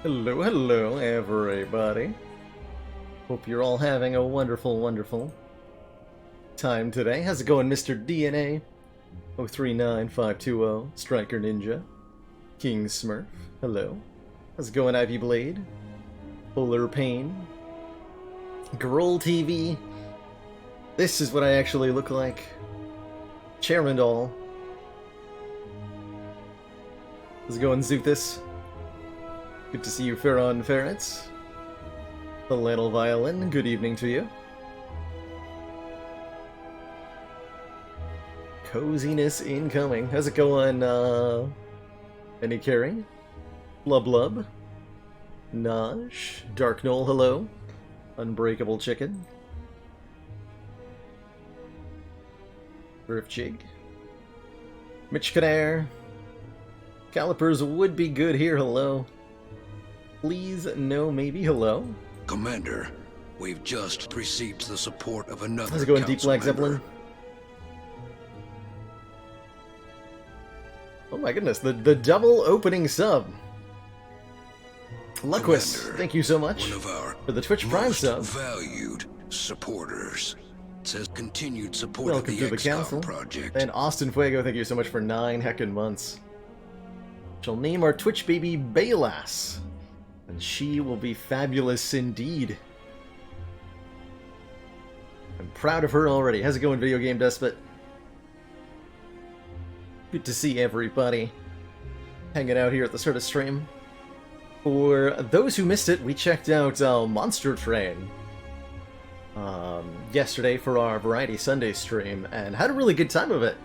Hello, hello, everybody. Hope you're all having a wonderful, wonderful time today. How's it going, Mr. DNA? 039520, Striker Ninja, King Smurf, hello. How's it going, Ivy Blade? Polar Pain, Groll TV. This is what I actually look like. Chairman Doll. How's it going, Zuthus? Good to see you, Ferron Ferrets. The Little Violin, good evening to you. Coziness incoming. How's it going, Any Carry? Blub Blub. Naj. Dark Knoll, hello. Unbreakable Chicken. Griff Jig. Mitch Canair. Calipers would be good here, hello. Please, no, maybe, hello. Commander, we've just received the support of another How's it going, Deep Black Zeppelin? Oh my goodness, the double opening sub. Luckwis, thank you so much for the Twitch Prime sub. Valued supporters. It says continued support Welcome of the to the council. Project. And Austin Fuego, thank you so much for 9 heckin' months. She'll name our Twitch baby Baylass. And she will be fabulous indeed. I'm proud of her already. How's it going, Video Game Despot? Good to see everybody hanging out here at the start of stream. For those who missed it, we checked out Monster Train yesterday for our Variety Sunday stream, and had a really good time of it.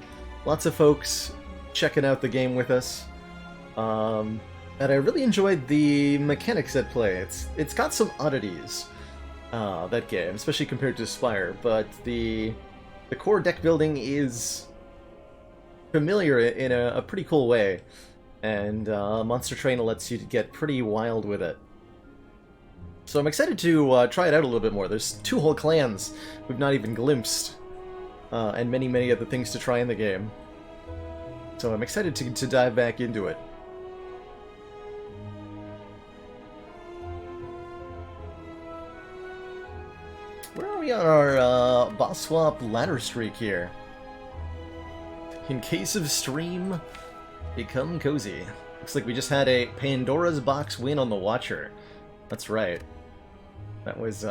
Lots of folks checking out the game with us. And I really enjoyed the mechanics at play. It's got some oddities, that game, especially compared to Spire, but the core deck building is familiar in a pretty cool way, and Monster Train lets you get pretty wild with it. So I'm excited to try it out a little bit more. There's 2 whole clans we've not even glimpsed, and many other things to try in the game. So I'm excited to dive back into it. Where are we on our boss swap ladder streak here? In case of stream, become cozy. Looks like we just had a Pandora's Box win on the Watcher. That's right. That was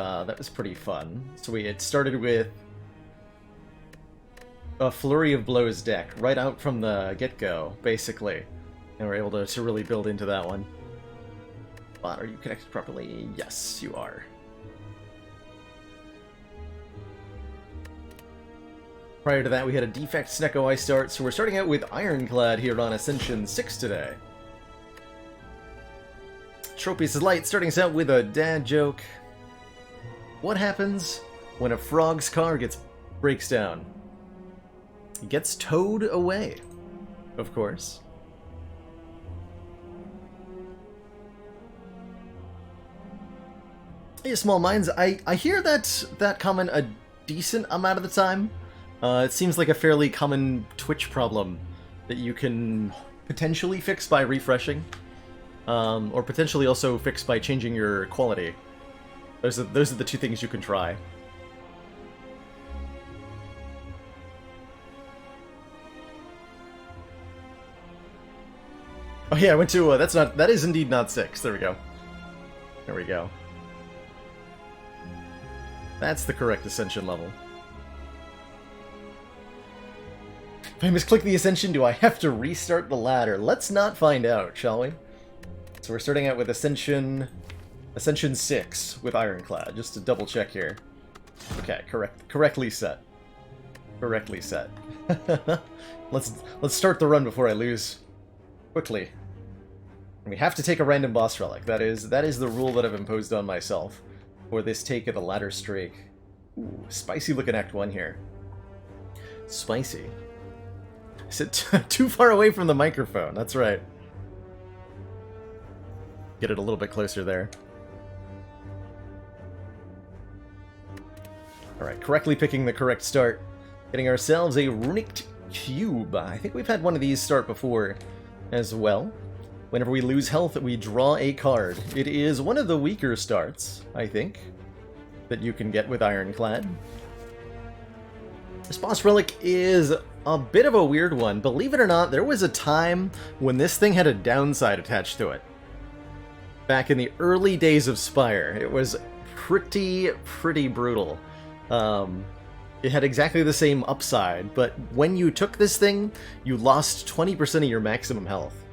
pretty fun. So we had started with a Flurry of Blows deck right out from the get-go, basically, and we're able to really build into that one. Bot, are you connected properly? Yes, you are. Prior to that, we had a Defect Snecko Ice start, so we're starting out with Ironclad here on Ascension 6 today. Tropius is Light starting us out with a dad joke. What happens when a frog's car breaks down? It gets towed away, of course. Hey, Small Minds, I hear that comment a decent amount of the time. It seems like a fairly common Twitch problem that you can potentially fix by refreshing, or potentially also fix by changing your quality. Those are the 2 things you can try. Oh yeah, I went to that is indeed not 6. There we go. There we go. That's the correct Ascension level. If I misclick the Ascension, do I have to restart the ladder? Let's not find out, shall we? So we're starting out with Ascension 6 with Ironclad, just to double check here. Okay, correctly set. Correctly set. Let's start the run before I lose. Quickly. We have to take a random boss relic. That is the rule that I've imposed on myself for this take of the ladder streak. Ooh, spicy looking Act 1 here. Spicy. I sit too far away from the microphone. That's right. Get it a little bit closer there. Alright, correctly picking the correct start. Getting ourselves a runic cube. I think we've had one of these start before as well. Whenever we lose health, we draw a card. It is one of the weaker starts, I think, that you can get with Ironclad. This boss relic is a bit of a weird one. Believe it or not, there was a time when this thing had a downside attached to it. Back in the early days of Spire, it was pretty brutal. It had exactly the same upside, but when you took this thing, you lost 20% of your maximum health.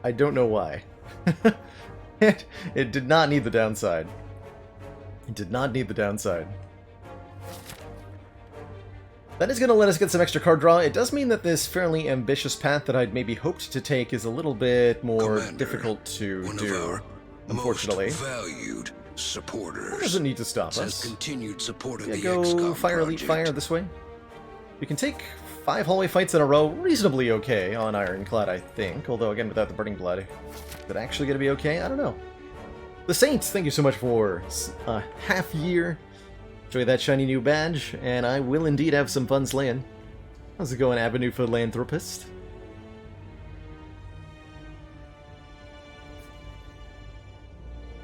I don't know why. It did not need the downside. It did not need the downside. That is going to let us get some extra card draw. It does mean that this fairly ambitious path that I'd maybe hoped to take is a little bit more difficult to do, unfortunately. Most valued supporters. That doesn't need to stop us. Continued support of the Go XCOM Fire Elite project. Fire this way. We can take 5 hallway fights in a row reasonably okay on Ironclad, I think. Although, again, without the Burning Blood. Is it actually going to be okay? I don't know. The Saints, thank you so much for a half year. Enjoy that shiny new badge, and I will indeed have some fun slaying. How's it going, Avenue Philanthropist?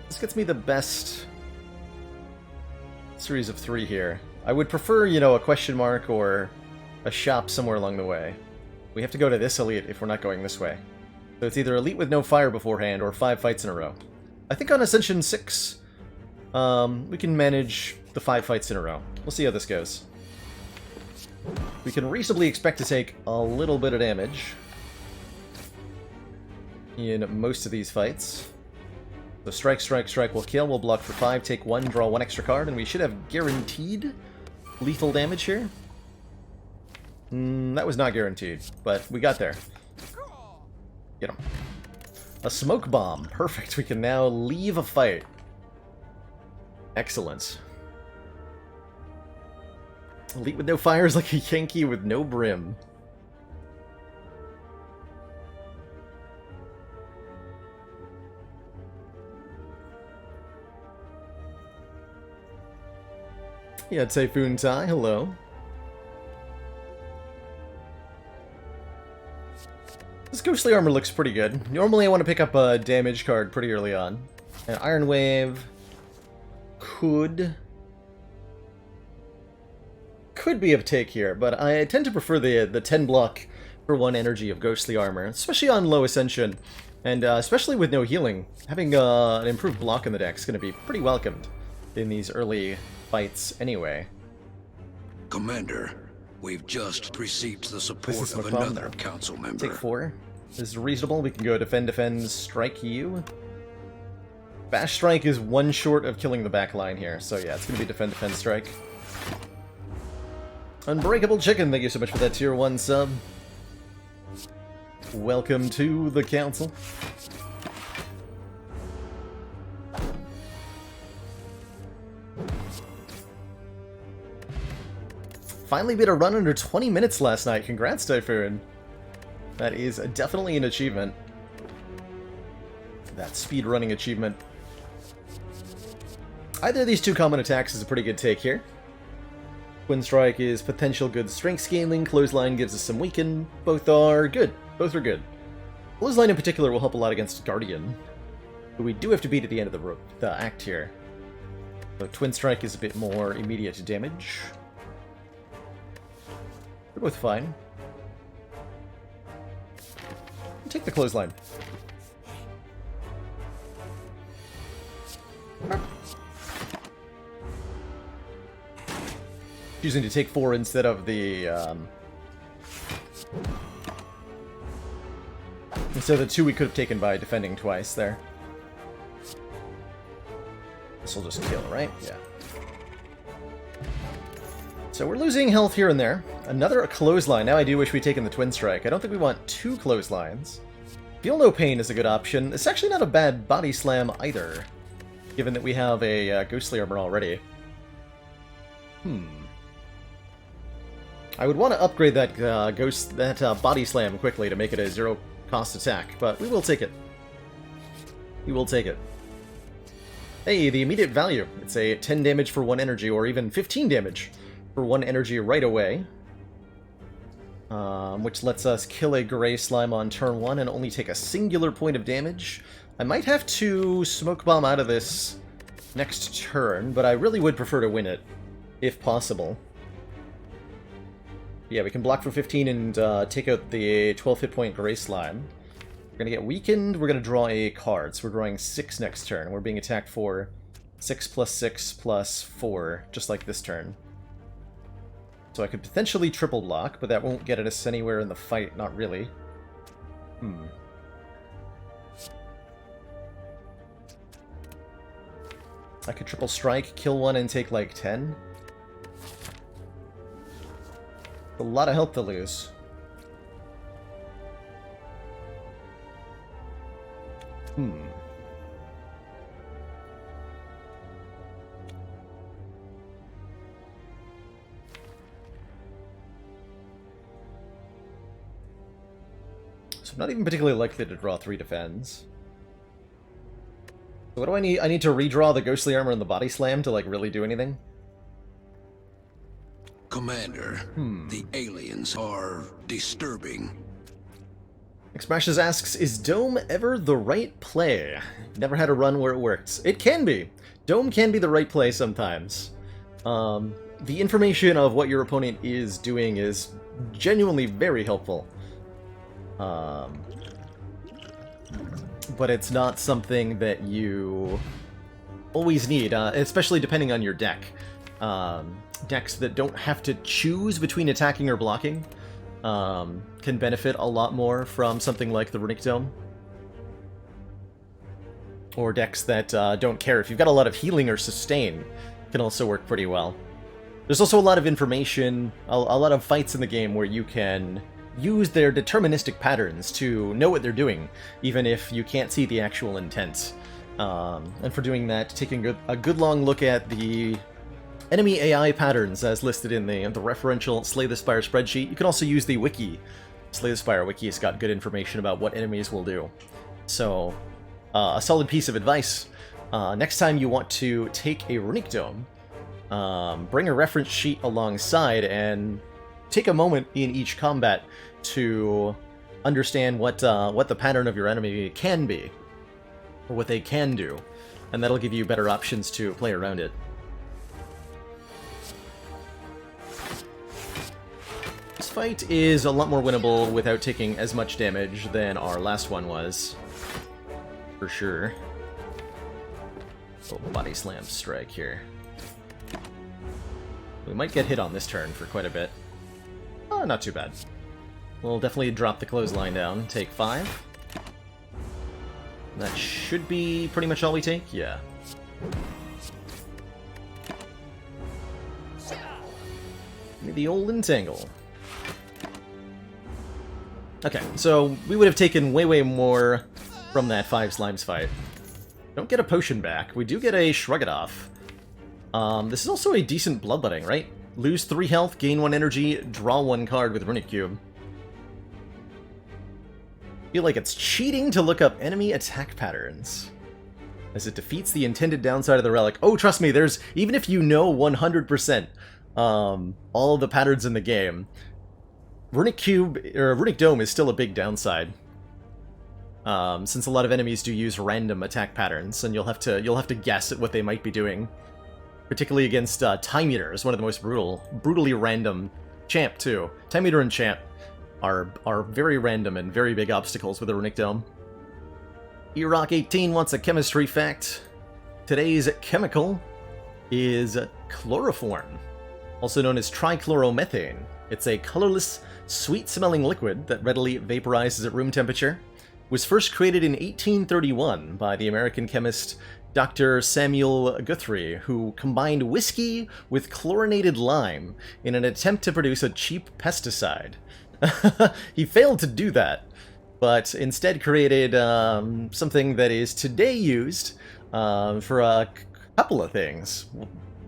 This gets me the best series of 3 here. I would prefer, you know, a question mark or a shop somewhere along the way. We have to go to this elite if we're not going this way. So it's either elite with no fire beforehand or 5 fights in a row. I think on Ascension 6, we can manage the 5 fights in a row. We'll see how this goes. We can reasonably expect to take a little bit of damage in most of these fights. So strike, strike, strike will kill, we'll block for 5, take 1, draw 1 extra card, and we should have guaranteed lethal damage here. That was not guaranteed, but we got there. Get him. A smoke bomb. Perfect. We can now leave a fight. Excellent. Elite with no fire is like a Yankee with no brim. Yeah, Typhoon Tai, hello. This ghostly armor looks pretty good. Normally I want to pick up a damage card pretty early on. And Iron Wave could be of take here, but I tend to prefer the 10 block for 1 energy of ghostly armor, especially on low ascension, and especially with no healing. Having an improved block in the deck is going to be pretty welcomed in these early fights anyway. Commander, we've just received the support This is of McClellan. another council member. Take 4. This is reasonable. We can go defend, defend, strike you. Bash strike is 1 short of killing the back line here, so yeah, it's going to be defend, defend, strike. Unbreakable Chicken, thank you so much for that tier 1 sub. Welcome to the council. Finally beat a run under 20 minutes last night. Congrats, Typhoon. That is definitely an achievement. That speed running achievement. Either of these 2 common attacks is a pretty good take here. Twin Strike is potential good strength scaling. Clothesline gives us some weaken. Both are good. Both are good. Clothesline in particular will help a lot against Guardian, who we do have to beat at the end of the act here. So Twin Strike is a bit more immediate damage. They're both fine. Take the Clothesline. Choosing to take 4 instead of the instead of the 2 we could have taken by defending twice there. This will just kill, right? Yeah. So we're losing health here and there. Another clothesline. Now I do wish we'd taken the Twin Strike. I don't think we want 2 clotheslines. Feel No Pain is a good option. It's actually not a bad body slam either, given that we have a Ghostly Armor already. I would want to upgrade that body slam quickly to make it a 0-cost attack, but we will take it. We will take it. Hey, the immediate value. It's a 10 damage for 1 energy, or even 15 damage for 1 energy right away. Which lets us kill a Gray Slime on turn 1 and only take a singular point of damage. I might have to Smoke Bomb out of this next turn, but I really would prefer to win it, if possible. Yeah, we can block for 15 and take out the 12 hit point Gray Slime. We're going to get weakened, we're going to draw a card, so we're drawing 6 next turn. We're being attacked for 6 plus 6 plus 4, just like this turn. So I could potentially triple block, but that won't get us anywhere in the fight, not really. I could triple strike, kill 1, and take like 10. A lot of health to lose. So I'm not even particularly likely to draw 3 defends. So what do I need? I need to redraw the Ghostly Armor and the Body Slam to, like, really do anything? Commander, the aliens are disturbing. Xmashes asks, is Dome ever the right play? Never had a run where it worked. It can be. Dome can be the right play sometimes. The information of what your opponent is doing is genuinely very helpful. But it's not something that you always need, especially depending on your deck. Decks that don't have to choose between attacking or blocking can benefit a lot more from something like the Runic Dome. Or decks that don't care. If you've got a lot of healing or sustain, can also work pretty well. There's also a lot of information, a lot of fights in the game where you can use their deterministic patterns to know what they're doing, even if you can't see the actual intent. And for doing that, taking a good long look at the enemy AI patterns as listed in the referential Slay the Spire spreadsheet. You can also use the wiki. Slay the Spire wiki has got good information about what enemies will do. So, a solid piece of advice. Next time you want to take a Runic Dome, bring a reference sheet alongside and take a moment in each combat to understand what the pattern of your enemy can be, or what they can do, and that'll give you better options to play around it. This fight is a lot more winnable without taking as much damage than our last one was, for sure. Little body slam strike here. We might get hit on this turn for quite a bit. Oh, not too bad. We'll definitely drop the clothesline down, take 5. That should be pretty much all we take, yeah. The old entangle. Okay, so we would have taken way more from that 5 slimes fight. Don't get a potion back. We do get a Shrug It Off. This is also a decent bloodletting, right? Lose 3 health, gain 1 energy, draw 1 card with Runic Cube. Feel like it's cheating to look up enemy attack patterns, as it defeats the intended downside of the relic. Oh, trust me, there's, even if you know 100% all of the patterns in the game, Runic Cube, or Runic Dome is still a big downside. Since a lot of enemies do use random attack patterns, and you'll have to guess at what they might be doing. Particularly against Time Eater is one of the most brutally random. Champ too. Time Eater and Champ are very random and very big obstacles with the Runic Dome. eRock18 wants a chemistry fact. Today's chemical is chloroform, also known as trichloromethane. It's a colorless, sweet-smelling liquid that readily vaporizes at room temperature. Was first created in 1831 by the American chemist Dr. Samuel Guthrie, who combined whiskey with chlorinated lime in an attempt to produce a cheap pesticide. He failed to do that, but instead created something that is today used for a couple of things.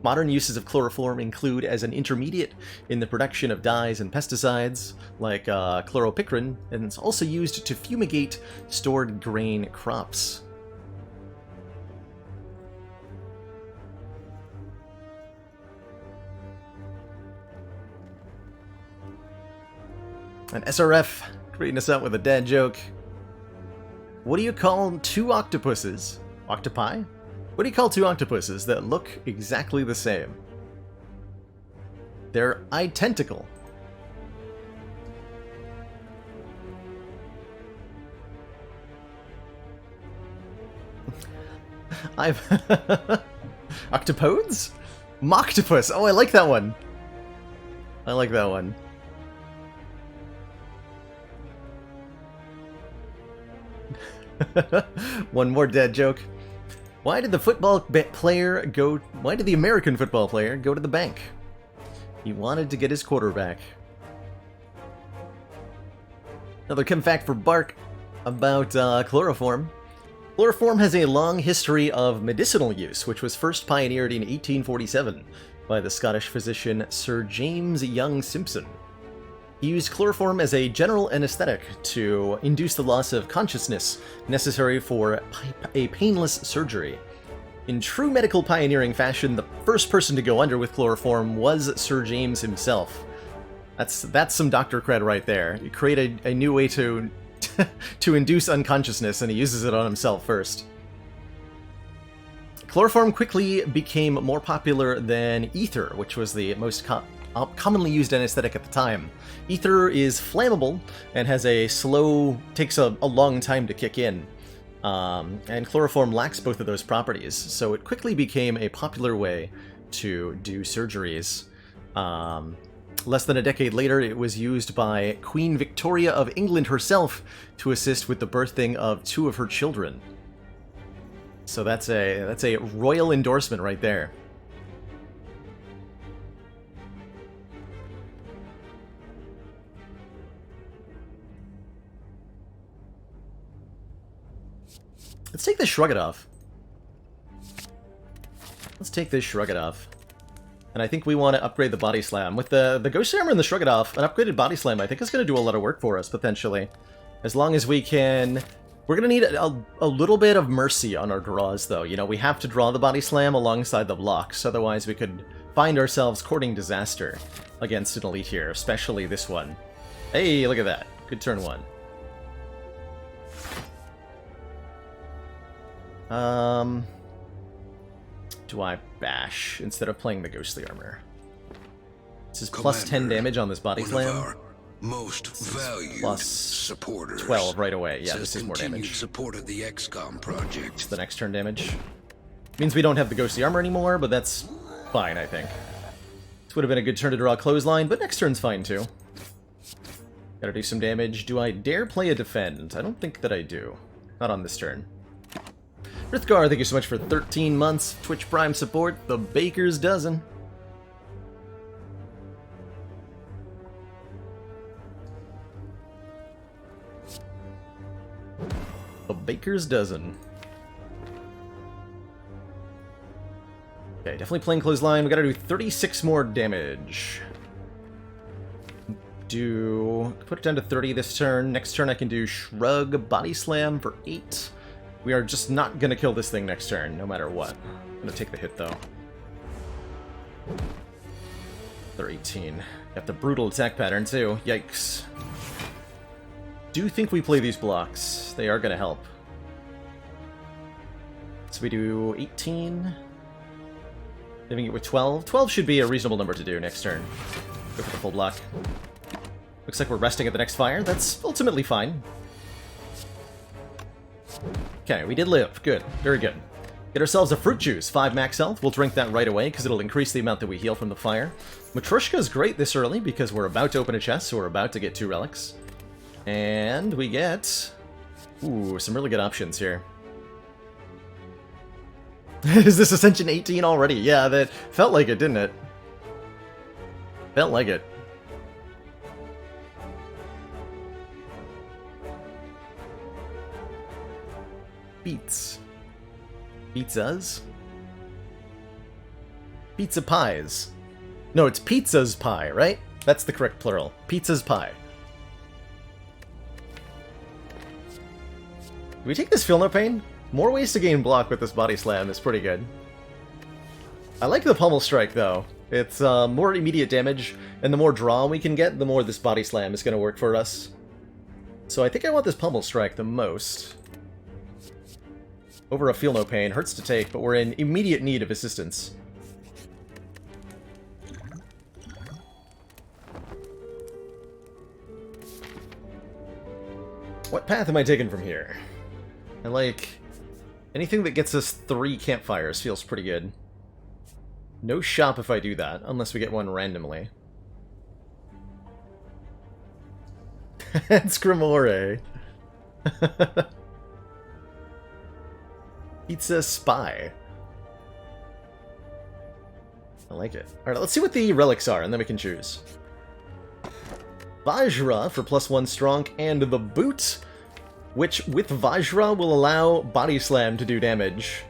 Modern uses of chloroform include as an intermediate in the production of dyes and pesticides, like chloropicrin, and it's also used to fumigate stored grain crops. And SRF greeting us out with a dad joke. What do you call two octopuses? Octopi? What do you call two octopuses that look exactly the same? They're identical. I've... Octopodes? Moctopus! Oh, I like that one! I like that one. One more dead joke. Why did the American football player go to the bank? He wanted to get his quarterback. Another chem fact for Bark about chloroform. Chloroform has a long history of medicinal use, which was first pioneered in 1847 by the Scottish physician Sir James Young Simpson. He used chloroform as a general anesthetic to induce the loss of consciousness necessary for a painless surgery. In true medical pioneering fashion, the first person to go under with chloroform was Sir James himself. That's some doctor cred right there. He created a new way to to induce unconsciousness, and he uses it on himself first. Chloroform quickly became more popular than ether, which was the most commonly used anesthetic at the time. Ether is flammable and takes a long time to kick in. And chloroform lacks both of those properties, so it quickly became a popular way to do surgeries. Less than a decade later, it was used by Queen Victoria of England herself to assist with the birthing of 2 of her children. So that's a royal endorsement right there. Let's take this Shrug It Off. Let's take this Shrug It Off. And I think we want to upgrade the Body Slam. With the Ghost Hammer and the Shrug It Off, an upgraded Body Slam I think is going to do a lot of work for us, potentially. As long as we can... We're going to need a little bit of mercy on our draws, though. You know, we have to draw the Body Slam alongside the blocks, otherwise we could find ourselves courting disaster against an elite here, especially this one. Hey, look at that. Good turn 1. Do I bash instead of playing the Ghostly Armor? This is plus 10 damage on this Body Slam. Most valued Plus supporters. 12 right away. Yeah, this is more damage. Support of the XCOM project. It's the next turn damage. Means we don't have the Ghostly Armor anymore, but that's fine, I think. This would have been a good turn to draw a Clothesline, but next turn's fine too. Gotta do some damage. Do I dare play a Defend? I don't think that I do. Not on this turn. Rithgar, thank you so much for 13 months. Twitch Prime support, the Baker's Dozen. The Baker's Dozen. Okay, definitely playing Clothesline. We gotta do 36 more damage. Put it down to 30 this turn. Next turn I can do Shrug, Body Slam for 8. We are just not gonna kill this thing next turn, no matter what. I'm gonna take the hit, though. They're 18. Got the brutal attack pattern, too. Yikes. Do think we play these blocks. They are gonna help. So we do 18. Leaving it with 12. 12 should be a reasonable number to do next turn. Go for the full block. Looks like we're resting at the next fire. That's ultimately fine. Okay, we did live. Good. Very good. Get ourselves a fruit juice. 5 max health. We'll drink that right away, because it'll increase the amount that we heal from the fire. Matryoshka's great this early, because we're about to open a chest, so we're about to get 2 relics. And we get... Ooh, some really good options here. Is this Ascension 18 already? Yeah, that felt like it, didn't it? Felt like it. Beats. Pizzas? Pizza pies. No, it's pizza's pie, right? That's the correct plural. Pizza's pie. Do we take this Feel No Pain? More ways to gain block with this body slam is pretty good. I like the pummel strike though. It's more immediate damage, and the more draw we can get, the more this body slam is going to work for us. So I think I want this pummel strike the most. Over a Feel No Pain. Hurts to take, but we're in immediate need of assistance. What path am I taking from here? I like... anything that gets us 3 campfires feels pretty good. No shop if I do that, unless we get one randomly. It's Grimoire. Pizza Spy. I like it. Alright, let's see what the relics are, and then we can choose. Vajra for +1 strong, and the boot, which with Vajra will allow Body Slam to do damage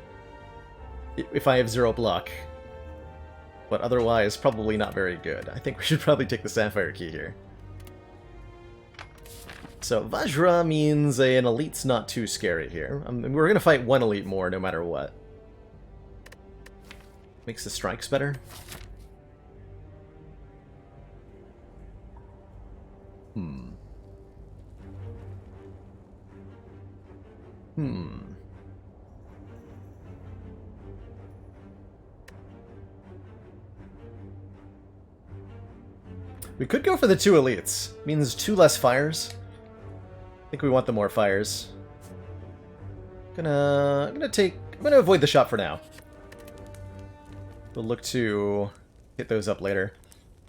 if I have 0 block. But otherwise, probably not very good. I think we should probably take the Sapphire Key here. So Vajra means an elite's not too scary here. We're going to fight one elite more no matter what. Makes the strikes better. We could go for the 2 elites. Means 2 less fires. I think we want the more fires. I'm gonna avoid the shop for now. We'll look to hit those up later.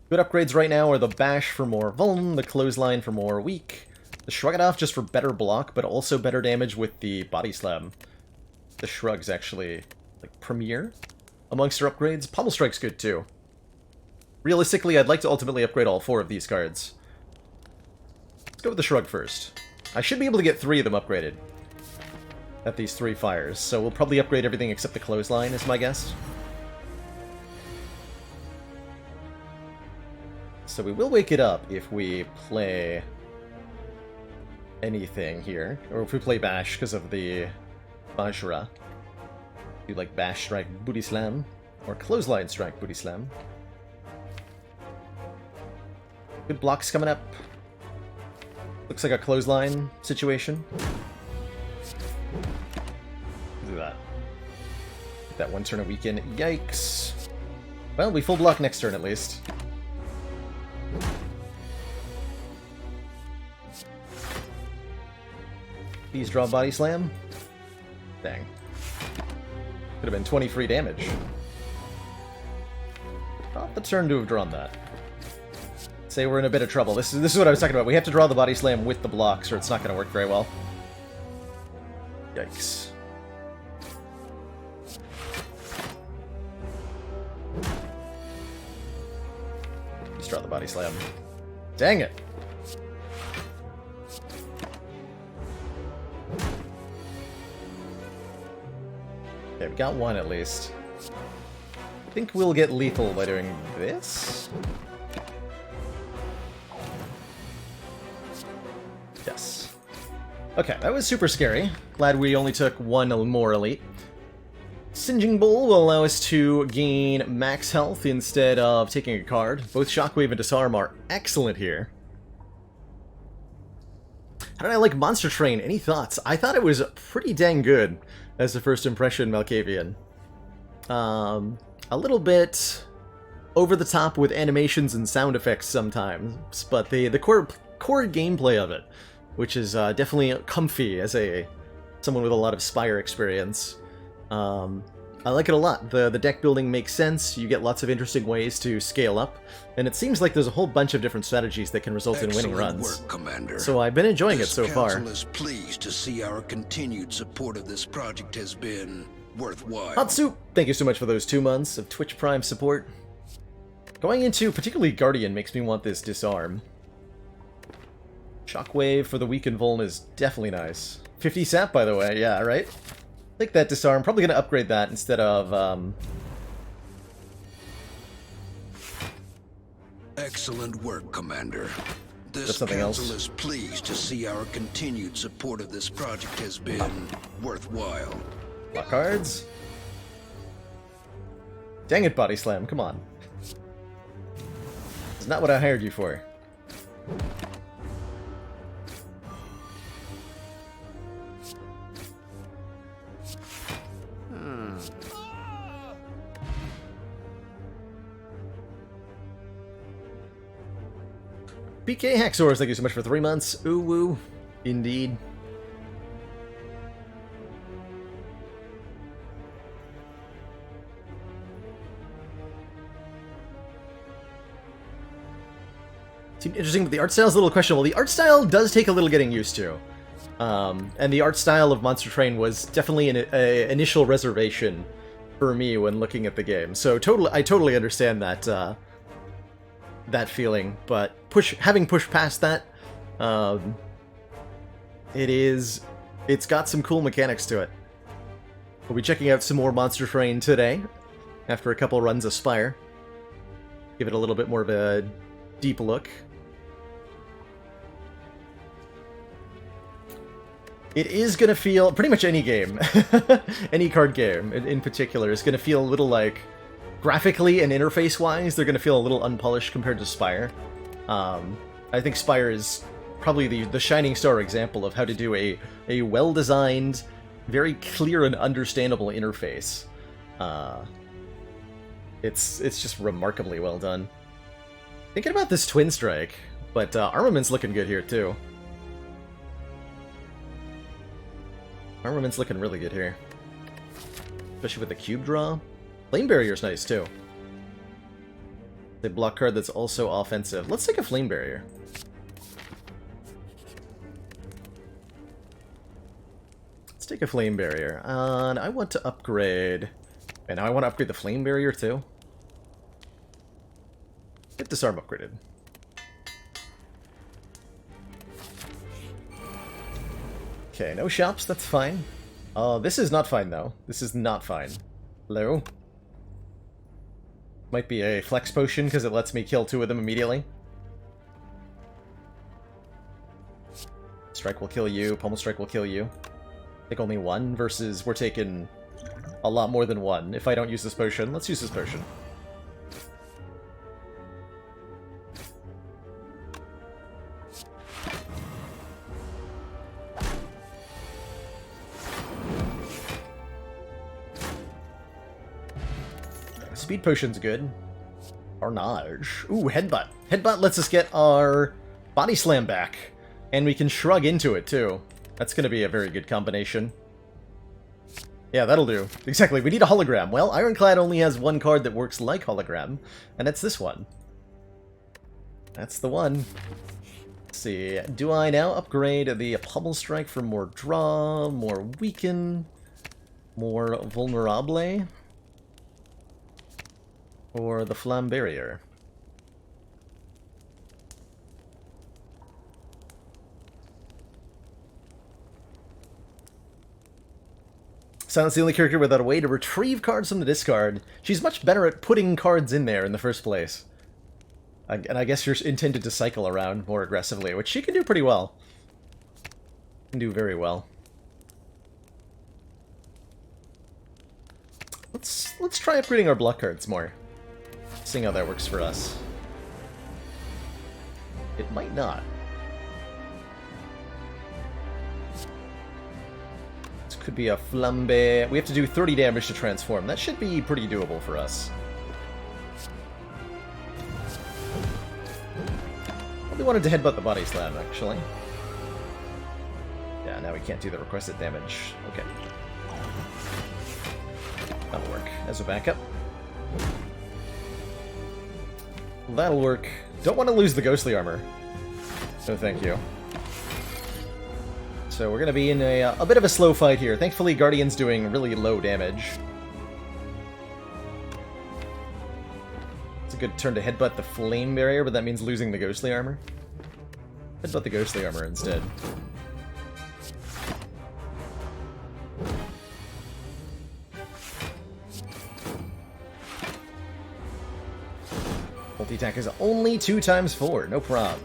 Good upgrades right now are the Bash for more Vuln, the Clothesline for more Weak, the Shrug It Off just for better block, but also better damage with the Body Slam. The Shrug's actually, like, premier amongst our upgrades. Pummel Strike's good too. Realistically, I'd like to ultimately upgrade all 4 of these cards. Let's go with the Shrug first. I should be able to get 3 of them upgraded at these 3 fires, so we'll probably upgrade everything except the Clothesline, is my guess. So we will wake it up if we play anything here, or if we play Bash because of the Vajra. Do like Bash Strike Booty Slam, or Clothesline Strike Booty Slam. Good blocks coming up. Looks like a Clothesline situation. Look at that. Get that 1 turn a weekend. Yikes. Well, we full block next turn at least. Please draw Body Slam. Dang. Could have been 20 free damage. Not the turn to have drawn that. Say we're in a bit of trouble. This is what I was talking about. We have to draw the Body Slam with the blocks, or it's not going to work very well. Yikes. Just draw the Body Slam. Dang it! Okay, we got 1 at least. I think we'll get lethal by doing this. Yes. Okay, that was super scary. Glad we only took 1 more elite. Singeing Bowl will allow us to gain max health instead of taking a card. Both Shockwave and Disarm are excellent here. How did I like Monster Train? Any thoughts? I thought it was pretty dang good as a first impression, Malkavian. A little bit over the top with animations and sound effects sometimes, but the core gameplay of it, which is definitely comfy as someone with a lot of Spire experience. I like it a lot. The deck building makes sense, you get lots of interesting ways to scale up, and it seems like there's a whole bunch of different strategies that can result in winning runs. Work, Commander. So I've been enjoying it so far. This council is pleased to see our continued support of this project has been worthwhile. Hatsu, thank you so much for those 2 months of Twitch Prime support. Going into particularly Guardian makes me want this disarm. Shockwave for the weakened Vuln is definitely nice. 50 sap, by the way, yeah, right? Take that disarm. Probably going to upgrade that instead of... Excellent work, Commander. This something council else. is pleased to see our continued support of this project has been worthwhile. Block cards. Dang it, Body Slam, come on. It's not what I hired you for. BK Haxors, thank you so much for 3 months. Ooh woo. Indeed. Seemed interesting, but the art style is a little questionable. The art style does take a little getting used to. And the art style of Monster Train was definitely an initial reservation for me when looking at the game. So I totally understand that that feeling, but having pushed past that, it's got some cool mechanics to it. We'll be checking out some more Monster Train today, after a couple runs of Spire. Give it a little bit more of a deep look. It is going to feel, pretty much any game, any card game in particular, is going to feel a little like, graphically and interface-wise, they're going to feel a little unpolished compared to Spire. I think Spire is probably the shining star example of how to do a well-designed, very clear and understandable interface. It's just remarkably well done. Thinking about this Twin Strike, but Armament's looking good here too. Armament's looking really good here. Especially with the cube draw. Flame Barrier's nice too. A block card that's also offensive. Let's take a Flame Barrier. Let's take a Flame Barrier. And I want to upgrade... And now I want to upgrade the Flame Barrier too. Get Disarm upgraded. Okay, no shops, that's fine. This is not fine though. This is not fine. Hello? Might be a flex potion because it lets me kill 2 of them immediately. Strike will kill you, Pummel Strike will kill you. Take only 1 versus we're taking a lot more than 1 if I don't use this potion. Let's use this potion. Speed potion's good. Carnage. Ooh, Headbutt. Headbutt lets us get our Body Slam back. And we can shrug into it, too. That's going to be a very good combination. Yeah, that'll do. Exactly, we need a hologram. Well, Ironclad only has 1 card that works like hologram, and it's this one. That's the one. Let's see, do I now upgrade the Pummel Strike for more draw, more weaken, more vulnerable? Or the Flam Barrier? Silence the only character without a way to retrieve cards from the discard. She's much better at putting cards in there in the first place. And I guess you're intended to cycle around more aggressively, which she can do pretty well. Can do very well. Let's try upgrading our block cards more. Seeing how that works for us. It might not. This could be a flambe. We have to do 30 damage to transform. That should be pretty doable for us. Probably wanted to headbutt the Body Slam, actually. Yeah, now we can't do the requested damage. Okay. That'll work as a backup. That'll work. Don't want to lose the ghostly armor. No, thank you. So we're going to be in a bit of a slow fight here. Thankfully, Guardian's doing really low damage. It's a good turn to headbutt the Flame Barrier, but that means losing the Ghostly Armor. Headbutt the Ghostly Armor instead. Multi-attack is only 2 times 4, no problem.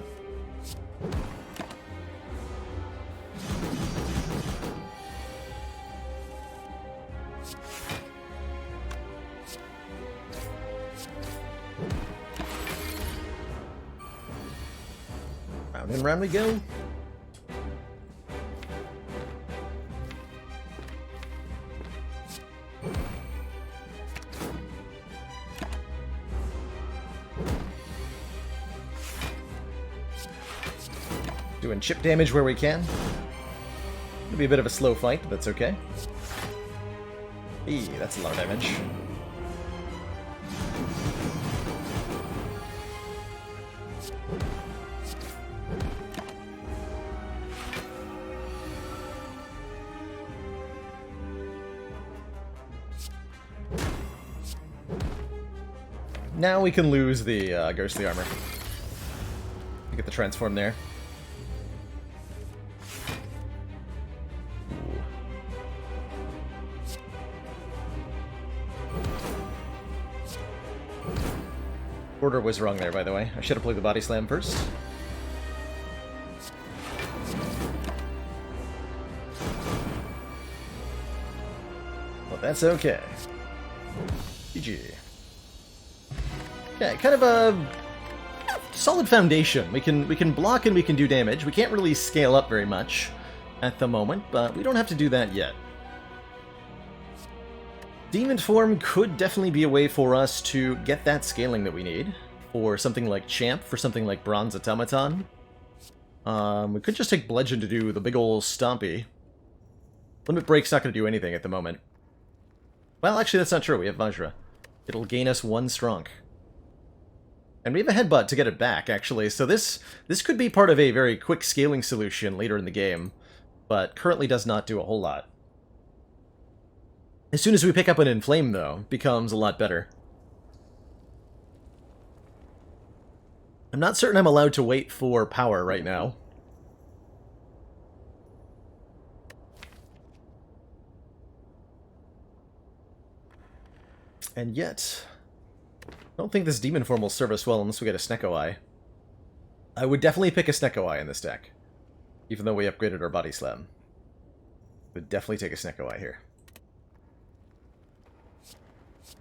Round and round we go. Doing chip damage where we can. It'll be a bit of a slow fight, but that's okay. Eee, that's a lot of damage. Now we can lose the Ghostly Armor. Get the transform there. Order was wrong there, by the way. I should have played the Body Slam first. Well, that's okay. GG. Okay, kind of a solid foundation. We can block and we can do damage. We can't really scale up very much at the moment, but we don't have to do that yet. Demon Form could definitely be a way for us to get that scaling that we need for something like Champ, for something like Bronze Automaton. We could just take Bludgeon to do the big ol' Stompy. Limit Break's not going to do anything at the moment. Well, actually, that's not true. We have Vajra. It'll gain us 1 strong. And we have a Headbutt to get it back, actually, so this could be part of a very quick scaling solution later in the game, but currently does not do a whole lot. As soon as we pick up an Inflame, though, becomes a lot better. I'm not certain I'm allowed to wait for power right now. And yet, I don't think this Demon Form will serve us well unless we get a Snecko Eye. I would definitely pick a Snecko Eye in this deck, even though we upgraded our Body Slam. Would definitely take a Snecko Eye here.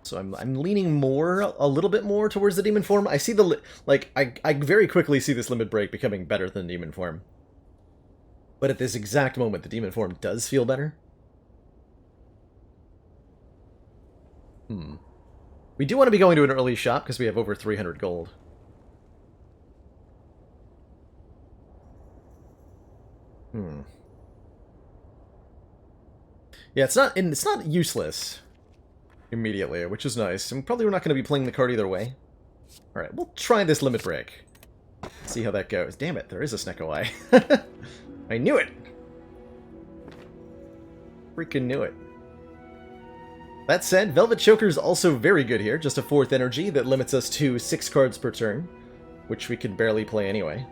So I'm leaning a little bit more towards the Demon Form. I see I very quickly see this Limit Break becoming better than Demon Form. But at this exact moment, the Demon Form does feel better. We do want to be going to an early shop because we have over 300 gold. Yeah, it's not useless immediately, which is nice. And probably we're not going to be playing the card either way. Alright, we'll try this Limit Break. See how that goes. Damn it, there is a Snecko Eye. I knew it! Freaking knew it. That said, Velvet Choker is also very good here. Just a 4th energy that limits us to 6 cards per turn, which we can barely play anyway.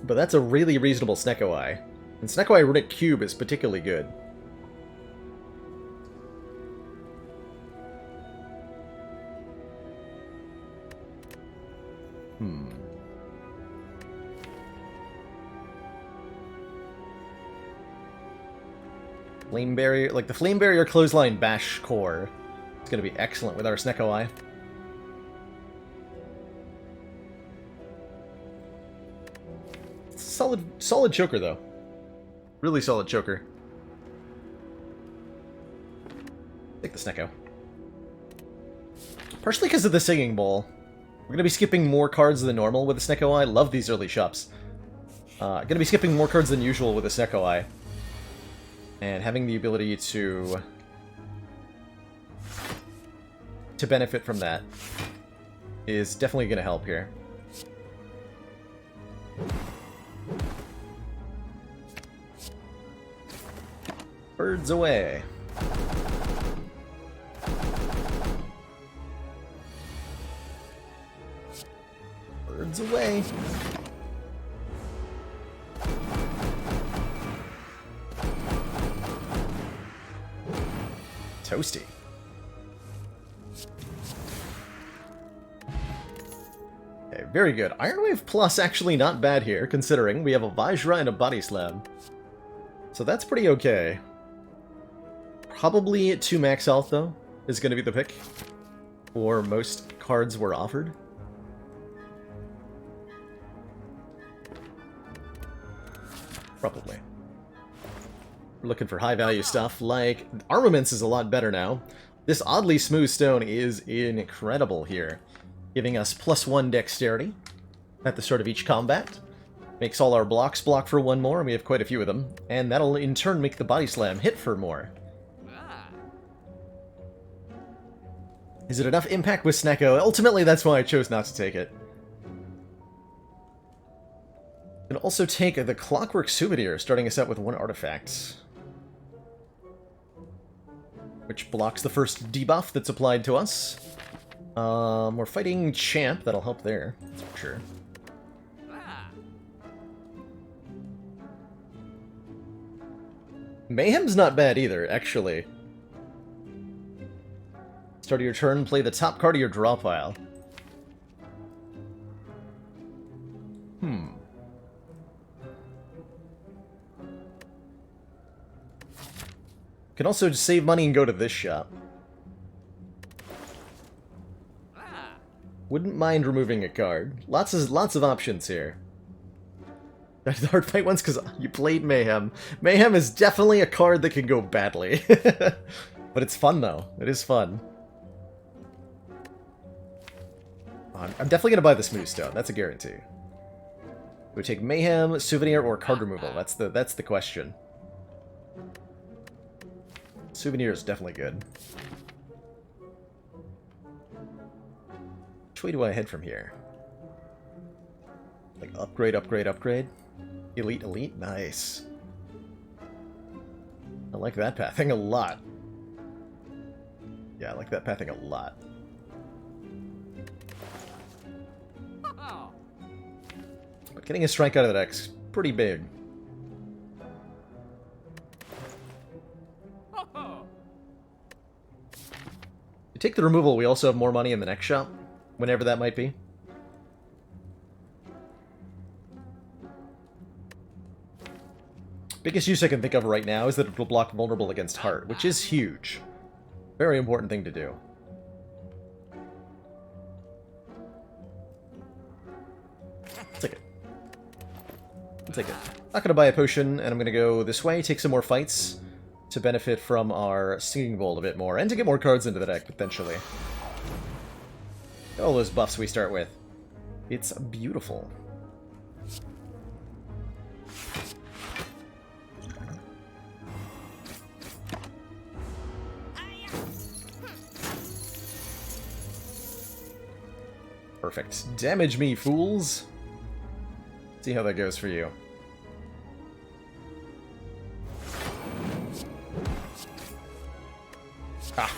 But that's a really reasonable Snecko Eye. And Snecko Eye Runic Cube is particularly good. Flame Barrier, like the Flame Barrier Clothesline Bash core, it's going to be excellent with our Snecko Eye. Solid choker, though. Really solid choker. Take the Snecko. Partially because of the Singing Bowl. We're going to be skipping more cards than normal with the Snecko Eye. Love these early shops. Going to be skipping more cards than usual with the Snecko Eye. And having the ability to benefit from that is definitely going to help here. Birds away. Birds away. Toasty. Okay, very good. Iron Wave Plus actually not bad here, considering we have a Vajra and a Body Slam. So that's pretty okay. Probably 2 max health, though, is going to be the pick for most cards we're offered. Probably. We're looking for high-value stuff, like Armaments is a lot better now. This oddly smooth stone is incredible here, giving us +1 dexterity at the start of each combat. Makes all our blocks block for 1 more, and we have quite a few of them, and that'll in turn make the Body Slam hit for more. Is it enough impact with Snecko? Ultimately, that's why I chose not to take it. You can also take the Clockwork Souvenir, starting us out with 1 artifact, which blocks the first debuff that's applied to us. We're fighting Champ, that'll help there, that's for sure. Mayhem's not bad either, actually. Start of your turn, play the top card of your draw pile. Can also just save money and go to this shop. Wouldn't mind removing a card. Lots of options here. The hard fight ones because you played Mayhem. Mayhem is definitely a card that can go badly. But it's fun, though. It is fun. I'm definitely going to buy the Smooth Stone. That's a guarantee. We take Mayhem, Souvenir, or card removal. That's the question. Souvenir is definitely good. Which way do I head from here? Like upgrade, upgrade, upgrade? Elite, elite? Nice. I like that pathing a lot. Yeah, I like that pathing a lot. But getting a strike out of the deck's pretty big. You take the removal, we also have more money in the next shop, whenever that might be. Biggest use I can think of right now is that it will block vulnerable against Heart, which is huge. Very important thing to do. Take it. I'll take it. Not gonna buy a potion, and I'm gonna go this way, take some more fights to benefit from our Singing Bowl a bit more, and to get more cards into the deck, potentially. All those buffs we start with. It's beautiful. Perfect. Damage me, fools! See how that goes for you. Ah.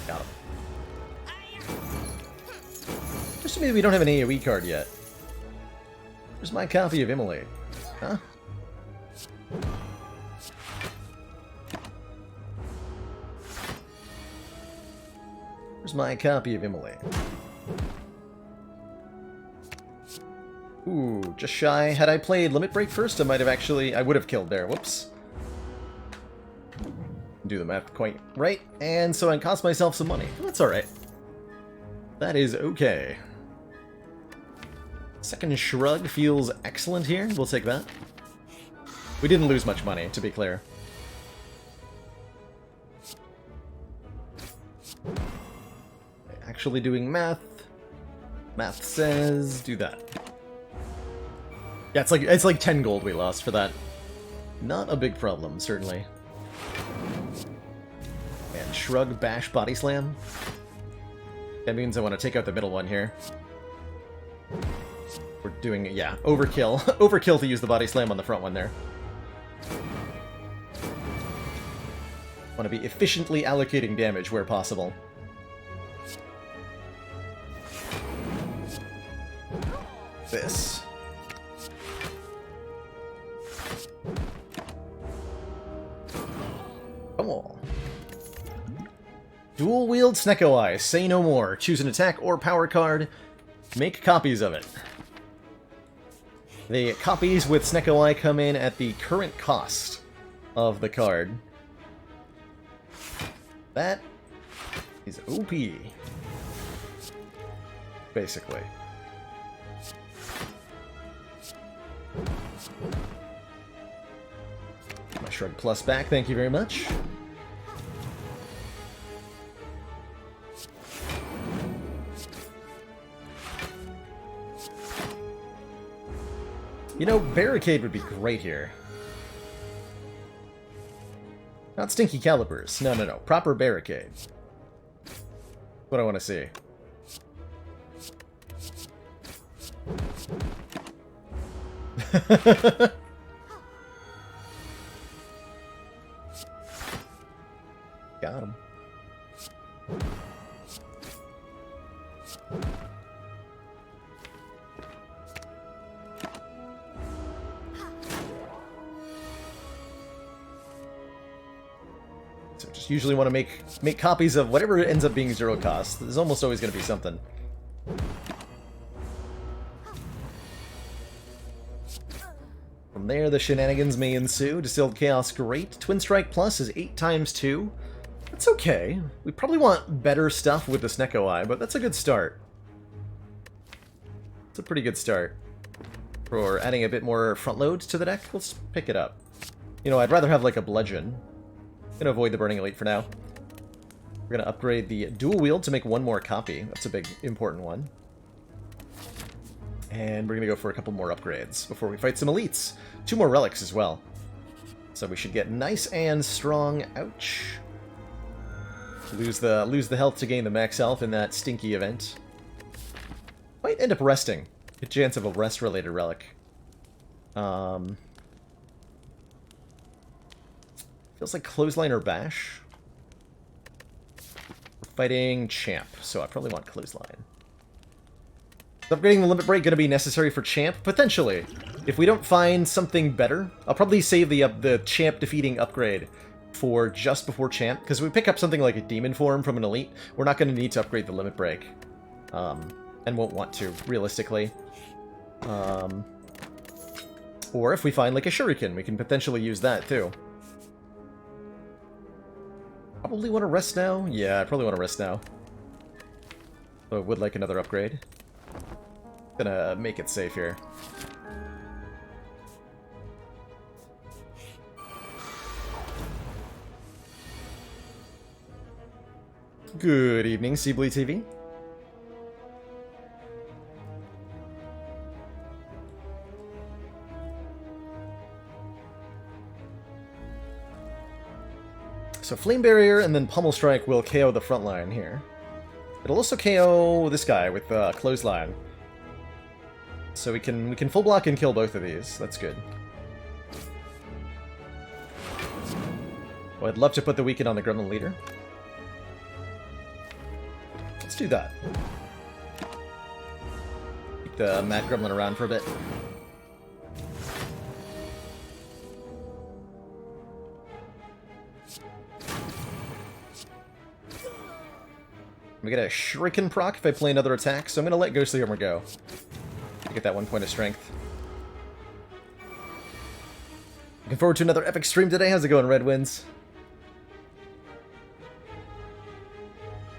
Got him. Just to me, we don't have an AoE card yet. Where's my copy of Immolate? Huh? Where's my copy of Immolate? Ooh, just shy. Had I played Limit Break first, I might have actually... I would have killed there. Whoops. Do the math quite right. And so I cost myself some money. That's alright. That is okay. Second Shrug feels excellent here. We'll take that. We didn't lose much money, to be clear. Actually doing math. Math says do that. Yeah, it's like 10 gold we lost for that. Not a big problem, certainly. And Shrug, Bash, Body Slam. That means I want to take out the middle one here. We're doing, yeah, overkill. Overkill to use the Body Slam on the front one there. Want to be efficiently allocating damage where possible. This. Come on. Dual wield Snecko Eye. Say no more. Choose an attack or power card. Make copies of it. The copies with Snecko Eye come in at the current cost of the card. That is OP. Basically. My Shrug Plus back, thank you very much. You know, Barricade would be great here. Not Stinky Calipers. No, no, no. Proper Barricade. What I want to see. Got him. So just usually want to make copies of whatever ends up being 0 cost. There's almost always going to be something. From there, the shenanigans may ensue. Distilled Chaos, great. Twin Strike Plus is 8 times 2. That's okay. We probably want better stuff with the Snecko Eye, but that's a good start. It's a pretty good start. For adding a bit more front load to the deck, let's pick it up. You know, I'd rather have like a Bludgeon. I'm gonna avoid the Burning Elite for now. We're gonna upgrade the Dual Wield to make 1 more copy. That's a big, important one. And we're gonna go for a couple more upgrades before we fight some elites. 2 more relics as well. So we should get nice and strong. Ouch. Lose the health to gain the max health in that stinky event. Might end up resting. Good chance of a rest-related relic. Feels like Clothesline or Bash. We're fighting Champ, so I probably want Clothesline. Is upgrading the Limit Break going to be necessary for Champ? Potentially. If we don't find something better, I'll probably save the Champ defeating upgrade for just before Champ, because if we pick up something like a Demon Form from an Elite, we're not going to need to upgrade the Limit Break. And won't want to, realistically. Or if we find like a Shuriken, we can potentially use that too. Probably want to rest now? Yeah, I probably want to rest now. Though I would like another upgrade. Gonna make it safe here. Good evening, Seably TV. So Flame Barrier and then Pummel Strike will KO the front line here. It'll also KO this guy with Clothesline. So we can full block and kill both of these. That's good. Well, I'd love to put the weaken on the Gremlin Leader. Let's do that. Keep the Mad Gremlin around for a bit. We get a Shuriken proc if I play another attack, so I'm going to let Ghostly Armor go. To get that 1 point of strength. Looking forward to another epic stream today. How's it going, Red Winds?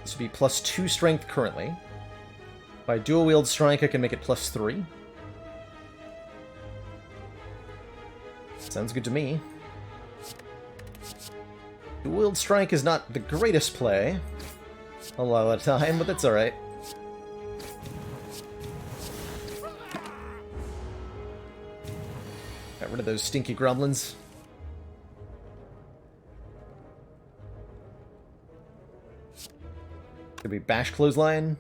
This would be +2 strength currently. If I dual wield strike, I can make it +3. Sounds good to me. Dual wield strike is not the greatest play a lot of the time, but that's alright. Got rid of those stinky gremlins. Could be Bash Clothesline.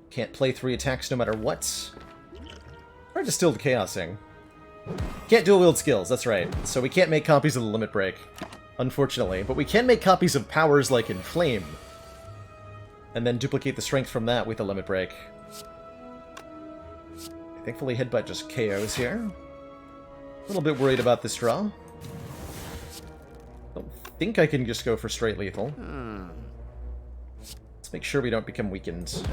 Can't play 3 attacks no matter what. Or Distilled Chaosing. Can't dual wield skills, that's right. So we can't make copies of the Limit Break. unfortunately. But we can make copies of powers like Inflame, and then duplicate the strength from that with a Limit Break. Thankfully, Headbutt just KOs here. A little bit worried about this draw. Don't think I can just go for straight lethal. Let's make sure we don't become weakened.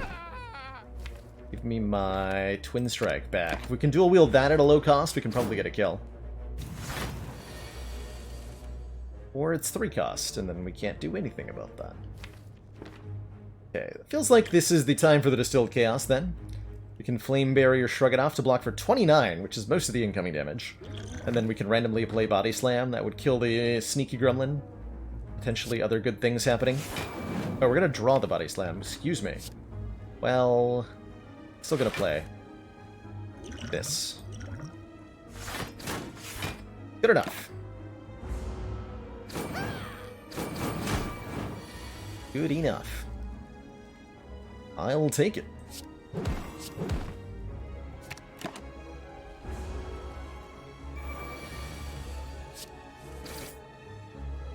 Give me my Twin Strike back. If we can dual wield that at a low cost, we can probably get a kill. Or it's 3 cost, and then we can't do anything about that. Okay, it feels like this is the time for the Distilled Chaos, then. We can Flame Barrier Shrug it off to block for 29, which is most of the incoming damage. And then we can randomly play Body Slam. That would kill the Sneaky Gremlin. Potentially other good things happening. Oh, we're gonna draw the Body Slam. Excuse me. Well, still gonna play this. Good enough. Good enough. I'll take it.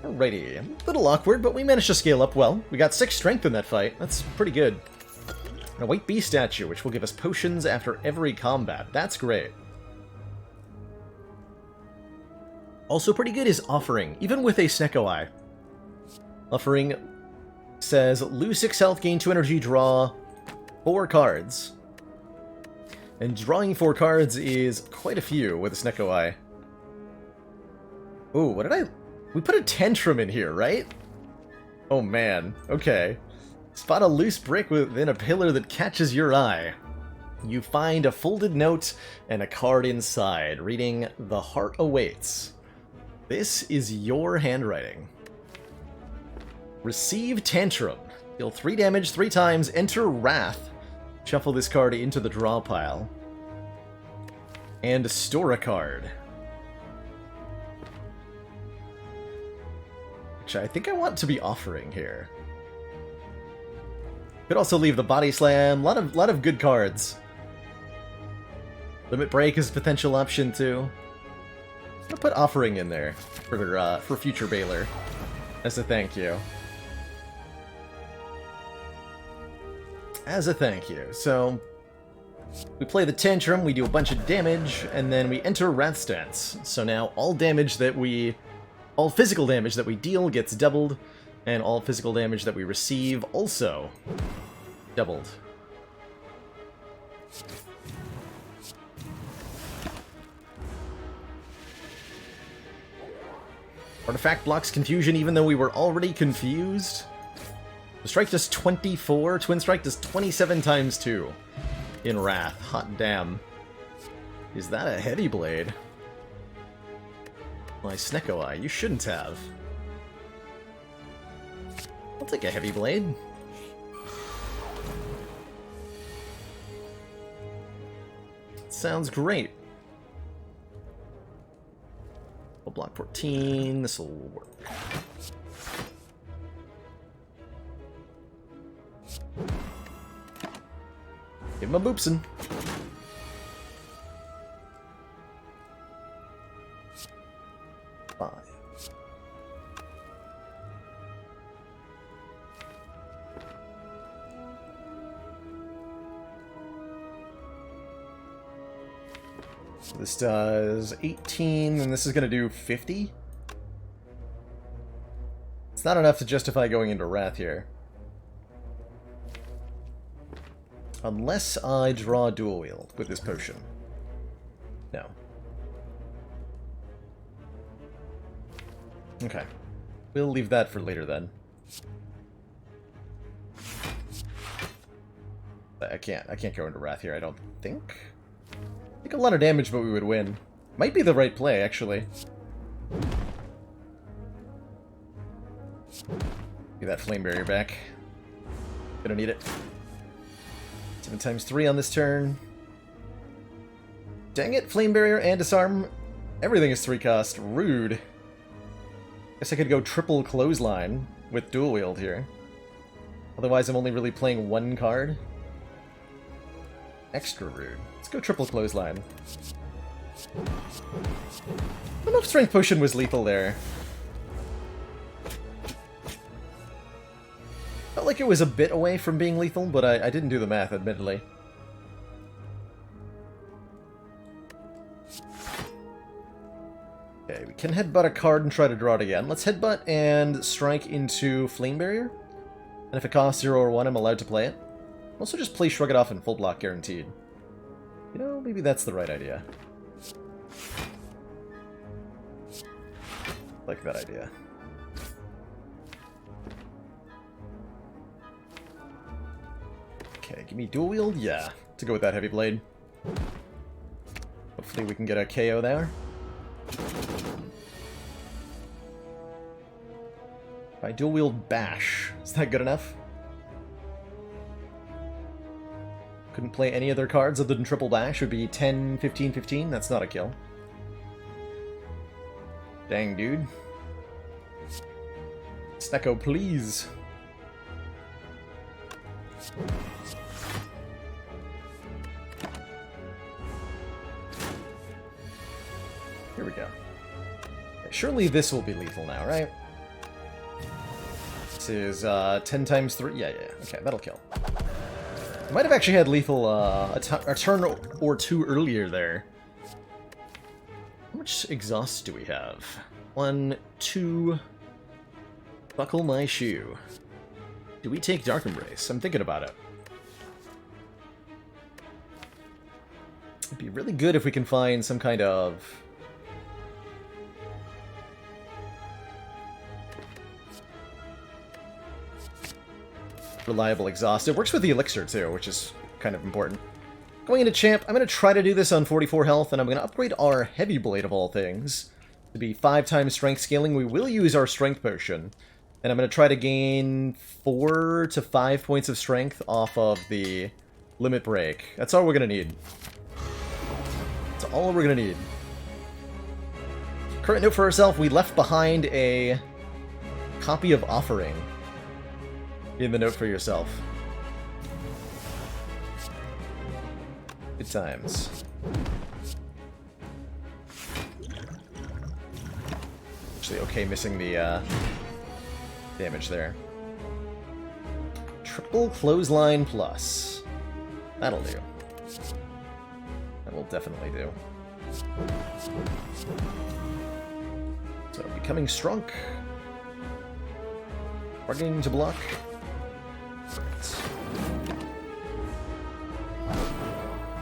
Alrighty, a little awkward, but we managed to scale up well. We got 6 strength in that fight. That's pretty good. And a White Bee statue, which will give us potions after every combat. That's great. Also pretty good is Offering, even with a Snecko Eye. Offering says, lose 6 health, gain 2 energy, draw 4 cards. And drawing 4 cards is quite a few with a Snecko Eye. Ooh, what did I... We put a Tantrum in here, right? Oh man, okay. Spot a loose brick within a pillar that catches your eye. You find a folded note and a card inside, reading, "The heart awaits." This is your handwriting. Receive Tantrum. Deal 3 damage 3 times, enter Wrath. Shuffle this card into the draw pile. And store a card. Which I think I want to be Offering here. Could also leave the Body Slam. Lot of good cards. Limit Break is a potential option too. I'm gonna put Offering in there for future Baylor as a thank you. As a thank you. So we play the Tantrum, we do a bunch of damage, and then we enter Wrath Stance. So now all physical damage that we deal gets doubled, and all physical damage that we receive also doubled. Artifact blocks confusion even though we were already confused. The strike does 24, Twin Strike does 27 times 2 in Wrath. Hot damn. Is that a heavy blade? My Snecko Eye, you shouldn't have. I'll take a heavy blade. Sounds great. We'll block 14, this'll work. Give him a boopsin. So this does 18, and this is going to do 50? It's not enough to justify going into Wrath here. Unless I draw Dual Wield with this potion. No. Okay. We'll leave that for later then. I can't go into Wrath here, I don't think. I think a lot of damage, but we would win. Might be the right play, actually. Get that Flame Barrier back. Gonna need it. 7 times 3 on this turn. Dang it, Flame Barrier and Disarm. Everything is 3 cost. Rude. Guess I could go triple Clothesline with Dual Wield here. Otherwise, I'm only really playing 1 card. Extra rude. Let's go triple Clothesline. I don't know if Strength Potion was lethal there. like it was a bit away from being lethal, but I didn't do the math, admittedly. Okay, we can headbutt a card and try to draw it again. Let's headbutt and strike into Flame Barrier. And if it costs 0 or 1, I'm allowed to play it. Also just play Shrug It Off and full block guaranteed. You know, maybe that's the right idea. Like that idea. Okay, give me dual wield? Yeah, to go with that heavy blade. Hopefully we can get a KO there. If I dual wield bash, is that good enough? Couldn't play any other cards other than triple bash. Would be 10, 15, 15. That's not a kill. Dang, dude. Snecko, please. Here we go. Okay, surely this will be lethal now, right? This is 10 times 3. Yeah. Okay, that'll kill. I might have actually had lethal a turn or two earlier there. How much exhaust do we have? 1, 2... Buckle my shoe. Do we take Dark Embrace? I'm thinking about it. It'd be really good if we can find some kind of... reliable exhaust. It works with the elixir too, which is kind of important. Going into champ, I'm going to try to do this on 44 health, and I'm going to upgrade our heavy blade of all things to be 5 times strength scaling. We will use our strength potion, and I'm going to try to gain 4 to 5 points of strength off of the limit break. That's all we're going to need. That's all we're going to need. Current note for ourselves, we left behind a copy of Offering in the note for yourself. Good times. Actually, okay, missing the damage there. Triple clothesline plus. That'll do. That will definitely do. So, becoming Strunk. Bargaining to block.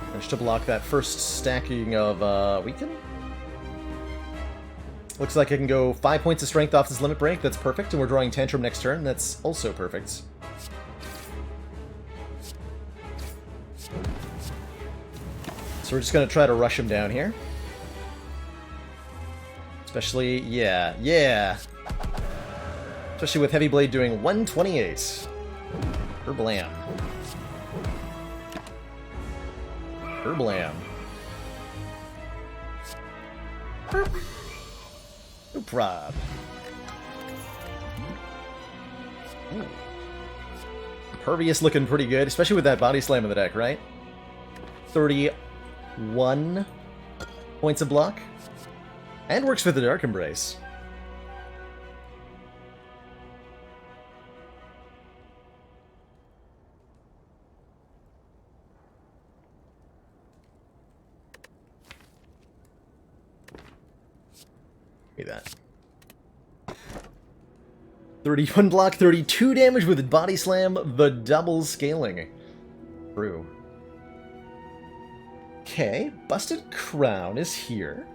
Managed to block that first stacking of Weaken. Looks like I can go 5 points of strength off this limit break. That's perfect, and we're drawing Tantrum next turn. That's also perfect. So we're just going to try to rush him down here. Especially, yeah. Especially with Heavy Blade doing 128. Herblam. Herblam. No prob. Ooh. Impervious looking pretty good, especially with that body slam in the deck, right? 31 points of block. And works for the Dark Embrace. Give me that. 31 block, 32 damage with body slam, the double scaling. True. Okay, Busted Crown is here.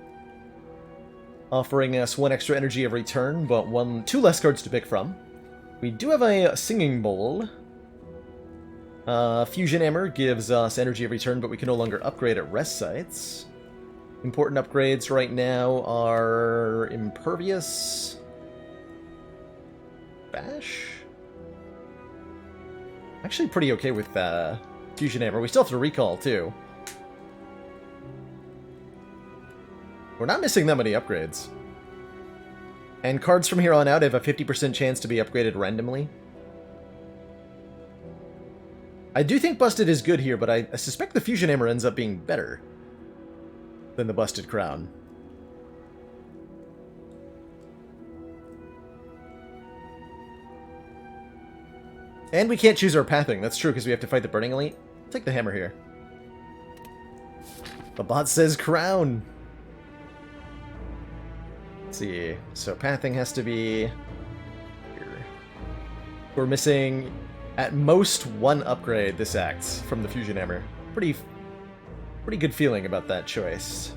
Offering us 1 extra energy every turn, but 2 less cards to pick from. We do have a Singing Bowl. Fusion Hammer gives us energy every turn, but we can no longer upgrade at rest sites. Important upgrades right now are Impervious, Bash. Actually pretty okay with Fusion Hammer. We still have to recall too. We're not missing that many upgrades. And cards from here on out have a 50% chance to be upgraded randomly. I do think Busted is good here, but I suspect the Fusion Hammer ends up being better than the Busted Crown. And we can't choose our pathing. That's true, because we have to fight the Burning Elite. Take the hammer here. The bot says crown. Let's see. So pathing has to be here. We're missing at most one upgrade this act from the fusion hammer. Pretty good feeling about that choice,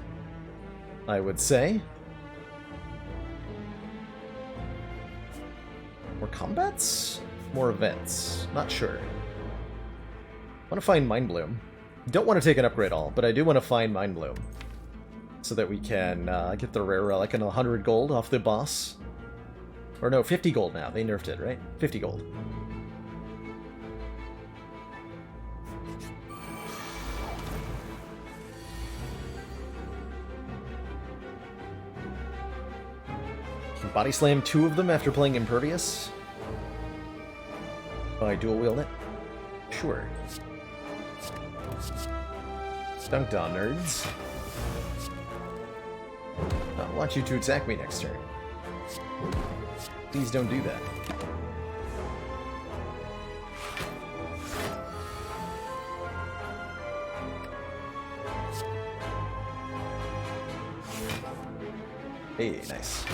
I would say. More combats? More events? Not sure. I want to find Mind Bloom. Don't want to take an upgrade all, but I do want to find Mind Bloom. So that we can get the rare relic and 100 gold off the boss. Or no, 50 gold now. They nerfed it, right? 50 gold. Can body slam 2 of them after playing Impervious? By dual wield it? Sure. Dunked on, nerds. I want you to attack me next turn. Please don't do that. Hey, nice.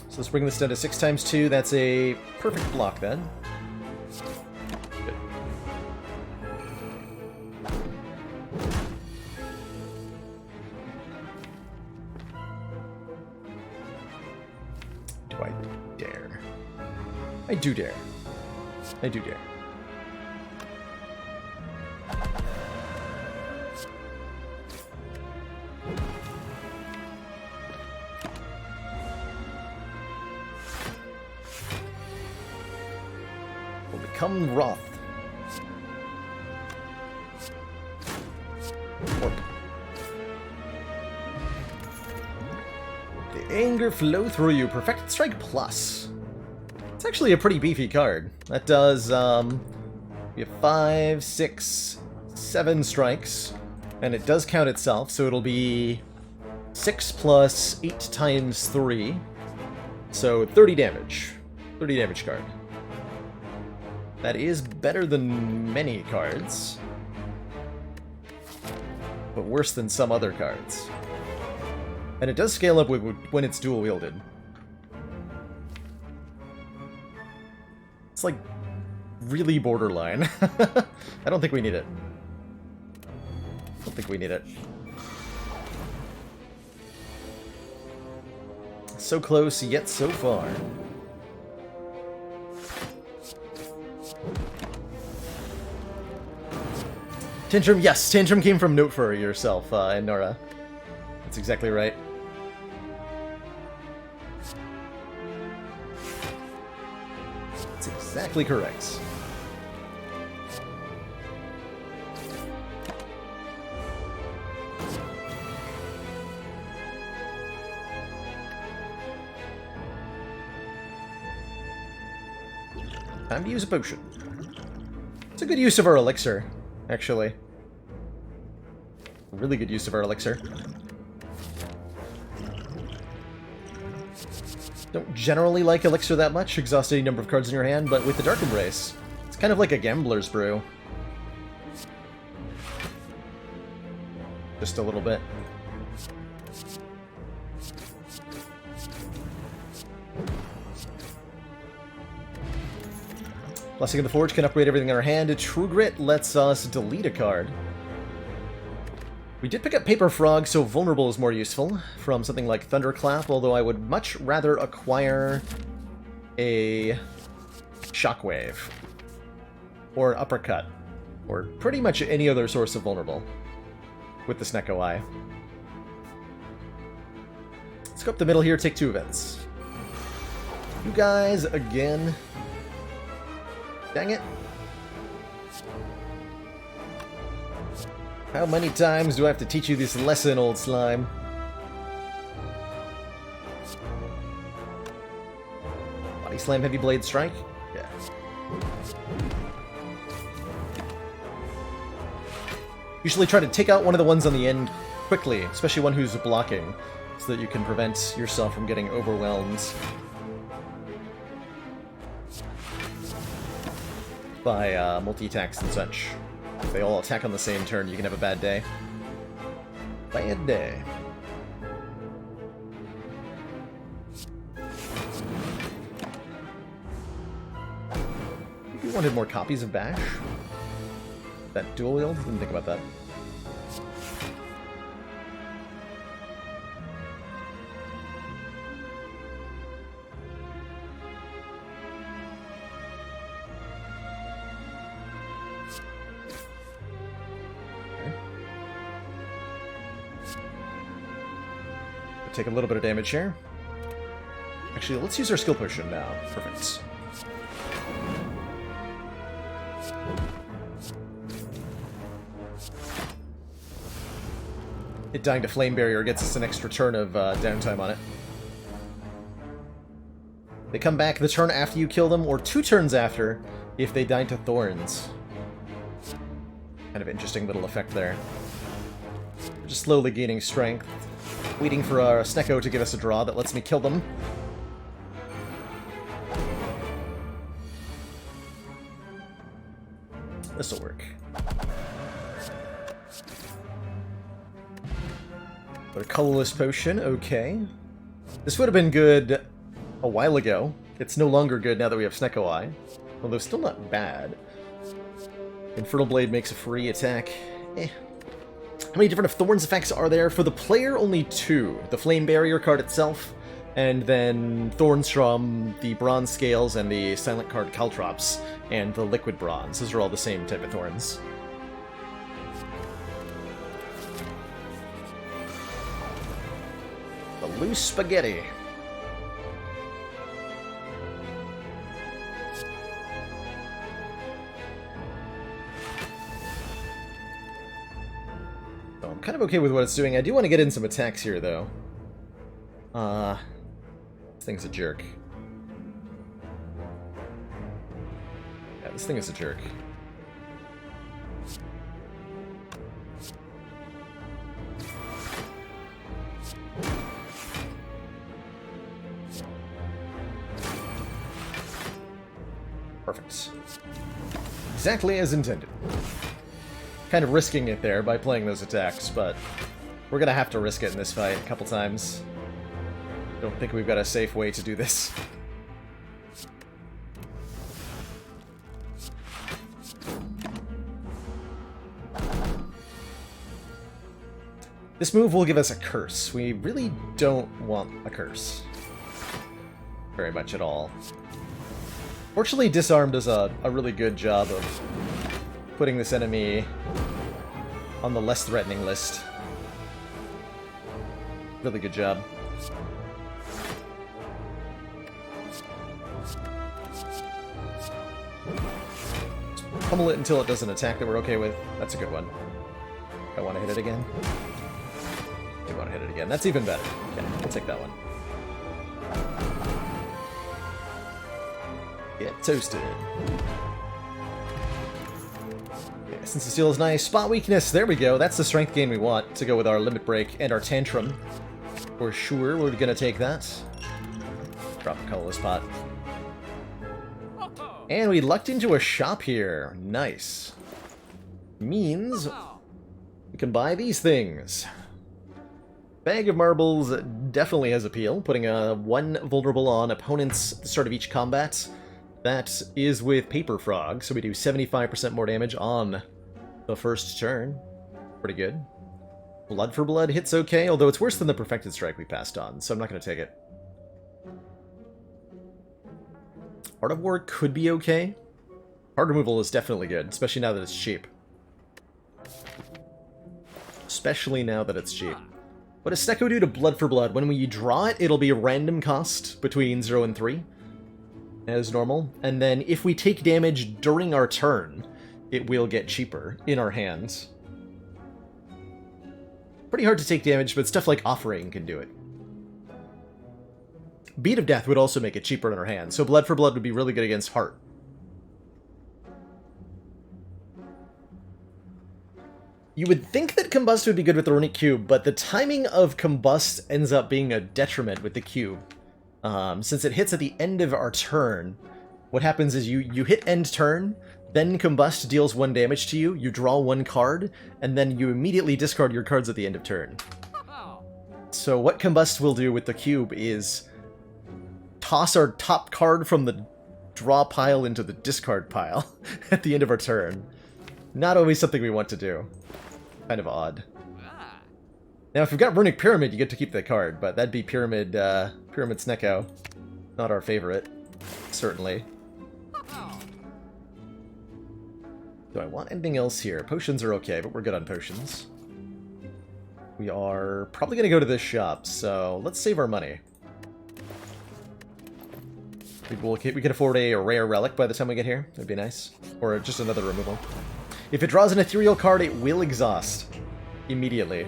So let's bring this down to 6 times 2. That's a perfect block then. Good. Do I dare? I do dare. I do dare. Become Wroth. Orc. The anger flow through you. Perfected Strike Plus. It's actually a pretty beefy card. That does, we have 5, 6, 7 strikes. And it does count itself, so it'll be 6 plus 8 times 3. So 30 damage. 30 damage card. That is better than many cards, but worse than some other cards. And it does scale up when it's dual-wielded. It's like really borderline. I don't think we need it. I don't think we need it. So close, yet so far. Tantrum, yes, Tantrum came from Note for yourself, and Nora. That's exactly right. That's exactly correct. Time to use a potion. It's a good use of our elixir. Actually. Really good use of our elixir. Don't generally like elixir that much, exhaust any number of cards in your hand, but with the Dark Embrace, it's kind of like a gambler's brew. Just a little bit. Blessing of the Forge can upgrade everything in our hand. True Grit lets us delete a card. We did pick up Paper Frog, so Vulnerable is more useful from something like Thunderclap, although I would much rather acquire a Shockwave or an Uppercut, or pretty much any other source of Vulnerable with the Snecko Eye. Let's go up the middle here, take 2 events. You guys again. Dang it. How many times do I have to teach you this lesson, old slime? Body Slam, Heavy Blade Strike? Yeah. Usually try to take out one of the ones on the end quickly, especially one who's blocking, so that you can prevent yourself from getting overwhelmed. by multi-attacks and such. If they all attack on the same turn, you can have a bad day. Bad day. You wanted more copies of Bash? That dual wield? Didn't think about that. Take a little bit of damage here. Actually, let's use our skill potion now. Perfect. It dying to Flame Barrier gets us an extra turn of downtime on it. They come back the turn after you kill them, or 2 turns after, if they die to Thorns. Kind of interesting little effect there. We're just slowly gaining strength. Waiting for our Snecko to give us a draw that lets me kill them. This'll work. But a colorless potion, okay. This would have been good a while ago. It's no longer good now that we have Snecko Eye. Although still not bad. Infernal Blade makes a free attack. Eh. How many different Thorns effects are there? For the player, only 2. The Flame Barrier card itself, and then Thorns from the Bronze Scales and the Silent card Caltrops, and the Liquid Bronze. Those are all the same type of Thorns. The Loose Spaghetti. I'm kind of okay with what it's doing. I do want to get in some attacks here, though. This thing's a jerk. Yeah, this thing is a jerk. Perfect. Exactly as intended. Kind of risking it there by playing those attacks, but we're gonna have to risk it in this fight a couple times. Don't think we've got a safe way to do this. This move will give us a curse. We really don't want a curse. Very much at all. Fortunately, Disarm does a really good job of putting this enemy on the less threatening list. Really good job. Pummel it until it does an attack that we're okay with. That's a good one. I want to hit it again. I want to hit it again. That's even better. Okay, we'll take that one. Get toasted. Yeah, since the seal is nice. Spot weakness. There we go. That's the strength gain we want to go with our limit break and our tantrum. For sure, we're gonna take that. Drop a colorless pot. And we lucked into a shop here. Nice. Means we can buy these things. Bag of Marbles definitely has appeal, putting a 1 vulnerable on opponents at the start of each combat. That is with Paper Frog, so we do 75% more damage on the first turn. Pretty good. Blood for Blood hits okay, although it's worse than the Perfected Strike we passed on, so I'm not going to take it. Art of War could be okay. Hard removal is definitely good, especially now that it's cheap. Especially now that it's cheap. What does Snecko do to Blood for Blood? When we draw it, it'll be a random cost between 0 and 3, as normal. And then if we take damage during our turn, it will get cheaper in our hands. Pretty hard to take damage, but stuff like Offering can do it. Beat of Death would also make it cheaper in our hands, so Blood for Blood would be really good against Heart. You would think that Combust would be good with the Runic Cube, but the timing of Combust ends up being a detriment with the Cube. Since it hits at the end of our turn, what happens is you hit end turn, Then Combust deals 1 damage to you, you draw 1 card, and then you immediately discard your cards at the end of turn. So what Combust will do with the cube is toss our top card from the draw pile into the discard pile at the end of our turn. Not always something we want to do. Kind of odd. Now, if you've got Runic Pyramid, you get to keep that card, but that'd be Pyramid Snecko. Not our favorite, certainly. Do I want anything else here? Potions are okay, but we're good on potions. We are probably going to go to this shop, so let's save our money. We can afford a rare relic by the time we get here. That'd be nice. Or just another removal. If it draws an ethereal card, it will exhaust. Immediately.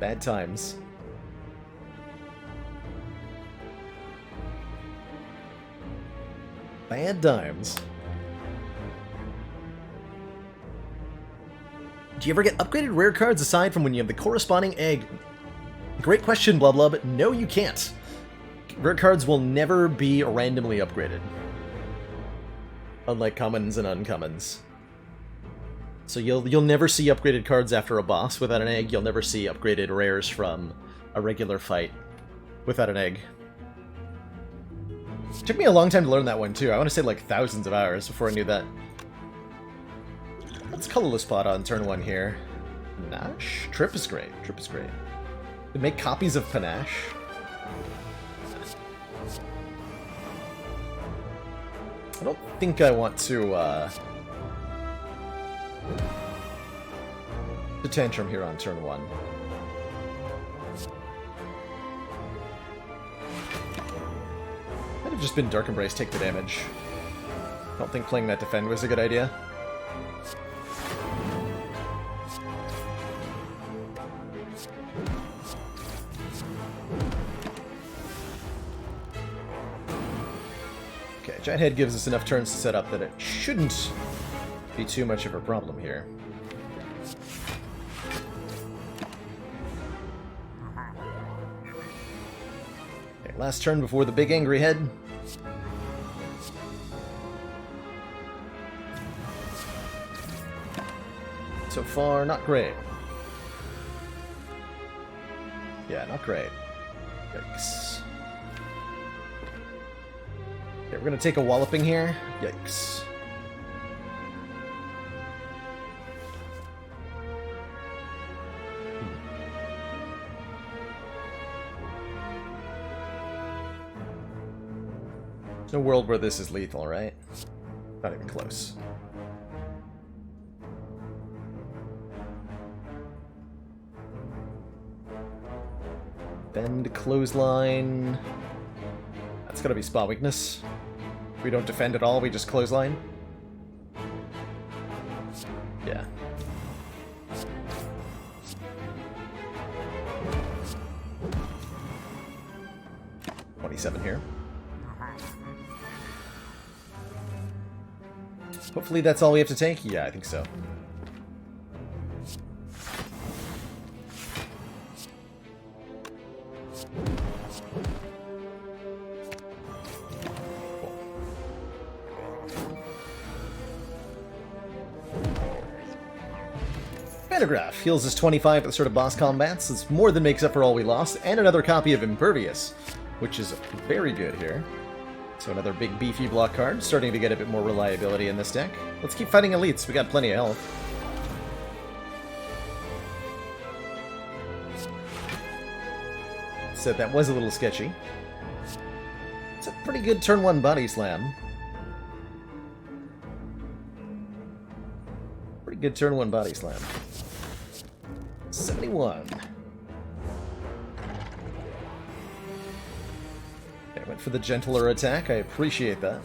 Bad times. Bad times. Do you ever get upgraded rare cards aside from when you have the corresponding egg? Great question, Blub. No, you can't. Rare cards will never be randomly upgraded. Unlike commons and uncommons. So you'll never see upgraded cards after a boss without an egg. You'll never see upgraded rares from a regular fight without an egg. It took me a long time to learn that one too. I want to say like thousands of hours before I knew that. Let's colorless pot on turn 1 here. Panache? Trip is great. Trip is great. We make copies of Panache. I don't think I want to Tantrum here on turn 1. Might have just been Dark Embrace, take the damage. I don't think playing that defend was a good idea. Okay, Giant Head gives us enough turns to set up that it shouldn't be too much of a problem here. Okay, last turn before the big angry head. So far, not great. Yeah, not great. Yikes. Okay, we're gonna take a walloping here. Yikes. There's no world where this is lethal, right? Not even close. Bend, clothesline. That's gotta be spot weakness. We don't defend at all, we just clothesline. Yeah. $27 here. Hopefully that's all we have to take? Yeah, I think so. Pantograph heals us 25 at the start of boss combats. It's more than makes up for all we lost, and another copy of Impervious, which is very good here. So another big beefy block card, starting to get a bit more reliability in this deck. Let's keep fighting elites, we got plenty of health. Said that was a little sketchy. It's a pretty good turn 1 body slam. Pretty good turn 1 body slam. 71. Okay, went for the gentler attack. I appreciate that.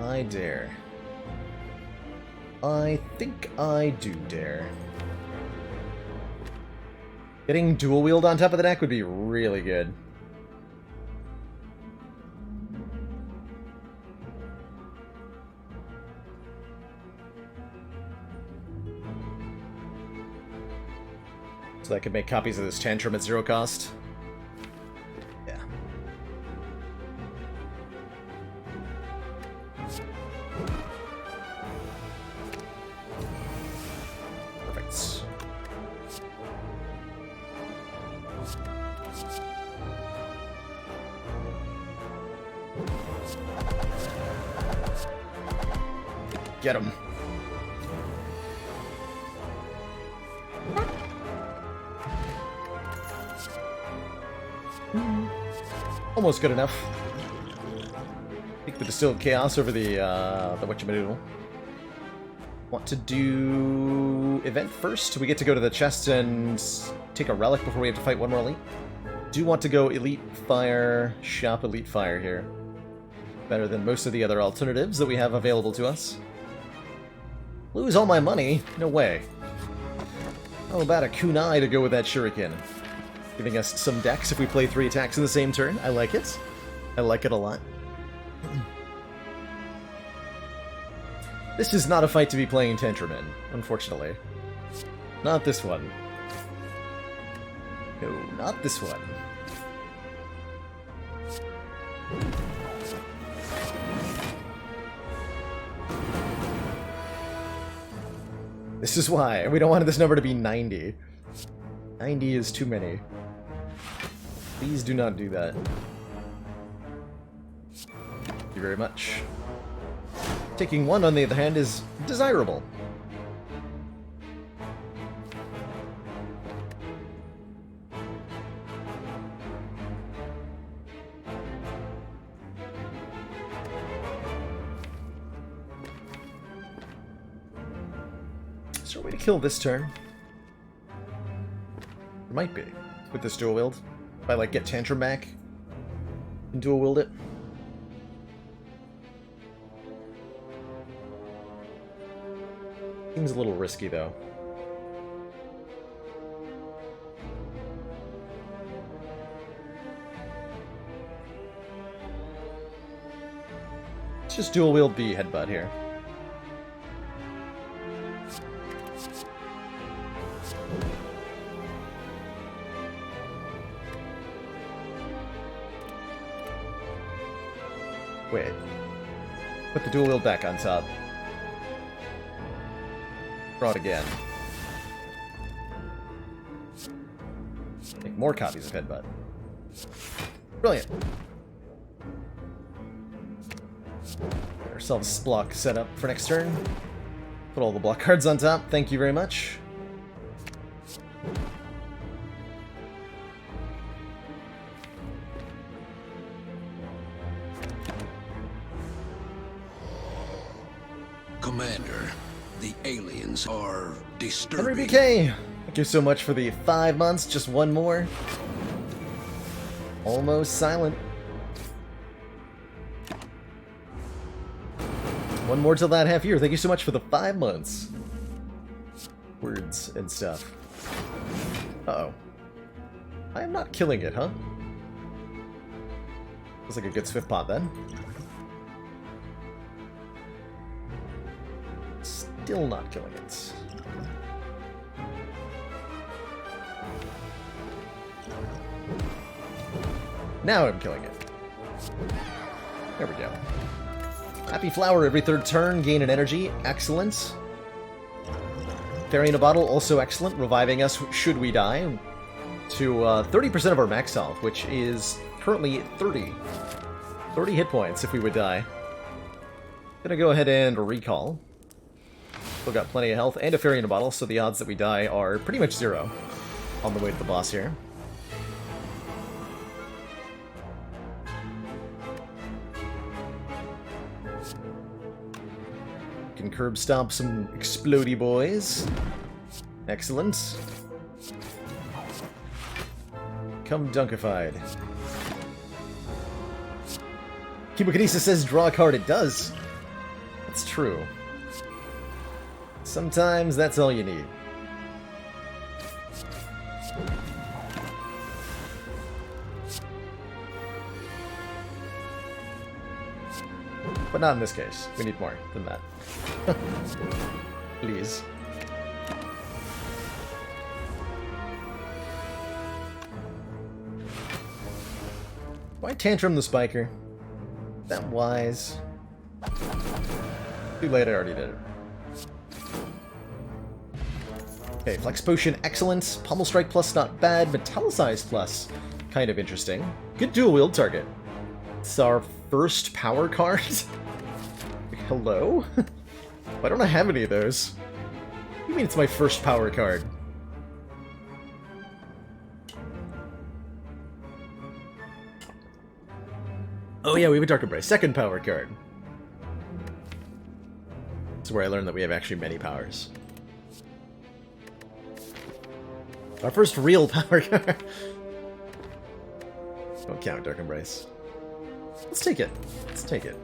I dare. I think I do dare. Getting dual wield on top of the deck would be really good. So I could make copies of this Tantrum at 0 cost. Yeah. Perfect. Get him. Almost good enough. Take the Distilled Chaos over the whatchamadoodle. Want to do event first? We get to go to the chest and take a relic before we have to fight one more elite. Do want to go Elite Fire, shop Elite Fire here. Better than most of the other alternatives that we have available to us. Lose all my money? No way. How about a kunai to go with that shuriken? Giving us some dex if we play 3 attacks in the same turn. I like it. I like it a lot. This is not a fight to be playing Tantrum in, unfortunately. Not this one. No, not this one. This is why. We don't want this number to be 90. 90 is too many. Please do not do that. Thank you very much. Taking 1, on the other hand, is desirable. Is there a way to kill this turn? There might be, with this dual wield. If I, like, get Tantrum back and dual wield it. Seems a little risky, though. Let's just dual wield the headbutt here. Wait. Put the dual wield back on top. Draw it again. Make more copies of Headbutt. Brilliant. Get ourselves block set up for next turn. Put all the block cards on top. Thank you very much. Commander, the aliens are disturbing. Henry BK! Thank you so much for the 5 months. Just one more. Almost silent. One more till that half year. Thank you so much for the 5 months. Words and stuff. Uh-oh. I am not killing it, huh? Looks like a good Swift pot then. Still not killing it. Now I'm killing it. There we go. Happy Flower every 3rd turn, gain an energy. Excellent. Fairy in a Bottle, also excellent. Reviving us should we die. To 30% of our max health, which is currently 30. 30 hit points if we would die. Gonna go ahead and recall. Still got plenty of health and a Fairy in a Bottle, so the odds that we die are pretty much 0 on the way to the boss here. Can curb stomp some explodey boys. Excellent. Come dunkified. Chemokinesis says draw a card. It does. That's true. Sometimes that's all you need. But not in this case. We need more than that. Please. Why tantrum the spiker? That wise. Too late, I already did it. Okay, Flex Potion, excellent. Pummel Strike plus, not bad. Metallicize plus, kind of interesting. Good dual wield target. It's our first power card. Hello? Why don't I have any of those? What do you mean it's my first power card? Oh yeah, we have a Dark Embrace. Second power card. This is where I learned that we have actually many powers. Our first real power card. Don't count Dark Embrace. Let's take it. Let's take it.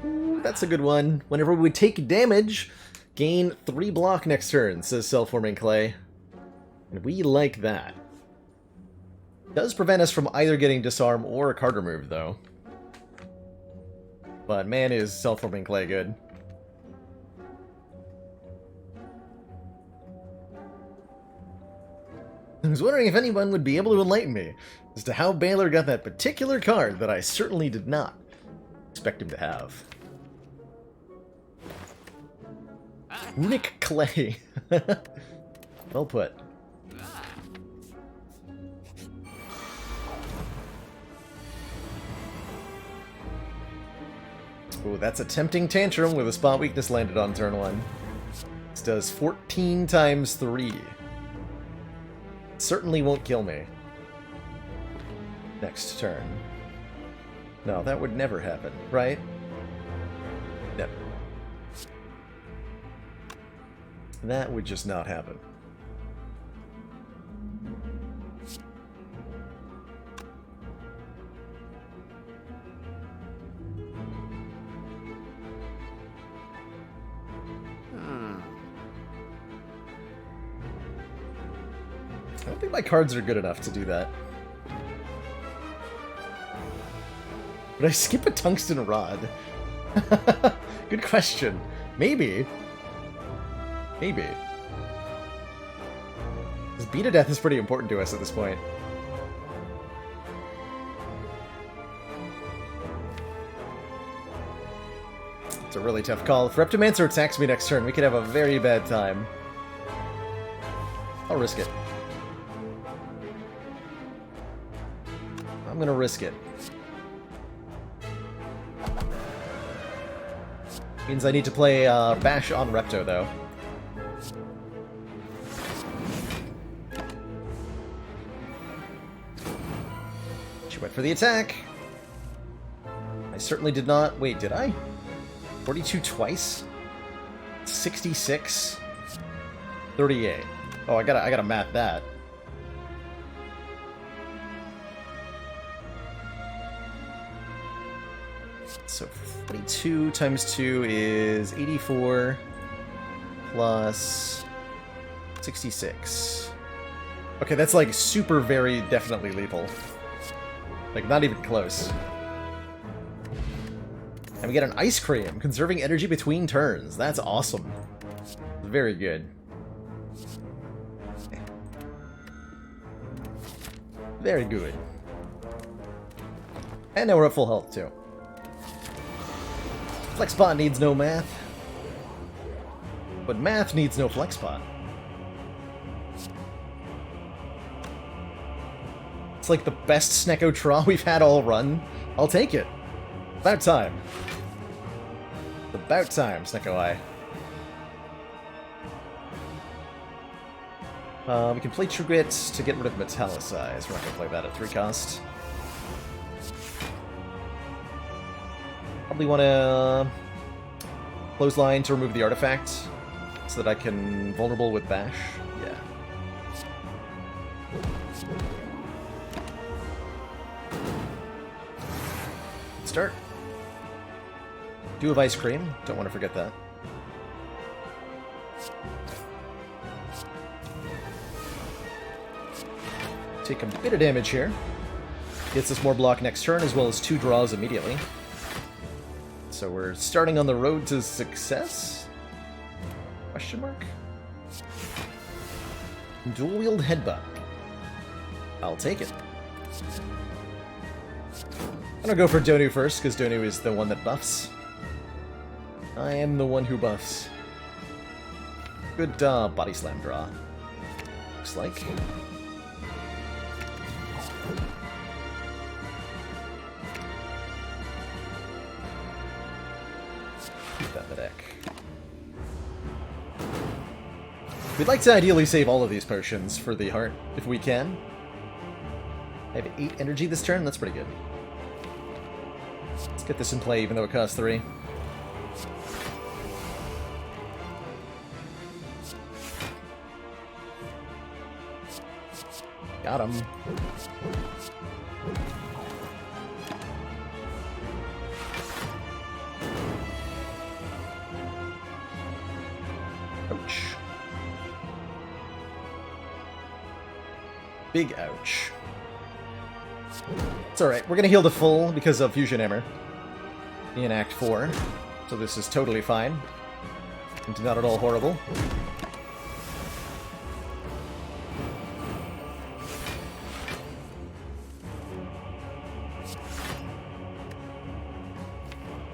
Ooh, that's a good one. Whenever we take damage, gain 3 block next turn, says Self-Forming Clay. And we like that. Does prevent us from either getting Disarm or a card removed, though. But man, is Self-Forming Clay good. I was wondering if anyone would be able to enlighten me as to how Baylor got that particular card that I certainly did not expect him to have. Runic Clay. Well put. Ooh, that's a tempting tantrum with a spot weakness landed on turn 1. This does 14 times 3. Certainly won't kill me. Next turn. No, that would never happen, right? Never. That would just not happen. I don't think my cards are good enough to do that. Would I skip a tungsten rod? Good question. Maybe. Maybe. Because Beat of Death is pretty important to us at this point. It's a really tough call. If Reptomancer attacks me next turn, we could have a very bad time. I'll risk it. I'm gonna risk it. Means I need to play Bash on Repto, though. She went for the attack. I certainly did not... Wait, did I? 42 twice? 66? 38. Oh, I gotta math that. So 42 times 2 is 84 plus 66. Okay, that's like super very definitely lethal. Like, not even close. And we get an Ice Cream, conserving energy between turns. That's awesome. Very good. Very good. And now we're at full health, too. Flexbot needs no math. But math needs no Flexbot. It's like the best Snecko Traw we've had all run. I'll take it. About time. About time, Snecko Eye. We can play True Grit to get rid of Metallicize. We're not going to play that at 3 cost. Probably want to Clothesline to remove the artifact so that I can vulnerable with Bash. Yeah. Start. Do have Ice Cream. Don't want to forget that. Take a bit of damage here. Gets us more block next turn, as well as 2 draws immediately. So we're starting on the road to success? Question mark? Dual wield headbutt. I'll take it. I'm gonna go for Donu first, because Donu is the one that buffs. I am the one who buffs. Good body slam draw. Looks like. Keep that in the deck. We'd like to ideally save all of these potions for the heart, if we can. I have 8 energy this turn, that's pretty good. Let's get this in play even though it costs 3. Got him. Ouch. Big ouch. It's alright, we're gonna heal to full because of Fusion Hammer in Act 4, so this is totally fine. And not at all horrible.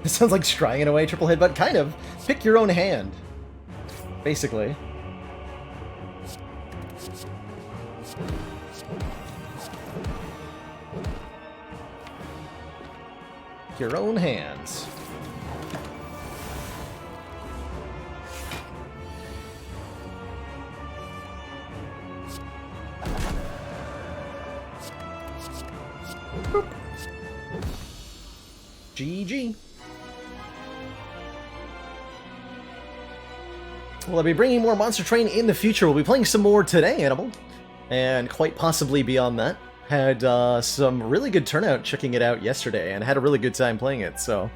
It sounds like scrying in a way, triple headbutt. Kind of. Pick your own hand. Basically. Your own hands. Boop. GG. Well, I'll be bringing more Monster Train in the future. We'll be playing some more today, Animal. And quite possibly beyond that. Had some really good turnout checking it out yesterday, and had a really good time playing it, so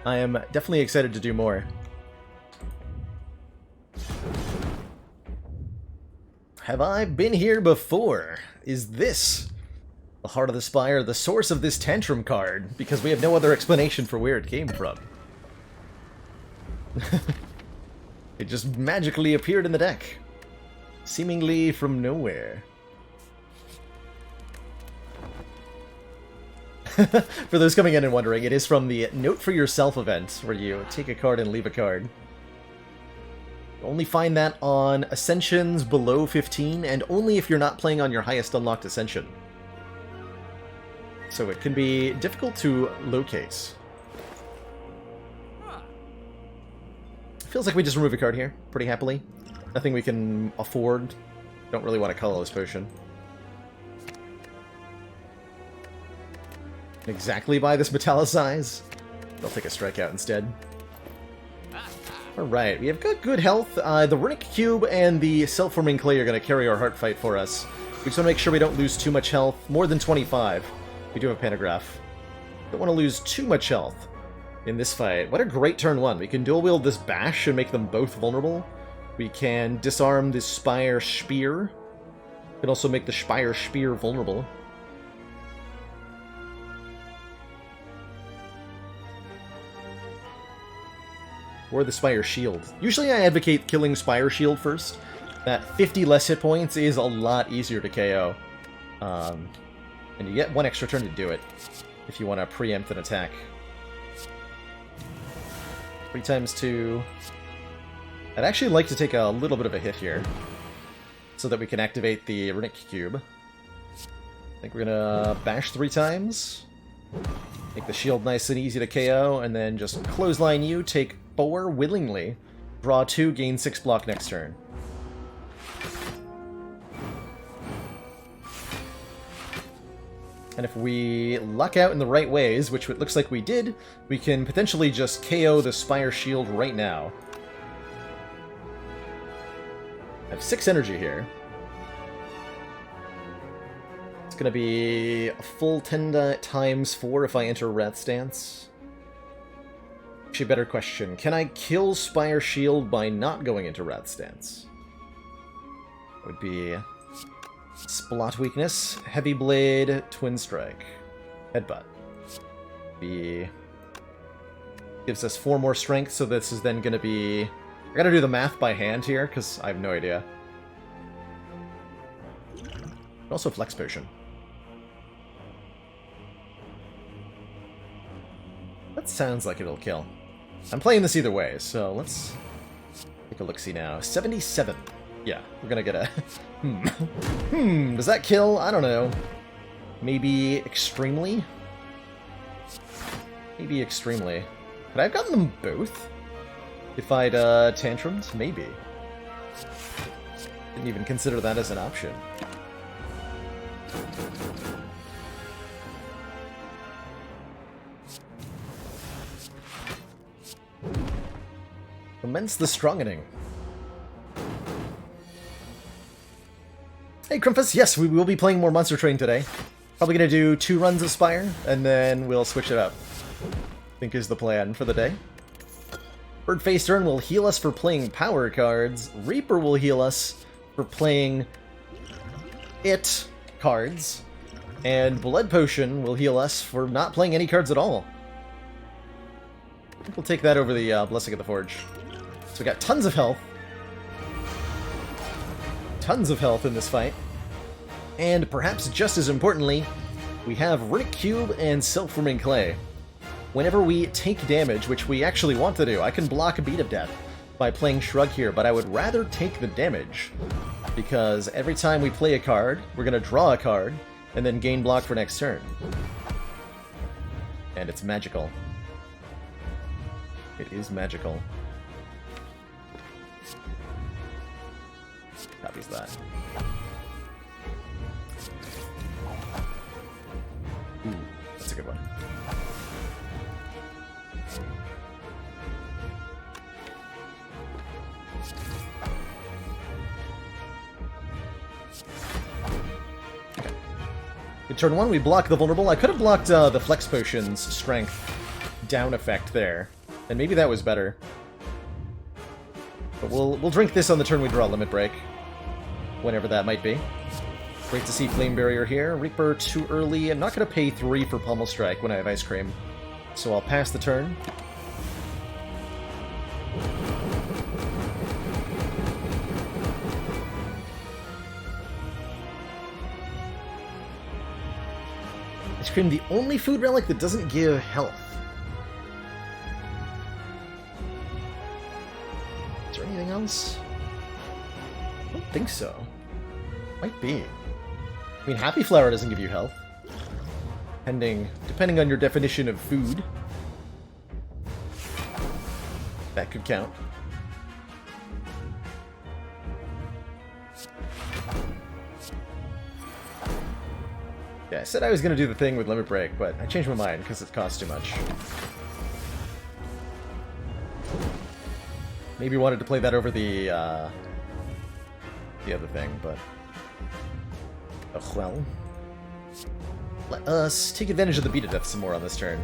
I am definitely excited to do more. Have I been here before? Is this the Heart of the Spire, the source of this Tantrum card? Because we have no other explanation for where it came from. It just magically appeared in the deck. Seemingly from nowhere. For those coming in and wondering, it is from the Note for Yourself event, where you take a card and leave a card. You only find that on Ascensions below 15, and only if you're not playing on your highest unlocked Ascension. So it can be difficult to locate. Feels like we just remove a card here, pretty happily. Nothing we can afford. Don't really want a colorless potion. Exactly buy this Metallicize. They'll take a strikeout instead. Alright, we have got good health. The Runic Cube and the Self-Forming Clay are going to carry our heart fight for us. We just want to make sure we don't lose too much health. More than 25. We do have a Pantograph. Don't want to lose too much health in this fight. What a great turn 1. We can dual wield this Bash and make them both vulnerable. We can disarm this Spire Spear. We can also make the Spire Spear vulnerable. Or the Spire Shield. Usually I advocate killing Spire Shield first. That 50 less hit points is a lot easier to KO. And you get 1 extra turn to do it, if you want to preempt an attack. 3 times 2. I'd actually like to take a little bit of a hit here, so that we can activate the Runic Cube. I think we're gonna bash 3 times. Make the shield nice and easy to KO, and then just clothesline you, take 4 willingly. Draw 2, gain 6 block next turn. And if we luck out in the right ways, which it looks like we did, we can potentially just KO the Spire Shield right now. I have 6 energy here. It's going to be a full 10 times 4 if I enter Wrath Stance. Actually, better question. Can I kill Spire Shield by not going into Wrath Stance? That would be Splot Weakness, Heavy Blade, Twin Strike, Headbutt. Gives us 4 more strength, so this is then going to be... I gotta do the math by hand here, because I have no idea. Also Flex Potion. sounds like it'll kill. I'm playing this either way, so let's take a look-see now. 77. Yeah, we're gonna get a... does that kill? I don't know. Maybe extremely? Maybe extremely. Could I have gotten them both? If I'd tantrumed? Maybe. Didn't even consider that as an option. Commence the strongening. Hey, Crumpus, yes, we will be playing more Monster Train today. Probably gonna do 2 runs of Spire, and then we'll switch it up. I think is the plan for the day. Bird-Faced Urn will heal us for playing power cards. Reaper will heal us for playing it cards. And Blood Potion will heal us for not playing any cards at all. I think we'll take that over the Blessing of the Forge. So we got tons of health. Tons of health in this fight. And perhaps just as importantly, we have Riddick Cube and Self-Forming Clay. Whenever we take damage, which we actually want to do, I can block a Beat of Death by playing Shrug here, but I would rather take the damage, because every time we play a card, we're going to draw a card, and then gain block for next turn. And it's magical. It is magical. Copies that. Ooh, that's a good one. Okay. In turn 1, we block the vulnerable. I could have blocked the Flex Potion's strength down effect there, and maybe that was better. But we'll drink this on the turn we draw Limit Break, whenever that might be. Great to see Flame Barrier here. Reaper too early. I'm not going to pay 3 for Pummel Strike when I have Ice Cream, so I'll pass the turn. Ice Cream, the only food relic that doesn't give health. Is there anything else? I don't think so. Might be. I mean, Happy Flower doesn't give you health. Depending on your definition of food. That could count. Yeah, I said I was going to do the thing with Limit Break, but I changed my mind because it costs too much. Maybe wanted to play that over the other thing, but... oh, well. Let us take advantage of the Beat of Death some more on this turn.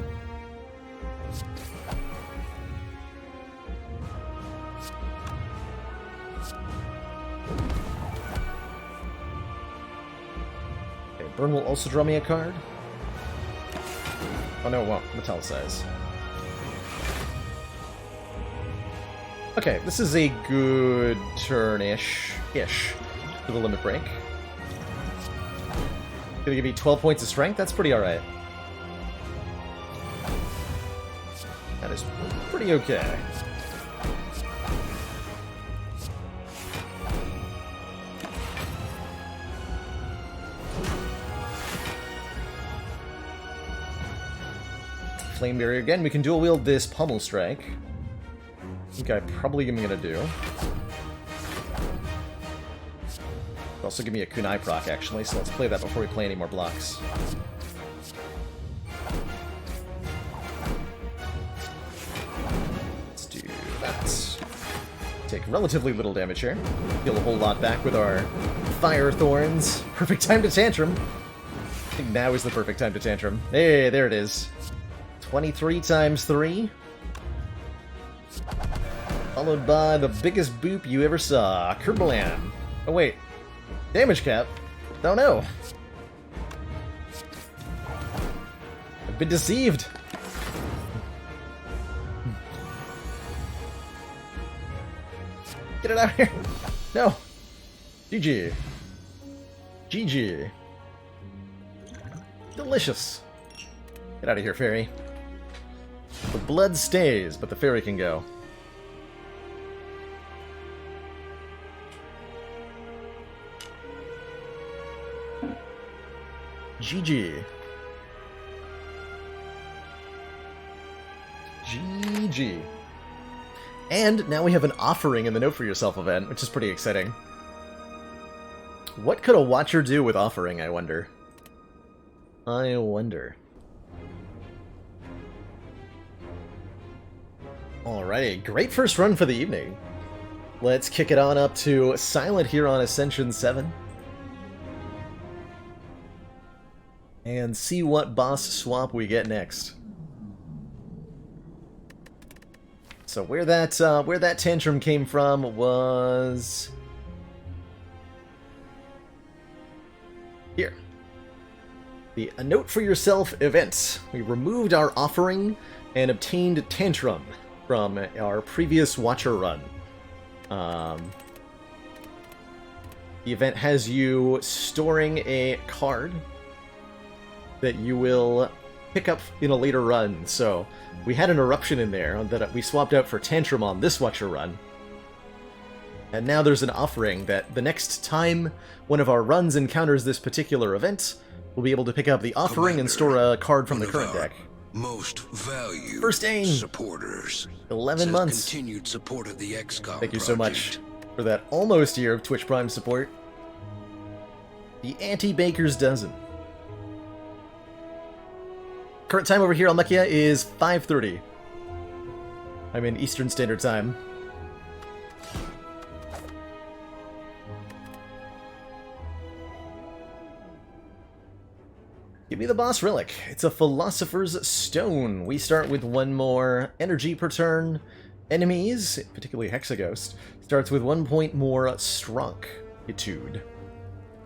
Okay, Burn will also draw me a card. Oh no, it won't. Metallicize. Okay, this is a good turn-ish for the Limit Break. Gonna give me 12 points of strength? That's pretty alright. That is pretty okay. Flame Barrier again. We can dual wield this Pummel Strike. I think I probably am gonna do. Also give me a Kunai proc, actually, so let's play that before we play any more blocks. Let's do that. Take relatively little damage here. Heal a whole lot back with our Fire Thorns. Perfect time to Tantrum. I think now is the perfect time to Tantrum. Hey, there it is. 23 times 3. Followed by the biggest boop you ever saw. Kerblam. Oh, wait. Damage cap? Oh no. I've been deceived. Get it out of here. No. GG. GG. Delicious. Get out of here, fairy. The blood stays, but the fairy can go. GG. GG. And now we have an offering in the Note for Yourself event, which is pretty exciting. What could a Watcher do with offering, I wonder? I wonder. Alrighty, great first run for the evening. Let's kick it on up to Silent here on Ascension 7. And see what boss swap we get next. So where that tantrum came from was here. The A Note for Yourself event. We removed our offering and obtained Tantrum from our previous Watcher run. The event has you storing a card that you will pick up in a later run. So we had an eruption in there that we swapped out for Tantrum on this Watcher run. And now there's an offering that the next time one of our runs encounters this particular event, we'll be able to pick up the offering Commander, and store a card from the current deck. Most valued First aim. supporters. 11 Says months. Continued support of the XCOM Thank you so project. much for that almost year of Twitch Prime support. The Anti-Baker's Dozen. Current time over here on Mekia is 5:30. I'm in Eastern Standard Time. Give me the boss relic. It's a Philosopher's Stone. We start with one more energy per turn. Enemies, particularly Hexaghost, starts with 1 point more Strongitude,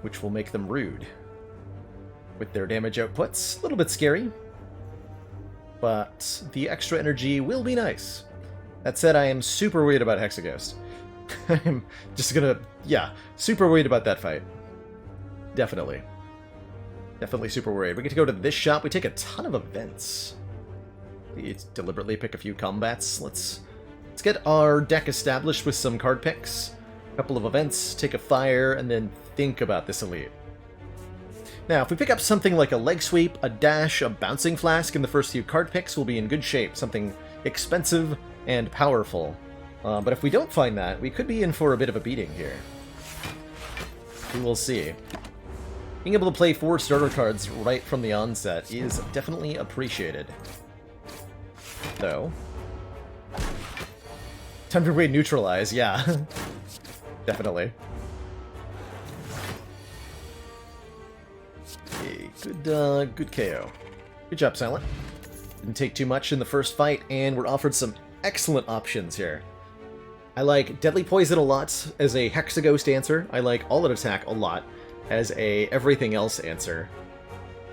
which will make them rude. With their damage outputs, a little bit scary, but the extra energy will be nice. That said, I am super worried about Hexaghost. I'm just gonna, super worried about that fight. Definitely. Definitely super worried. We get to go to this shop. We take a ton of events. We deliberately pick a few combats. Let's get our deck established with some card picks. A couple of events, take a fire, and then think about this elite. Now, if we pick up something like a leg sweep, a dash, a bouncing flask in the first few card picks, we'll be in good shape. Something expensive and powerful. But if we don't find that, we could be in for a bit of a beating here. We will see. Being able to play 4 starter cards right from the onset is definitely appreciated. Though. Time to raid neutralize, yeah. Definitely. Okay, good KO. Good job, Silent. Didn't take too much in the first fight, and we're offered some excellent options here. I like Deadly Poison a lot as a Hexaghost answer. I like All Out Attack a lot as a everything else answer.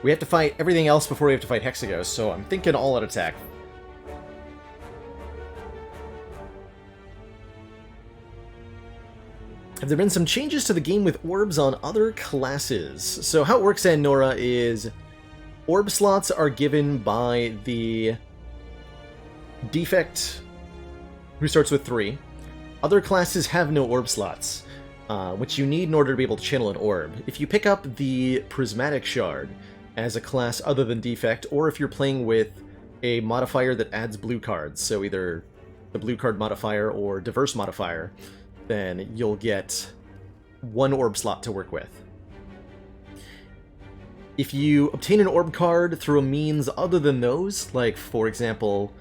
We have to fight everything else before we have to fight Hexaghost, so I'm thinking All Out Attack. Have there been some changes to the game with orbs on other classes? So how it works at Nora is orb slots are given by the defect, who starts with 3. Other classes have no orb slots, which you need in order to be able to channel an orb. If you pick up the Prismatic Shard as a class other than defect, or if you're playing with a modifier that adds blue cards, so either the blue card modifier or diverse modifier, then you'll get 1 orb slot to work with. If you obtain an orb card through a means other than those, like, for example,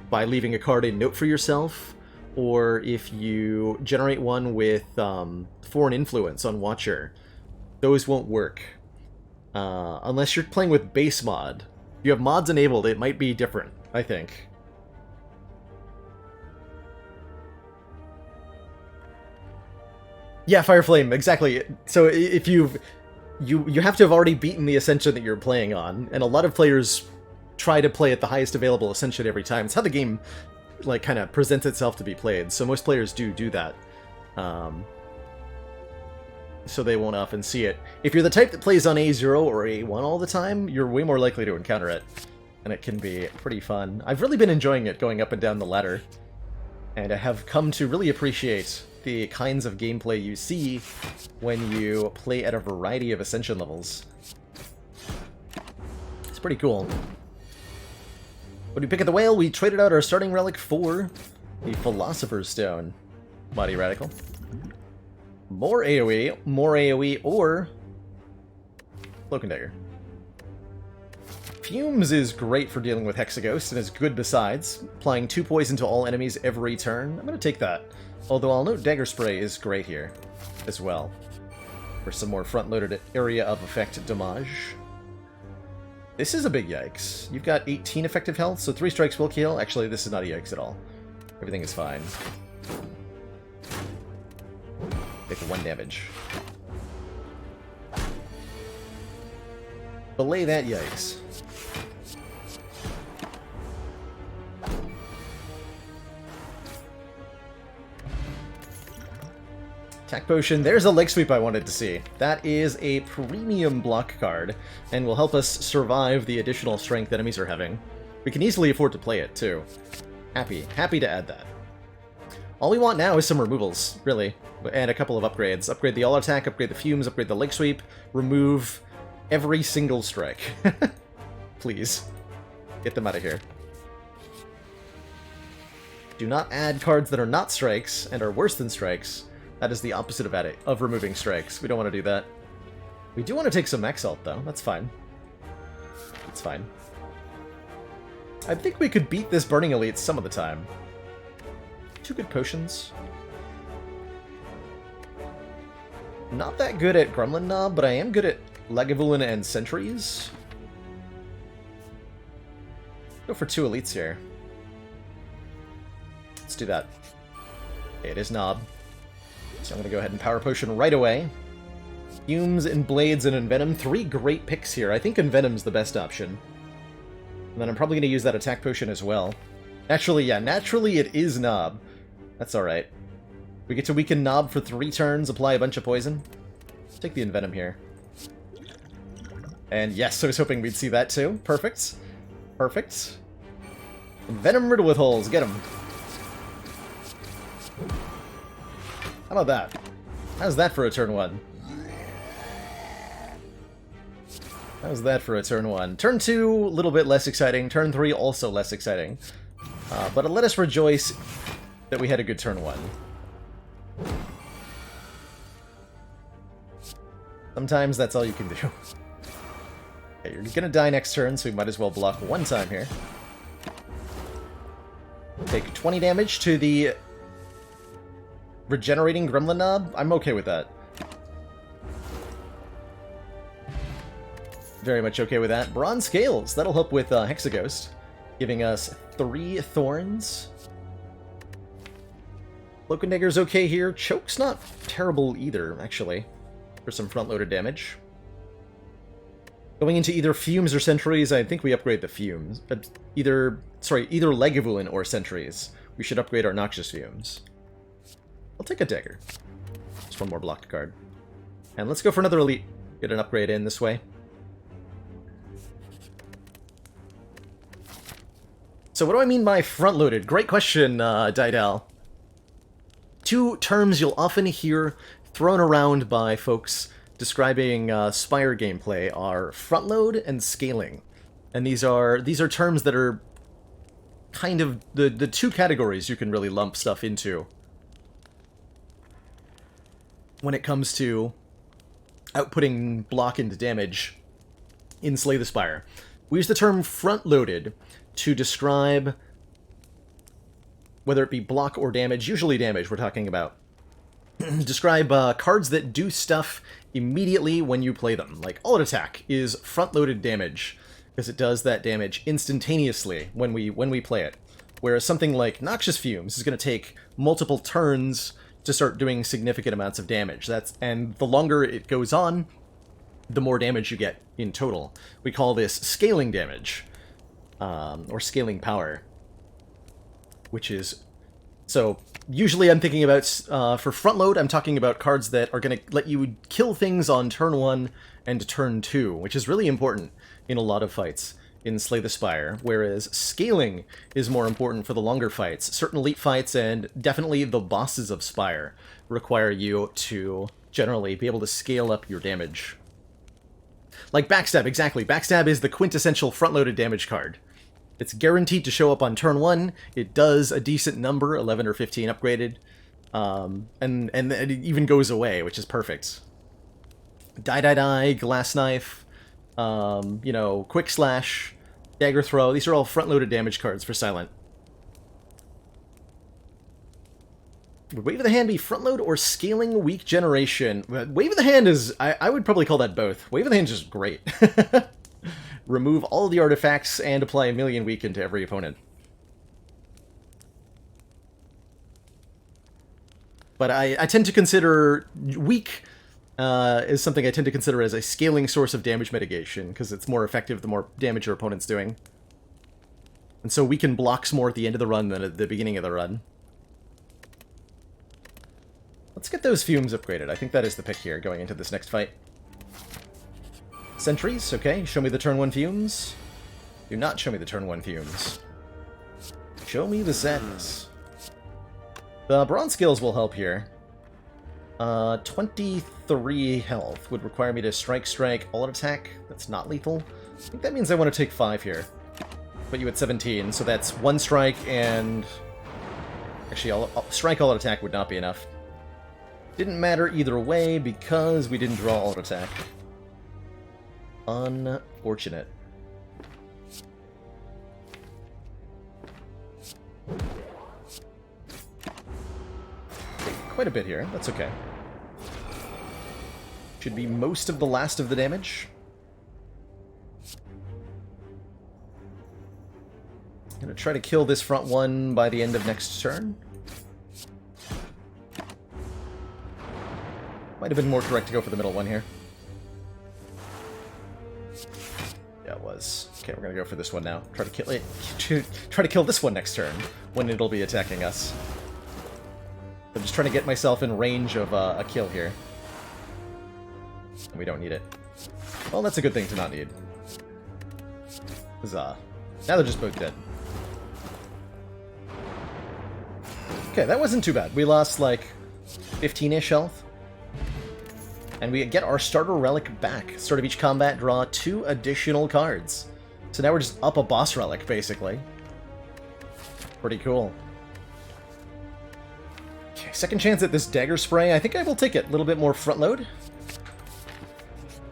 by leaving a card a Note for Yourself, or if you generate one with Foreign Influence on Watcher, those won't work. Unless you're playing with base mod. If you have mods enabled, it might be different, I think. Yeah, Fire Flame, exactly. So if you have to have already beaten the Ascension that you're playing on, and a lot of players try to play at the highest available Ascension every time. It's how the game, like, kind of presents itself to be played, so most players do that. So they won't often see it. If you're the type that plays on A0 or A1 all the time, you're way more likely to encounter it. and it can be pretty fun. I've really been enjoying it going up and down the ladder, and I have come to really appreciate the kinds of gameplay you see when you play at a variety of Ascension levels. It's pretty cool. When we pick at the whale, we traded out our starting relic for the Philosopher's Stone. Body Radical. More AoE, or Cloak and Dagger. Fumes is great for dealing with Hexaghost, and is good besides. Applying 2 poison to all enemies every turn. I'm going to take that. Although I'll note Dagger Spray is great here as well, for some more front-loaded area of effect damage. This is a big yikes. You've got 18 effective health, so 3 strikes will kill. Actually, this is not a yikes at all. Everything is fine. Take 1 damage. Belay that yikes. Attack Potion, there's a leg sweep I wanted to see. That is a premium block card, and will help us survive the additional strength enemies are having. We can easily afford to play it, too. Happy to add that. All we want now is some removals, really, and a couple of upgrades. Upgrade the all-attack, upgrade the fumes, upgrade the leg sweep, remove every single strike. Please. Get them out of here. Do not add cards that are not strikes, and are worse than strikes. That is the opposite of removing strikes. We don't want to do that. We do want to take some Exalt, though. That's fine. It's fine. I think we could beat this Burning Elite some of the time. 2 good potions. Not that good at Gremlin Knob, but I am good at Lagavulin and Sentries. Go for 2 elites here. Let's do that. Okay, it is Knob. So I'm going to go ahead and Power Potion right away. Fumes, and Blades, and Envenom. 3 great picks here. I think Envenom's the best option. And then I'm probably going to use that Attack Potion as well. Naturally, yeah, naturally it is Knob. That's alright. We get to weaken Knob for 3 turns, apply a bunch of poison. Let's take the Envenom here. And yes, I was hoping we'd see that too. Perfect. Perfect. Envenom riddle with holes. Get him. How about that? How's that for a turn 1? How's that for a turn 1? Turn 2, a little bit less exciting. Turn 3, also less exciting. But let us rejoice that we had a good turn 1. Sometimes that's all you can do. Okay, you're gonna die next turn, so we might as well block 1 time here. Take 20 damage to the regenerating Gremlin Knob. I'm okay with that. Very much okay with that. Bronze Scales. That'll help with Hexaghost, giving us 3 Thorns. Cloak and Dagger's okay here. Choke's not terrible either, actually, for some front-loaded damage. Going into either Fumes or Sentries, I think we upgrade the Fumes. Either Lagavulin or Sentries. We should upgrade our Noxious Fumes. I'll take a Dagger. Just 1 more blocked card. And let's go for another Elite. Get an upgrade in this way. So what do I mean by front-loaded? Great question, Didal. 2 terms you'll often hear thrown around by folks describing Spire gameplay are front-load and scaling. And these are terms that are kind of the 2 categories you can really lump stuff into when it comes to outputting block into damage in Slay the Spire. We use the term front-loaded to describe whether it be block or damage, usually damage we're talking about. Describe cards that do stuff immediately when you play them. Like All-Out Attack is front-loaded damage, because it does that damage instantaneously when we play it. Whereas something like Noxious Fumes is going to take multiple turns to start doing significant amounts of damage. And the longer it goes on, the more damage you get in total. We call this scaling damage, or scaling power, which is... So, usually I'm thinking about, for front load, I'm talking about cards that are going to let you kill things on turn 1 and turn 2, which is really important in a lot of fights. in Slay the Spire, whereas scaling is more important for the longer fights. Certain elite fights, and definitely the bosses of Spire, require you to generally be able to scale up your damage. Like Backstab, exactly. Backstab is the quintessential front-loaded damage card. It's guaranteed to show up on turn 1. It does a decent number, 11 or 15 upgraded. And it even goes away, which is perfect. Die, Glass Knife, you know, Quick Slash, Dagger Throw. These are all front-loaded damage cards for Silent. Would Wave of the Hand be front-load or scaling weak generation? Wave of the Hand is... I would probably call that both. Wave of the Hand is just great. Remove all of the artifacts and apply a million weaken to every opponent. But I tend to consider weak is something I tend to consider as a scaling source of damage mitigation, because it's more effective the more damage your opponent's doing. And so weaken blocks more at the end of the run than at the beginning of the run. Let's get those fumes upgraded. I think that is the pick here, going into this next fight. Sentries, okay. Show me the turn 1 fumes. Do not show me the turn 1 fumes. Show me the sadness. The bronze skills will help here. 23 health would require me to strike, all attack. That's not lethal. I think that means I want to take 5 here. Put you at 17, so that's 1 strike and... Actually, strike all attack would not be enough. Didn't matter either way because we didn't draw all attack. Unfortunate. Quite a bit here. That's okay. Should be most of the last of the damage. Gonna try to kill this front one by the end of next turn. Might have been more correct to go for the middle one here. Yeah, it was. Okay, we're gonna go for this one now. Try to kill it. Try to kill this one next turn, when it'll be attacking us. I'm just trying to get myself in range of a kill here. And we don't need it. Well, that's a good thing to not need. Huzzah. Now they're just both dead. Okay, that wasn't too bad. We lost, like, 15-ish health. And we get our starter relic back. Start of each combat, draw 2 additional cards. So now we're just up a boss relic, basically. Pretty cool. Okay, second chance at this dagger spray. I think I will take it. A little bit more front load.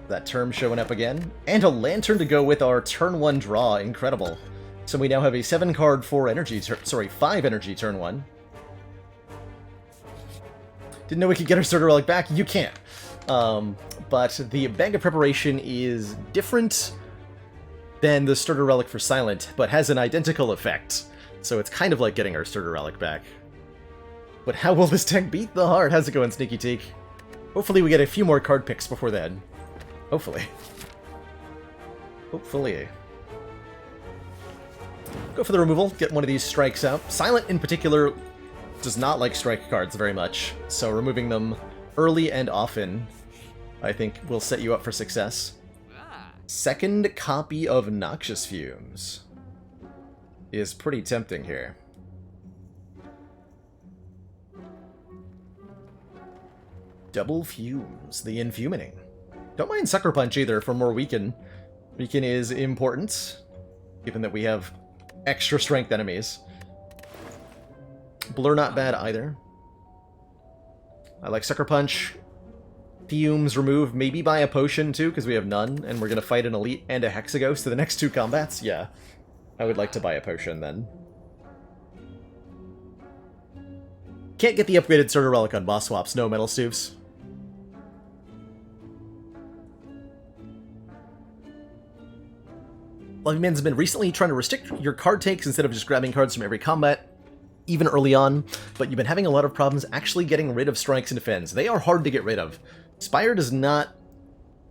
That term showing up again. And a lantern to go with our turn 1 draw. Incredible. So we now have a 7-card 5 energy turn 1. Didn't know we could get our starter relic back. You can't. But the Bag of Preparation is different than the starter relic for Silent, but has an identical effect. So it's kind of like getting our starter relic back. But how will this deck beat the heart? How's it going, Sneaky Teak? Hopefully we get a few more card picks before then. Hopefully. Hopefully. Go for the removal, get one of these strikes out. Silent, in particular, does not like strike cards very much, so removing them early and often, I think, will set you up for success. Second copy of Noxious Fumes is pretty tempting here. Double Fumes, the Infumining. Don't mind Sucker Punch either for more weaken. Weaken is important, given that we have extra strength enemies. Blur not bad either. I like Sucker Punch. Fumes remove, maybe buy a potion too, because we have none, and we're going to fight an Elite and a Hexaghost to the next 2 combats? Yeah. I would like to buy a potion then. Can't get the upgraded starter relic on boss swaps, no Metal Stoops. Lovingman's been recently trying to restrict your card takes instead of just grabbing cards from every combat, even early on, but you've been having a lot of problems actually getting rid of strikes and defends. They are hard to get rid of. Spire does not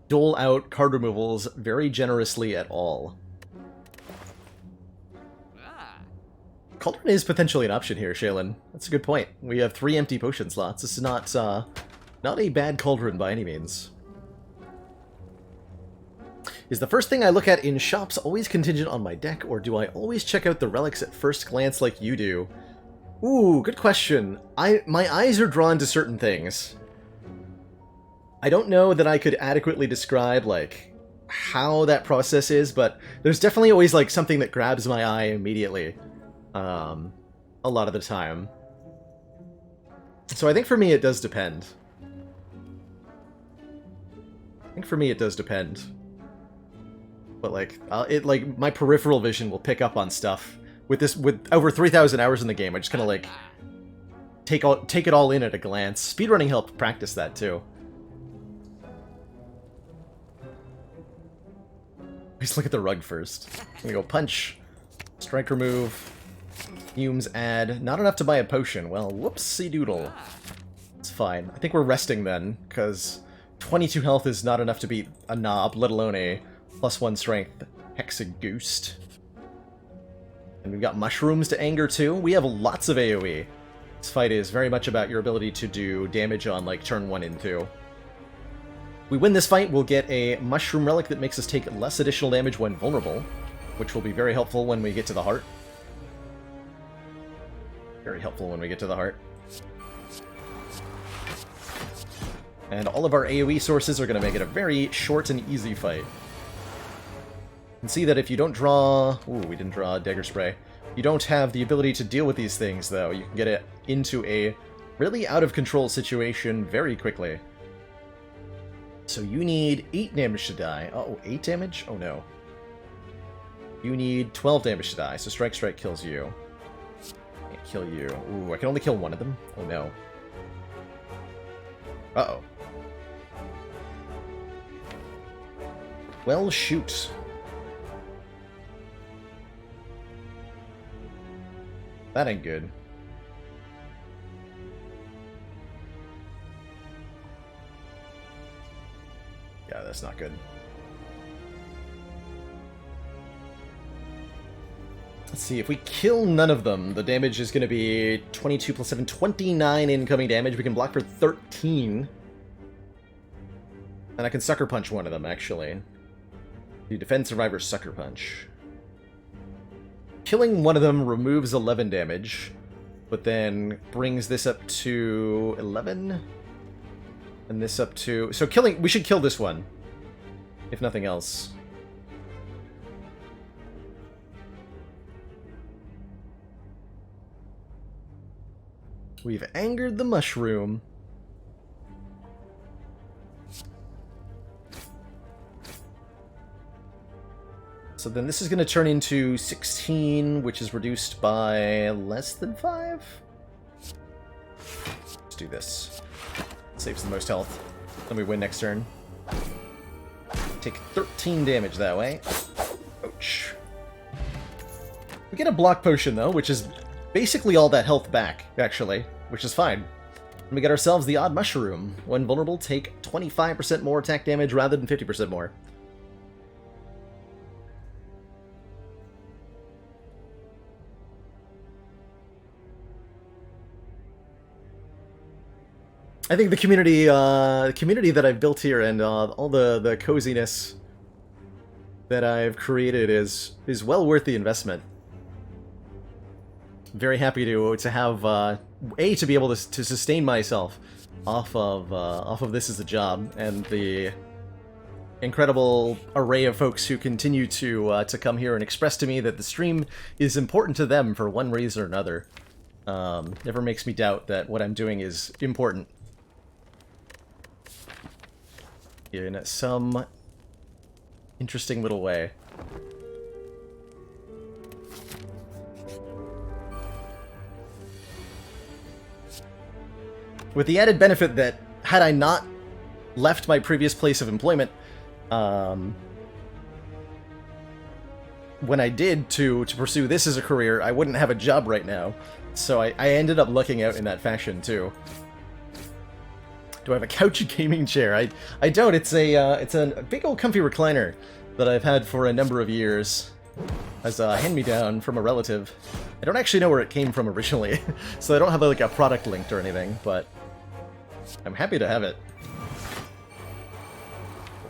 dole out card removals very generously at all. Cauldron is potentially an option here, Shaylin. That's a good point. We have 3 empty potion slots. This is not a bad Cauldron by any means. Is the first thing I look at in shops always contingent on my deck, or do I always check out the relics at first glance like you do? Ooh, good question. My eyes are drawn to certain things. I don't know that I could adequately describe, like, how that process is, but there's definitely always, like, something that grabs my eye immediately. A lot of the time. So I think for me it does depend. But like, my peripheral vision will pick up on stuff. With over 3,000 hours in the game, I just kind of like take it all in at a glance. Speedrunning helped practice that too. Just look at the rug first. I'm gonna go punch, strike remove, fumes add. Not enough to buy a potion. Well, whoopsie doodle. It's fine. I think we're resting then, because 22 health is not enough to beat a knob, let alone a +1 strength Hexagoost. And we've got mushrooms to anger too. We have lots of AoE. This fight is very much about your ability to do damage on like turn 1 and 2. We win this fight, we'll get a mushroom relic that makes us take less additional damage when vulnerable, which will be very helpful when we get to the heart. Very helpful when we get to the heart. And all of our AoE sources are going to make it a very short and easy fight. You can see that if you don't draw... Ooh, we didn't draw Dagger Spray. You don't have the ability to deal with these things, though. You can get it into a really out-of-control situation very quickly. So you need 8 damage to die. Oh, 8 damage? Oh no. You need 12 damage to die, so Strike kills you. Can't kill you. Ooh, I can only kill one of them? Oh no. Uh-oh. Well, shoot. That ain't good. Yeah, that's not good. Let's see, if we kill none of them, the damage is going to be 22 plus 7, 29 incoming damage. We can block for 13. And I can Sucker Punch one of them, actually. The Defend Survivor Sucker Punch. Killing one of them removes 11 damage, but then brings this up to 11? And this up to... So killing... We should kill this one, if nothing else. We've angered the mushroom. So then this is going to turn into 16, which is reduced by less than 5? Let's do this. Saves the most health. Then we win next turn. Take 13 damage that way. Ouch. We get a block potion, though, which is basically all that health back, actually, which is fine. And we get ourselves the odd mushroom. When vulnerable, take 25% more attack damage rather than 50% more. I think the community that I've built here and all the coziness that I've created is well worth the investment. Very happy to have to be able to sustain myself off of this as a job, and the incredible array of folks who continue to come here and express to me that the stream is important to them for one reason or another. Never makes me doubt that what I'm doing is important. In some interesting little way. With the added benefit that, had I not left my previous place of employment, when I did to pursue this as a career, I wouldn't have a job right now. So I ended up lucking out in that fashion, too. Do I have a couch gaming chair? I don't. It's a big old comfy recliner that I've had for a number of years as a hand-me-down from a relative. I don't actually know where it came from originally, so I don't have like a product linked or anything, but I'm happy to have it.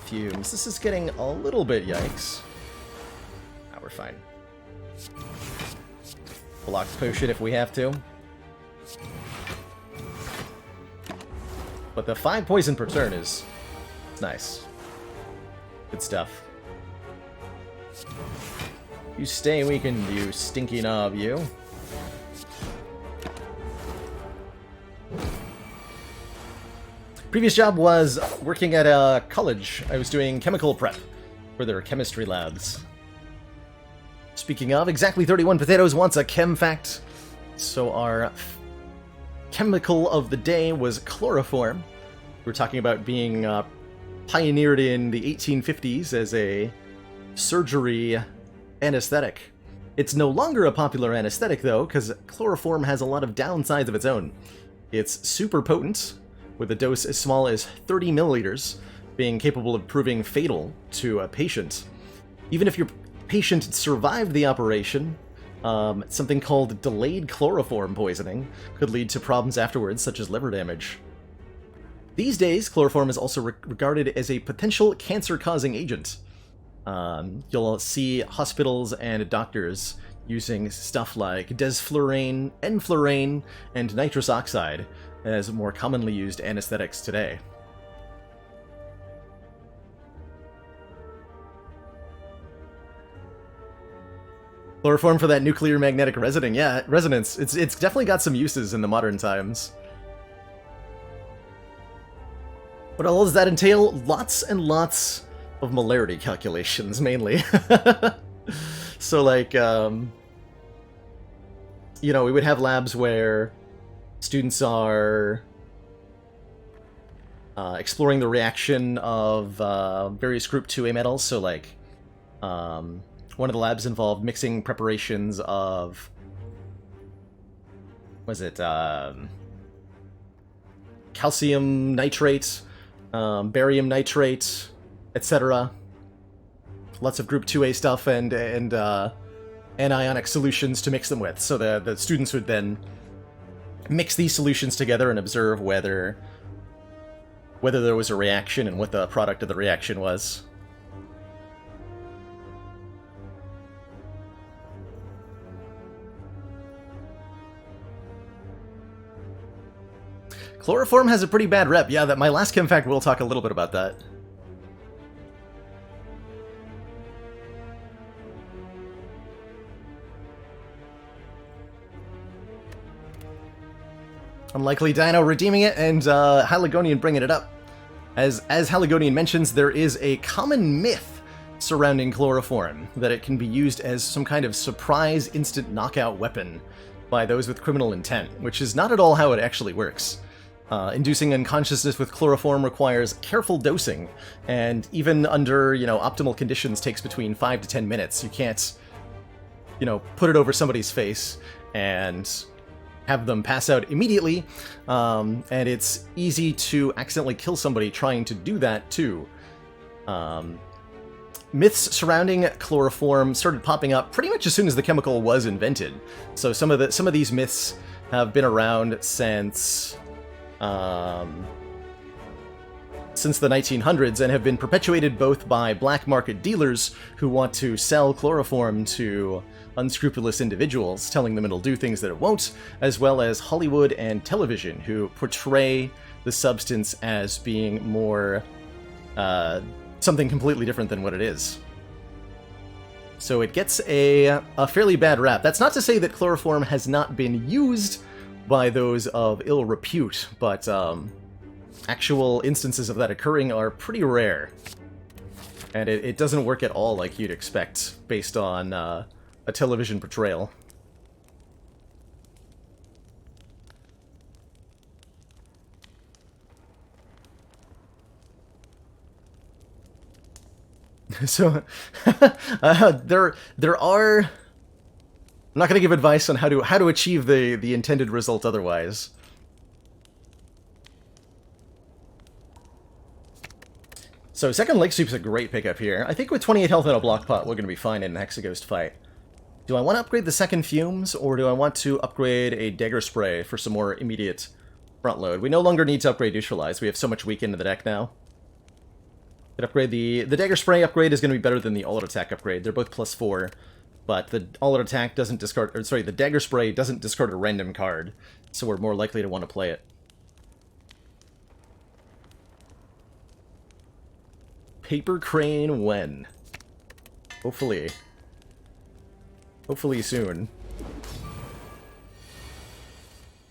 fumes. This is getting a little bit yikes. Ah, we're fine. Block potion if we have to. But the 5 poison per turn is nice. Good stuff. You stay weakened, you stinky knob, you. Previous job was working at a college. I was doing chemical prep for their chemistry labs. Speaking of, exactly 31 potatoes wants a chem fact. So our chemical of the day was chloroform. We were talking about being pioneered in the 1850s as a surgery anesthetic. It's no longer a popular anesthetic, though, because chloroform has a lot of downsides of its own. It's super potent, with a dose as small as 30 milliliters, being capable of proving fatal to a patient. Even if your patient survived the operation, something called delayed chloroform poisoning could lead to problems afterwards, such as liver damage. These days, chloroform is also regarded as a potential cancer-causing agent. You'll see hospitals and doctors using stuff like desflurane, enflurane, and nitrous oxide as more commonly used anesthetics today. Chloroform for that nuclear magnetic resonance. It's definitely got some uses in the modern times. What all does that entail? Lots and lots of molarity calculations, mainly. So, like, you know, we would have labs where students are exploring the reaction of various group 2A metals. So, like, one of the labs involved mixing preparations of, calcium nitrate, barium nitrate, etc. Lots of group 2A stuff and anionic solutions to mix them with. So the students would then mix these solutions together and observe whether there was a reaction and what the product of the reaction was. Chloroform has a pretty bad rep. Yeah, that my last chem fact will talk a little bit about that. Unlikely Dino redeeming it, and Haligonian bringing it up. As Haligonian mentions, there is a common myth surrounding chloroform, that it can be used as some kind of surprise instant knockout weapon by those with criminal intent, which is not at all how it actually works. Inducing unconsciousness with chloroform requires careful dosing, and even under, optimal conditions takes between 5 to 10 minutes. You can't, put it over somebody's face and have them pass out immediately, and it's easy to accidentally kill somebody trying to do that, too. Myths surrounding chloroform started popping up pretty much as soon as the chemical was invented. So some of these myths have been around since the 1900s and have been perpetuated both by black market dealers who want to sell chloroform to unscrupulous individuals, telling them it'll do things that it won't, as well as Hollywood and television, who portray the substance as being more something completely different than what it is. So it gets a fairly bad rap. That's not to say that chloroform has not been used by those of ill repute, but actual instances of that occurring are pretty rare. And it doesn't work at all like you'd expect based on a television portrayal. So, there are... I'm not going to give advice on how to achieve the intended result otherwise. So second Lake Sweep's a great pickup here. I think with 28 health and a block pot, we're going to be fine in an Hexaghost fight. Do I want to upgrade the second Fumes, or do I want to upgrade a Dagger Spray for some more immediate front load? We no longer need to upgrade Neutralize. We have so much weak into the deck now. Could upgrade the dagger spray upgrade is going to be better than the all-out attack upgrade. They're both +4, but the all-out attack doesn't discard, or sorry, the dagger spray doesn't discard a random card, so we're more likely to want to play it. Paper crane when? Hopefully. Hopefully soon.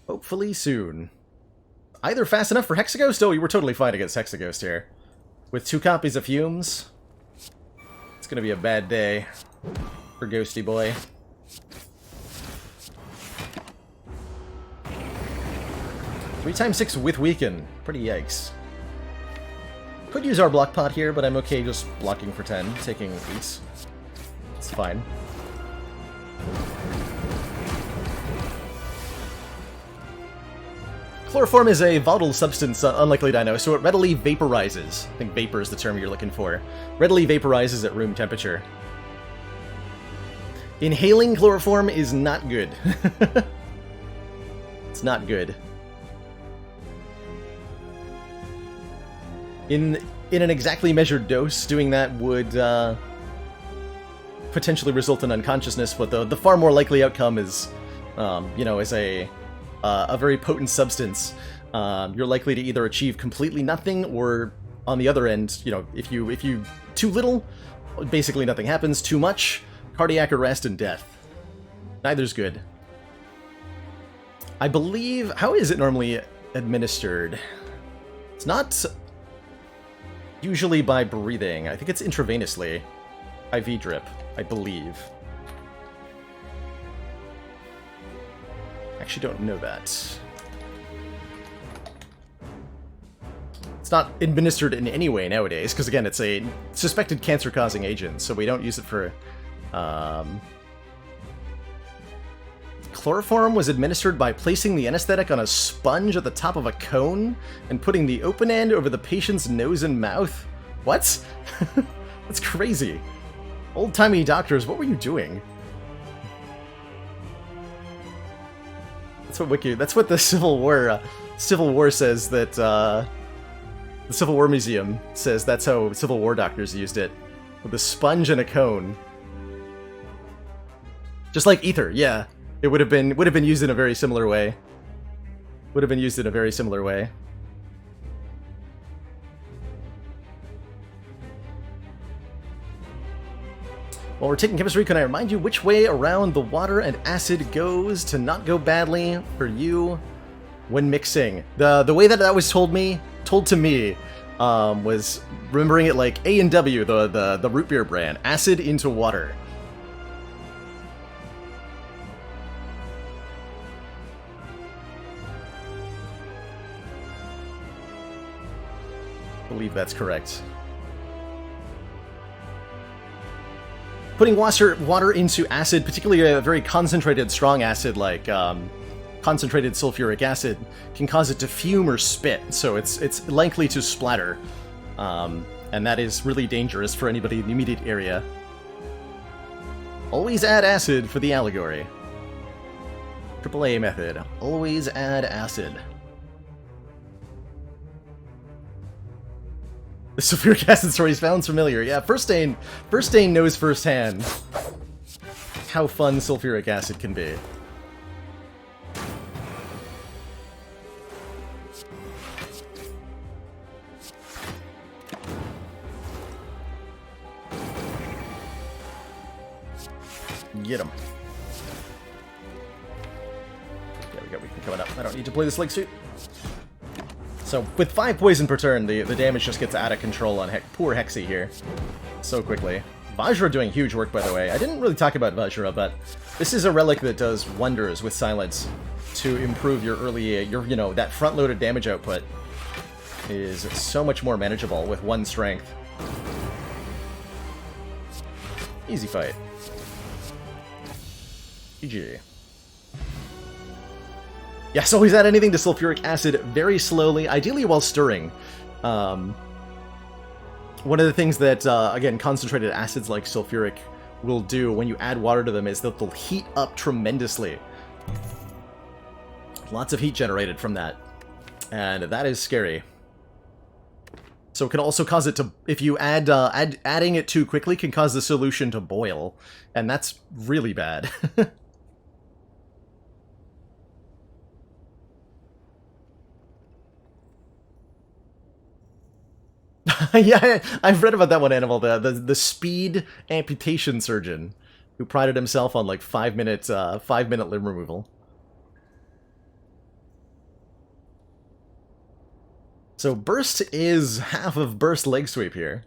Hopefully soon. Either fast enough for Hexaghost? Oh, you were totally fine against Hexaghost here. With 2 copies of Fumes, it's gonna be a bad day for Ghosty Boy. Three times 6 with Weaken. Pretty yikes. Could use our block pot here, but I'm okay just blocking for 10, taking 8. It's fine. Chloroform is a volatile substance, unlikely dino, so it readily vaporizes. I think vapor is the term you're looking for. Readily vaporizes at room temperature. Inhaling chloroform is not good. It's not good. In an exactly measured dose, doing that would potentially result in unconsciousness, but the far more likely outcome is, you know, as a very potent substance, you're likely to either achieve completely nothing, or on the other end, you know, if you too little, basically nothing happens. Too much, cardiac arrest and death. Neither's good. I believe, how is it normally administered? It's not usually by breathing. I think it's intravenously. IV drip, I believe. Actually don't know that. It's not administered in any way nowadays, because again, it's a suspected cancer-causing agent, so we don't use it for... Chloroform was administered by placing the anesthetic on a sponge at the top of a cone and putting the open end over the patient's nose and mouth. What? That's crazy. Old-timey doctors, what were you doing? That's what the Civil War says that, the Civil War Museum says that's how Civil War doctors used it. With a sponge and a cone. Just like ether, yeah. It would have been used in a very similar way. Would have been used in a very similar way. While we're taking chemistry, can I remind you which way around the water and acid goes to not go badly for you when mixing? The way that was told to me, was remembering it like A&W, the root beer brand. Acid into water. I believe that's correct. Putting water into acid, particularly a very concentrated, strong acid like concentrated sulfuric acid, can cause it to fume or spit, so it's likely to splatter. And that is really dangerous for anybody in the immediate area. Always add acid for the allegory. AAA method. Always add acid. The sulfuric acid story sounds familiar. Yeah, First Stain knows firsthand how fun sulfuric acid can be. Get him. There we go, we can coming up. I don't need to play this Lake Suit. So, with 5 poison per turn, the damage just gets out of control on poor Hexy here. So quickly. Vajra doing huge work, by the way. I didn't really talk about Vajra, but this is a relic that does wonders with Silence to improve your early, you know, that front-loaded damage output is so much more manageable with 1 strength. Easy fight. GG. Yes, always add anything to sulfuric acid very slowly, ideally while stirring. One of the things that, again, concentrated acids like sulfuric will do when you add water to them is that they'll heat up tremendously. Lots of heat generated from that. And that is scary. So it can also cause it to, if you adding it too quickly can cause the solution to boil, and that's really bad. Yeah, I've read about that one animal, the speed amputation surgeon, who prided himself on like 5 minute limb removal. So burst is half of burst leg sweep here.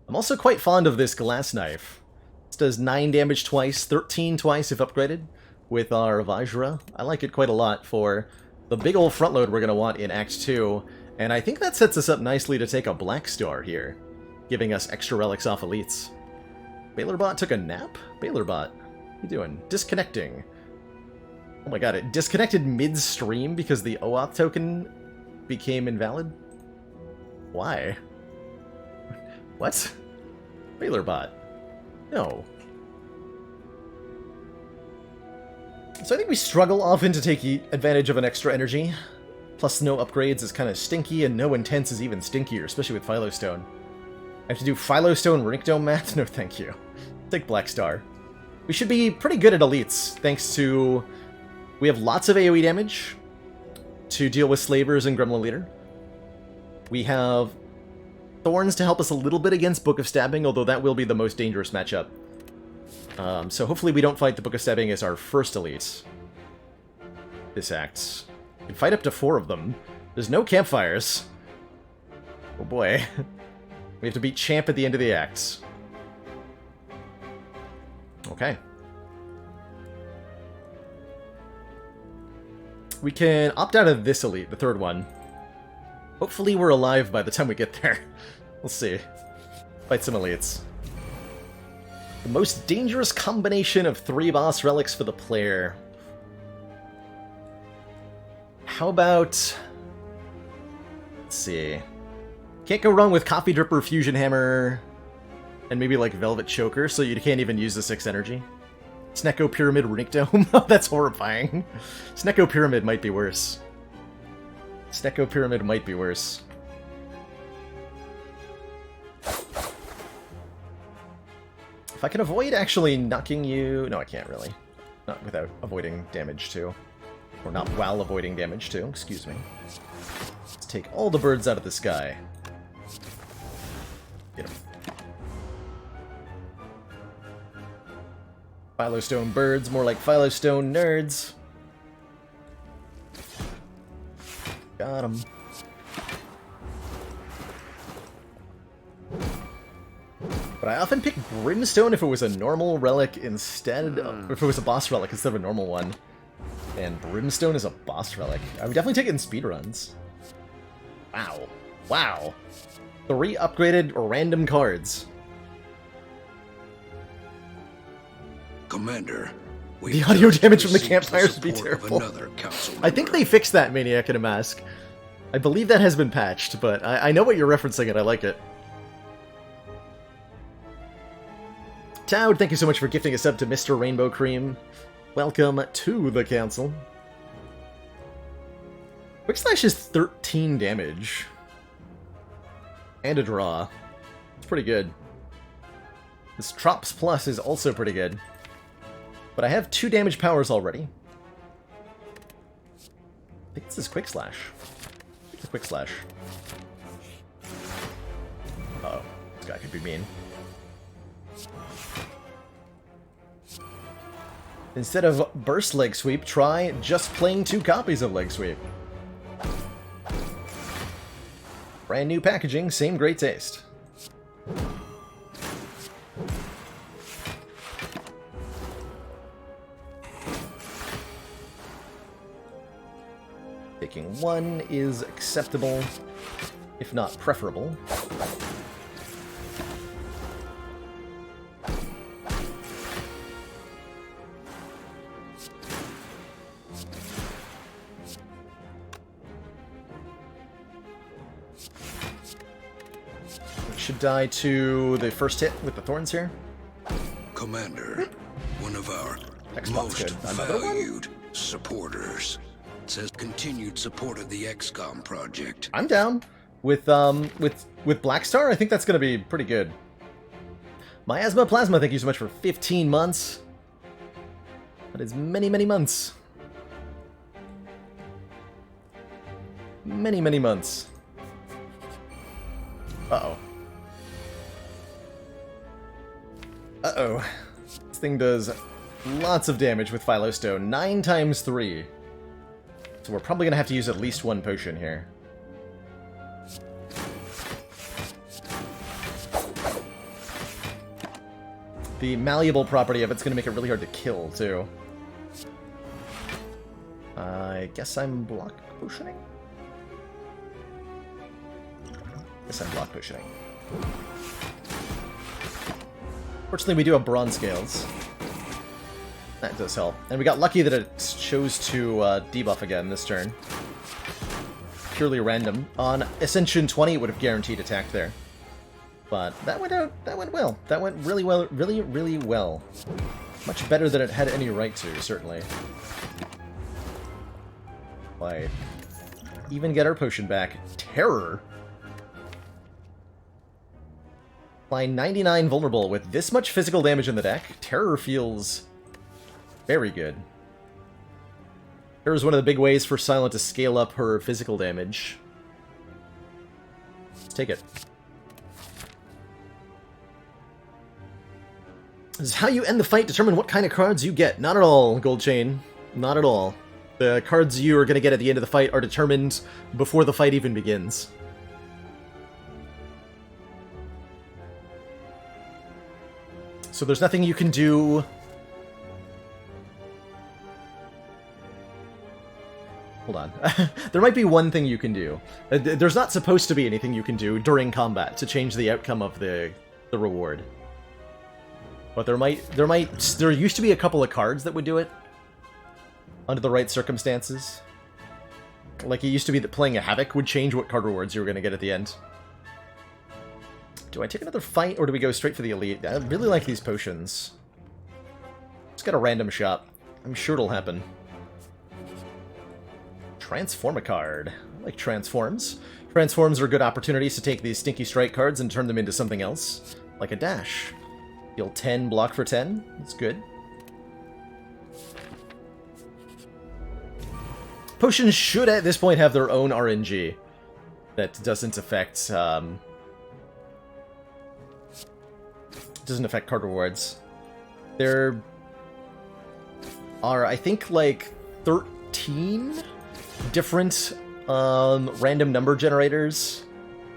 I'm also quite fond of this glass knife. This does 9 damage twice, 13 twice if upgraded with our Vajra. I like it quite a lot for the big old front load we're going to want in Act 2. And I think that sets us up nicely to take a Black Star here, giving us extra relics off elites. Bailorbot took a nap? Bailorbot, what are you doing? Disconnecting. Oh my god, it disconnected mid-stream because the OAuth token became invalid? Why? What? Bailorbot. No. So I think we struggle often to take advantage of an extra energy. Plus no upgrades is kind of stinky, and no intense is even stinkier, especially with Philostone. I have to do Philostone Runic Dome math? No thank you. Take Black Star. We should be pretty good at elites, thanks to... We have lots of AoE damage to deal with Slavers and Gremlin Leader. We have Thorns to help us a little bit against Book of Stabbing, although that will be the most dangerous matchup. So hopefully we don't fight the Book of Stabbing as our first elite. This act. We can fight up to 4 of them. There's no campfires. Oh boy. We have to beat Champ at the end of the act. Okay. We can opt out of this elite, the third one. Hopefully we're alive by the time we get there. We'll see. Fight some elites. The most dangerous combination of 3 boss relics for the player. How about... Let's see. Can't go wrong with Coffee Dripper, Fusion Hammer, and maybe like Velvet Choker, so you can't even use the 6 energy. Snecko Pyramid Runic Dome? Oh, that's horrifying. Snecko Pyramid might be worse. Snecko Pyramid might be worse. If I can avoid actually knocking you... No, I can't really. Not without avoiding damage too. Or not while avoiding damage too, excuse me. Let's take all the birds out of the sky. Get them. Philostone birds, more like Philostone nerds. Got him. But I often pick Brimstone if it was a normal relic instead of... If it was a boss relic instead of a normal one. And Brimstone is a boss relic. I would definitely take it in speedruns. Wow. Wow. 3 upgraded random cards. Commander, the audio damage from the campfires would be terrible. I think they fixed that, Maniac in a Mask. I believe that has been patched, but I know what you're referencing and I like it. Toad, thank you so much for gifting a sub to Mr. Rainbow Cream. Welcome to the council. Quick Slash is 13 damage. And a draw. It's pretty good. This Trops Plus is also pretty good. But I have 2 damage powers already. I think this is Quick Slash. It's a Quick Slash. Uh-oh. This guy could be mean. Instead of Burst Leg Sweep, try just playing 2 copies of Leg Sweep. Brand new packaging, same great taste. Taking 1 is acceptable, if not preferable. Should die to the first hit with the thorns here. Commander, one of our X-Bot's most good. valued supporters says continued support of the XCOM project. I'm down with with Black Star, I think that's going to be pretty good. Miasma Plasma, thank you so much for 15 months. That is many, many months. Many, many months. Uh-oh. Uh-oh. This thing does lots of damage with Philostone. 9 times 3. So we're probably going to have to use at least one potion here. The malleable property of it's going to make it really hard to kill, too. I guess I'm block potioning? Guess I'm block potioning. Fortunately, we do have bronze scales. That does help. And we got lucky that it chose to debuff again this turn. Purely random. On Ascension 20, it would have guaranteed attack there. But that went out. That went well. That went really well. Really, really well. Much better than it had any right to, certainly. Like, even get our potion back. Terror. Apply 99 vulnerable with this much physical damage in the deck. Terror feels very good. Terror is one of the big ways for Silent to scale up her physical damage. Let's take it. This is how you end the fight. Determine what kind of cards you get. Not at all, Gold Chain. Not at all. The cards you are going to get at the end of the fight are determined before the fight even begins. So there's nothing you can do. Hold on. There might be one thing you can do. There's not supposed to be anything you can do during combat to change the outcome of the reward. But there used to be a couple of cards that would do it under the right circumstances. Like it used to be that playing a Havoc would change what card rewards you were going to get at the end. Do I take another fight, or do we go straight for the Elite? I really like these potions. Let's get a random shot. I'm sure it'll happen. Transform a card. I like Transforms. Transforms are good opportunities to take these Stinky Strike cards and turn them into something else. Like a Dash. Deal 10, block for 10. That's good. Potions should, at this point, have their own RNG. That doesn't affect, doesn't affect card rewards. There are, I think, like 13 different random number generators,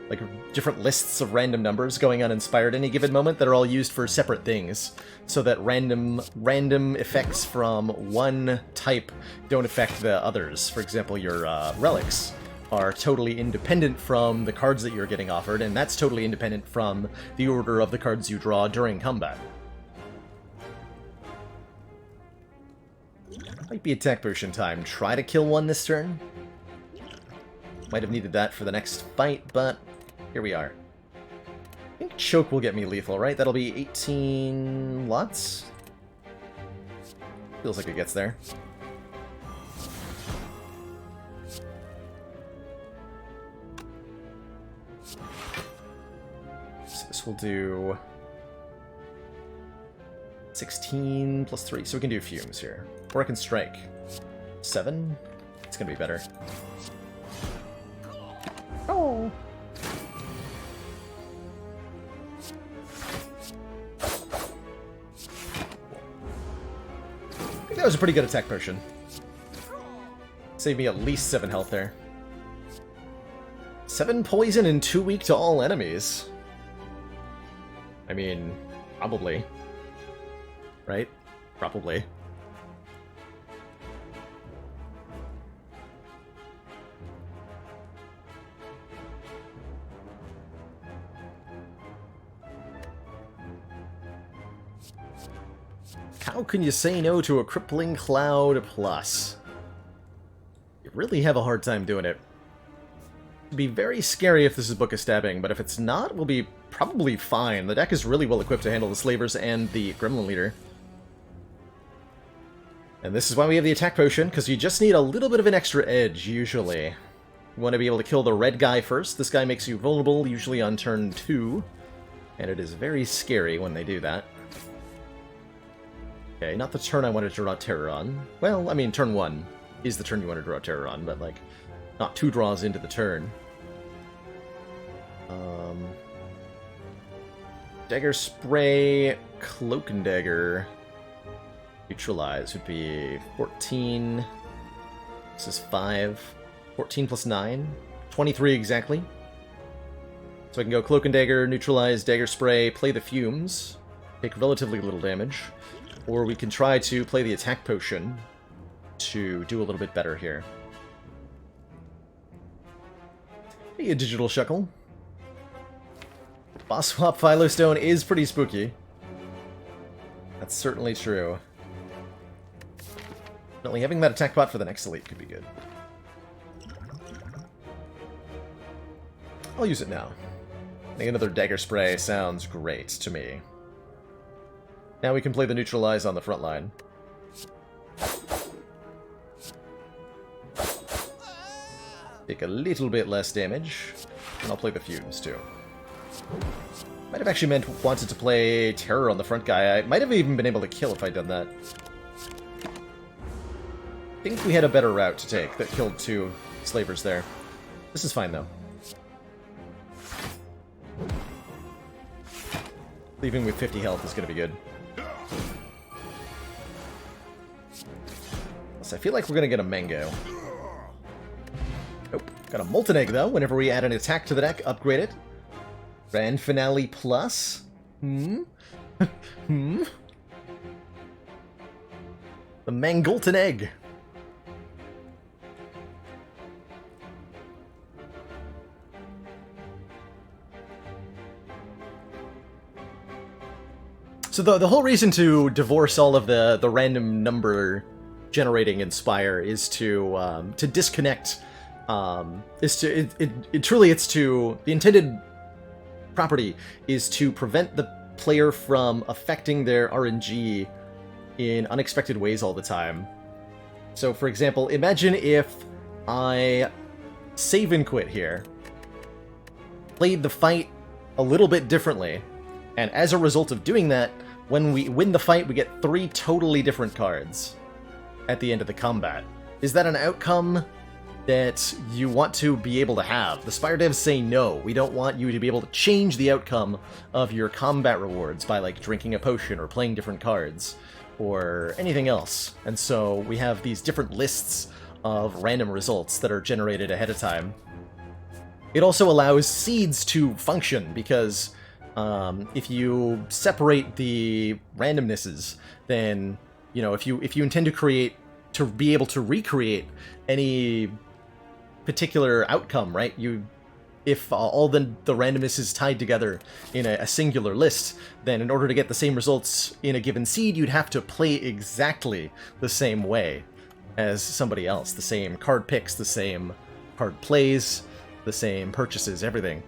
like different lists of random numbers going on in Spire at any given moment that are all used for separate things, so that random effects from one type don't affect the others. For example, your relics are totally independent from the cards that you're getting offered, and that's totally independent from the order of the cards you draw during combat. Might be attack potion time. Try to kill one this turn. Might have needed that for the next fight, but here we are. I think Choke will get me lethal, right? That'll be 18 lots? Feels like it gets there. So this will do 16 plus 3, so we can do fumes here. Or I can strike. 7? It's gonna be better. Oh! I think that was a pretty good attack potion. Saved me at least 7 health there. 7 poison and 2 weak to all enemies. I mean, probably. Right? Probably. How can you say no to a Crippling Cloud Plus? You really have a hard time doing it. It'd be very scary if this is Book of Stabbing, but if it's not, we'll be probably fine. The deck is really well equipped to handle the Slavers and the Gremlin Leader. And this is why we have the attack potion, because you just need a little bit of an extra edge, usually. You want to be able to kill the red guy first. This guy makes you vulnerable, usually on turn 2. And it is very scary when they do that. Okay, not the turn I wanted to draw Terror on. Well, I mean, turn 1 is the turn you want to draw Terror on, but, like, not 2 draws into the turn. Dagger Spray, Cloak and Dagger. Neutralize would be 14. This is 5. 14 plus 9. 23 exactly. So I can go Cloak and Dagger, Neutralize, Dagger Spray, play the Fumes, take relatively little damage. Or we can try to play the Attack Potion to do a little bit better here. Hey, a Digital Shuckle. Boss Swap Philostone is pretty spooky. That's certainly true. Definitely having that attack bot for the next elite could be good. I'll use it now. I think another Dagger Spray sounds great to me. Now we can play the Neutralize on the front line. Take a little bit less damage, and I'll play the Fumes too. Might have actually wanted to play Terror on the front guy. I might have even been able to kill if I'd done that. I think we had a better route to take that killed 2 slavers there. This is fine though. Leaving with 50 health is going to be good. So I feel like we're going to get a Mango. Nope. Got a Molten Egg though. Whenever we add an attack to the deck, upgrade it. Grand Finale Plus? The Mangolten Egg. So the whole reason to divorce all of the random number generating in Spire is to disconnect. The intended property is to prevent the player from affecting their RNG in unexpected ways all the time. So, for example, imagine if I save and quit here, played the fight a little bit differently, and as a result of doing that, when we win the fight, we get 3 totally different cards at the end of the combat. Is that an outcome that you want to be able to have? The Spire devs say no. We don't want you to be able to change the outcome of your combat rewards by, like, drinking a potion or playing different cards or anything else. And so we have these different lists of random results that are generated ahead of time. It also allows seeds to function because if you separate the randomnesses, then, you know, if you intend to be able to recreate any particular outcome, right? If all the randomness is tied together in a singular list, then in order to get the same results in a given seed, you'd have to play exactly the same way as somebody else. The same card picks, the same card plays, the same purchases, everything.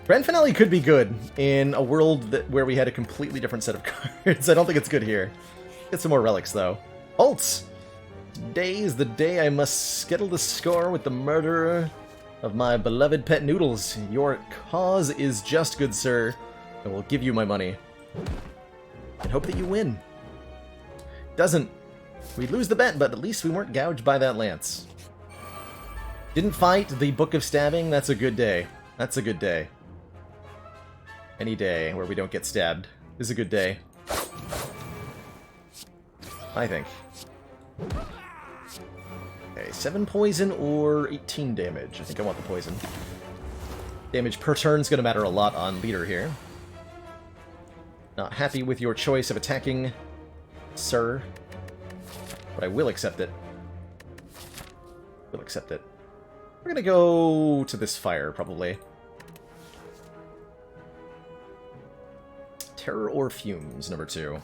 Grand Finale could be good in a world where we had a completely different set of cards. I don't think it's good here. Get some more relics, though. Ults! Today is the day I must skittle the score with the murderer of my beloved pet Noodles. Your cause is just, good sir. I will give you my money. And hope that you win. Doesn't. We'd lose the bet, but at least we weren't gouged by that lance. Didn't fight the Book of Stabbing? That's a good day. That's a good day. Any day where we don't get stabbed is a good day. I think. Okay, 7 poison or 18 damage. I think I want the poison. Damage per turn is going to matter a lot on leader here. Not happy with your choice of attacking, sir. But I will accept it. Will accept it. We're going to go to this fire, probably. Terror or Fumes, number 2.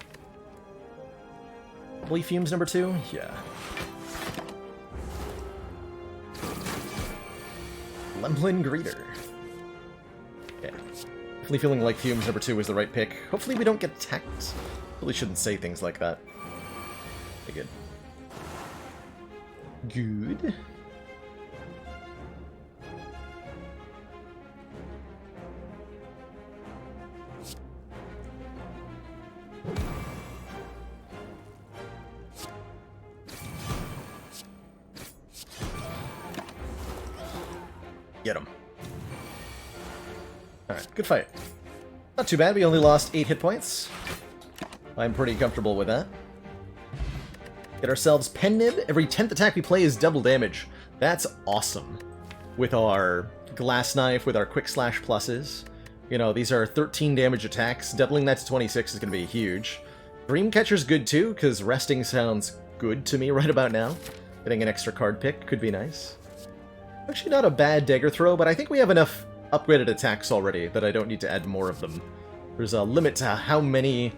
Probably Fumes, number 2? Yeah. Lemlin Greeter. Yeah. Definitely feeling like Fumes, number 2 was the right pick. Hopefully we don't get attacked. Really shouldn't say things like that. Okay, good. Good. Get him. Alright, good fight. Not too bad, we only lost 8 hit points. I'm pretty comfortable with that. Get ourselves Pen Nib. Every 10th attack we play is double damage. That's awesome. With our Glass Knife, with our Quick Slash pluses. You know, these are 13 damage attacks. Doubling that to 26 is going to be huge. Dreamcatcher's good too, because resting sounds good to me right about now. Getting an extra card pick could be nice. Actually not a bad dagger throw, but I think we have enough upgraded attacks already that I don't need to add more of them. There's a limit to how many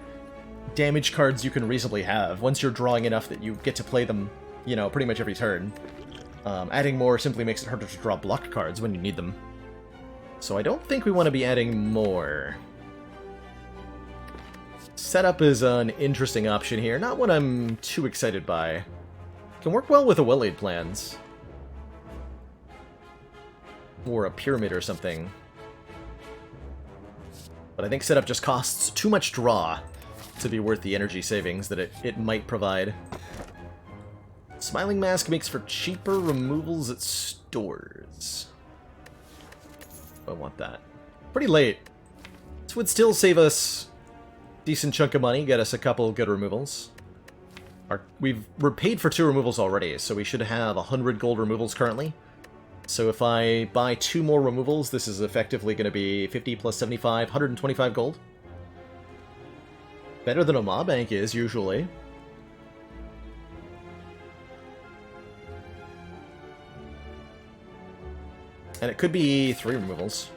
damage cards you can reasonably have once you're drawing enough that you get to play them, you know, pretty much every turn. Adding more simply makes it harder to draw block cards when you need them. So I don't think we want to be adding more. Setup is an interesting option here, not one I'm too excited by. Can work well with a well-laid plans. Or a pyramid or something. But I think setup just costs too much draw to be worth the energy savings that it might provide. Smiling Mask makes for cheaper removals at stores. I want that. Pretty late. This would still save us a decent chunk of money, get us a couple good removals. We're paid for 2 removals already, so we should have 100 gold removals currently. So if I buy 2 more removals, this is effectively going to be 50 plus 75, 125 gold. Better than a Mob Bank is, usually. And it could be 3 removals.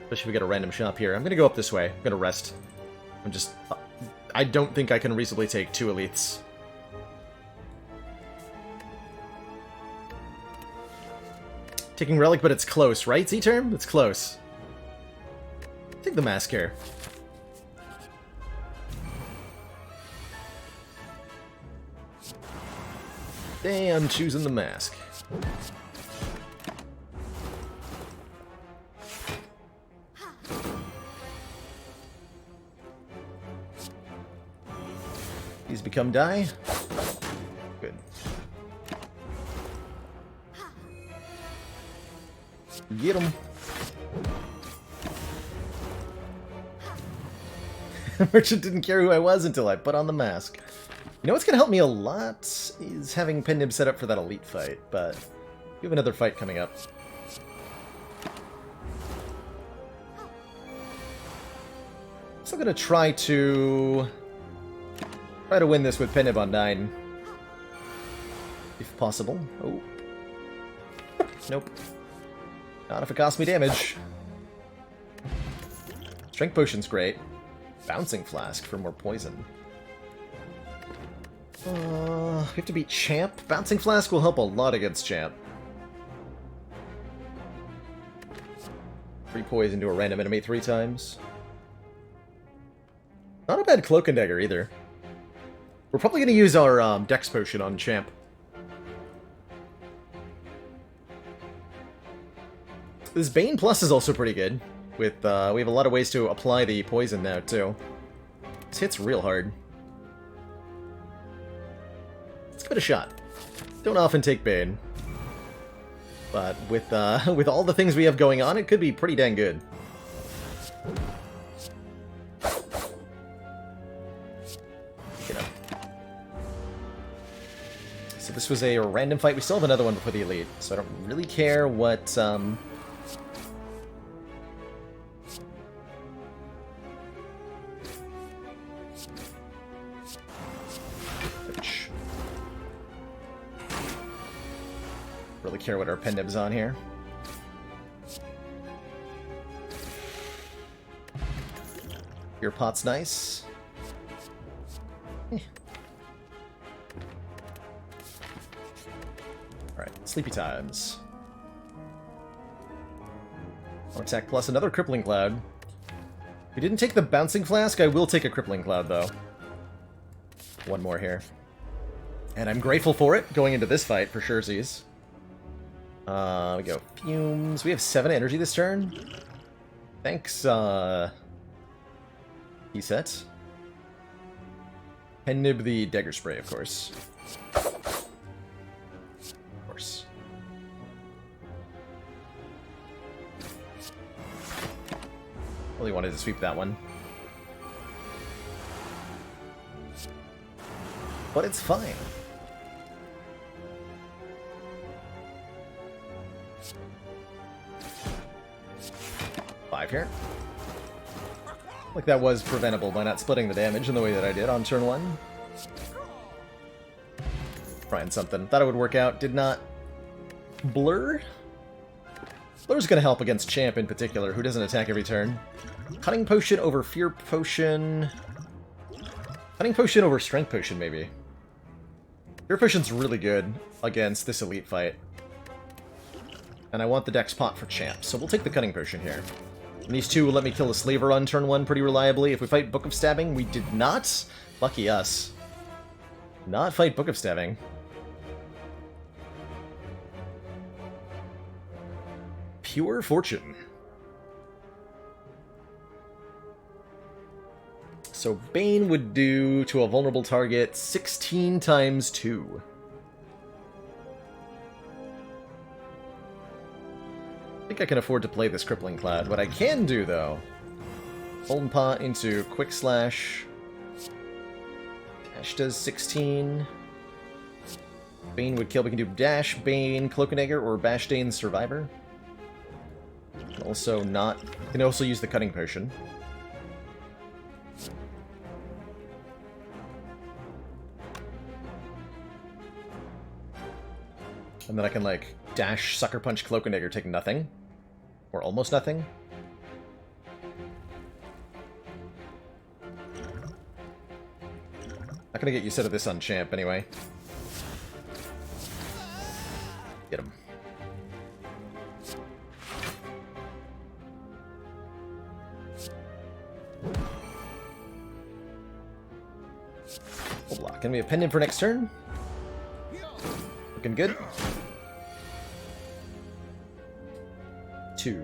Especially if we get a random shop here. I'm going to go up this way. I'm going to rest. I don't think I can reasonably take 2 elites. Taking Relic, but it's close, right, Z-Term? It's close. Take the mask here. Damn, choosing the mask. These become die. Good. Get him. Merchant didn't care who I was until I put on the mask. You know what's going to help me a lot is having Pen Nib set up for that elite fight, but we have another fight coming up. Still going to try to win this with Pen Nib on 9. If possible. Oh. Nope. Not if it costs me damage. Strength Potion's great. Bouncing Flask for more poison. We have to beat Champ. Bouncing Flask will help a lot against Champ. 3 poison to a random enemy 3 times. Not a bad Cloak and Dagger either. We're probably going to use our Dex Potion on Champ. This Bane Plus is also pretty good. With we have a lot of ways to apply the poison now, too. This hits real hard. Let's give it a shot. Don't often take Bane. But with with all the things we have going on, it could be pretty dang good. Get up. So this was a random fight. We still have another one before the Elite, so I don't really care what... Really care what our Pen Nib's on here. Your pot's nice. Alright, Sleepy Times. One attack plus another Crippling Cloud. If we didn't take the Bouncing Flask, I will take a Crippling Cloud, though. One more here. And I'm grateful for it, going into this fight, for surezies. We go Fumes. We have 7 energy this turn. Thanks, Set. Pennib the Dagger Spray, of course. Of course. Really wanted to sweep that one. But it's fine. Five here. Like that was preventable by not splitting the damage in the way that I did on turn 1. Trying something. Thought it would work out. Did not. Blur? Blur's gonna help against Champ in particular, who doesn't attack every turn. Cunning Potion over Fear Potion. Cunning Potion over Strength Potion, maybe. Fear Potion's really good against this elite fight. And I want the Dex Pot for Champ, so we'll take the Cunning Potion here. And these two will let me kill a Slaver on turn 1 pretty reliably. If we fight Book of Stabbing, we did not. Lucky us. Not fight Book of Stabbing. Pure Fortune. So Bane would do to a vulnerable target 16 times 2. I think I can afford to play this Crippling Cloud. What I can do, though, Golden Pot into Quick Slash. Dash does 16. Bane would kill. We can do Dash, Bane, Cloak and Dagger, or Bash Dane's Survivor. Also not... You can also use the Cutting Potion. And then I can, like, Dash, Sucker Punch, Cloak and Dagger, take nothing. Or almost nothing. Not gonna get used to this on Champ, anyway. Get him. We'll block. Can we have Pendant for next turn? Looking good. 2.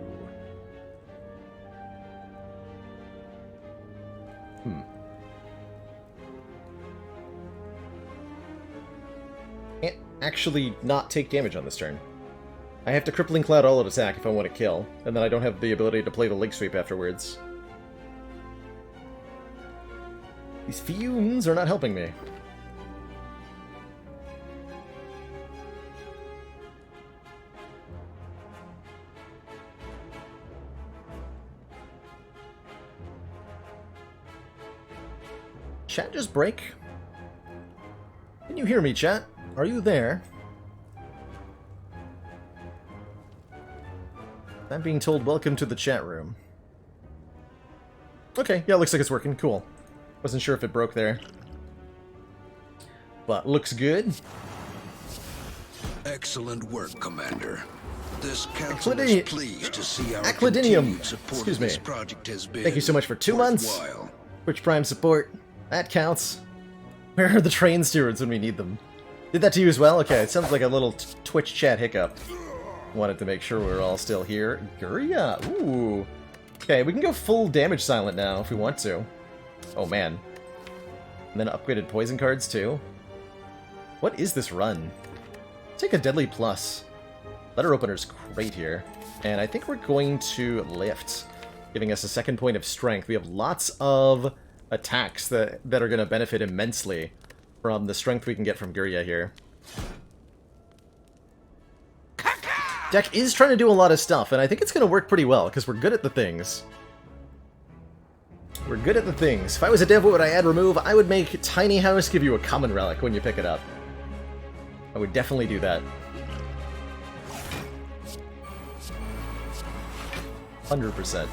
Can't actually not take damage on this turn. I have to Crippling Cloud all out attack if I want to kill, and then I don't have the ability to play the Leg Sweep afterwards. These fumes are not helping me. Chat just break? Can you hear me, chat? Are you there? I'm being told welcome to the chat room. Okay, yeah, looks like it's working. Cool. Wasn't sure if it broke there. But looks good. Excellent work, Commander. This council is pleased to see our Aclidinium. continued support of this project has been Thank you so much for 2 months. Twitch Prime support. That counts. Where are the train stewards when we need them? Did that to you as well? Okay, it sounds like a little Twitch chat hiccup. Wanted to make sure we're all still here. Guria! Ooh! Okay, we can go full damage silent now if we want to. Oh man. And then upgraded poison cards too. What is this run? Take a Deadly Plus. Letter Opener's great here. And I think we're going to lift, giving us a 2nd point of strength. We have lots of attacks that are going to benefit immensely from the strength we can get from Guria here. Deck is trying to do a lot of stuff, and I think it's going to work pretty well, because we're good at the things. We're good at the things. If I was a dev, what would I add remove? I would make Tiny House give you a common relic when you pick it up. I would definitely do that. 100%.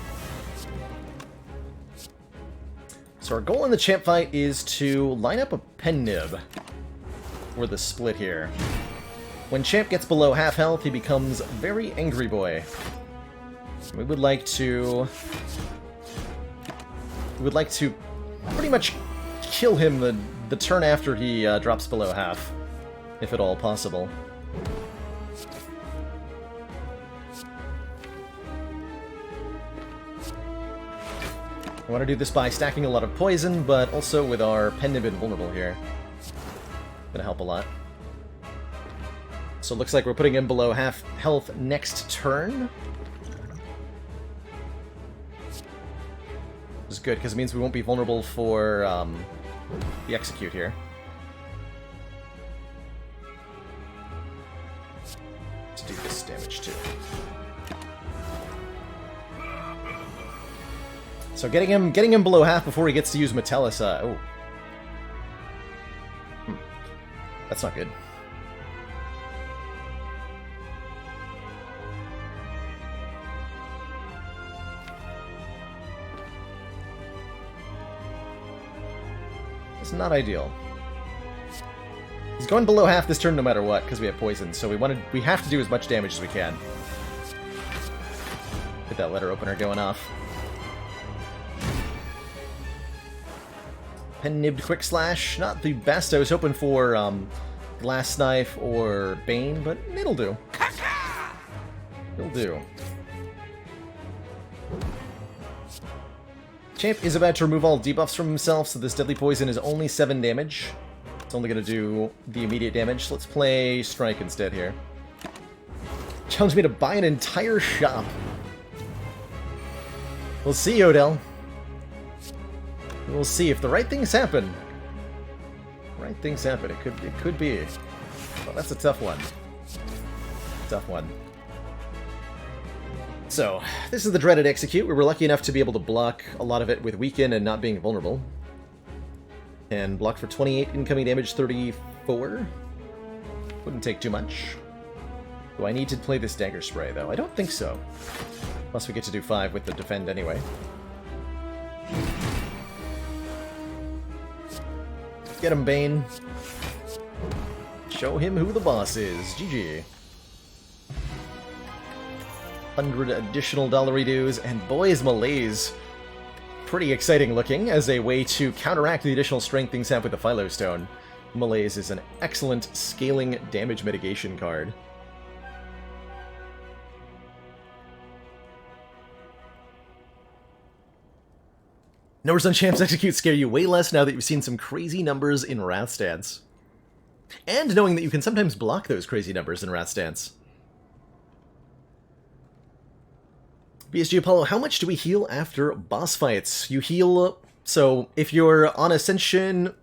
So our goal in the champ fight is to line up a pen nib for the split here. When Champ gets below half health, he becomes very angry boy. We would like to pretty much kill him the turn after he drops below half. if at all possible. I want to do this by stacking a lot of poison, but also with our Pendant Invulnerable here. Gonna help a lot. So it looks like we're putting him below half health next turn. Which is good, because it means we won't be vulnerable for the execute here. Let's do this damage too. So getting him below half before he gets to use Metellus, oh. That's not good. It's not ideal. He's going below half this turn no matter what, because we have poison, so we have to do as much damage as we can. Get that letter opener going off. Pen-nibbed Quick Slash, not the best. I was hoping for Glass Knife or Bane, but it'll do. It'll do. Champ is about to remove all debuffs from himself, so this Deadly Poison is only 7 damage. It's only going to do the immediate damage. Let's play Strike instead here. Challenge me to buy an entire shop. We'll see, Odell. We'll see if the right things happen. Right things happen. It could be. Well, that's a tough one. Tough one. So, this is the dreaded execute. We were lucky enough to be able to block a lot of it with Weaken and not being vulnerable. And block for 28, incoming damage 34. Wouldn't take too much. Do I need to play this Dagger Spray, though? I don't think so. Plus we get to do 5 with the defend anyway. Get him, Bane. Show him who the boss is. GG. 100 additional Dollary-doos, and boy is Malaise pretty exciting looking as a way to counteract the additional strength things have with the Philo Stone. Malaise is an excellent scaling damage mitigation card. Numbers on Champs Execute scare you way less now that you've seen some crazy numbers in Wrath Stance. And knowing that you can sometimes block those crazy numbers in Wrath Stance. BSG Apollo, how much do we heal after boss fights? You heal... So, if you're on Ascension...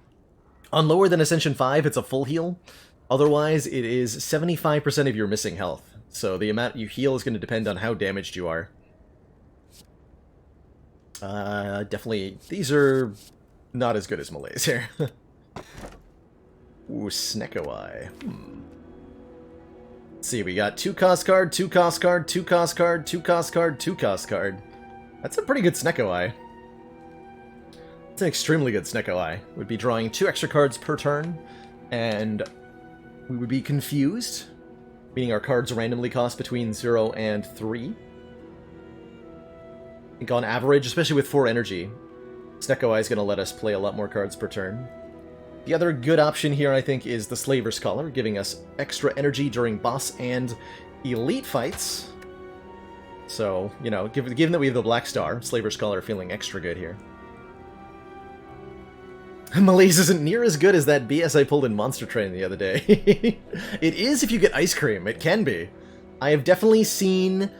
On lower than Ascension 5, it's a full heal. Otherwise, it is 75% of your missing health. So the amount you heal is going to depend on how damaged you are. Definitely, these are not as good as Malaise here. Ooh, Snecko Eye. Let's see, we got 2 cost card, 2 cost card, 2 cost card, 2 cost card, 2 cost card. That's a pretty good Snecko Eye. It's an extremely good Snecko Eye. We'd be drawing 2 extra cards per turn, and we would be confused, meaning our cards randomly cost between 0 and 3. I think on average, especially with 4 energy, Snecko Eye is going to let us play a lot more cards per turn. The other good option here, I think, is the Slaver's Collar, giving us extra energy during boss and elite fights. So, you know, given that we have the Black Star, Slaver's Collar feeling extra good here. Malaise isn't near as good as that BS I pulled in Monster Train the other day. It is if you get Ice Cream. It can be. I have definitely seen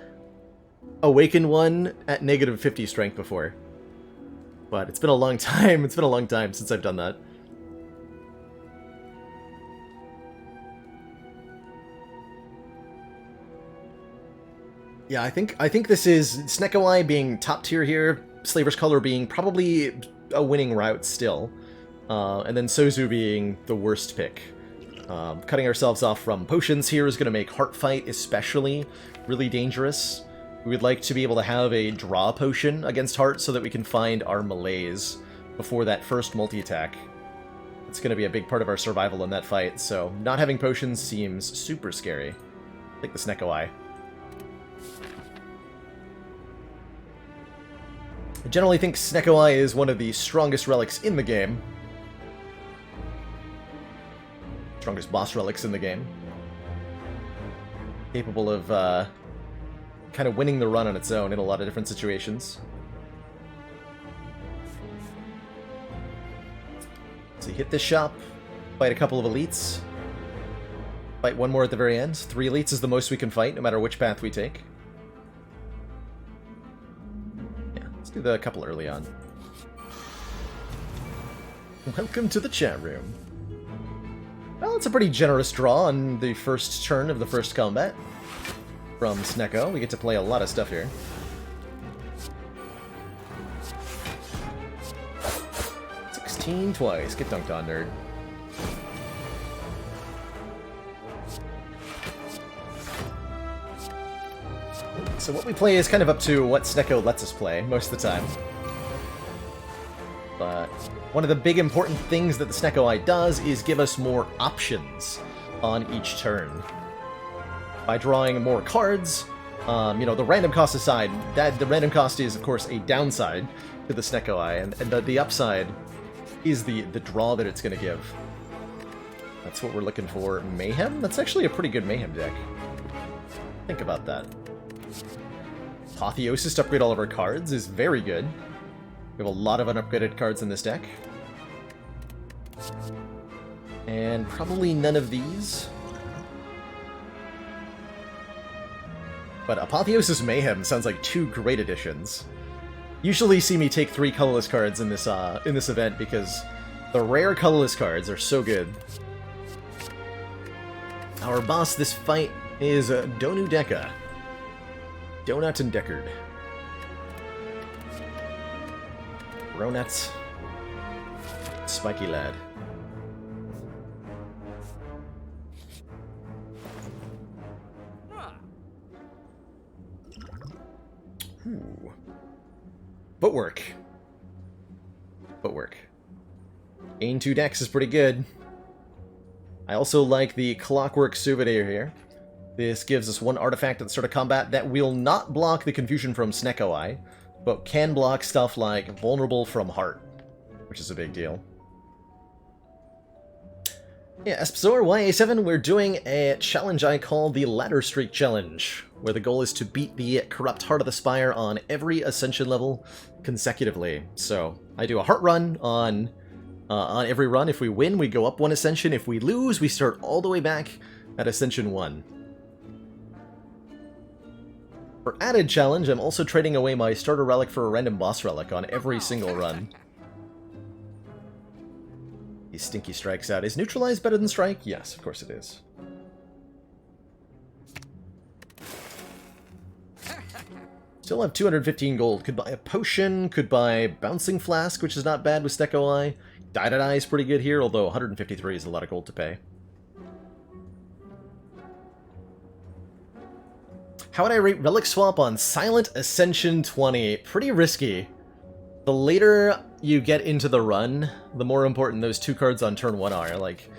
Awaken one at negative 50 strength before. But it's been a long time. It's been a long time since I've done that. Yeah, I think this is Snecko Eye being top tier here, Slaver's Color being probably a winning route still, and then Sozu being the worst pick. Cutting ourselves off from potions here is going to make Heart Fight especially really dangerous. We would like to be able to have a draw potion against Heart so that we can find our Malaise before that first multi-attack. It's going to be a big part of our survival in that fight, so not having potions seems super scary. Like the Snecko Eye. I generally think Snecko Eye is one of the strongest relics in the game. Strongest boss relics in the game. Capable of kind of winning the run on its own in a lot of different situations. So you hit this shop, fight a couple of elites, fight one more at the very end. 3 elites is the most we can fight, no matter which path we take. Yeah, let's do the couple early on. Welcome to the chat room. Well, it's a pretty generous draw on the first turn of the first combat. From Snecko, we get to play a lot of stuff here. Twice. Get dunked on, nerd. So what we play is kind of up to what Snecko lets us play most of the time. But one of the big important things that the Snecko Eye does is give us more options on each turn. By drawing more cards, you know, the random cost aside, the random cost is, of course, a downside to the Snecko Eye, and the upside is the draw that it's going to give. That's what we're looking for. Mayhem? That's actually a pretty good Mayhem deck. Think about that. Apotheosis to upgrade all of our cards is very good. We have a lot of unupgraded cards in this deck. And probably none of these. But Apotheosis Mayhem sounds like 2 great additions. Usually see me take 3 colorless cards in this event because the rare colorless cards are so good. Our boss this fight is Donu Deka. Donut and Deckard. Ronut. Spiky Lad. Ooh. Footwork. Footwork. Gain 2 decks is pretty good. I also like the Clockwork Souvenir here. This gives us 1 artifact at the start of combat that will not block the confusion from Snecko Eye, but can block stuff like Vulnerable from Heart, which is a big deal. Yeah, Espsor YA7, we're doing a challenge I call the Ladder Streak Challenge, where the goal is to beat the Corrupt Heart of the Spire on every Ascension level consecutively. So, I do a Heart run on every run. If we win, we go up 1 Ascension. If we lose, we start all the way back at Ascension 1. For added challenge, I'm also trading away my starter relic for a random boss relic on every single run. He Stinky strikes out. Is Neutralize better than Strike? Yes, of course it is. Still have 215 gold. Could buy a potion, could buy Bouncing Flask, which is not bad with Snecko Eye. Die is pretty good here, although 153 is a lot of gold to pay. How would I rate Relic Swap on Silent Ascension 20? Pretty risky. The later you get into the run, the more important those 2 cards on turn 1 are. Like,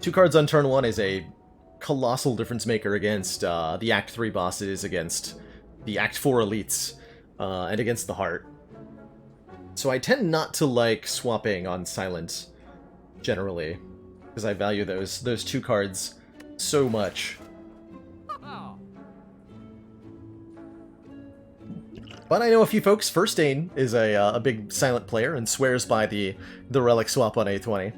2 cards on turn 1 is a colossal difference maker against the Act 3 bosses, against the Act 4 elites, and against the Heart. So I tend not to like swapping on Silent, generally, because I value those 2 cards so much. But I know a few folks. First Ain is a big Silent player and swears by the Relic Swap on A20.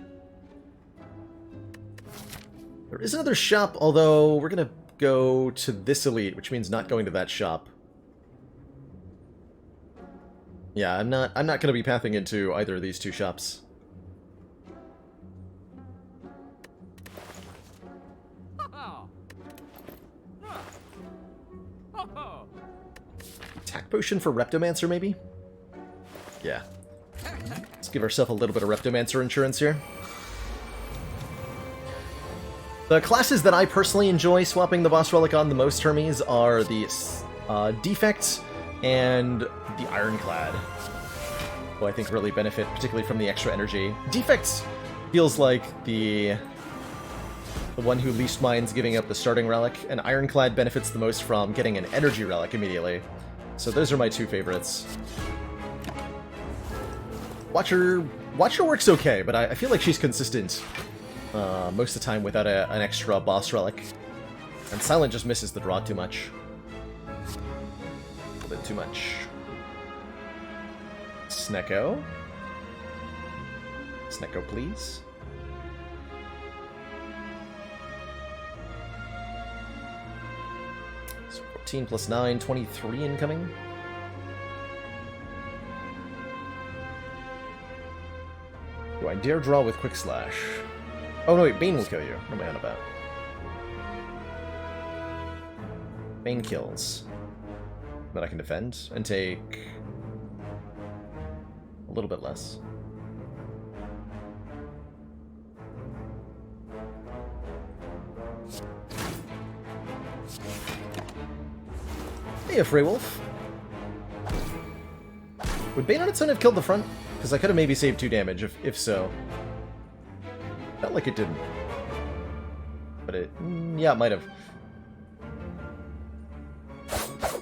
There is another shop, although we're gonna go to this elite, which means not going to that shop. Yeah, I'm not gonna be pathing into either of these 2 shops. Attack potion for Reptomancer, maybe? Yeah. Let's give ourselves a little bit of Reptomancer insurance here. The classes that I personally enjoy swapping the boss relic on the most, Hermes, are the Defects and the Ironclad, who I think really benefit particularly from the extra energy. Defects feels like the one who least minds giving up the starting relic, and Ironclad benefits the most from getting an energy relic immediately. So those are my 2 favorites. Watcher works okay, but I feel like she's consistent most of the time without an extra boss relic. And Silent just misses the draw too much. A little bit too much. Snecko. Snecko, please. So 14 plus 9, 23 incoming. Do I dare draw with Quick Slash? Oh no, wait, Bane will kill you. What am I on about? Bane kills. Then I can defend and take a little bit less. Hey, Frey Wolf. Would Bane on its own have killed the front? Because I could have maybe saved 2 damage, if so. Felt like it didn't. But it... yeah, it might have.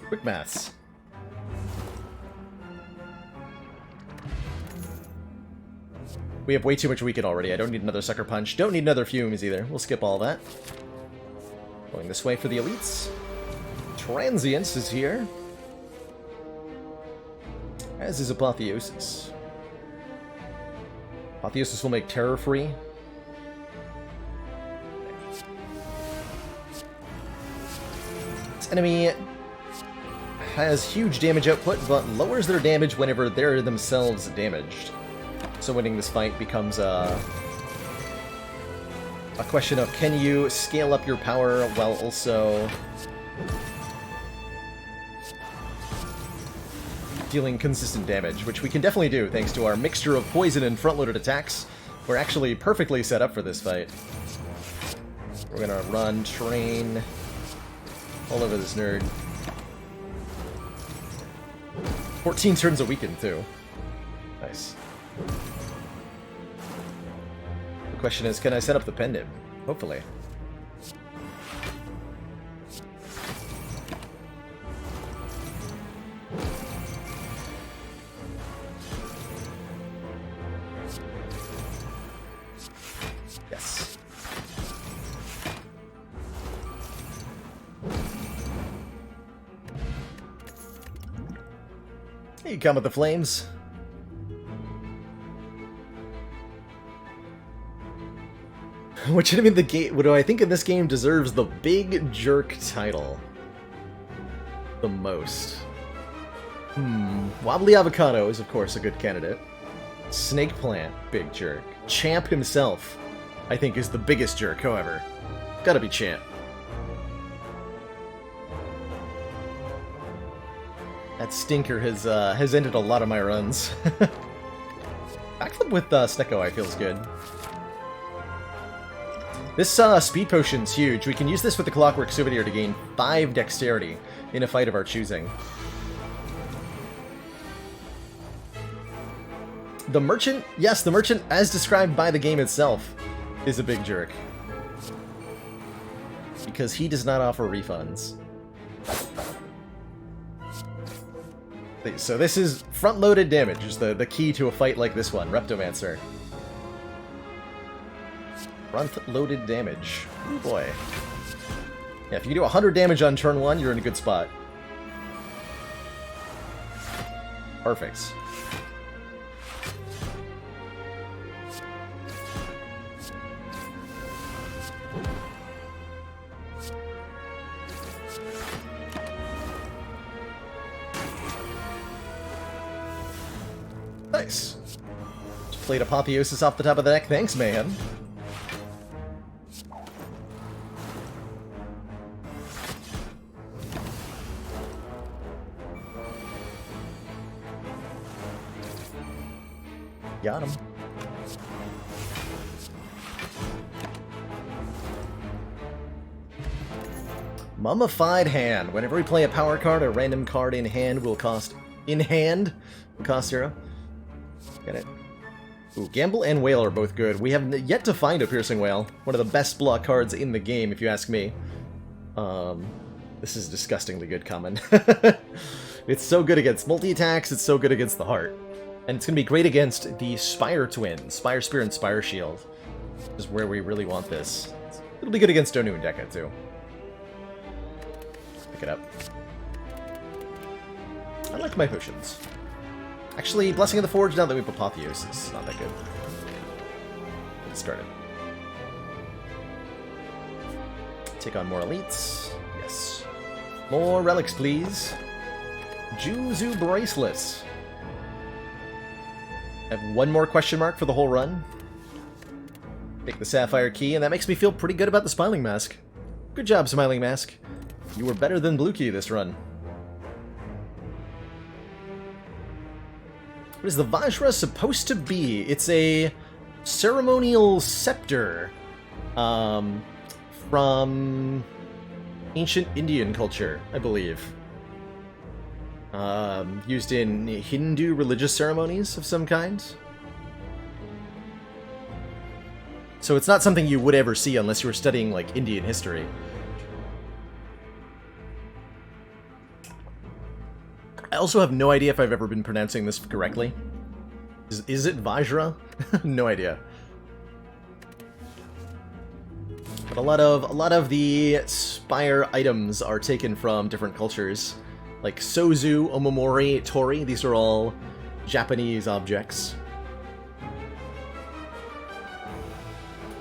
Quick maths. We have way too much weaken already. I don't need another Sucker Punch. Don't need another Fumes either. We'll skip all that. Going this way for the elites. Transience is here. As is Apotheosis. Apotheosis will make Terror free. This enemy has huge damage output, but lowers their damage whenever they're themselves damaged. So winning this fight becomes a question of, can you scale up your power while also dealing consistent damage, which we can definitely do thanks to our mixture of poison and front-loaded attacks. We're actually perfectly set up for this fight. We're gonna run, train, all over this nerd. 14 turns a weekend, too. Nice. The question is, can I set up the Pendant? Hopefully. Yes. Hey, come with the flames. What should have been the game? What do I think in this game deserves the Big Jerk title the most? Wobbly Avocado is, of course, a good candidate. Snake Plant, Big Jerk. Champ himself, I think, is the biggest jerk, however. Gotta be Champ. That stinker has ended a lot of my runs. Backflip with Snecko I feels good. This speed potion's huge. We can use this with the Clockwork Souvenir to gain 5 dexterity in a fight of our choosing. The Merchant, yes, the Merchant, as described by the game itself, is a big jerk. Because he does not offer refunds. So this is front-loaded damage, is the key to a fight like this one, Reptomancer. Front-loaded damage. Oh boy. Yeah, if you do 100 damage on turn 1, you're in a good spot. Perfect. Nice. Just played Apotheosis off the top of the deck. Thanks, man. Got him. Mummified Hand. Whenever we play a power card, a random card in hand will cost... In hand? Will cost 0. Get it. Ooh, Gamble and Whale are both good. We have yet to find a Piercing Whale. One of the best block cards in the game, if you ask me. This is disgustingly good common. It's so good against multi-attacks, it's so good against the heart. And it's going to be great against the Spire twins, Spire Spear and Spire Shield. Is where we really want this. It'll be good against Donu and Deka, too. Pick it up. I like my potions. Actually, Blessing of the Forge, now that we have Apotheos, is not that good. Discard it. Take on more elites. Yes. More relics, please. Juzu Bracelets. I have one more question mark for the whole run. Take the Sapphire Key, and that makes me feel pretty good about the Smiling Mask. Good job, Smiling Mask. You were better than Blue Key this run. What is the Vajra supposed to be? It's a ceremonial scepter from ancient Indian culture, I believe. Used in Hindu religious ceremonies of some kind. So it's not something you would ever see unless you were studying, like, Indian history. I also have no idea if I've ever been pronouncing this correctly. Is it Vajra? No idea. But a lot of the Spire items are taken from different cultures. Like Sozu, Omamori, Tori, these are all Japanese objects.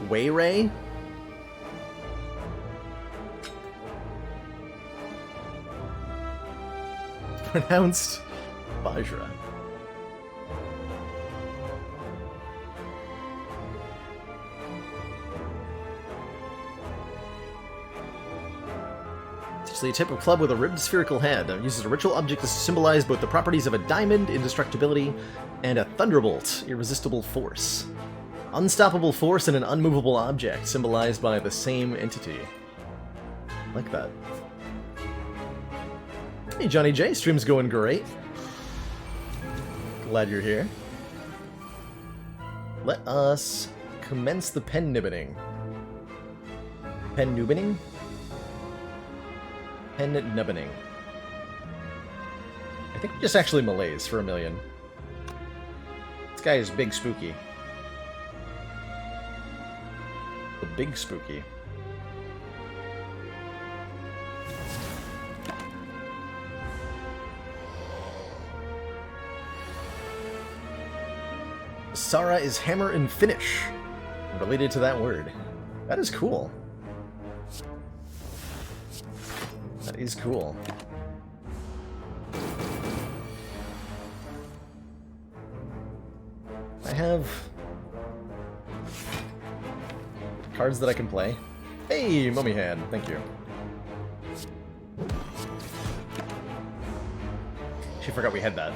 Weirei? Pronounced Vajra. It's a type of club with a ribbed spherical head. It uses a ritual object to symbolize both the properties of a diamond, indestructibility, and a thunderbolt, irresistible force. Unstoppable force and an unmovable object, symbolized by the same entity. Like that. Hey Johnny J, stream's going great. Glad you're here. Let us commence the pen nibbining. Pen nibbining? Pen nibbining. I think we just actually malaise for a million. This guy is big spooky. The big spooky. Sara is hammer and finish. Related to that word. That is cool. That is cool. I have cards that I can play. Hey, Mummy Hand, thank you. She forgot we had that.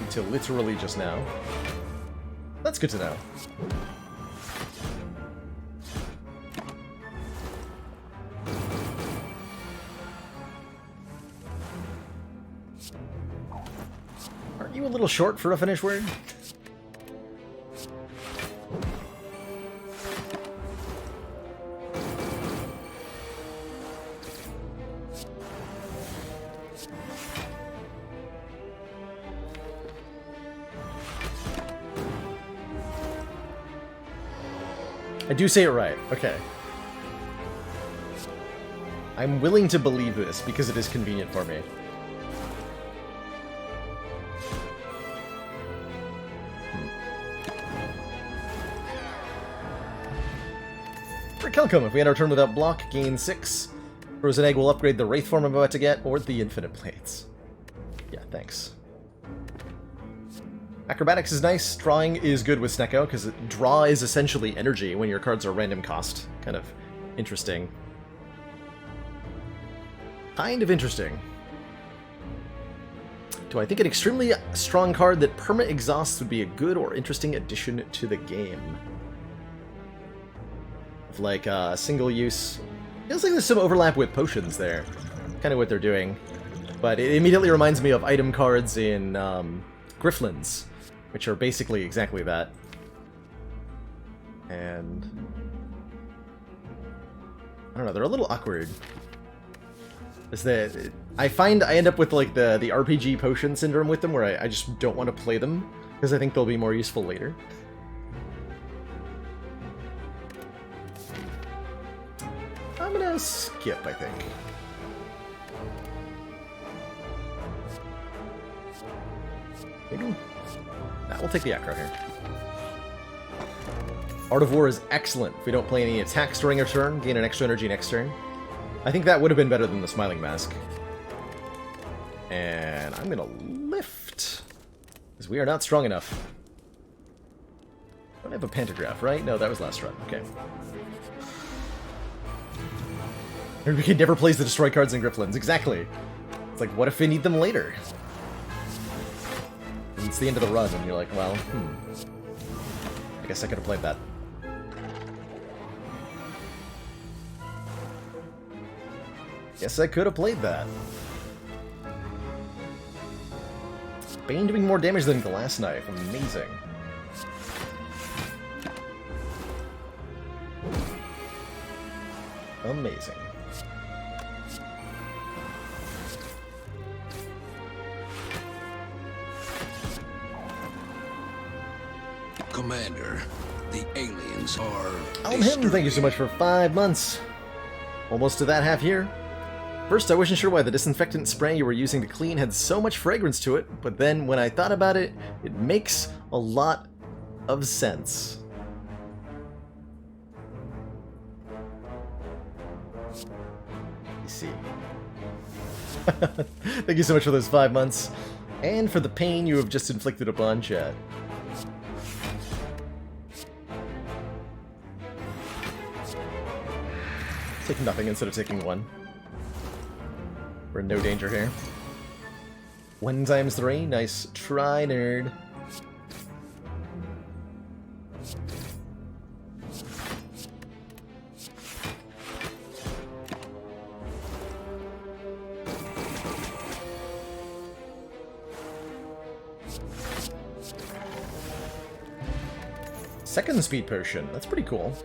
Until literally just now. That's good to know. Aren't you a little short for a finish word? I do say it right. Okay. I'm willing to believe this because it is convenient for me. For Kelcom, if we end our turn without block, gain 6. Frozen Egg will upgrade the Wraith form I'm about to get, or the Infinite Blades. Yeah, thanks. Acrobatics is nice. Drawing is good with Snecko, because draw is essentially energy when your cards are random cost. Kind of interesting. Kind of interesting. Do I think an extremely strong card that perma-exhausts would be a good or interesting addition to the game? Like single use. Feels like there's some overlap with potions there. Kind of what they're doing. But it immediately reminds me of item cards in Grifflins, which are basically exactly that. And I don't know, they're a little awkward. Is that I find I end up with like the RPG potion syndrome with them, where I just don't want to play them because I think they'll be more useful later. skip, I think. Maybe? Nah, we'll take the Acro here. Art of War is excellent. If we don't play any attacks during a turn, gain an extra energy next turn. I think that would have been better than the Smiling Mask. And I'm gonna lift. Because we are not strong enough. Don't have a pantograph, right? No, that was last run. Okay. We can never place the destroy cards in Grifflins. Exactly. It's like, what if we need them later? And it's the end of the run, and you're like, well, I guess I could have played that. Guess I could have played that. Bane doing more damage than Glass Knife. Amazing. Amazing. Commander, the aliens are... Him, thank you so much for 5 months. Almost to that half year. First, I wasn't sure why the disinfectant spray you were using to clean had so much fragrance to it, but then when I thought about it, it makes a lot of sense. You see. Thank you so much for those 5 months, and for the pain you have just inflicted upon chat. Take nothing instead of taking 1. We're in no danger here. 1 times 3. Nice try, nerd. Second speed potion. That's pretty cool.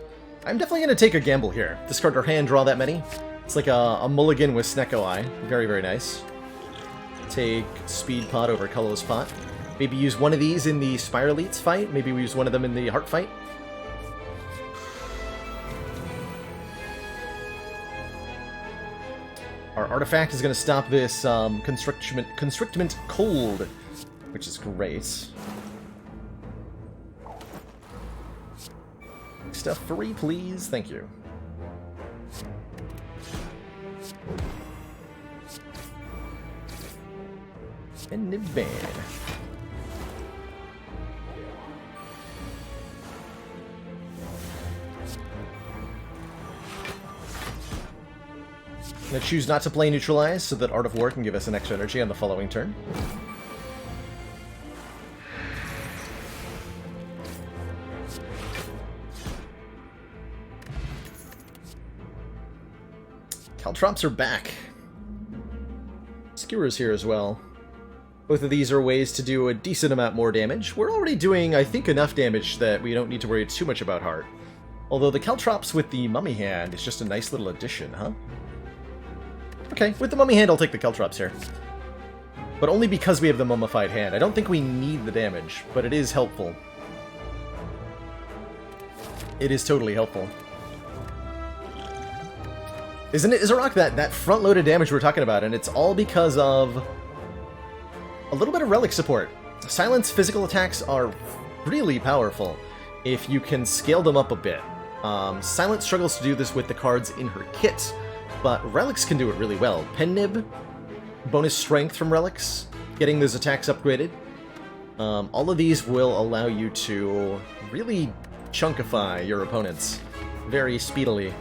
I'm definitely going to take a gamble here. Discard our hand, draw that many. It's like a mulligan with Snecko Eye. Very, very nice. Take Speed Pot over Colorless Pot. Maybe use one of these in the Spire Elites fight. Maybe we use one of them in the Heart fight. Our artifact is going to stop this Constrictment Cold, which is great. Stuff free, please. Thank you. And Nibban. I'm going to choose not to play Neutralize so that Art of War can give us an extra energy on the following turn. Caltrops are back. Skewers here as well. Both of these are ways to do a decent amount more damage. We're already doing, I think, enough damage that we don't need to worry too much about Heart. Although the Caltrops with the Mummy Hand is just a nice little addition, huh? Okay, with the Mummy Hand, I'll take the Caltrops here. But only because we have the Mummified Hand. I don't think we need the damage, but it is helpful. It is totally helpful. Isn't it, Izarok, that front-loaded damage we're talking about, and it's all because of a little bit of relic support. Silence physical attacks are really powerful if you can scale them up a bit. Silence struggles to do this with the cards in her kit, but relics can do it really well. Pen Nib, bonus strength from relics, getting those attacks upgraded. All of these will allow you to really chunkify your opponents very speedily.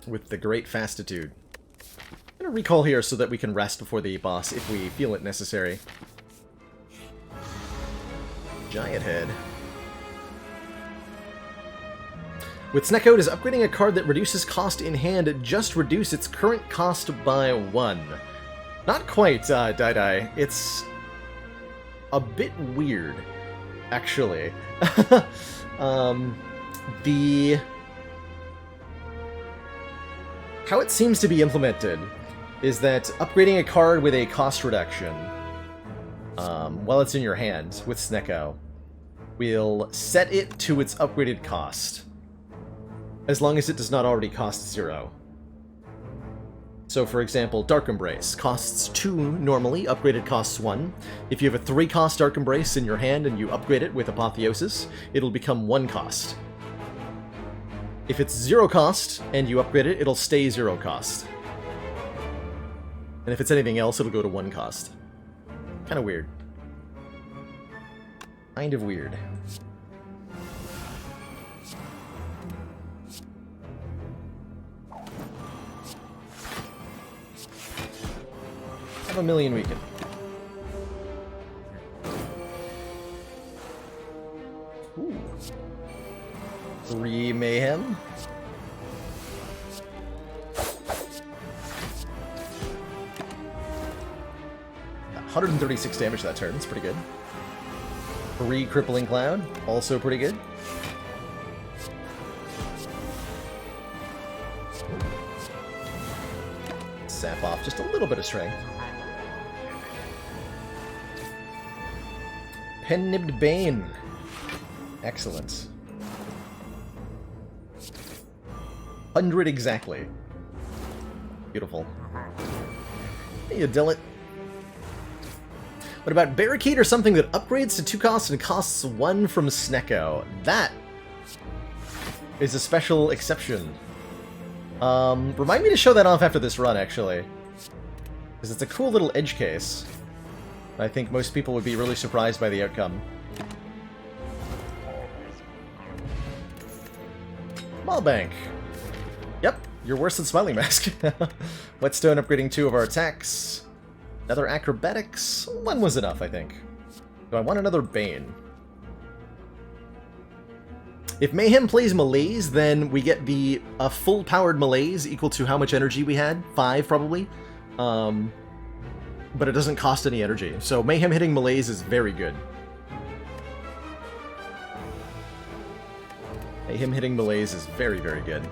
With the great fastitude. I'm going to recall here so that we can rest before the boss if we feel it necessary. Giant Head. With Snecko, does upgrading a card that reduces cost in hand just reduce its current cost by 1? Not quite, Dai. It's a bit weird, actually. How it seems to be implemented is that upgrading a card with a cost reduction, while it's in your hand with Snecko, will set it to its upgraded cost. as long as it does not already cost 0. So, for example, Dark Embrace costs 2 normally, upgraded costs 1. If you have a 3-cost Dark Embrace in your hand and you upgrade it with Apotheosis, it'll become 1 cost. If it's 0 cost and you upgrade it, it'll stay 0 cost. And if it's anything else, it'll go to 1 cost. Kind of weird. Kind of weird. Have a million weaken. Ooh. 3 mayhem. Got 136 damage that turn. That's pretty good. 3 crippling cloud. Also pretty good. Sap off just a little bit of strength. Pen-nibbed Bane. Excellent. 100 exactly. Beautiful. Hey, you Dillet. What about Barricade or something that upgrades to 2 costs and costs 1 from Snecko? That is a special exception. Remind me to show that off after this run, actually. Because it's a cool little edge case. I think most people would be really surprised by the outcome. Maulbank. Yep, you're worse than Smiling Mask. Whetstone upgrading 2 of our attacks. Another Acrobatics. 1 was enough, I think. Do I want another Bane? If Mayhem plays Malaise, then we get the full-powered Malaise equal to how much energy we had? 5, probably. But it doesn't cost any energy. So Mayhem hitting Malaise is very good. Mayhem hitting Malaise is very, very good.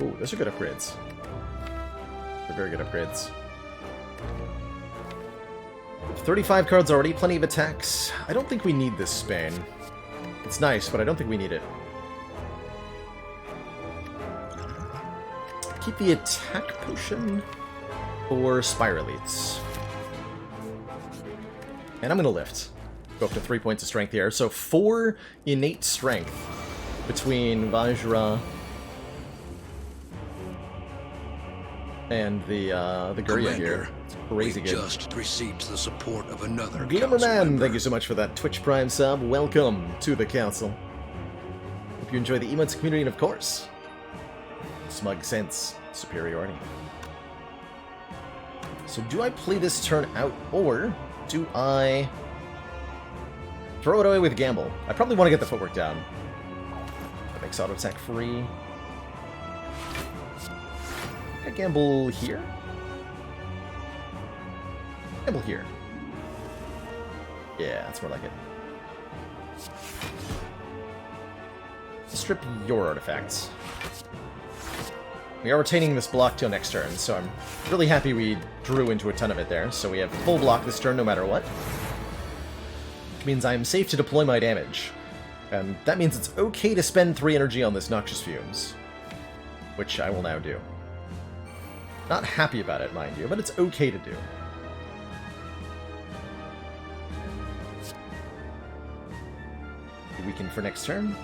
Ooh, those are good upgrades. They're very good upgrades. 35 cards already, plenty of attacks. I don't think we need this Spain. It's nice, but I don't think we need it. Keep the attack potion for Spire Elites. And I'm going to lift. Go up to 3 points of strength here. So 4 innate strength between Vajra and the Guria here. It's crazy good. Just received the support of another Glimmerman, thank you so much for that Twitch Prime sub. Welcome to the council. Hope you enjoy the emotes community and, of course, smug sense superiority. So do I play this turn out, or do I throw it away with Gamble? I probably want to get the footwork down. That makes auto attack free. I gamble here? Gamble here. Yeah, that's more like it. Strip your artifacts. We are retaining this block till next turn, so I'm really happy we drew into a ton of it there. So we have full block this turn no matter what. Which means I'm safe to deploy my damage. And that means it's okay to spend 3 energy on this Noxious Fumes. Which I will now do. Not happy about it, mind you, but it's okay to do. Weaken for next turn.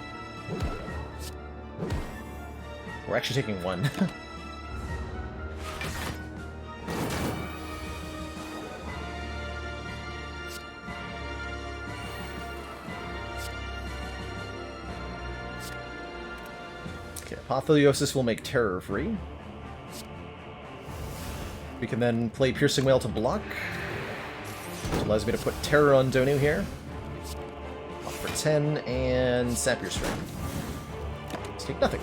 We're actually taking 1. Okay, Apotheosis will make Terror free. We can then play Piercing Wail to block, which allows me to put Terror on Donu here. Off for 10, and Sap your Strength. Let's take nothing.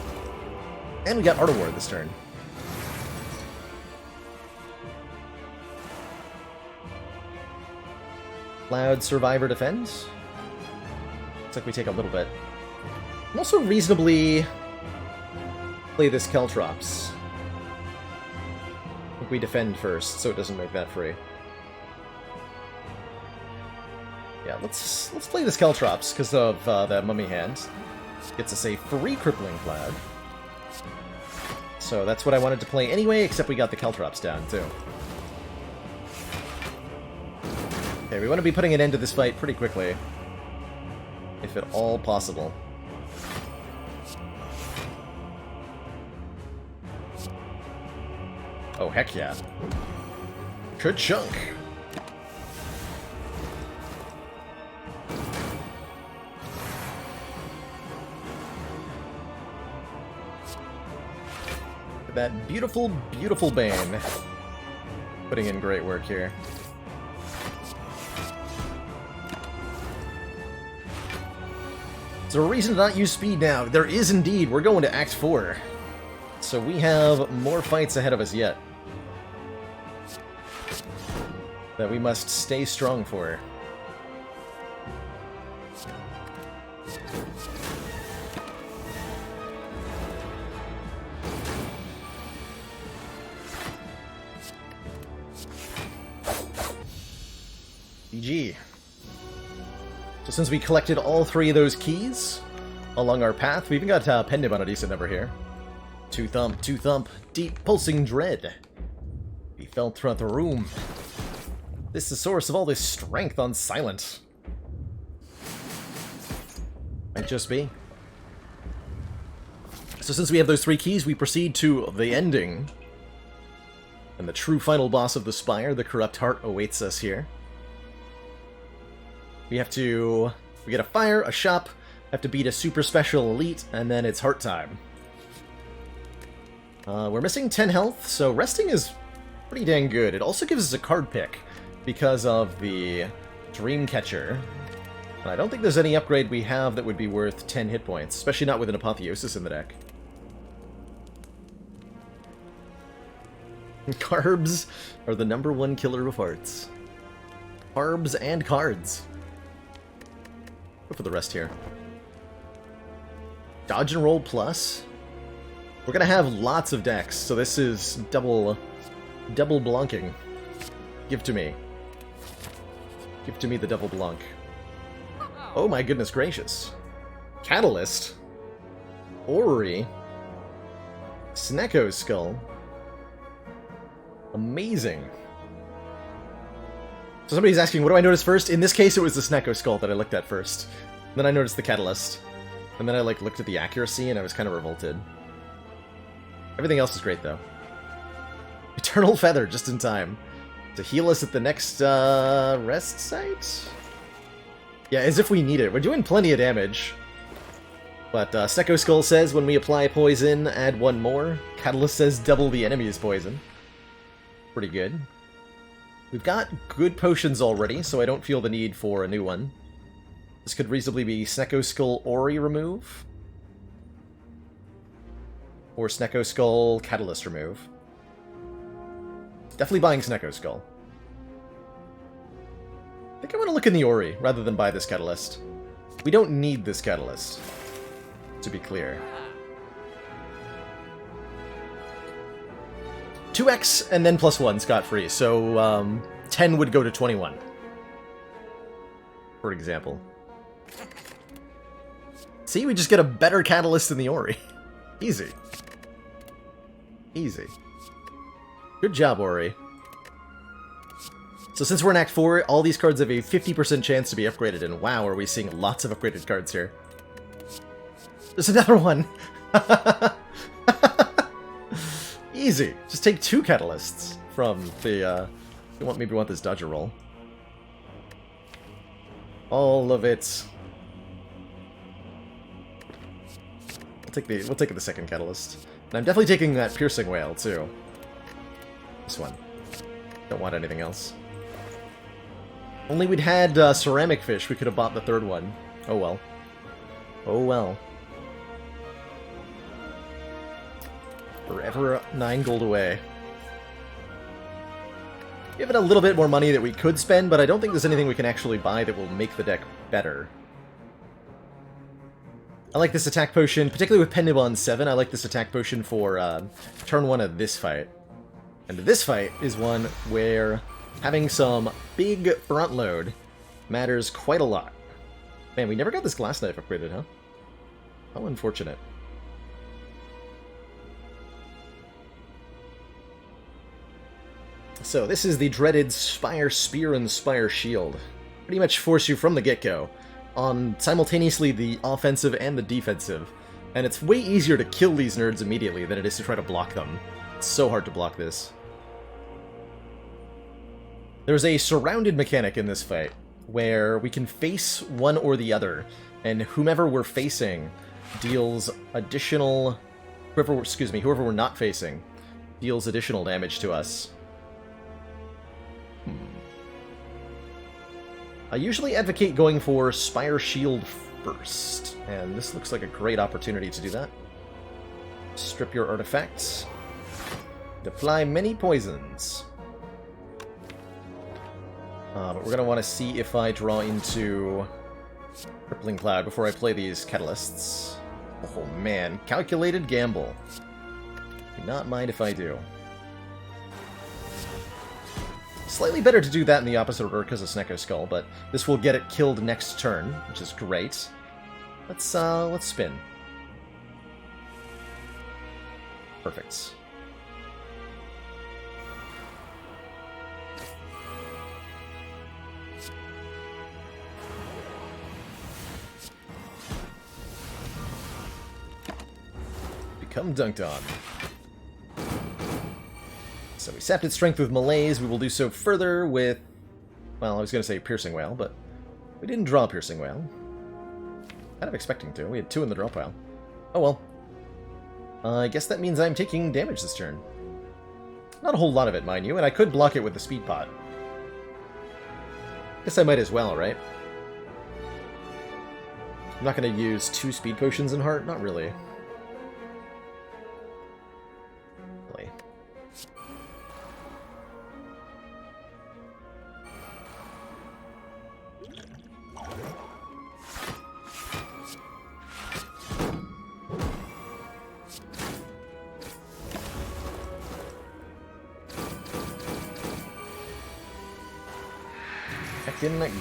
And we got Art of War this turn. Cloud Survivor defends. Looks like we take a little bit. I'm also reasonably play this Caltrops. I think we defend first, so it doesn't make that free. Yeah, let's play this Caltrops because of that mummy hand. Gets us a free Crippling Cloud. So that's what I wanted to play anyway, except we got the Caltrops down, too. Okay, we want to be putting an end to this fight pretty quickly. If at all possible. Oh, heck yeah. Ka-chunk! That beautiful, beautiful Bane. Putting in great work here. Is there a reason to not use speed now? There is indeed. We're going to Act 4. So we have more fights ahead of us yet. That we must stay strong for. GG. So since we collected all 3 of those keys along our path, we even got Pendant on a decent number here. 2 thump, 2 thump, deep pulsing dread. Be felt throughout the room. This is the source of all this strength on silent. Might just be. So since we have those 3 keys, we proceed to the ending. And the true final boss of the Spire, the Corrupt Heart, awaits us here. We get a fire, a shop, have to beat a super special elite, and then it's heart time. We're missing 10 health, so resting is pretty dang good. It also gives us a card pick because of the Dreamcatcher. And I don't think there's any upgrade we have that would be worth 10 hit points, especially not with an Apotheosis in the deck. Carbs are the #1 killer of hearts. Carbs and cards. Go for the rest here. Dodge and roll plus. We're gonna have lots of decks, so this is double blunking. Give to me. Give to me the double blunk. Oh my goodness gracious. Catalyst. Ori. Snecko Skull. Amazing. So somebody's asking, what do I notice first? In this case, it was the Snecko Skull that I looked at first. Then I noticed the Catalyst. And then I looked at the accuracy and I was kind of revolted. Everything else is great, though. Eternal Feather, just in time. To heal us at the next, rest site? Yeah, as if we need it. We're doing plenty of damage. But, Snecko Skull says, when we apply poison, add 1 more. Catalyst says, double the enemy's poison. Pretty good. We've got good potions already, so I don't feel the need for a new one. This could reasonably be Snecko Skull Ori remove. Or Snecko Skull Catalyst remove. Definitely buying Snecko Skull. I think I want to look in the Ori, rather than buy this Catalyst. We don't need this Catalyst, to be clear. 2x and then +1 scot-free, so 10 would go to 21. For example. See, we just get a better Catalyst than the Ori. Easy. Easy. Good job, Ori. So since we're in Act 4, all these cards have a 50% chance to be upgraded, and wow, are we seeing lots of upgraded cards here. There's another one! Easy. Just take 2 Catalysts from the, maybe we want this Dodger roll. All of it. We'll take the second Catalyst. And I'm definitely taking that Piercing Whale, too. This one. Don't want anything else. Only we'd had Ceramic Fish, we could have bought the 3rd one. Oh well. Oh well. Forever 9 gold away. We have a little bit more money that we could spend, but I don't think there's anything we can actually buy that will make the deck better. I like this attack potion, particularly with Pendibon 7, I like this attack potion for turn 1 of this fight. And this fight is one where having some big front load matters quite a lot. Man, we never got this Glass Knife upgraded, huh? How unfortunate. So this is the dreaded Spire Spear and Spire Shield. Pretty much force you from the get-go on simultaneously the offensive and the defensive. And it's way easier to kill these nerds immediately than it is to try to block them. It's so hard to block this. There's a surrounded mechanic in this fight, where we can face one or the other, and whomever we're facing deals additional... whoever we're not facing deals additional damage to us. I usually advocate going for Spire Shield first, and this looks like a great opportunity to do that. Strip your artifacts. Apply many poisons. But we're going to want to see if I draw into Crippling Cloud before I play these catalysts. Oh man, calculated gamble. Do not mind if I do. Slightly better to do that in the opposite order because of Snecko Skull, but this will get it killed next turn, which is great. Let's spin. Perfect. Become dunked on. So we sapped its strength with Malaise. We will do so further with... well, I was going to say Piercing Wail, but we didn't draw Piercing Wail. Kind of expecting to. We had 2 in the draw pile. Oh well. I guess that means I'm taking damage this turn. Not a whole lot of it, mind you, and I could block it with the Speed Pot. Guess I might as well, right? I'm not going to use 2 Speed Potions in Heart? Not really.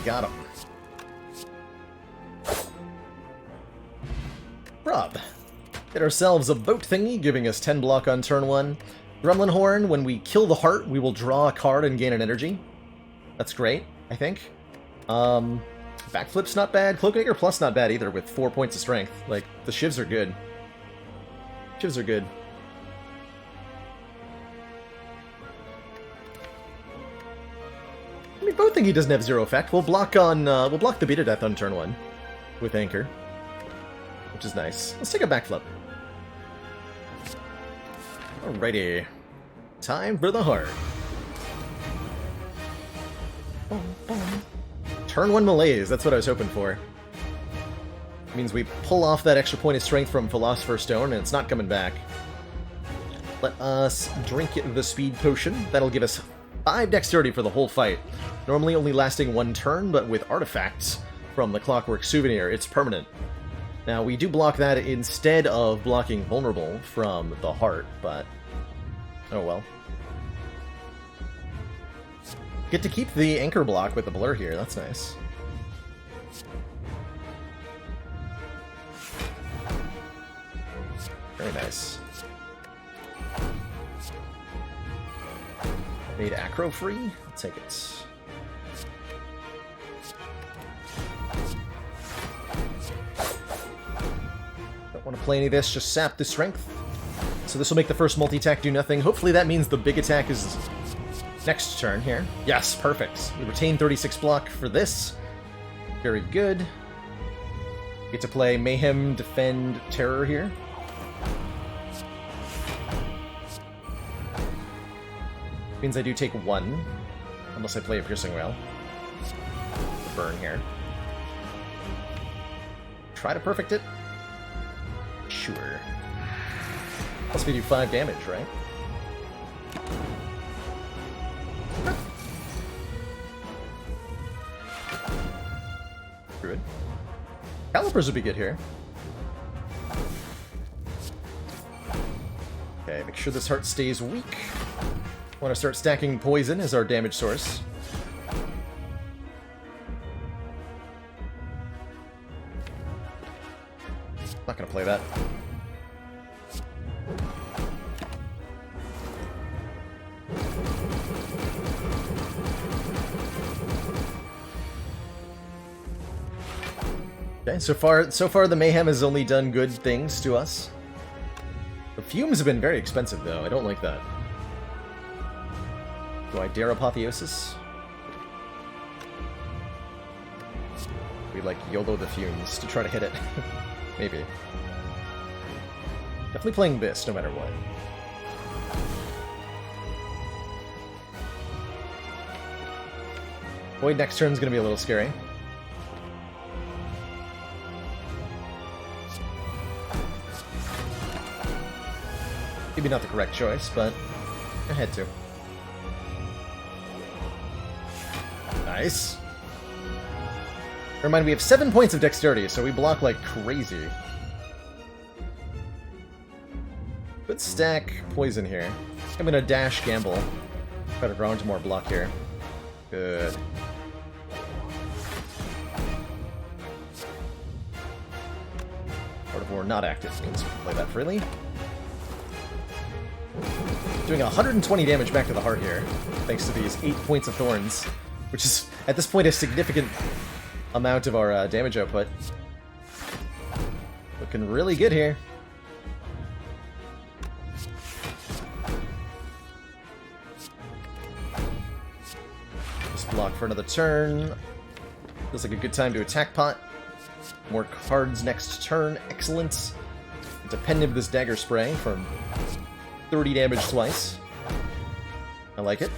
Got him. Rob. Get ourselves a boat thingy, giving us 10 block on turn 1. Gremlin Horn, when we kill the heart, we will draw a card and gain an energy. That's great, I think. Backflip's not bad. Cloakmaker Plus not bad either, with 4 points of strength. Like, the shivs are good. Shivs are good. I mean, both think he doesn't have 0 effect. We'll block the Beat of Death on turn 1 with Anchor, which is nice. Let's take a backflip. Alrighty, time for the heart. Boom, boom. Turn 1 Malaise. That's what I was hoping for. Means we pull off that extra point of strength from Philosopher's Stone, and it's not coming back. Let us drink the Speed Potion. That'll give us 5 dexterity for the whole fight. Normally only lasting 1 turn, but with artifacts from the Clockwork Souvenir, it's permanent. Now, we do block that instead of blocking Vulnerable from the heart, but... oh well. Get to keep the Anchor block with the Blur here, that's nice. Very nice. Made Acro free? I'll take it. Don't want to play any of this, just sap the strength. So this will make the first multi-attack do nothing. Hopefully that means the big attack is next turn here. Yes, perfect. We retain 36 block for this. Very good. Get to play Mayhem, Defend, Terror here. Means I do take 1, unless I play a Piercing Wail. Burn here. Try to perfect it. Sure. Plus we do 5 damage, right? Good. Calipers would be good here. Okay, make sure this heart stays weak. Want to start stacking poison as our damage source. Not gonna play that. Okay, so far the Mayhem has only done good things to us. The fumes have been very expensive, though. I don't like that. Do I dare Apotheosis? We like YOLO the fumes to try to hit it. Maybe. Definitely playing this, no matter what. Void next turn's gonna be a little scary. Maybe not the correct choice, but I had to. Nice. Remind me, we have 7 points of dexterity, so we block like crazy. Good stack poison here. I'm gonna dash gamble. Try to grow into more block here. Good. Part of War not active means we can play that freely. Doing 120 damage back to the heart here, thanks to these 8 points of thorns, which is, at this point, a significant amount of our damage output. Looking really good here. Just block for another turn. Feels like a good time to attack pot. More cards next turn. Excellent. Dependent of this dagger spray from 30 damage twice. I like it.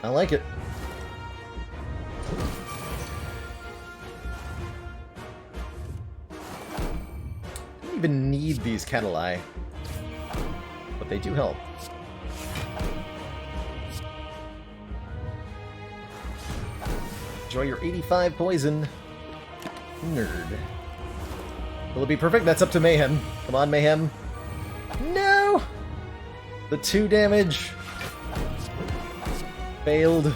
I like it. Don't even need these Catalai, but they do help. Enjoy your 85 poison. Nerd. Will it be perfect? That's up to Mayhem. Come on, Mayhem. No! The 2 damage. Failed.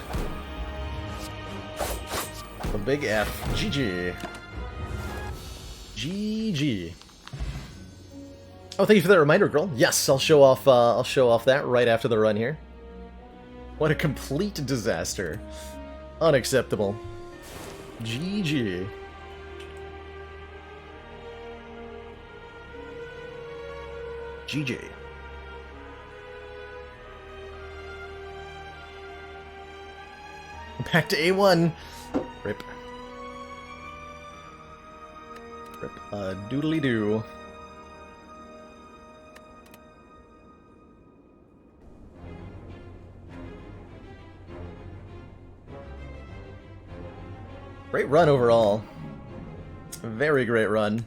The big F. GG. GG. Oh, thank you for that reminder, girl. Yes, I'll show off that right after the run here. What a complete disaster. Unacceptable. GG. GG. Back to A1. Rip. Rip a doodly doo. Great run overall. Very great run.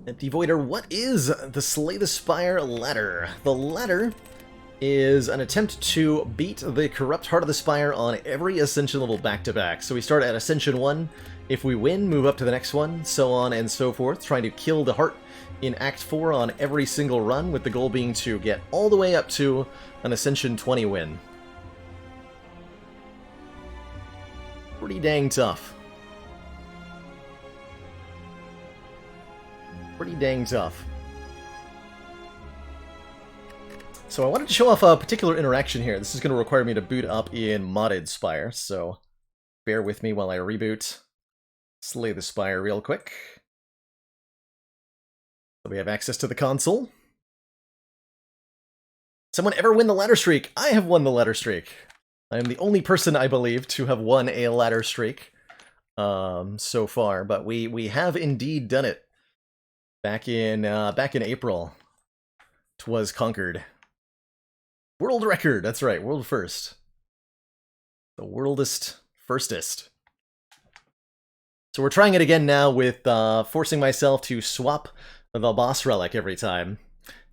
Empty Voider, what is the Slay the Spire ladder? The ladder is an attempt to beat the Corrupt Heart of the Spire on every Ascension level back-to-back. So we start at Ascension 1, if we win, move up to the next one, so on and so forth, trying to kill the heart in Act 4 on every single run, with the goal being to get all the way up to an Ascension 20 win. Pretty dang tough. Pretty dang tough. So I wanted to show off a particular interaction here. This is going to require me to boot up in modded Spire, so bear with me while I reboot Slay the Spire real quick. So we have access to the console. Someone ever win the ladder streak? I have won the ladder streak. I am the only person, I believe, to have won a ladder streak so far, but we have indeed done it. Back in April, 'twas conquered. World record, that's right, world first. The worldest firstest. So we're trying it again now with forcing myself to swap the boss relic every time.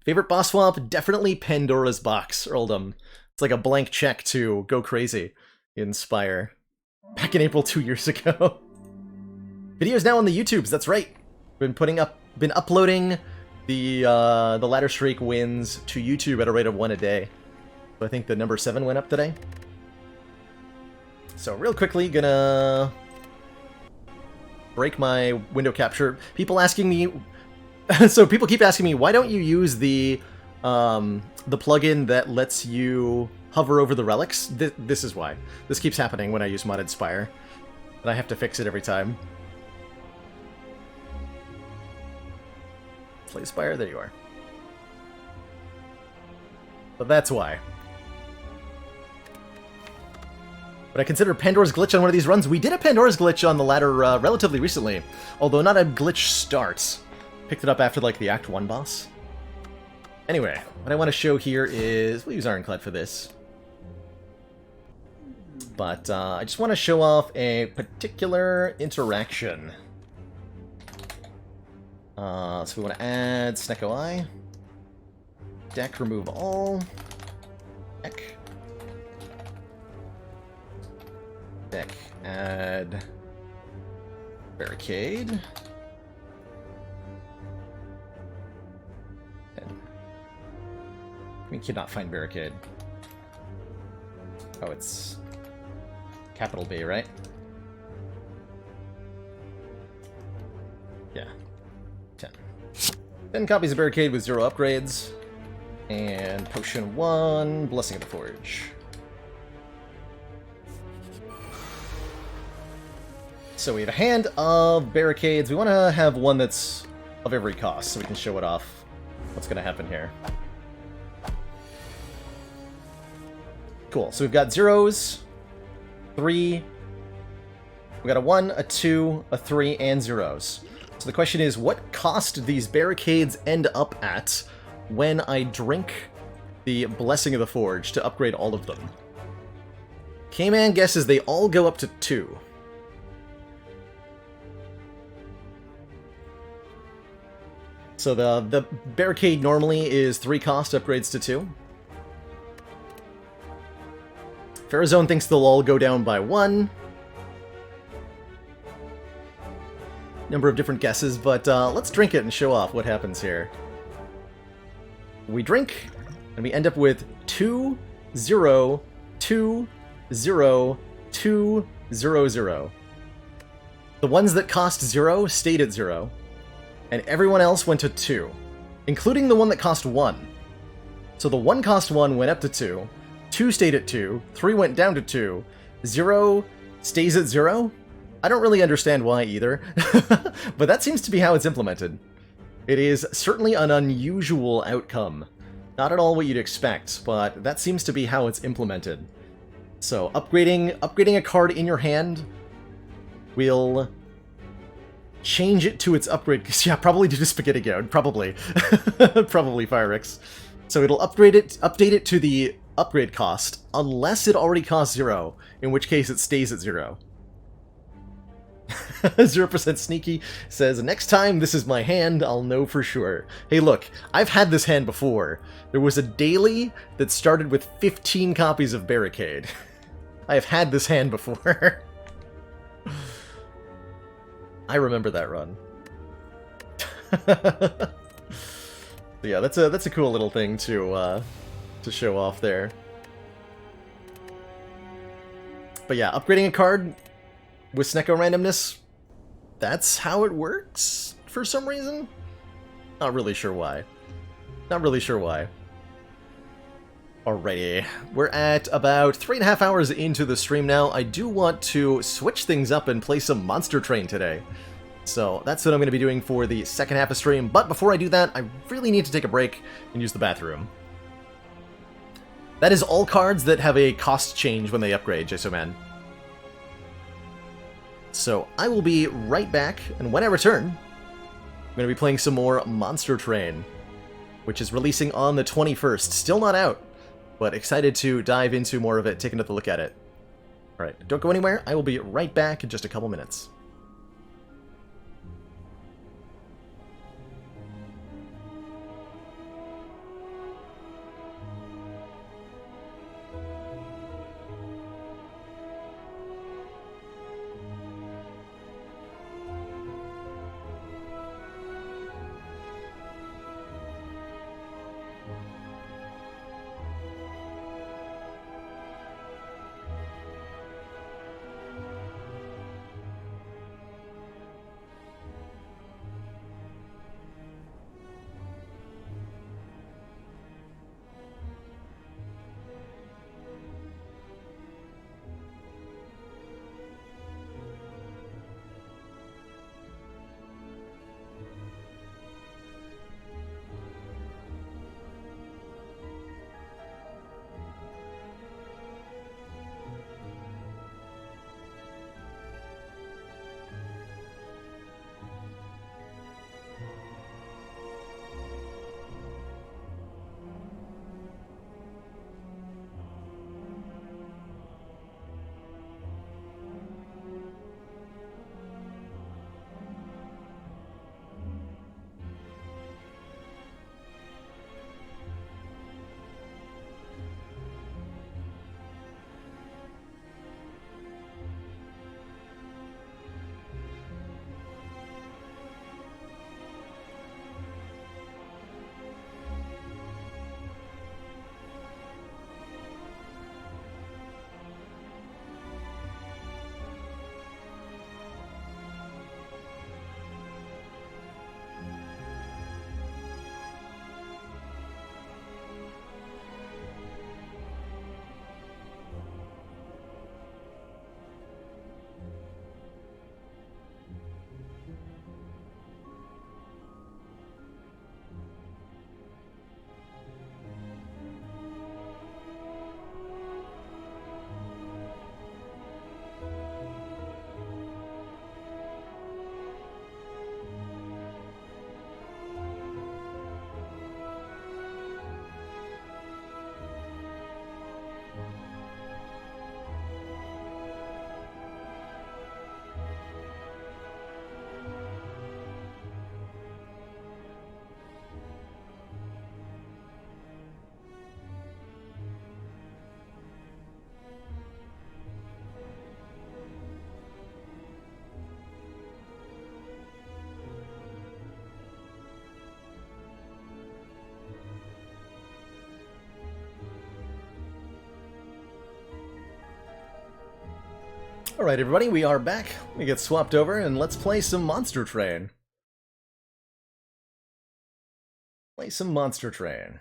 Favorite boss swap? Definitely Pandora's Box, Earldom. It's like a blank check to go crazy in Spire. Back in April 2 years ago. Videos now on the YouTubes, that's right. Been uploading the ladder streak wins to YouTube at a rate of 1 a day. So I think the number 7 went up today. So real quickly, gonna break my window capture. People asking me... so people keep asking me, why don't you use the plugin that lets you hover over the relics? This is why. This keeps happening when I use modded Spire. And I have to fix it every time. Play Spire? There you are. But that's why. But I consider Pandora's Glitch on one of these runs. We did a Pandora's Glitch on the ladder relatively recently, although not a glitch start. Picked it up after, like, the Act 1 boss. Anyway, what I want to show here is... We'll use Ironclad for this. But I just want to show off a particular interaction. So we want to add Snecko Eye. Deck, remove all. Deck. Deck, add barricade. We cannot find barricade. Oh, it's capital B, right? Yeah. 10. 10 copies of barricade with 0 upgrades. And potion 1, Blessing of the Forge. So we have a hand of barricades. We want to have one that's of every cost, so we can show it off. What's going to happen here? Cool. So we've got zeros, 3. We got a 1, a 2, a 3, and zeros. So the question is, what cost do these barricades end up at when I drink the Blessing of the Forge to upgrade all of them? K-Man guesses they all go up to 2. So the barricade normally is 3 cost, upgrades to 2. Farazone thinks they'll all go down by 1. Number of different guesses, but let's drink it and show off what happens here. We drink, and we end up with 2, 0, 2, 0, 2, 0, 0. The ones that cost 0 stayed at 0, and everyone else went to 2, including the one that cost 1. So the 1 cost 1 went up to 2, 2 stayed at 2, 3 went down to 2, 0 stays at 0? I don't really understand why either, but that seems to be how it's implemented. It is certainly an unusual outcome. Not at all what you'd expect, but that seems to be how it's implemented. So upgrading a card in your hand will change it to its upgrade. Yeah, probably due to Spaghetti Goat. Probably. Probably Firix. So it'll update it to the upgrade cost, unless it already costs 0, in which case it stays at 0. 0% Sneaky says, next time this is my hand, I'll know for sure. Hey look, I've had this hand before. There was a daily that started with 15 copies of Barricade. I have had this hand before. I remember that run. Yeah, that's a cool little thing to show off there. But yeah, upgrading a card with Snecko randomness, that's how it works for some reason? Not really sure why. Not really sure why. Alrighty, we're at about 3.5 hours into the stream now. I do want to switch things up and play some Monster Train today. So that's what I'm going to be doing for the second half of stream. But before I do that, I really need to take a break and use the bathroom. That is all cards that have a cost change when they upgrade, JSOMan. So I will be right back, and when I return, I'm going to be playing some more Monster Train, which is releasing on the 21st. Still not out, but excited to dive into more of it, take another look at it. Alright, don't go anywhere. I will be right back in just a couple minutes. Alright everybody, we are back. We get swapped over and let's play some Monster Train. Play some Monster Train.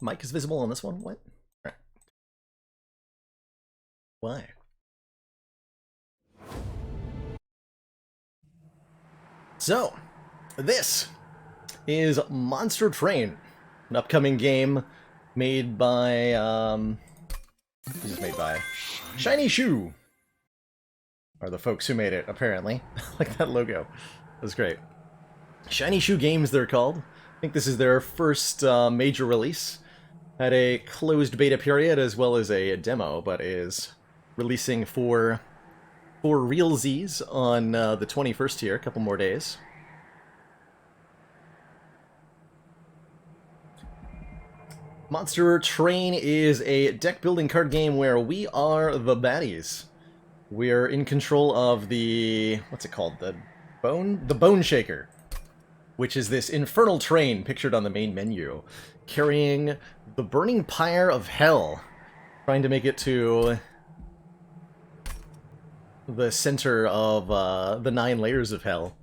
Mic is visible on this one? What? Right. Why? So, this is Monster Train, an upcoming game made by, who's this made by? Shiny Shoe are the folks who made it, apparently. Like that logo. That's great. Shiny Shoe Games, they're called. I think this is their first major release. Had a closed beta period as well as a demo, but is releasing for realsies on the 21st here, a couple more days. Monster Train is a deck-building card game where we are the baddies. We're in control of the... what's it called? The Bone Shaker, which is this infernal train pictured on the main menu, carrying the burning pyre of hell, trying to make it to the center of the 9 layers of hell,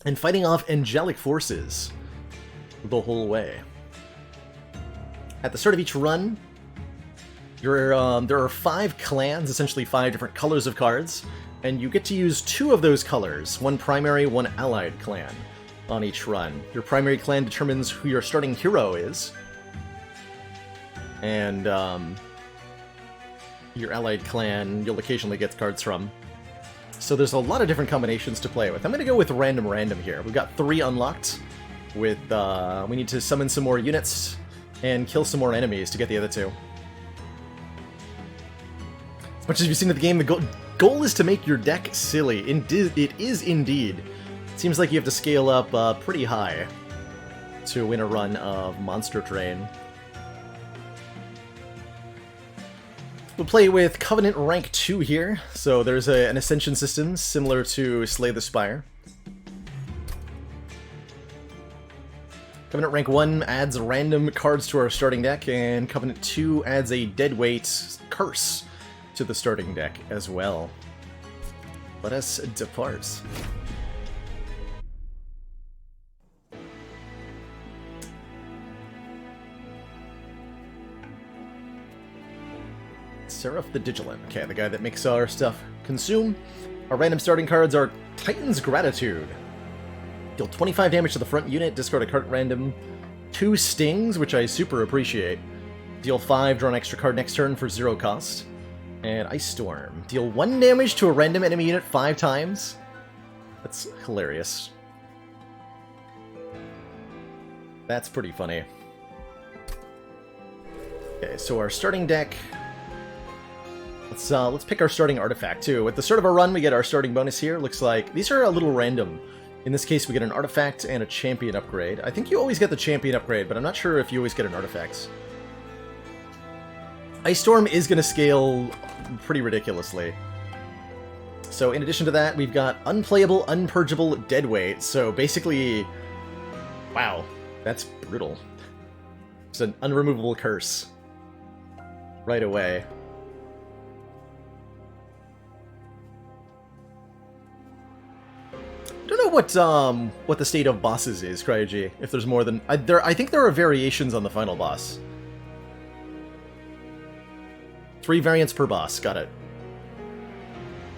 and fighting off angelic forces the whole way. At the start of each run, there are 5 clans, essentially 5 different colors of cards, and you get to use 2 of those colors, one primary, one allied clan, on each run. Your primary clan determines who your starting hero is, and your allied clan you'll occasionally get cards from. So there's a lot of different combinations to play with. I'm going to go with random here. We've got 3 unlocked, with we need to summon some more units and kill some more enemies to get the other 2. As much as you've seen in the game, the goal is to make your deck silly. It is indeed. It seems like you have to scale up pretty high to win a run of Monster Train. We'll play with Covenant Rank 2 here, so there's an Ascension system similar to Slay the Spire. Covenant Rank 1 adds random cards to our starting deck, and Covenant 2 adds a deadweight curse to the starting deck as well. Let us depart. Seraph the Digilant. Okay, the guy that makes our stuff consume. Our random starting cards are Titan's Gratitude. Deal 25 damage to the front unit, discard a card at random. 2 stings, which I super appreciate. Deal 5, draw an extra card next turn for 0 cost. And Ice Storm. Deal 1 damage to a random enemy unit 5 times. That's hilarious. That's pretty funny. Okay, so our starting deck... Let's pick our starting artifact, too. At the start of our run, we get our starting bonus here. Looks like... these are a little random. In this case, we get an artifact and a champion upgrade. I think you always get the champion upgrade, but I'm not sure if you always get an artifact. Ice Storm is going to scale pretty ridiculously. So in addition to that, we've got Unplayable, Unpurgeable, Deadweight. So basically... wow, that's brutal. It's an unremovable curse. Right away. I don't know what the state of bosses is, Cryogy. If there's more than... I think there are variations on the final boss. 3 variants per boss, got it.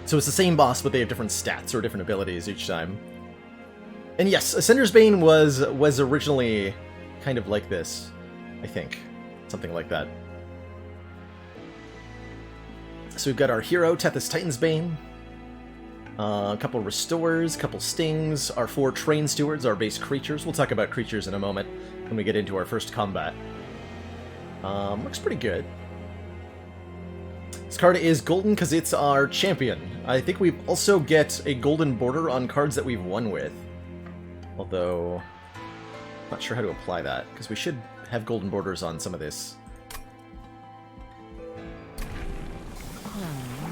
So it's the same boss, but they have different stats or different abilities each time. And yes, Ascender's Bane was originally kind of like this, I think. Something like that. So we've got our hero, Tethys Titan's Bane. A couple Restores, a couple Stings, our 4 Train Stewards, our base creatures. We'll talk about creatures in a moment when we get into our first combat. Looks pretty good. This card is golden because it's our champion. I think we also get a golden border on cards that we've won with. Although, I'm not sure how to apply that, because we should have golden borders on some of this.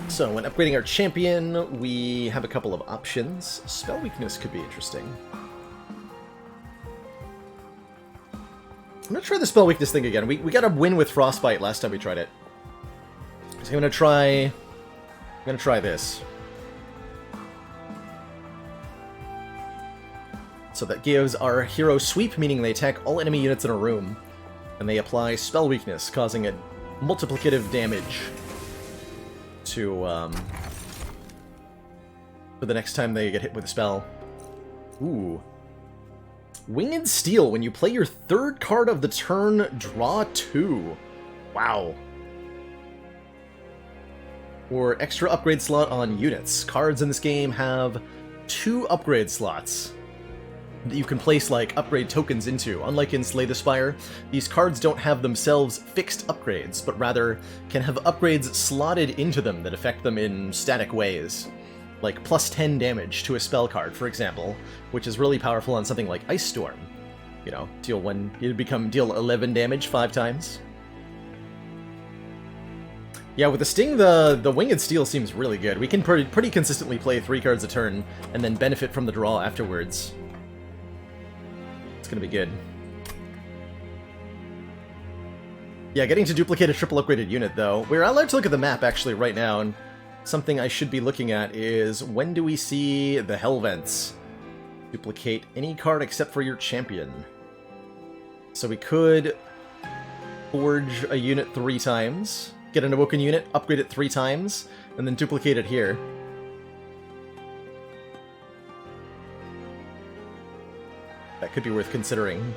So, when upgrading our champion, we have a couple of options. Spell Weakness could be interesting. I'm gonna try the spell weakness thing again. We got a win with Frostbite last time we tried it. So I'm gonna try this. So that gives our hero sweep, meaning they attack all enemy units in a room, and they apply spell weakness, causing a multiplicative damage to for the next time they get hit with a spell. Ooh. Winged Steel. When you play your third card of the turn, draw 2. Wow. Or extra upgrade slot on units. Cards in this game have 2 upgrade slots that you can place, like, upgrade tokens into. Unlike in Slay the Spire, these cards don't have themselves fixed upgrades, but rather can have upgrades slotted into them that affect them in static ways. Like plus 10 damage to a spell card, for example, which is really powerful on something like Ice Storm. You know, deal 11 damage 5 times. Yeah, with the Sting, the Winged Steel seems really good. We can pretty consistently play 3 cards a turn, and then benefit from the draw afterwards. It's gonna be good. Yeah, getting to duplicate a triple upgraded unit, though. We're allowed to look at the map, actually, right now, and something I should be looking at is, when do we see the Hell Vents? Duplicate any card except for your champion. So we could forge a unit 3 times, get an Awoken unit, upgrade it 3 times, and then duplicate it here. That could be worth considering.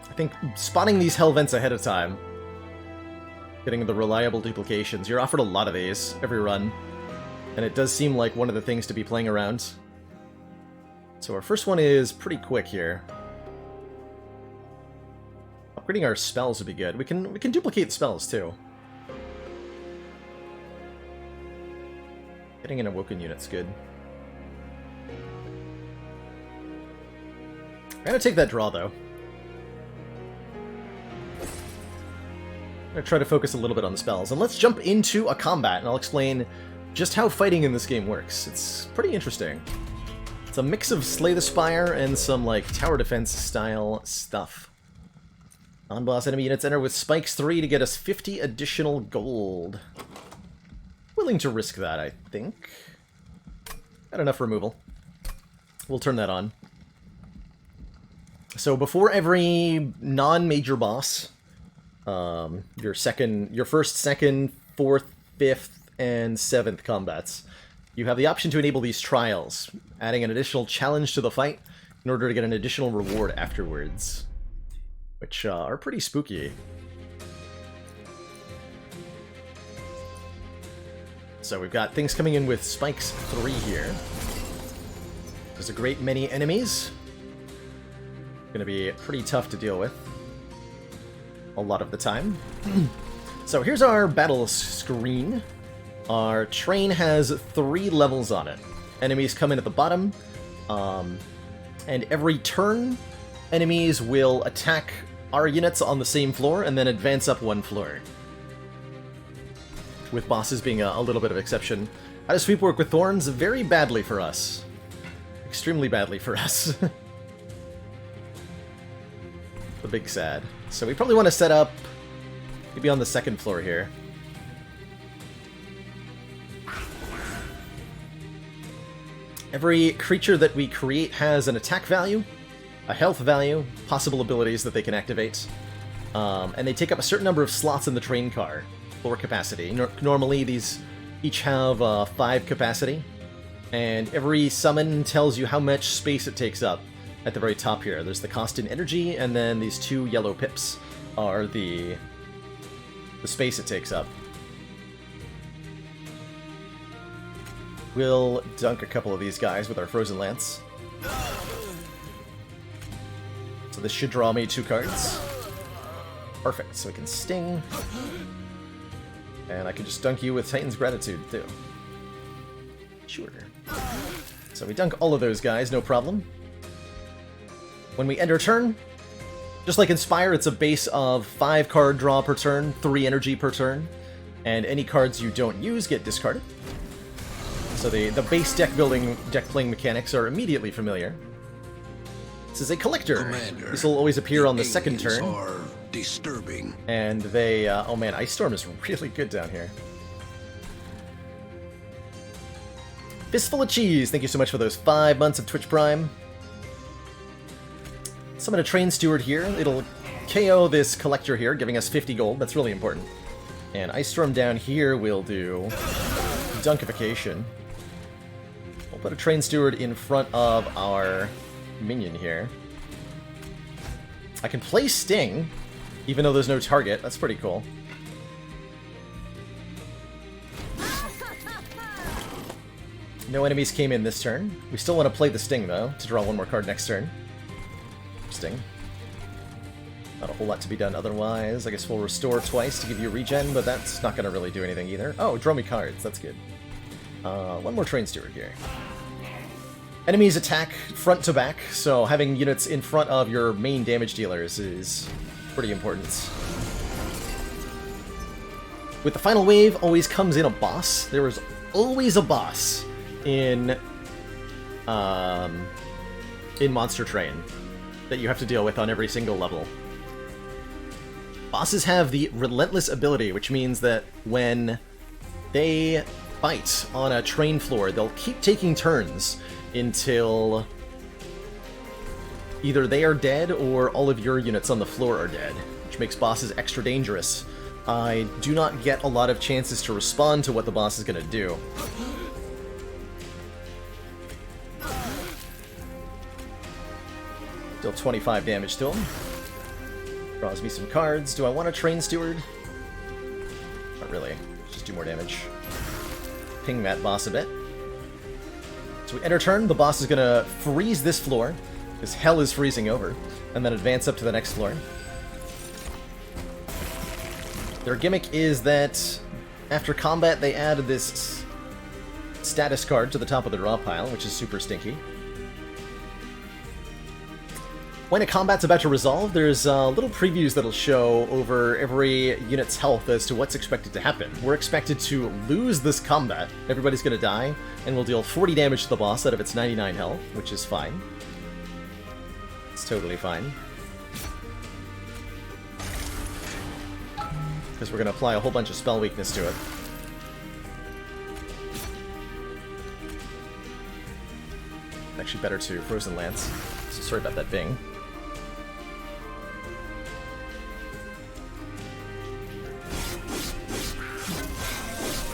I think spotting these Hell Vents ahead of time, getting the reliable duplications. You're offered a lot of these every run, and it does seem like one of the things to be playing around. So our first one is pretty quick here. Upgrading our spells would be good. We can duplicate spells too. Getting an Awoken unit's good. I'm gonna take that draw though. I'm going to try to focus a little bit on the spells. And let's jump into a combat, and I'll explain just how fighting in this game works. It's pretty interesting. It's a mix of Slay the Spire and some, like, tower defense style stuff. Non-boss enemy units enter with Spikes 3 to get us 50 additional gold. Willing to risk that, I think. Got enough removal. We'll turn that on. So before every non-major boss, your first, second, fourth, fifth, and 7th combats, you have the option to enable these trials, adding an additional challenge to the fight in order to get an additional reward afterwards, which are pretty spooky. So we've got things coming in with Spikes 3 here. There's a great many enemies. Gonna be pretty tough to deal with a lot of the time. So here's our battle screen. Our train has 3 levels on it. Enemies come in at the bottom, and every turn, enemies will attack our units on the same floor and then advance up 1 floor. With bosses being a little bit of exception. How does sweep work with thorns? Very badly for us. Extremely badly for us. The big sad. So we probably want to set up maybe on the 2nd floor here. Every creature that we create has an attack value, a health value, possible abilities that they can activate, and they take up a certain number of slots in the train car, floor capacity. Normally these each have 5 capacity, and every summon tells you how much space it takes up. At the very top here, there's the cost in energy, and then these 2 yellow pips are the space it takes up. We'll dunk a couple of these guys with our Frozen Lance. So this should draw me 2 cards. Perfect, so we can Sting. And I can just dunk you with Titan's Gratitude, too. Sure. So we dunk all of those guys, no problem. When we end our turn, just like in Spire, it's a base of 5 card draw per turn, 3 energy per turn, and any cards you don't use get discarded. So the base deck playing mechanics are immediately familiar. This is a collector. Commander, This will always appear on the second aliens turn. are disturbing. And they, oh man, Ice Storm is really good down here. Fistful of Cheese, thank you so much for those 5 months of Twitch Prime. Summon a Train Steward here. It'll KO this collector here, giving us 50 gold. That's really important. And Ice Storm down here will do Dunkification. We'll put a Train Steward in front of our minion here. I can play Sting, even though there's no target. That's pretty cool. No enemies came in this turn. We still want to play the Sting, though, to draw one more card next turn. Sting. Not a whole lot to be done otherwise. I guess we'll restore twice to give you a regen, but that's not going to really do anything either. Oh, draw me cards. That's good. One more Train Steward here. Enemies attack front to back, so having units in front of your main damage dealers is pretty important. With the final wave, always comes in a boss. There is always a boss in Monster Train that you have to deal with on every single level. Bosses have the Relentless ability, which means that when they fight on a train floor, they'll keep taking turns until either they are dead or all of your units on the floor are dead, which makes bosses extra dangerous. I do not get a lot of chances to respond to what the boss is going to do. Deal 25 damage to him. Draws me some cards. Do I want a Train Steward? Not really. Just do more damage. Ping that boss a bit. So we enter turn. The boss is going to freeze this floor, because hell is freezing over, and then advance up to the next floor. Their gimmick is that after combat they add this status card to the top of the draw pile, which is super stinky. When a combat's about to resolve, there's little previews that'll show over every unit's health as to what's expected to happen. We're expected to lose this combat. Everybody's going to die, and we'll deal 40 damage to the boss out of its 99 health, which is fine. It's totally fine. Because we're going to apply a whole bunch of spell weakness to it. Actually better to Frozen Lance. So sorry about that bing.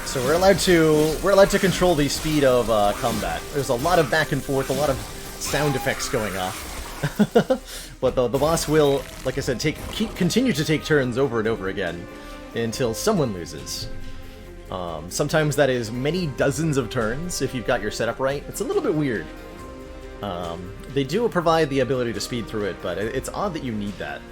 So we're allowed to control the speed of combat. There's a lot of back and forth, a lot of sound effects going off. But the boss will, like I said, continue to take turns over and over again until someone loses. Sometimes that is many dozens of turns if you've got your setup right. It's a little bit weird. They do provide the ability to speed through it, but it's odd that you need that.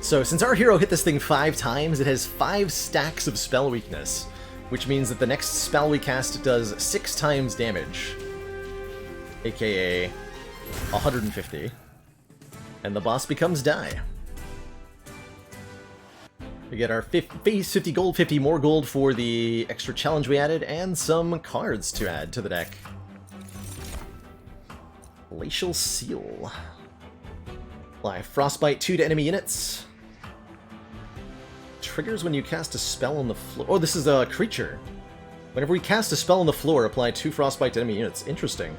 So since our hero hit this thing 5 times, it has 5 stacks of spell weakness, which means that the next spell we cast does 6 times damage, aka 150, and the boss becomes die. We get our 50 gold, 50 more gold for the extra challenge we added, and some cards to add to the deck. Glacial Seal. Apply Frostbite 2 to enemy units. Triggers when you cast a spell on the floor. Oh, this is a creature. Whenever we cast a spell on the floor, apply 2 Frostbite to enemy units. Interesting.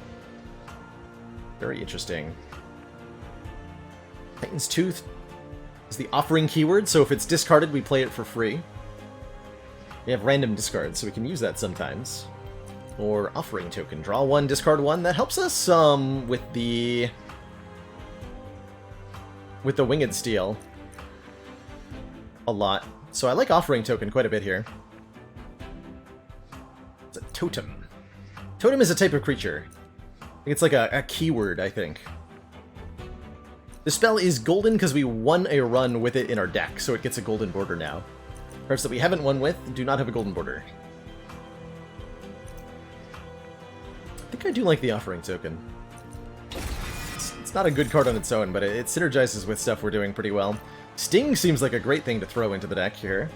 Very interesting. Titan's Tooth is the offering keyword, so if it's discarded, we play it for free. We have random discards, so we can use that sometimes. Or offering token. Draw 1, discard 1. That helps us with the Winged Steel a lot. So I like offering token quite a bit here. It's a totem. Totem is a type of creature. I think it's like a keyword, I think. The spell is golden because we won a run with it in our deck, so it gets a golden border now. Cards that we haven't won with do not have a golden border. I think I do like the offering token. It's not a good card on its own, but it synergizes with stuff we're doing pretty well. Sting seems like a great thing to throw into the deck here.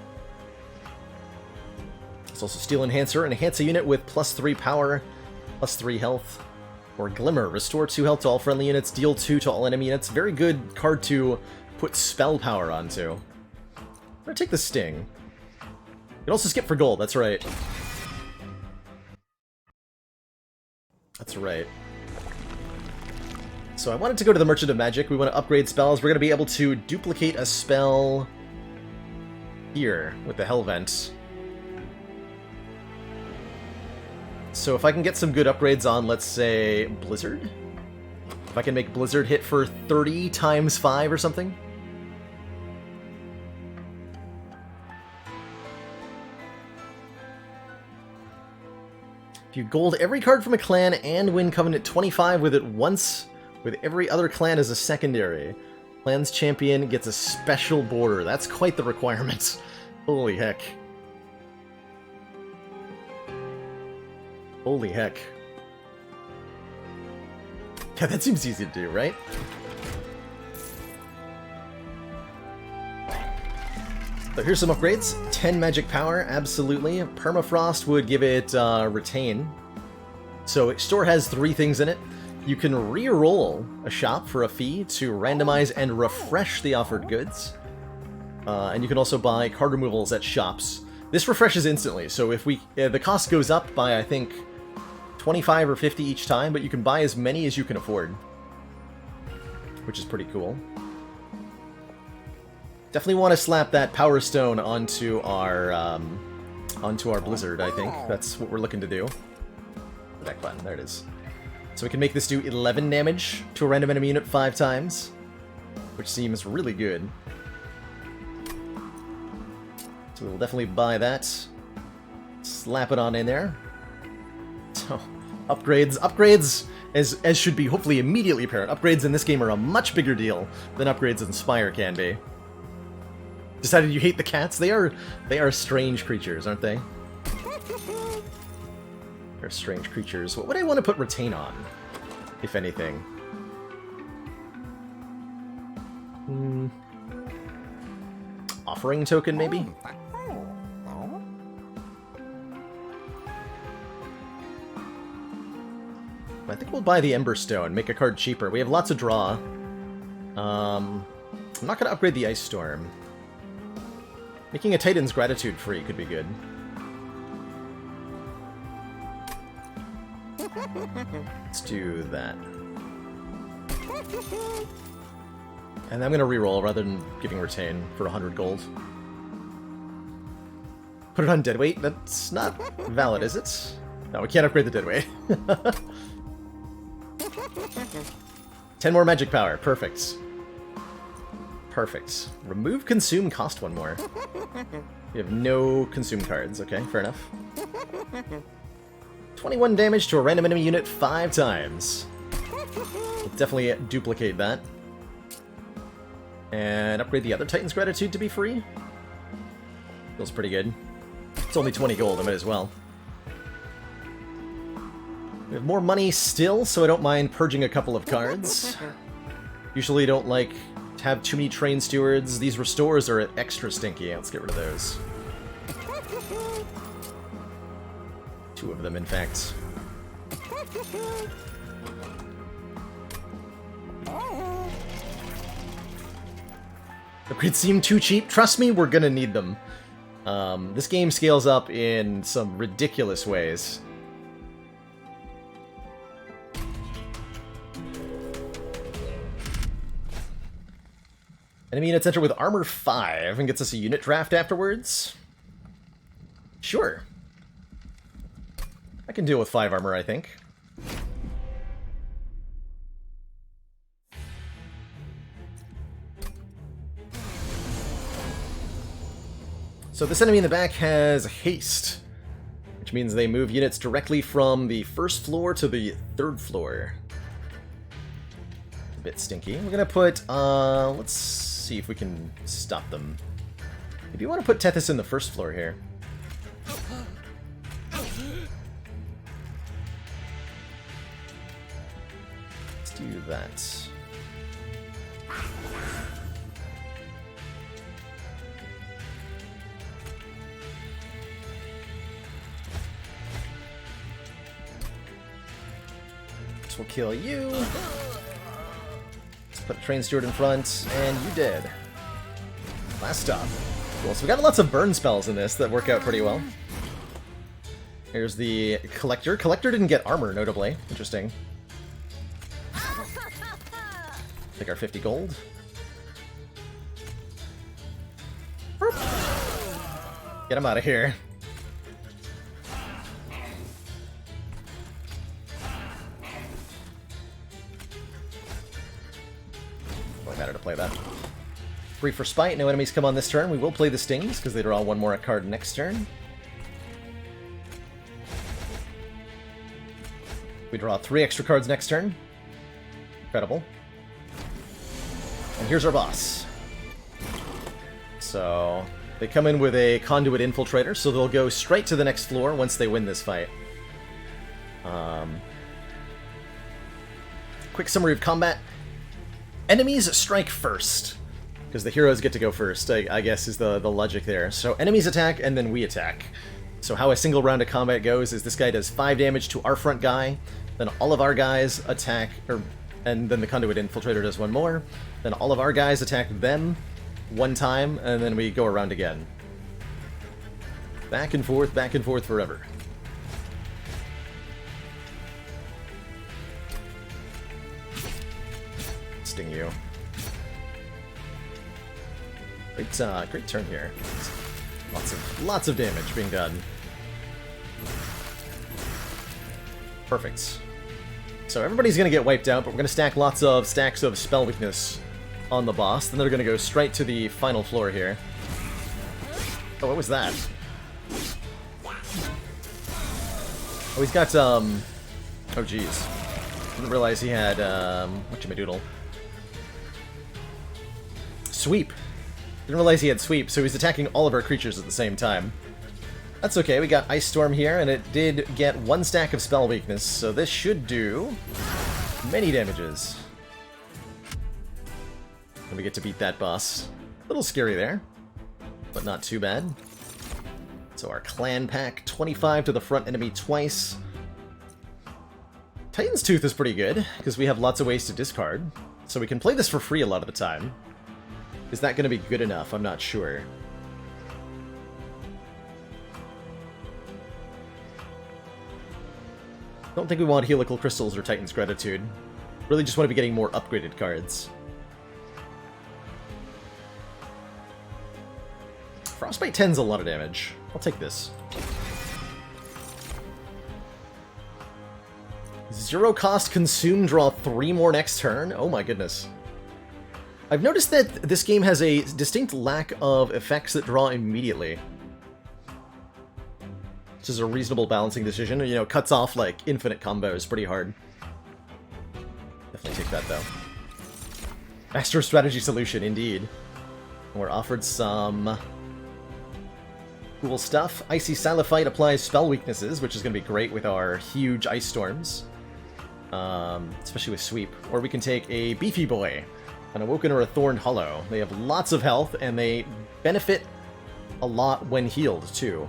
It's also Steel Enhancer. Enhance a unit with +3 power, +3 health. Or Glimmer. Restore 2 health to all friendly units, deal 2 to all enemy units. Very good card to put spell power onto. I'm gonna take the Sting. You can also skip for gold, that's right. That's right. So I wanted to go to the Merchant of Magic. We want to upgrade spells. We're going to be able to duplicate a spell here with the Hellvent. So if I can get some good upgrades on, let's say, Blizzard? If I can make Blizzard hit for 30 times 5 or something? If you gold every card from a clan and win Covenant 25 with it once, with every other clan as a secondary, clan's champion gets a special border. That's quite the requirement. Holy heck. Holy heck. Yeah, that seems easy to do, right? So here's some upgrades. 10 magic power, absolutely. Permafrost would give it retain. So store has 3 things in it. You can re-roll a shop for a fee to randomize and refresh the offered goods. And you can also buy card removals at shops. This refreshes instantly, so if the cost goes up by, I think, 25 or 50 each time, but you can buy as many as you can afford. Which is pretty cool. Definitely want to slap that Power Stone onto our Blizzard, I think. That's what we're looking to do. Deck button, there it is. So we can make this do 11 damage to a random enemy unit 5 times, which seems really good. So we'll definitely buy that. Slap it on in there. So, upgrades, as should be hopefully immediately apparent, upgrades in this game are a much bigger deal than upgrades in Spire can be. Decided you hate the cats? They are strange creatures, aren't they? They're strange creatures. What would I want to put retain on, if anything? Offering token, maybe? I think we'll buy the Ember Stone, make a card cheaper. We have lots of draw. I'm not going to upgrade the Ice Storm. Making a Titan's Gratitude free could be good. Let's do that. And I'm going to reroll rather than giving retain for 100 gold. Put it on deadweight? That's not valid, is it? No, we can't upgrade the deadweight. 10 more magic power. Perfect. Perfect. Remove consume, cost 1 more. We have no consume cards. Okay, fair enough. 21 damage to a random enemy unit 5 times. We'll definitely duplicate that. And upgrade the other Titan's Gratitude to be free. Feels pretty good. It's only 20 gold, I might as well. We have more money still, so I don't mind purging a couple of cards. Usually don't like to have too many Train Stewards. These restores are extra stinky. Let's get rid of those. 2 of them, in fact. Upgrades seem too cheap. Trust me, we're gonna need them. This game scales up in some ridiculous ways. Enemy units enter with armor 5 and gets us a unit draft afterwards. Sure. I can deal with 5 armor, I think. So this enemy in the back has haste, which means they move units directly from the 1st floor to the 3rd floor. A bit stinky. We're gonna put, let's see if we can stop them. Maybe you want to put Tethys in the 1st floor here. Let's do that. This will kill you. Let's put a train steward in front, and you dead. Last stop. Cool, so we got lots of burn spells in this that work out pretty well. Here's the Collector. Collector didn't get armor, notably. Interesting. Take our 50 gold. Get him out of here. Really matter to play that. Free for spite, no enemies come on this turn. We will play the stings, because they draw one more card next turn. We draw 3 extra cards next turn. Incredible. And here's our boss. So, they come in with a Conduit Infiltrator, so they'll go straight to the next floor once they win this fight. Quick summary of combat. Enemies strike first, because the heroes get to go first, I guess is the logic there. So enemies attack, and then we attack. So how a single round of combat goes is this guy does 5 damage to our front guy, then all of our guys attack, and then the Conduit Infiltrator does 1 more, then all of our guys attack them 1 time, and then we go around again. Back and forth forever. Sting you. Great turn here. Lots of damage being done. Perfect. So everybody's gonna get wiped out, but we're gonna stack lots of stacks of spell weakness on the boss. Then they're gonna go straight to the final floor here. Oh, what was that? Oh, he's got oh geez. Didn't realize he had whatchamadoodle. Sweep. Didn't realize he had sweep, so he's attacking all of our creatures at the same time. That's okay, we got Ice Storm here, and it did get 1 stack of spell weakness, so this should do many damages. And we get to beat that boss. A little scary there, but not too bad. So our clan pack, 25 to the front enemy twice. Titan's Tooth is pretty good, because we have lots of ways to discard, so we can play this for free a lot of the time. Is that going to be good enough? I'm not sure. Don't think we want Helical Crystals or Titan's Gratitude. Really just want to be getting more upgraded cards. Frostbite 10's a lot of damage. I'll take this. 0 cost consume, draw 3 more next turn? Oh my goodness. I've noticed that this game has a distinct lack of effects that draw immediately. Which is a reasonable balancing decision. You know, cuts off, like, infinite combos pretty hard. Definitely take that, though. Master Strategy Solution, indeed. And we're offered some cool stuff. Icy Salafite applies spell weaknesses, which is going to be great with our huge ice storms. Especially with Sweep. Or we can take a Beefy Boy. An Awoken or a Thorned Hollow. They have lots of health, and they benefit a lot when healed, too.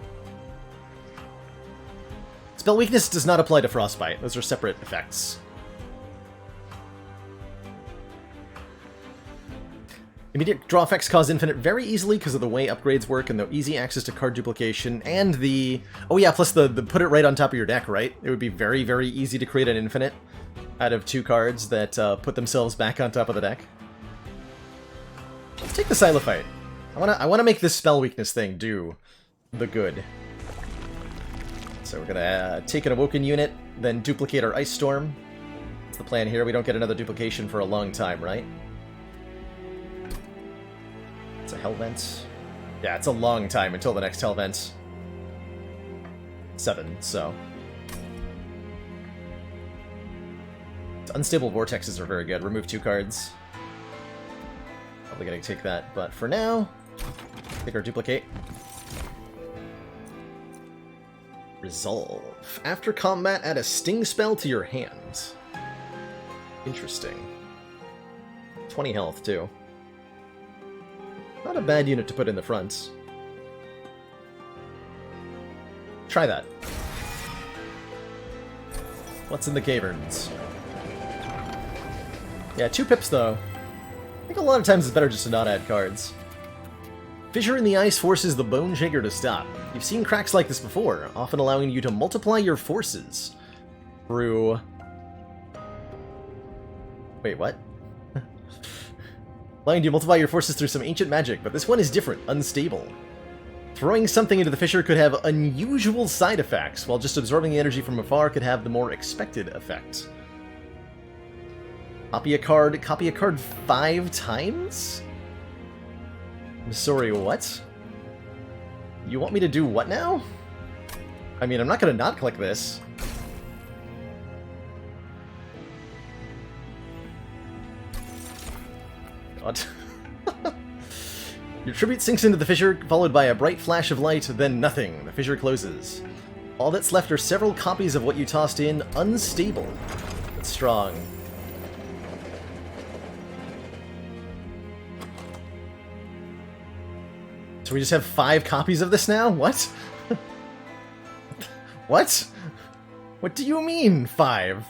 Spell Weakness does not apply to Frostbite. Those are separate effects. Immediate draw effects cause infinite very easily because of the way upgrades work and the easy access to card duplication and the... Oh yeah, plus the put it right on top of your deck, right? It would be very, very easy to create an infinite out of 2 cards that put themselves back on top of the deck. Let's take the Silophyte. I wanna make this spell weakness thing do the good. So we're gonna take an Awoken unit, then duplicate our Ice Storm. That's the plan here. We don't get another duplication for a long time, right? It's a Hellvent. Yeah, it's a long time until the next Hellvent. 7, so... Unstable Vortexes are very good. Remove 2 cards. Probably gonna take that, but for now, take our duplicate. Resolve. After combat, add a sting spell to your hand. Interesting. 20 health, too. Not a bad unit to put in the front. Try that. What's in the caverns? Yeah, 2 pips though. I think a lot of times it's better just to not add cards. Fissure in the ice forces the Bone Shaker to stop. You've seen cracks like this before, often allowing you to multiply your forces through... Wait, what? Allowing you to multiply your forces through some ancient magic, but this one is different, unstable. Throwing something into the fissure could have unusual side effects, while just absorbing the energy from afar could have the more expected effect. Copy a card 5 times? I'm sorry, what? You want me to do what now? I mean, I'm not gonna not click this. God. Your tribute sinks into the fissure, followed by a bright flash of light, then nothing. The fissure closes. All that's left are several copies of what you tossed in, unstable, but strong. So we just have 5 copies of this now? What? What? What do you mean, 5?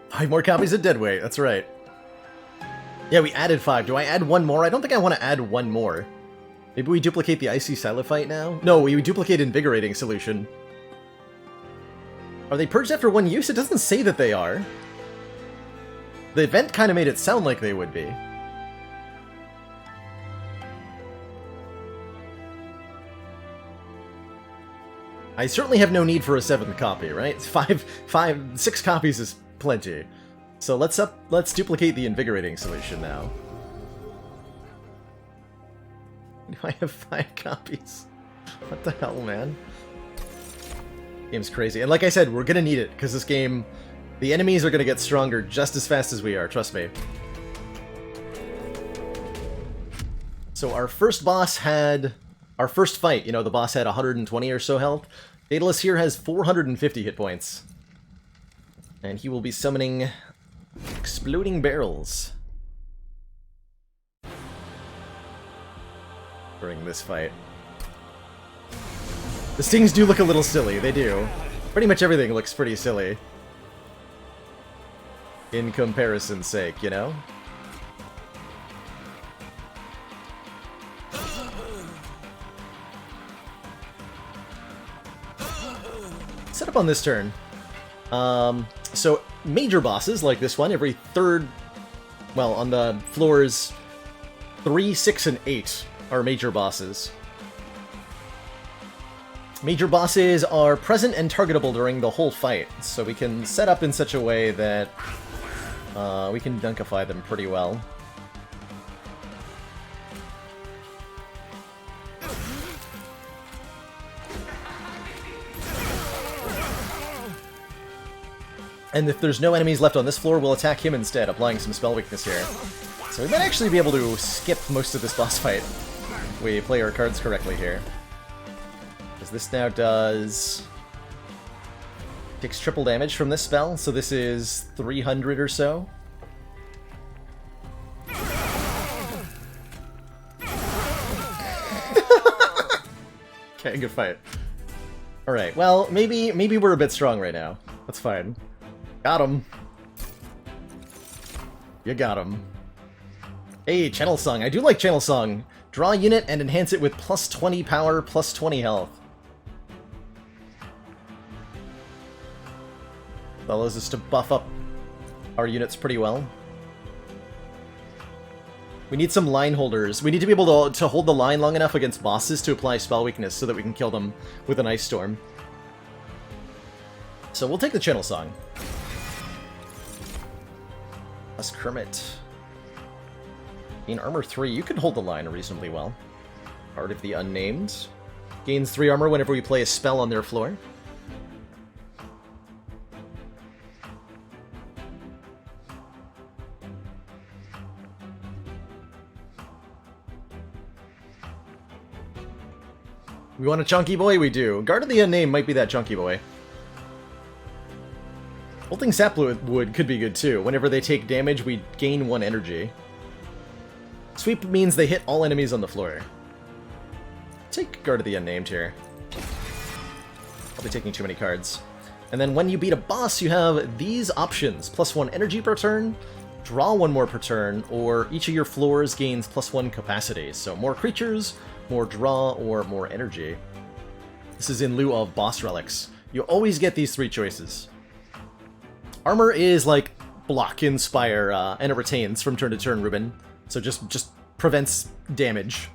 5 more copies of Deadweight, that's right. Yeah, we added 5. Do I add 1 more? I don't think I want to add 1 more. Maybe we duplicate the Icy Silophyte now? No, we duplicate Invigorating Solution. Are they purged after 1 use? It doesn't say that they are. The event kind of made it sound like they would be. I certainly have no need for a 7th copy, right? 6 copies is plenty. So let's duplicate the Invigorating Solution now. I have 5 copies. What the hell, man? Game's crazy. And like I said, we're gonna need it, because this game, the enemies are gonna get stronger just as fast as we are, trust me. So our first boss had... Our first fight, you know, the boss had 120 or so health. Daedalus here has 450 hit points. And he will be summoning Exploding Barrels during this fight. The stings do look a little silly, they do. Pretty much everything looks pretty silly. In comparison's sake, you know? Set up on this turn. So major bosses like this one, every third, well, on the floors 3, 6, and 8 are major bosses. Major bosses are present and targetable during the whole fight, so we can set up in such a way that we can dunkify them pretty well. And if there's no enemies left on this floor, we'll attack him instead, applying some spell weakness here. So we might actually be able to skip most of this boss fight if we play our cards correctly here. Because this now does... takes triple damage from this spell, so this is 300 or so. Okay, good fight. Alright, well, maybe we're a bit strong right now. That's fine. Got him. You got him. Hey, Channel Song. I do like Channel Song. Draw a unit and enhance it with plus 20 power, plus 20 health. That allows us to buff up our units pretty well. We need some line holders. We need to be able to hold the line long enough against bosses to apply spell weakness so that we can kill them with an Ice Storm. So we'll take the Channel Song. Plus Kermit. In Armor 3, you can hold the line reasonably well. Heart of the Unnamed. Gains 3 armor whenever we play a spell on their floor. We want a chunky boy? We do. Guard of the Unnamed might be that chunky boy. Bolting Sapwood could be good too. Whenever they take damage, we gain 1 energy. Sweep means they hit all enemies on the floor. Take Guard of the Unnamed here. I'll be taking too many cards. And then when you beat a boss, you have these options. +1 energy per turn, draw 1 more per turn, or each of your floors gains +1 capacity. So more creatures, more draw, or more energy. This is in lieu of boss relics. You always get these 3 choices. Armor is like block in Spire, and it retains from turn to turn, Ruben. So just prevents damage.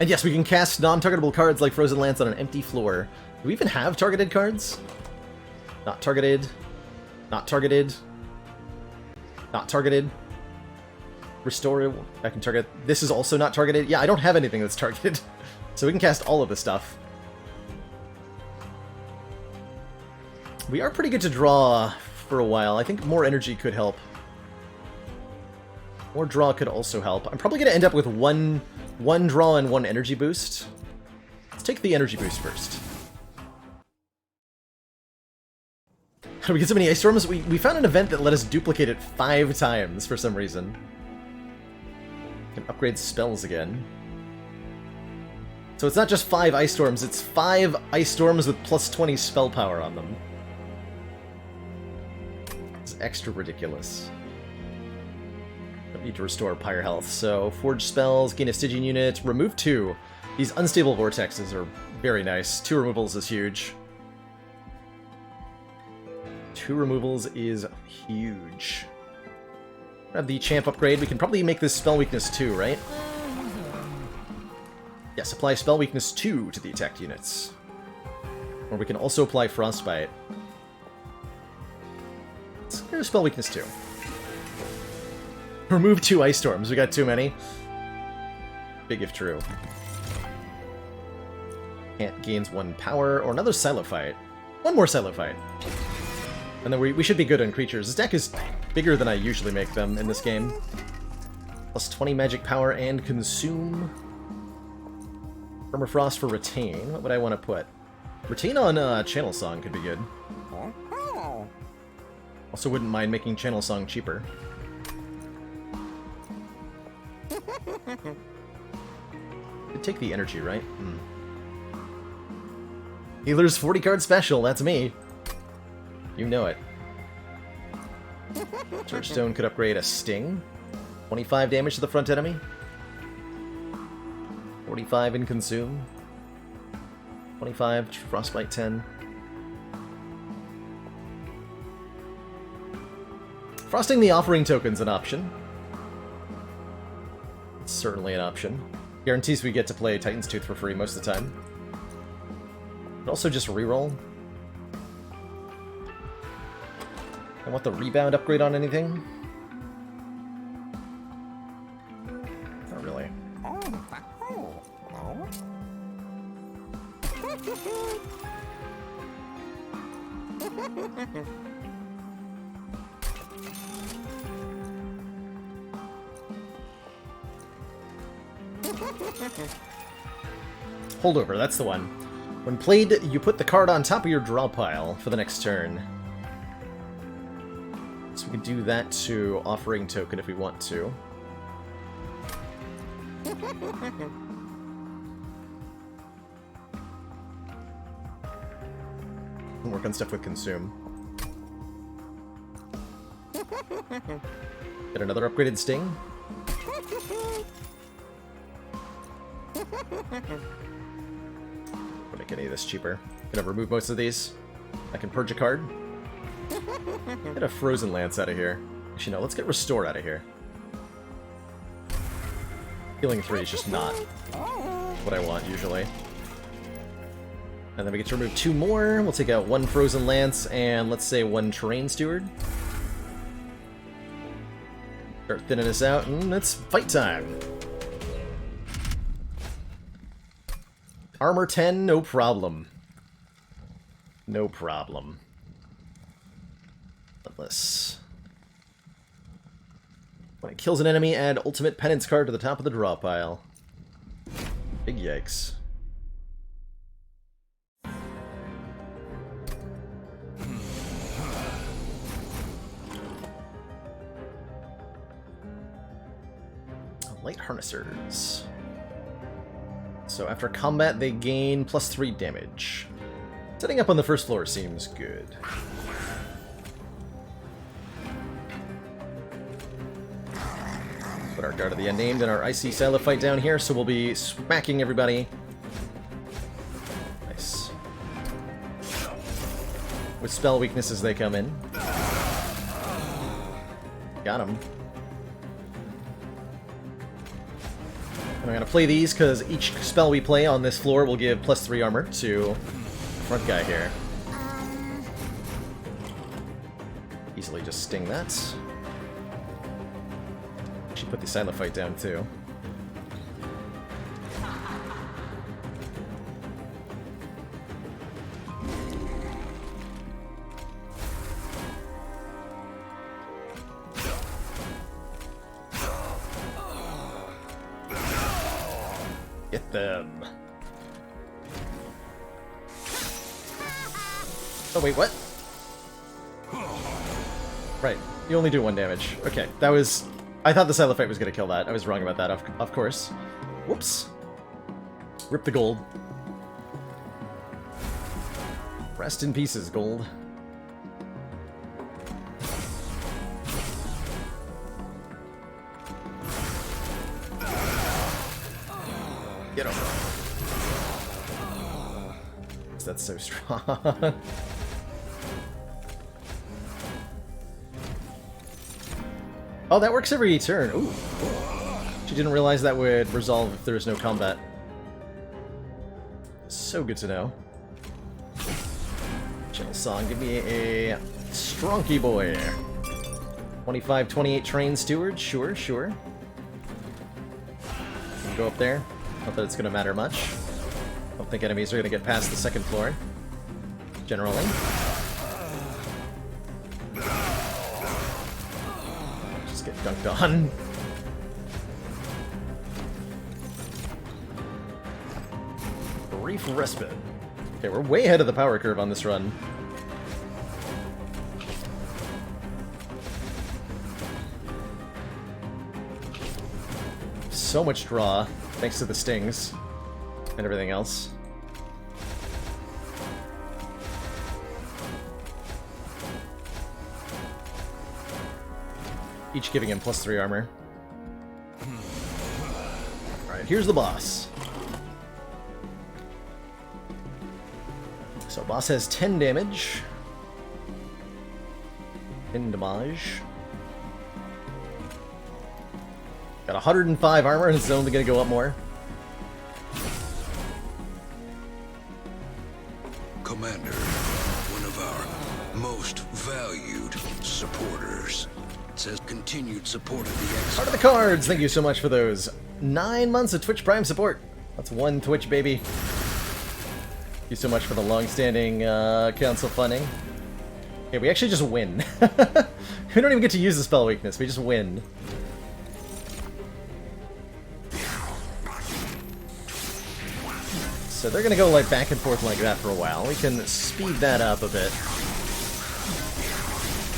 And yes, we can cast non-targetable cards like Frozen Lance on an empty floor. Do we even have targeted cards? Not targeted. Not targeted. Not targeted. Restore. I can target. This is also not targeted. Yeah, I don't have anything that's targeted. So we can cast all of this stuff. We are pretty good to draw for a while. I think more energy could help. More draw could also help. I'm probably going to end up with one draw and 1 energy boost. Let's take the energy boost first. How do we get so many ice storms? We found an event that let us duplicate it 5 times for some reason. Can upgrade spells again. So it's not just 5 ice storms, it's 5 ice storms with +20 spell power on them. It's extra ridiculous. Don't need to restore Pyre health, so forge spells, gain a Stygian unit, remove 2. These unstable vortexes are very nice. 2 removals is huge. 2 removals is huge. Have the champ upgrade. We can probably make this spell weakness 2, right? Yes, apply spell weakness 2 to the attacked units. Or we can also apply frostbite. Here's spell weakness 2. Remove 2 ice storms. We got too many. Big if true. Ant gains 1 power, or another Silophyte. 1 more Silophyte. And then we should be good on creatures. This deck is bigger than I usually make them in this game. +20 magic power and consume. Permafrost for retain. What would I want to put? Retain on Channel Song could be good. Also wouldn't mind making Channel Song cheaper. Could take the energy, right? Healer's 40 card special, that's me. You know it. Churchstone could upgrade a Sting. 25 damage to the front enemy. 45 in Consume. 25, Frostbite 10. Frosting the Offering token's an option. It's certainly an option. Guarantees we get to play Titan's Tooth for free most of the time. But also just reroll. I want the rebound upgrade on anything? Not really. Holdover, that's the one. When played, you put the card on top of your draw pile for the next turn. So we can do that to Offering Token if we want to. And work on stuff with Consume. Get another upgraded Sting. I'll make any of this cheaper. Gonna remove most of these. I can purge a card. Get a Frozen Lance out of here. Actually, no, let's get Restore out of here. Healing 3 is just not what I want, usually. And then we get to remove 2 more. We'll take out 1 Frozen Lance and, let's say, 1 Terrain Steward. Start thinning this out, and it's fight time! Armor 10, no problem. No problem. Unless... when it kills an enemy, add Ultimate Penance card to the top of the draw pile. Big yikes. Light Harnessers. So after combat, they gain +3 damage. Setting up on the first floor seems good. Put our Guard of the Unnamed and our Icy Silophyte down here, so we'll be smacking everybody. Nice. With spell weaknesses they come in. Got him. And I'm going to play these because each spell we play on this floor will give +3 armor to the front guy here. Easily just sting that. Should put the Silophyte down too. Get them. Oh wait, what? Right, you only do 1 damage. Okay, that was... I thought the Silophyte was going to kill that. I was wrong about that, of course. Whoops. Rip the gold. Rest in pieces, gold. Get over. That's so strong. Oh, that works every turn. Ooh. She didn't realize that would resolve if there was no combat. So good to know. Channel Song, give me a Stronky boy. 25, 28 train steward, sure, sure. Can go up there. Not that it's going to matter much. Don't think enemies are going to get past the second floor. Generally. Just get dunked on. Brief respite. Okay, we're way ahead of the power curve on this run. So much draw, thanks to the stings and everything else. Each giving him +3 armor. Alright, here's the boss. So boss has 10 damage. 10 damage. Got 105 armor, and it's only going to go up more. Commander, one of our most valued supporters. It says continued support of the X. Part of the cards! Thank you so much for those. 9 months of Twitch Prime support. That's 1 Twitch, baby. Thank you so much for the long-standing council funding. Okay, we actually just win. We don't even get to use the spell weakness, we just win. So they're gonna go like back and forth like that for a while. We can speed that up a bit.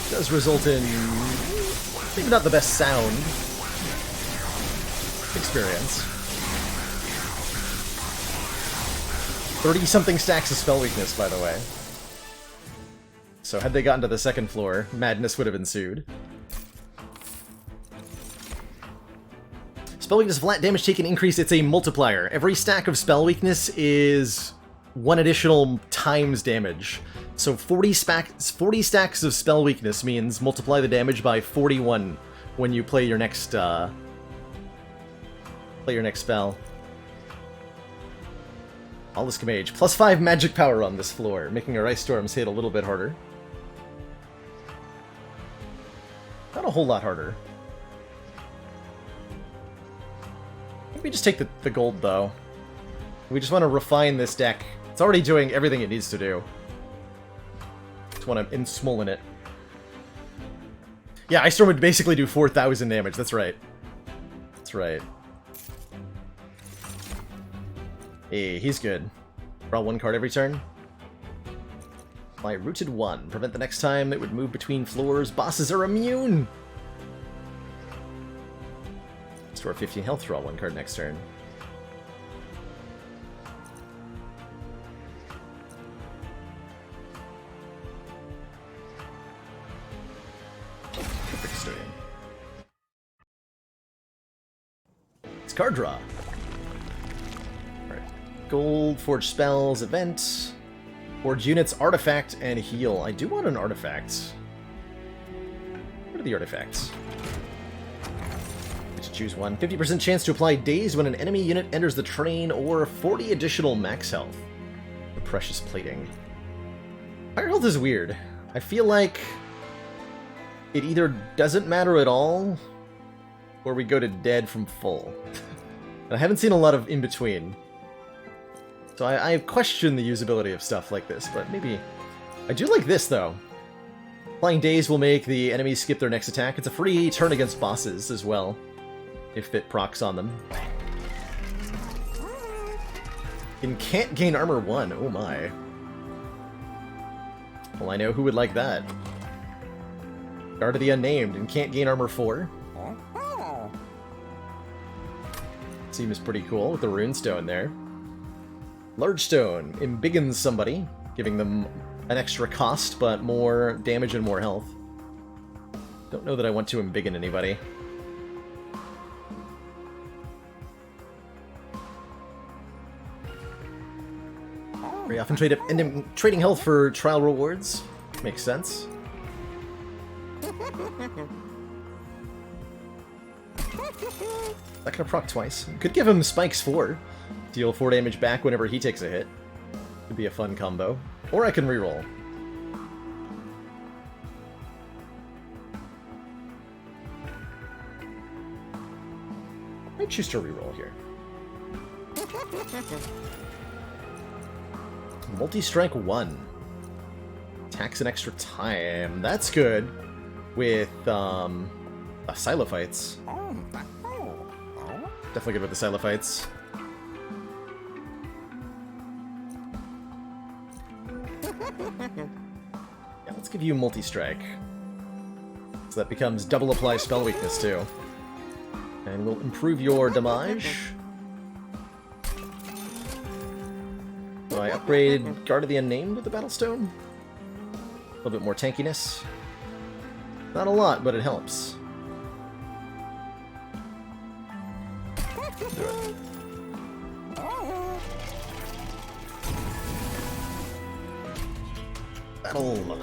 It does result in maybe not the best sound experience. 30-something stacks of spell weakness, by the way. So had they gotten to the second floor, madness would have ensued. Spell weakness flat damage taken increase, it's a multiplier. Every stack of spell weakness is 1 additional times damage. So 40 stacks of spell weakness means multiply the damage by 41 when you play your next spell. Alliscum Mage. +5 magic power on this floor, making our ice storms hit a little bit harder. Not a whole lot harder. We just take the gold, though. We just want to refine this deck. It's already doing everything it needs to do. Just want to insmollen it. Yeah, Ice Storm would basically do 4,000 damage. That's right. That's right. Hey, he's good. Draw 1 card every turn. My Rooted 1. Prevent the next time it would move between floors. Bosses are immune! Store 15 health, draw 1 card next turn. card draw. Alright. Gold, forge spells, event, forge units, artifact, and heal. I do want an artifact. What are the artifacts? Just choose one. 50% chance to apply daze when an enemy unit enters the train, or 40 additional max health. The precious plating. Fire health is weird. I feel like it either doesn't matter at all, or we go to dead from full. I haven't seen a lot of in-between. So I question the usability of stuff like this, but maybe... I do like this, though. Applying daze will make the enemies skip their next attack. It's a free turn against bosses as well, if it procs on them. And can't gain armor 1, oh my. Well, I know who would like that. Guard of the Unnamed, and can't gain armor 4. Seems pretty cool with the runestone there. Large stone embiggens somebody, giving them an extra cost, but more damage and more health. Don't know that I want to embiggen anybody. Very often trading health for trial rewards. Makes sense. That can proc twice. Could give him Spikes 4. Deal 4 damage back whenever he takes a hit. Could be a fun combo. Or I can reroll. I choose to reroll here. Multi-strike 1. Attacks an extra time. That's good. With, Xylophytes. Definitely good with the Xylophytes. Yeah, let's give you multi-strike. So that becomes double apply spell weakness too. And we'll improve your damage. Do I upgrade Guard of the Unnamed with the Battlestone? A little bit more tankiness. Not a lot, but it helps. Do it. Battle.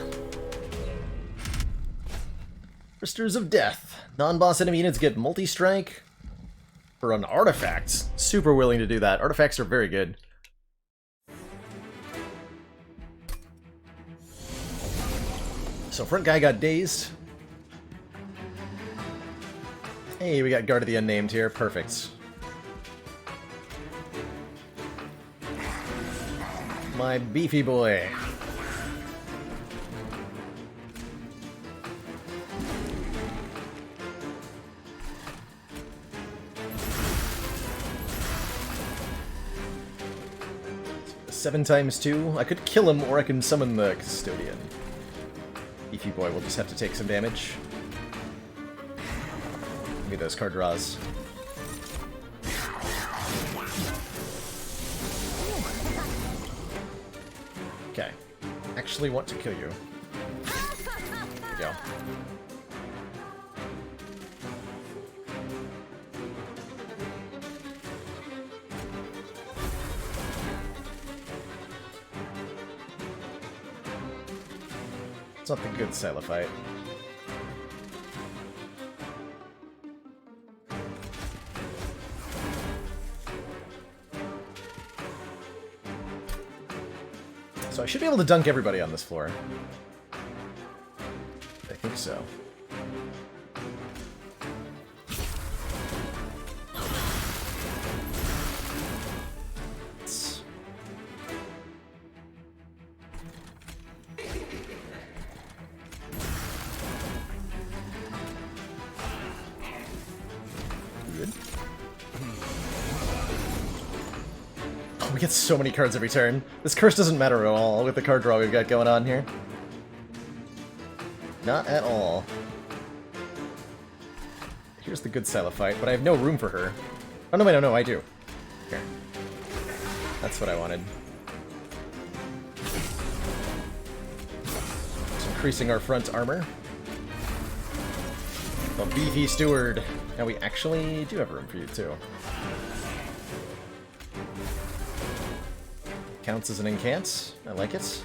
Harvesters of Death. Non-boss enemy units get multi-strike for an artifact. Super willing to do that. Artifacts are very good. So front guy got dazed. Hey, we got Guard of the Unnamed here. Perfect. My beefy boy. Seven times 2. I could kill him, or I can summon the Custodian. Beefy boy will just have to take some damage. Give me those card draws. Okay. Actually want to kill you. There we go. It's not the good Xylophyte. So I should be able to dunk everybody on this floor. I think so. Good. Oh, we get so many cards every turn. This curse doesn't matter at all with the card draw we've got going on here. Not at all. Here's the good Xylophyte, but I have no room for her. Oh, no, wait, no, I do. Here. That's what I wanted. Just increasing our front armor. The beefy steward. Now we actually do have room for you, too. counts as an incant. I like it.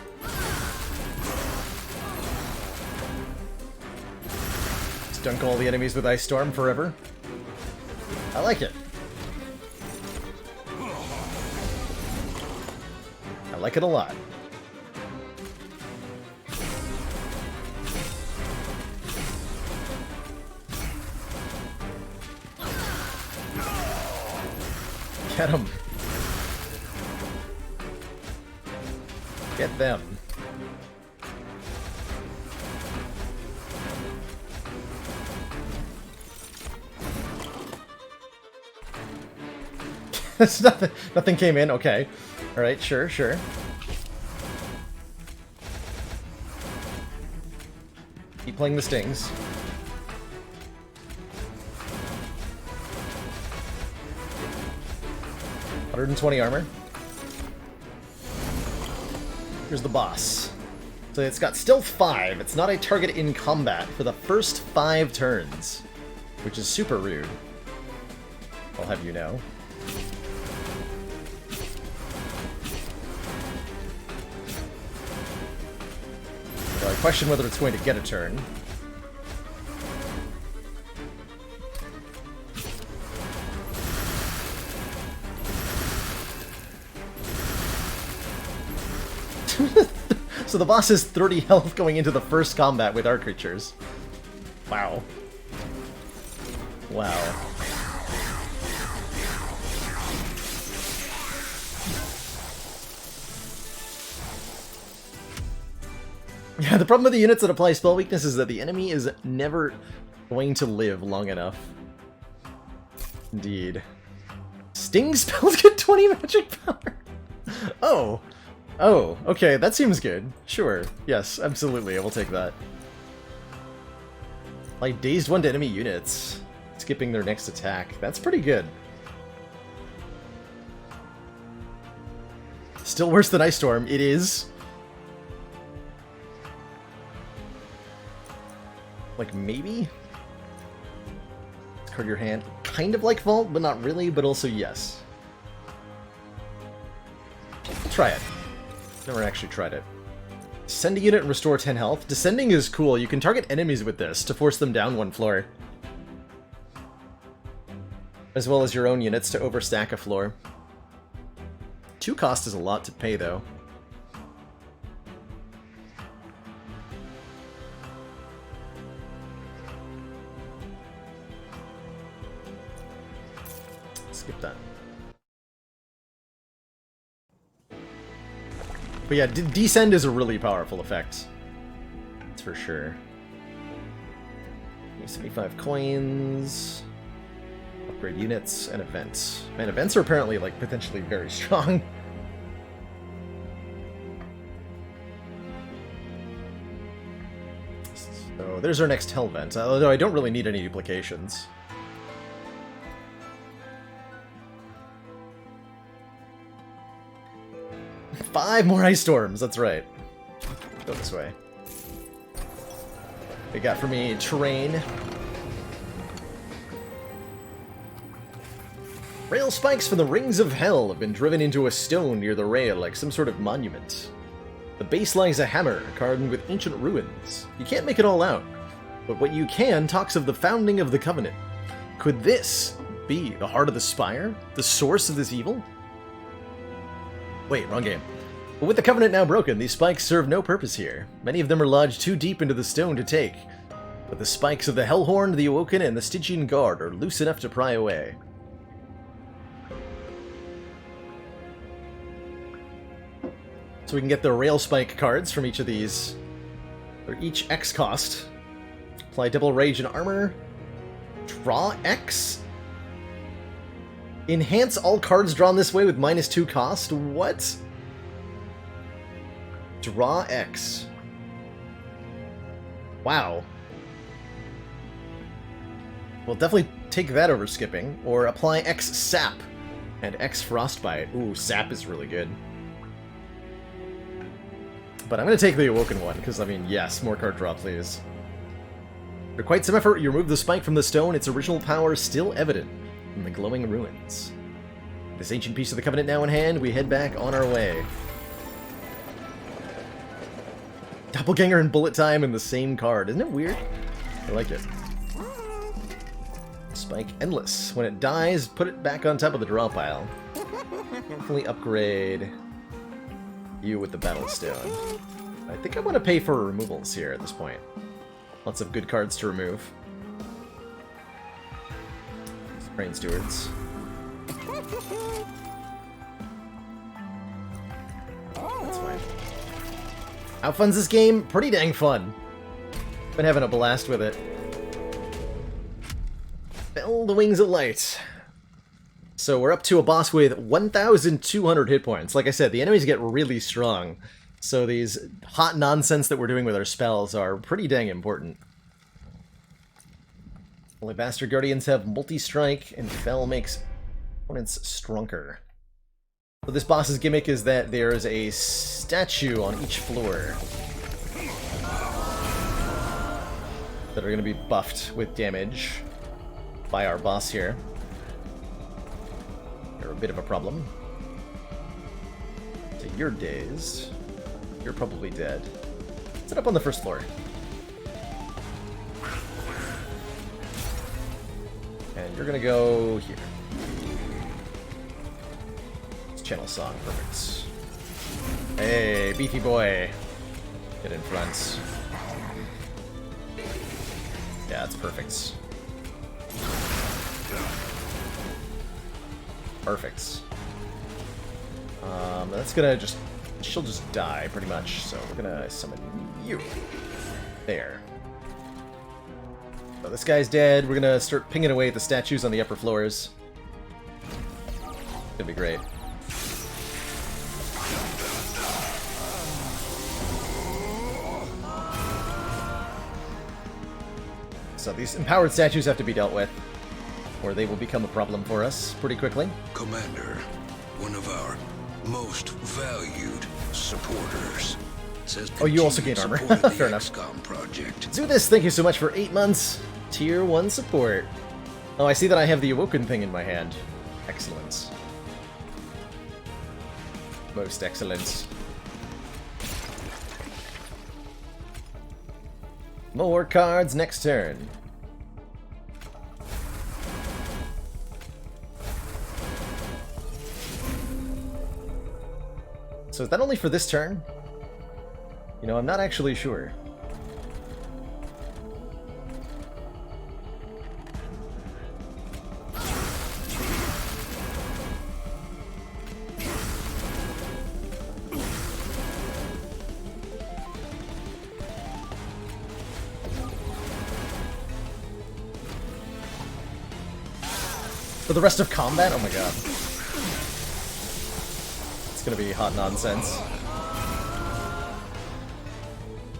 Dunk all the enemies with Ice Storm forever. I like it. I like it a lot. Get him. Get them. Nothing came in. Okay. All right. Sure. Sure. Keep playing the stings. $120 armor. Here's the boss. So it's got Stealth 5. It's not a target in combat for the first 5 turns, which is super rude. I'll have you know. So I question whether it's going to get a turn. So the boss has 30 health going into the first combat with our creatures. Wow. Wow. Yeah, the problem with the units that apply spell weakness is that the enemy is never going to live long enough. Indeed. Sting spells get 20 magic power! Oh! Oh, okay, that seems good. Sure. Yes, absolutely, I will take that. Like, dazed one to enemy units, skipping their next attack. That's pretty good. Still worse than Ice Storm. It is. Like, maybe? Discard your hand. Kind of like Vault, but not really, but also yes. Try it. Never actually tried it. Send a unit and restore 10 health. Descending is cool. You can target enemies with this to force them down 1 floor. As well as your own units to overstack a floor. 2 cost is a lot to pay, though. Skip that. But yeah, Descend is a really powerful effect. That's for sure. 75 coins. Upgrade units and events. Man, events are apparently, like, potentially very strong. So there's our next Hell Vent, although I don't really need any duplications. Five more Ice Storms, that's right. Go this way. They got for me terrain. Rail spikes from the Rings of Hell have been driven into a stone near the rail like some sort of monument. The base lies a hammer carved with ancient ruins. You can't make it all out, but what you can talks of the founding of the Covenant. Could this be the heart of the Spire? The source of this evil? Wait, wrong game. But with the Covenant now broken, these spikes serve no purpose here. Many of them are lodged too deep into the stone to take. But the spikes of the Hellhorn, the Awoken, and the Stygian Guard are loose enough to pry away. So we can get the Rail Spike cards from each of these. They're each X cost. Apply double rage and armor. Draw X? Enhance all cards drawn this way with -2 cost? What? Draw X. Wow. We'll definitely take that over skipping. Or apply X Sap and X Frostbite. Ooh, Sap is really good. But I'm going to take the Awoken one, because, I mean, yes, more card draw, please. For quite some effort, you remove the spike from the stone, its original power still evident in the glowing ruins. This ancient piece of the Covenant now in hand, we head back on our way. Doppelganger and Bullet Time in the same card. Isn't it weird? I like it. Spike Endless. When it dies, put it back on top of the draw pile. Definitely upgrade you with the Battle Stone. I think I want to pay for removals here at this point. Lots of good cards to remove. Brain Stewards. That's fine. How fun's this game? Pretty dang fun. Been having a blast with it. Bell the Wings of Light. So we're up to a boss with 1,200 hit points. Like I said, the enemies get really strong. So these hot nonsense that we're doing with our spells are pretty dang important. Alabaster Guardians have multi-strike, and Fel makes opponents stronger. So this boss's gimmick is that there's a statue on each floor that are going to be buffed with damage by our boss here. You're a bit of a problem. So you're dazed. You're probably dead. Set up on the first floor. And you're gonna go here. It's Channel Song, perfect. Hey, beefy boy. Get in front. Yeah, that's perfect. Perfect. That's gonna just... She'll just die, pretty much, so we're gonna summon you. There. So this guy's dead. We're gonna start pinging away at the statues on the upper floors. Gonna be great. So these empowered statues have to be dealt with, or they will become a problem for us pretty quickly. Commander, one of our most valued supporters. Says oh, you also gain armor. Fair enough. Project. Zudis, thank you so much for 8 months. Tier 1 support. Oh, I see that I have the Awoken thing in my hand. Excellent. Most excellent. More cards next turn. So is that only for this turn? You know, I'm not actually sure. For the rest of combat? Oh my god. It's gonna be hot nonsense.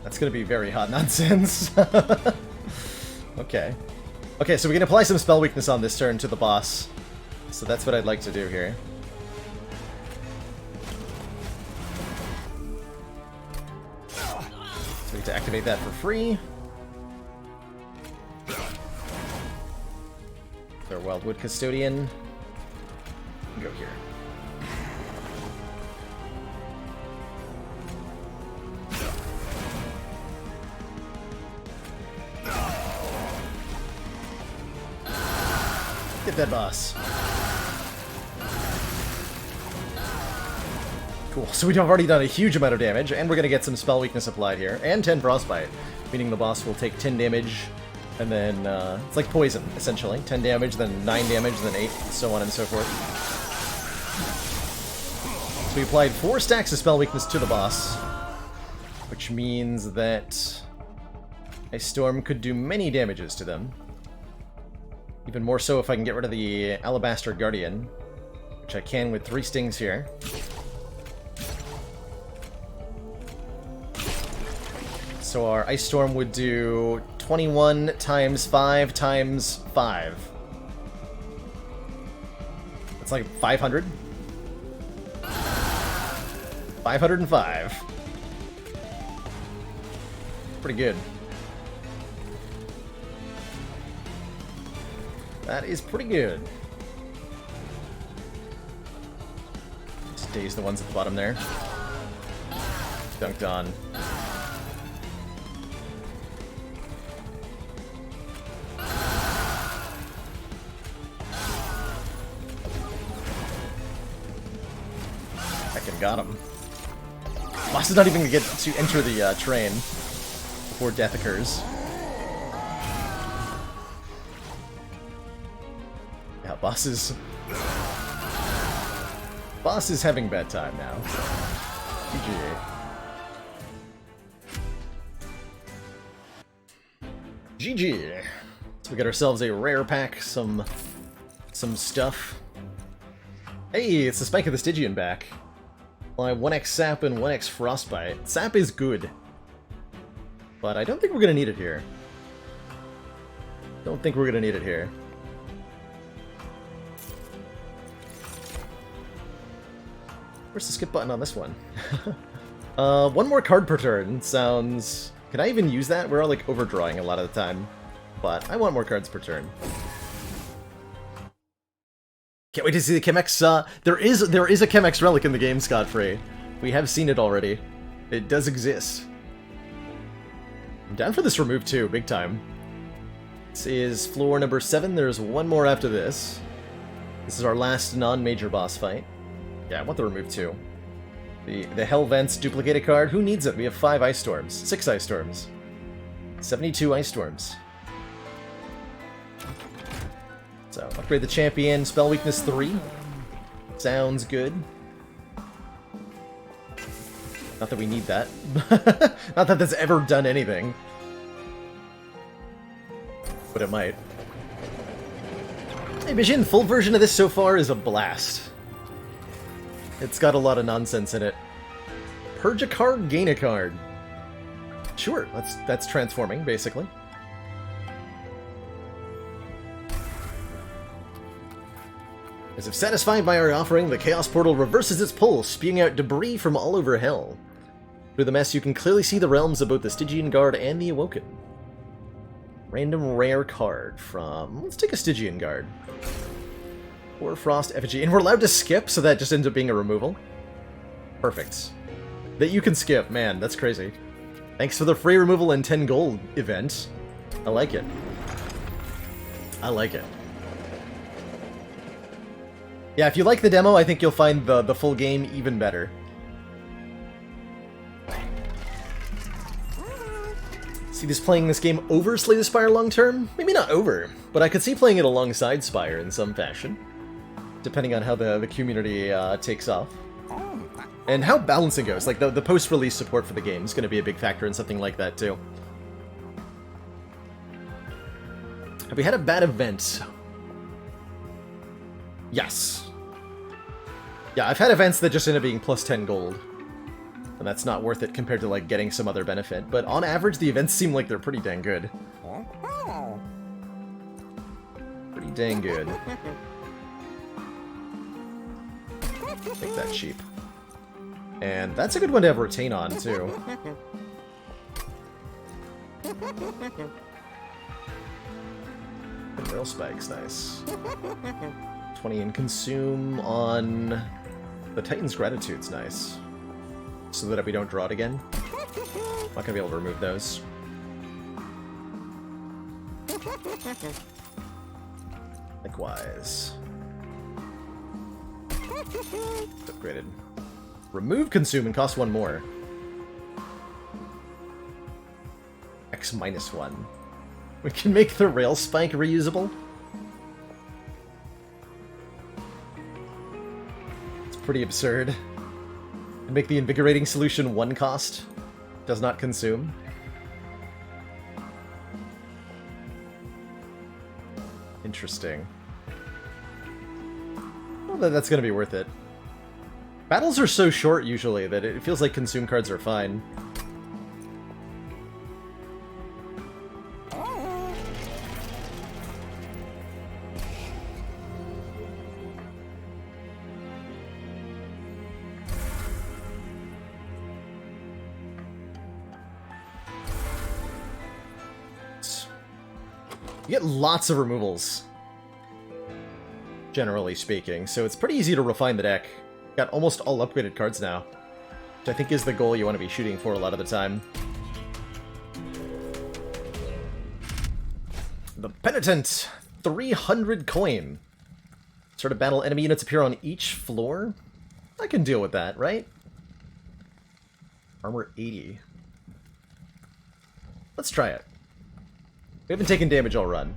That's gonna be very hot nonsense. Okay. Okay, so we can apply some spell weakness on this turn to the boss. So that's what I'd like to do here. So we get to activate that for free. Our Wildwood Custodian. Go here. Get that boss. Cool. So we've already done a huge amount of damage, and we're going to get some spell weakness applied here, and 10 frostbite, meaning the boss will take 10 damage. And then, it's like poison, essentially. 10 damage, then 9 damage, then 8, so on and so forth. So we applied 4 stacks of spell weakness to the boss, which means that a storm could do many damages to them. Even more so if I can get rid of the Alabaster Guardian, which I can with 3 stings here. So our Ice Storm would do 21 times 5 times 5. That's like 500. 505. Pretty good. That is pretty good. Just daze the ones at the bottom there. Dunked on. got him. Boss is not even going to get to enter the train before death occurs. Yeah, boss is having bad time now. GG. GG. So we got ourselves a rare pack, some stuff. Hey, it's the Spike of the Stygian back. Well, I have 1x Sap and 1x Frostbite. Sap is good, but I don't think we're gonna need it here. Don't think we're gonna need it here. Where's the skip button on this one? One more card per turn sounds... Can I even use that? We're all like overdrawing a lot of the time, but I want more cards per turn. Can't wait to see the Chemex. There is a Chemex relic in the game, Scot-free. We have seen it already. It does exist. I'm down for this remove too, big time. This is floor number 7. There's one more after this. This is our last non-major boss fight. Yeah, I want the remove too. The Hell Vents duplicated card. Who needs it? We have 5 Ice Storms. 6 Ice Storms. 72 Ice Storms. So, upgrade the champion. Spell weakness 3. Sounds good. Not that we need that. Not that that's ever done anything. But it might. Hey, Vision, full version of this so far is a blast. It's got a lot of nonsense in it. Purge a card, gain a card. Sure, that's transforming, basically. As if satisfied by our offering, the Chaos Portal reverses its pull, spewing out debris from all over Hell. Through the mess, you can clearly see the realms of both the Stygian Guard and the Awoken. Random rare card from... Let's take a Stygian Guard. Or Frost Effigy. And we're allowed to skip, so that just ends up being a removal. Perfect. That you can skip, man, that's crazy. Thanks for the free removal and 10 gold event. I like it. I like it. Yeah, if you like the demo, I think you'll find the full game even better. See this playing this game over Slay the Spire long term? Maybe not over, but I could see playing it alongside Spire in some fashion. Depending on how the community takes off. And how balancing goes. Like, the post-release support for the game is going to be a big factor in something like that, too. Have we had a bad event? Yes. Yeah, I've had events that just end up being plus 10 gold. And that's not worth it compared to, like, getting some other benefit. But on average, the events seem like they're pretty dang good. Pretty dang good. Take that cheap. And that's a good one to have retain on, too. And rail spikes, nice. 20 in consume on the Titan's Gratitude's nice. So that if we don't draw it again, I'm not gonna be able to remove those. Likewise. It's upgraded. Remove consume and cost 1 more. X -1. We can make the rail spike reusable. It's pretty absurd. And make the invigorating solution 1 cost. Does not consume. Interesting. Well, that's gonna be worth it. Battles are so short usually that it feels like consume cards are fine. You get lots of removals, generally speaking, so it's pretty easy to refine the deck. Got almost all upgraded cards now, which I think is the goal you want to be shooting for a lot of the time. The Penitent! 300 coin. Sort of battle enemy units appear on each floor? I can deal with that, right? Armor 80. Let's try it. We haven't taken damage all run.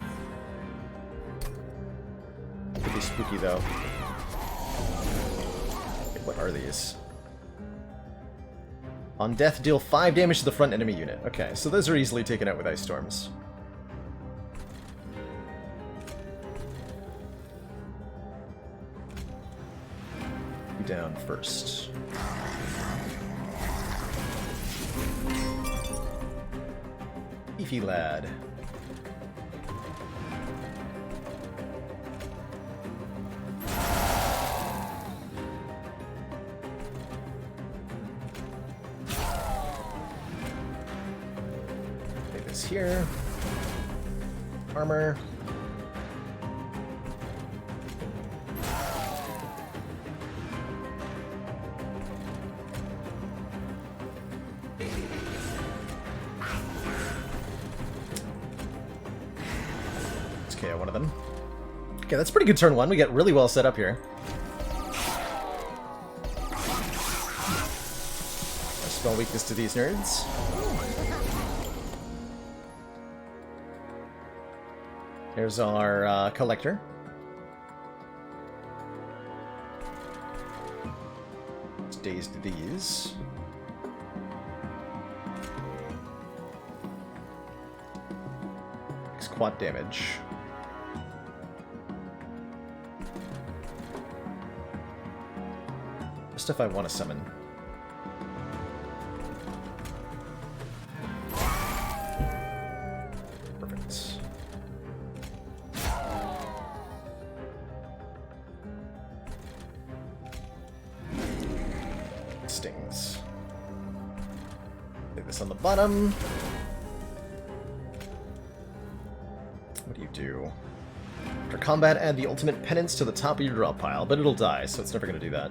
Could be spooky though. Okay, what are these? On death, deal 5 damage to the front enemy unit. Okay, so those are easily taken out with Ice Storms. You down first. Beefy lad. Take this here. Armor. KO one of them. Okay, that's pretty good turn 1. We get really well set up here. Spell weakness to these nerds. Here's our collector. Let's daze to these. Makes quad damage. Stuff I want to summon. Perfect. Stings. Lay this on the bottom. What do you do? After combat, add the ultimate penance to the top of your draw pile, but it'll die, so it's never going to do that.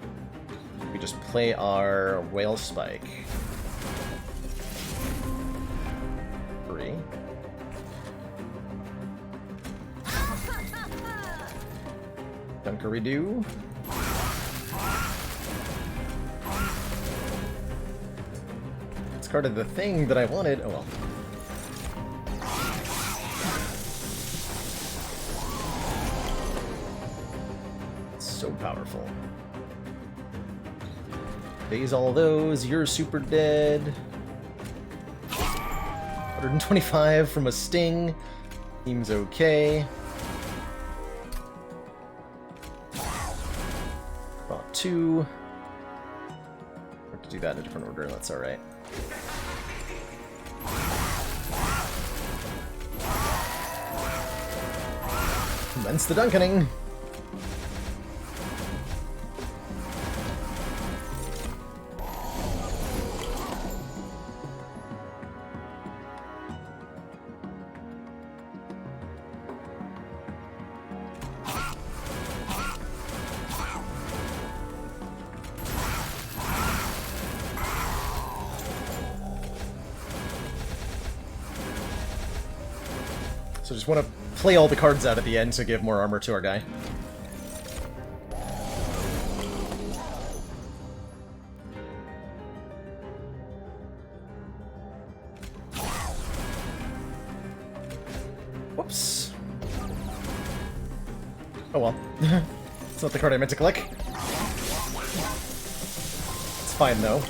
We just play our Whale Spike. 3. Dunkery-doo. Discarded the thing that I wanted. Oh well. It's so powerful. Daze all those, you're super dead. 125 from a sting. Seems okay. Draw 2. I have to do that in a different order, that's alright. Commence the dunkening! So just want to play all the cards out at the end to give more armor to our guy. Whoops. Oh well. It's not the card I meant to click. It's fine though.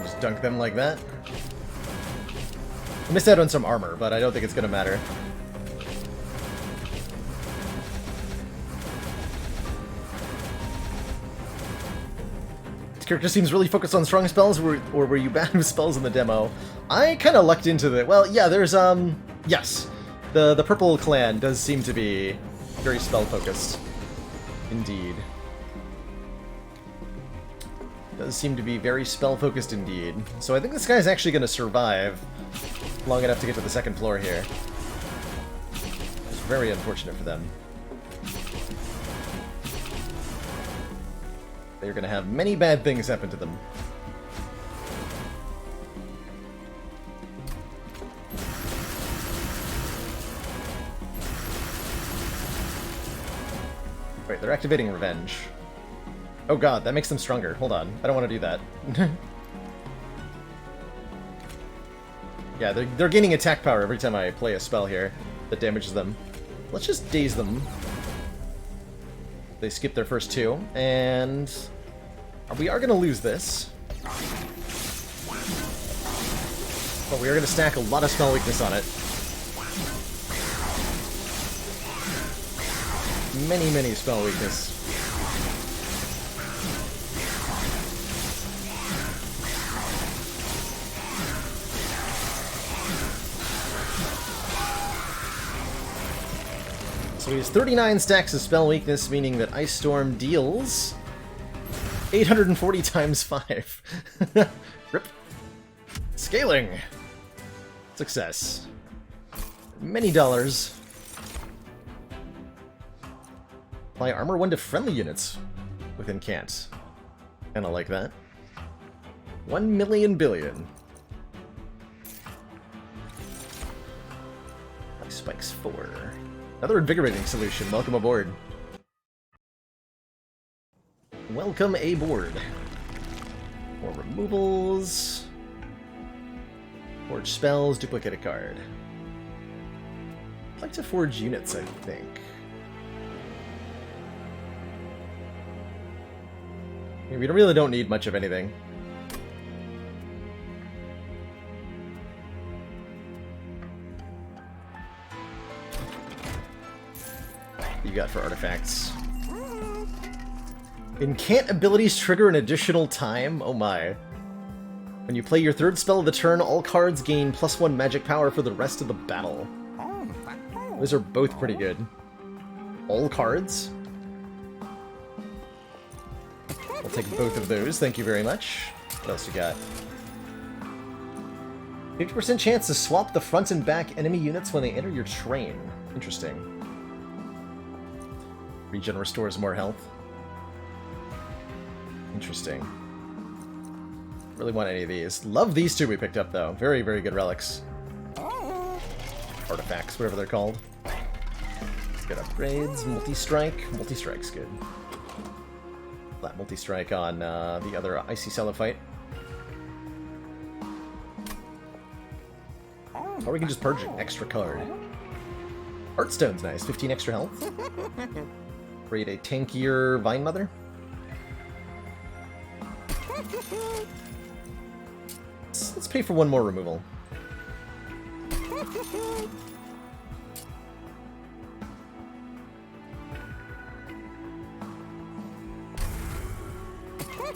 Just dunk them like that. I missed out on some armor, but I don't think it's gonna matter. This character seems really focused on strong spells, or were you bad with spells in the demo? I kind of lucked into the... Well, yeah, there's, yes. The purple clan does seem to be very spell-focused. Indeed. Does seem to be very spell-focused indeed. So I think this guy's actually going to survive long enough to get to the second floor here. It's very unfortunate for them. They're going to have many bad things happen to them. they're activating Revenge. Oh god, that makes them stronger. Hold on, I don't want to do that. Yeah, they're gaining attack power every time I play a spell here that damages them. Let's just daze them. They skip their first two, and we are going to lose this. But we are going to stack a lot of spell weakness on it. Many spell weakness. So he has 39 stacks of spell weakness, meaning that Ice Storm deals 840 times 5. Rip. Scaling. Success. Many dollars. Apply armor 1 to friendly units with Incant. Kinda like that. 1 million billion. Ice Spikes 4. Another invigorating solution. Welcome aboard. Welcome aboard. More removals. Forge spells, duplicate a card. I'd like to forge units, I think. I mean, we really don't need much of anything. You got for artifacts. Incant abilities trigger an additional time? Oh my. When you play your third spell of the turn, all cards gain +1 magic power for the rest of the battle. Those are both pretty good. All cards? I'll take both of those, thank you very much. What else you got? 50% chance to swap the front and back enemy units when they enter your train. Interesting. Regen restores more health. Interesting. Really want any of these. Love these two we picked up, though. Very, very good relics. Artifacts, whatever they're called. Good upgrades. Multi-strike. Multi-strike's good. Flat multi-strike on the other Icy Celophyte. Or we can just purge an extra card. Heartstone's nice. 15 extra health. Create a tankier Vine Mother. Let's pay for one more removal.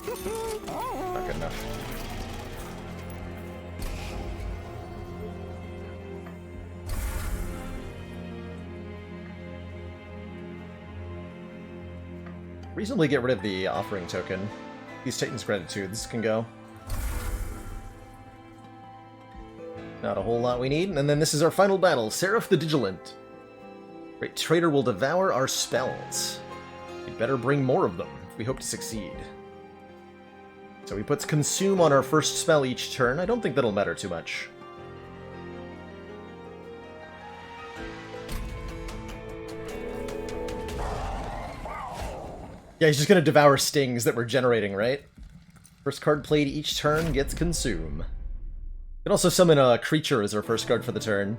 Not good enough. Reasonably get rid of the offering token. These Titan's Gratitudes can go. Not a whole lot we need. And then this is our final battle. Seraph the Digilant. Great Traitor will devour our spells. We'd better bring more of them if we hope to succeed. So he puts Consume on our first spell each turn. I don't think that'll matter too much. Yeah, he's just gonna devour stings that we're generating, right? First card played each turn gets Consume. We can also summon a creature as our first card for the turn.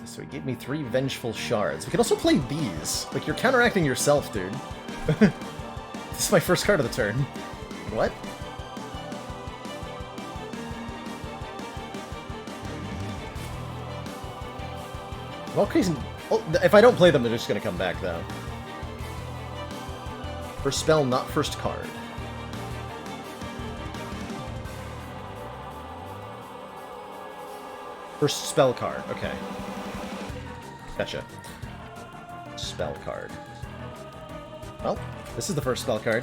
So he gave me 3 Vengeful Shards. We can also play these. Like, you're counteracting yourself, dude. This is my first card of the turn. What? Well, crazy. Oh, if I don't play them, they're just gonna come back, though. First spell, not first card. First spell card, okay. Gotcha. Spell card. Well, this is the first spell card.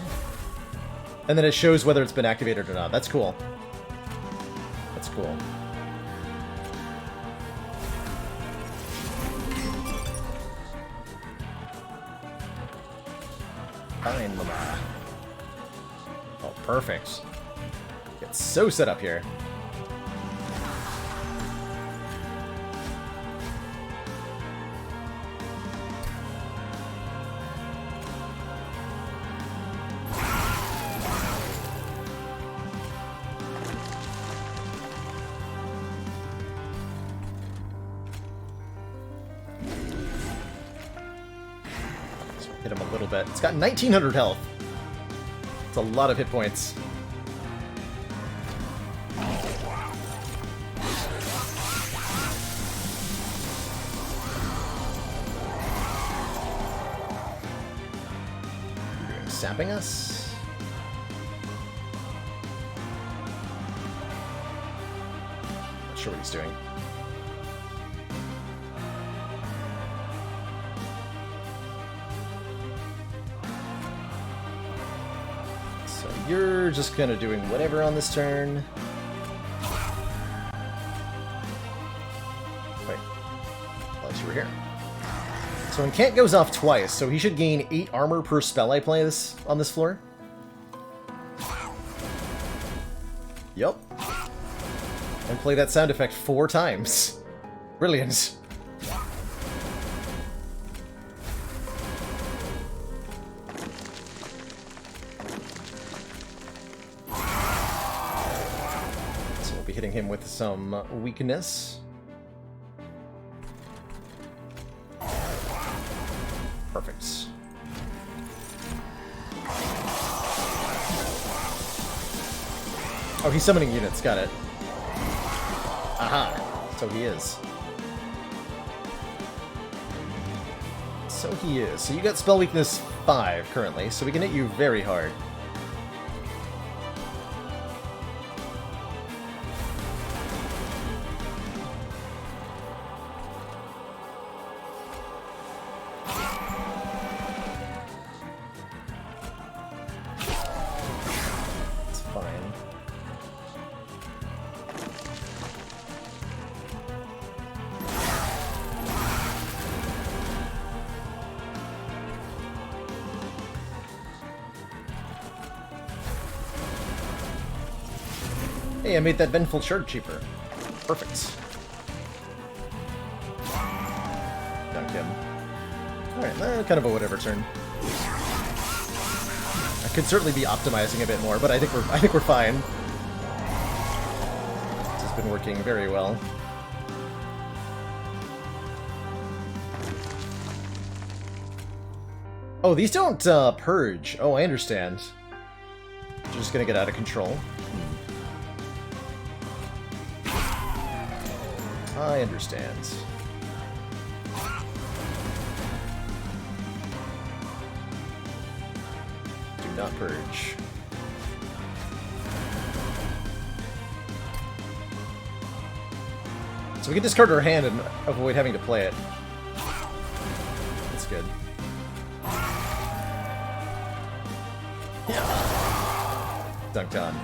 And then it shows whether it's been activated or not. That's cool. That's cool. Fine, Mama. Oh, perfect. Get so set up here. Hit him a little bit. It's got 1900 health. It's a lot of hit points. Sapping us? Not sure what he's doing. So you're just kind of doing whatever on this turn. Wait. Unless you were here. So Incant goes off twice, so he should gain 8 armor per spell I play on this floor. Yup. And play that sound effect 4 times. Brilliant. So we'll be hitting him with some weakness. Perfect. Oh, he's summoning units. Got it. Aha. So he is. So he is. So you got spell weakness 5 currently, so we can hit you very hard. Hey, I made that Vengeful Shard cheaper. Perfect. Dunk him. Alright, kind of a whatever turn. I could certainly be optimizing a bit more, but I think we're fine. This has been working very well. Oh, these don't purge. Oh, I understand. You're just gonna get out of control. I understand. Do not purge. So we can discard our hand and avoid having to play it. That's good. Yeah. Dunked on.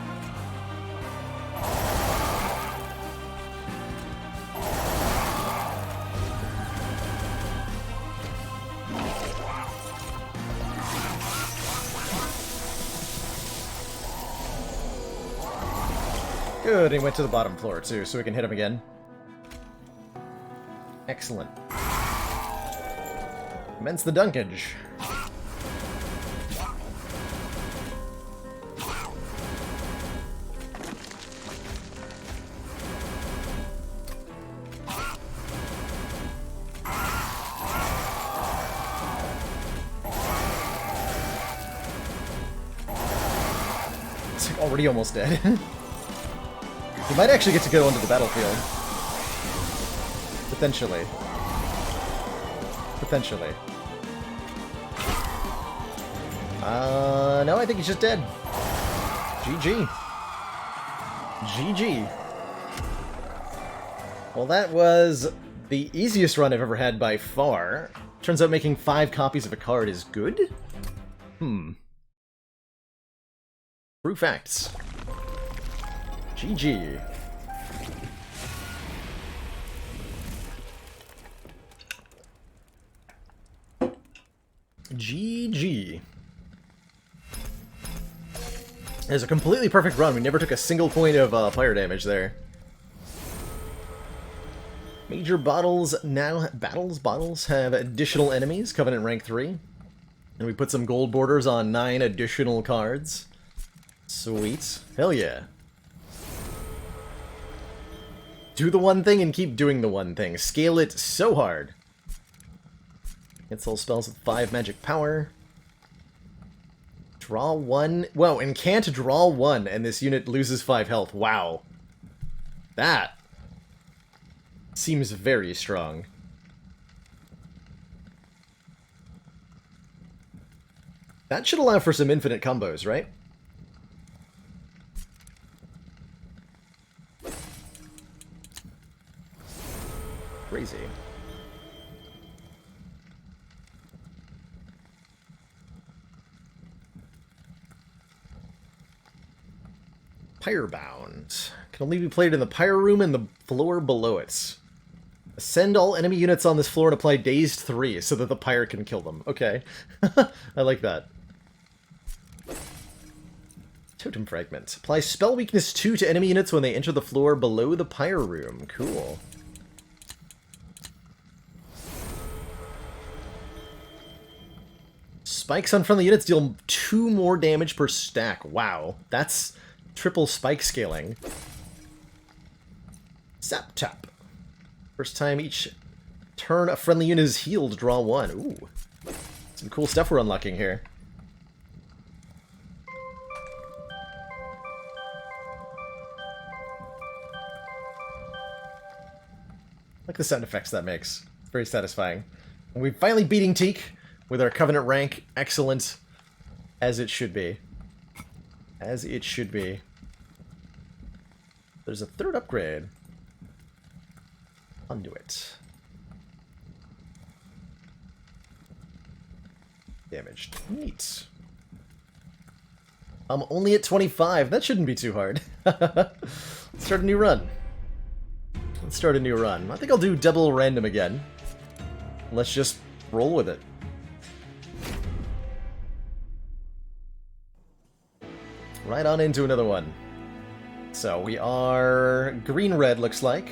Good, he went to the bottom floor too, so we can hit him again. Excellent. Commence the dunkage. It's like already almost dead. He might actually get to go into the battlefield. Potentially. Potentially. No, I think he's just dead. GG. GG. Well, that was the easiest run I've ever had by far. Turns out making 5 copies of a card is good? True facts. GG. GG. It was a completely perfect run. We never took a single point of fire damage there. Major bottles now... Bottles have additional enemies, Covenant rank 3. And we put some gold borders on 9 additional cards. Sweet. Hell yeah. Do the one thing and keep doing the one thing. Scale it so hard. Cancel spells with 5 magic power. Draw 1. Whoa, and can't draw 1, and this unit loses 5 health. Wow. That seems very strong. That should allow for some infinite combos, right? Crazy. Pyrebound. Can only be played in the pyre room and the floor below it. Ascend all enemy units on this floor and apply dazed 3 so that the pyre can kill them. Okay. I like that. Totem Fragment. Apply spell weakness 2 to enemy units when they enter the floor below the pyre room. Cool. Spikes on friendly units deal 2 more damage per stack. Wow. That's triple spike scaling. Zap Tap. First time each turn a friendly unit is healed, draw 1. Ooh. Some cool stuff we're unlocking here. I like the sound effects that makes. It's very satisfying. And we're finally beating Teak with our Covenant rank. Excellent. As it should be. As it should be. There's a third upgrade. Conduit. Damaged. Neat. I'm only at 25. That shouldn't be too hard. Let's start a new run. Let's start a new run. I think I'll do double random again. Let's just roll with it. Right on into another one. So we are green-red, looks like.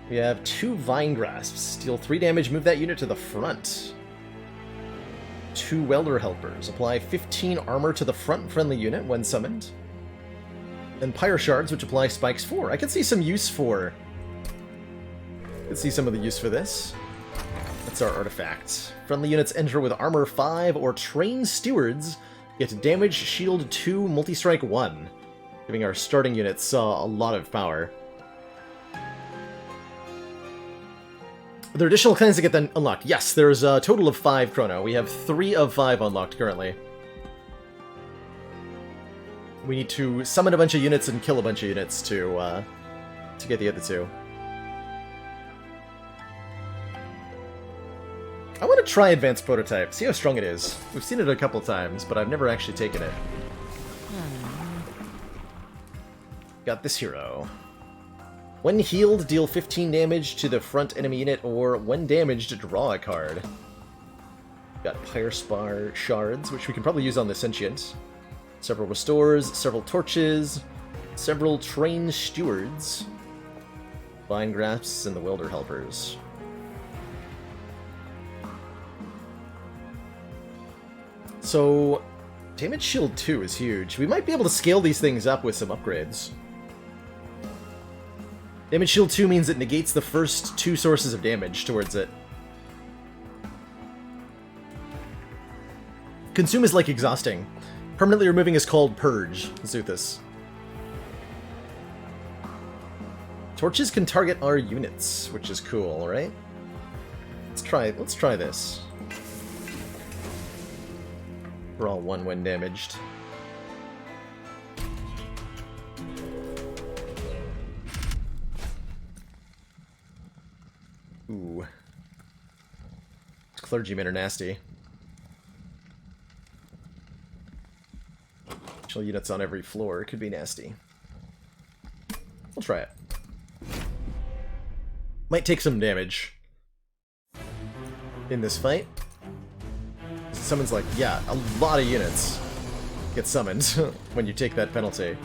We have 2 Vine Grasps. Deal 3 damage, move that unit to the front. 2 Welder Helpers. Apply 15 armor to the front friendly unit when summoned. And Pyre Shards, which apply spikes 4. I can see some use for... I can see some of the use for this. That's our artifact. Friendly units enter with armor 5 or trained stewards get damage shield 2, multi-strike 1. Giving our starting units a lot of power. Are there additional clans that get then unlocked? Yes, there's a total of 5, Chrono. We have 3 of 5 unlocked currently. We need to summon a bunch of units and kill a bunch of units to get the other 2. I want to try Advanced Prototype, see how strong it is. We've seen it a couple times, but I've never actually taken it. Got this hero. When healed, deal 15 damage to the front enemy unit, or when damaged, draw a card. Got Pyre Spire Shards, which we can probably use on the Sentient. Several Restores, several Torches, several Trained Stewards, Vine Grasps, and the Welder Helpers. So, Damage Shield 2 is huge. We might be able to scale these things up with some upgrades. Damage Shield 2 means it negates the first 2 sources of damage towards it. Consume is like exhausting. Permanently removing is called Purge, Zuthus. Torches can target our units, which is cool, right? Let's try this. Draw 1 when damaged. Ooh. Clergymen are nasty. Chill units on every floor could be nasty. We'll try it. Might take some damage in this fight. Summons like, yeah, a lot of units get summoned when you take that penalty.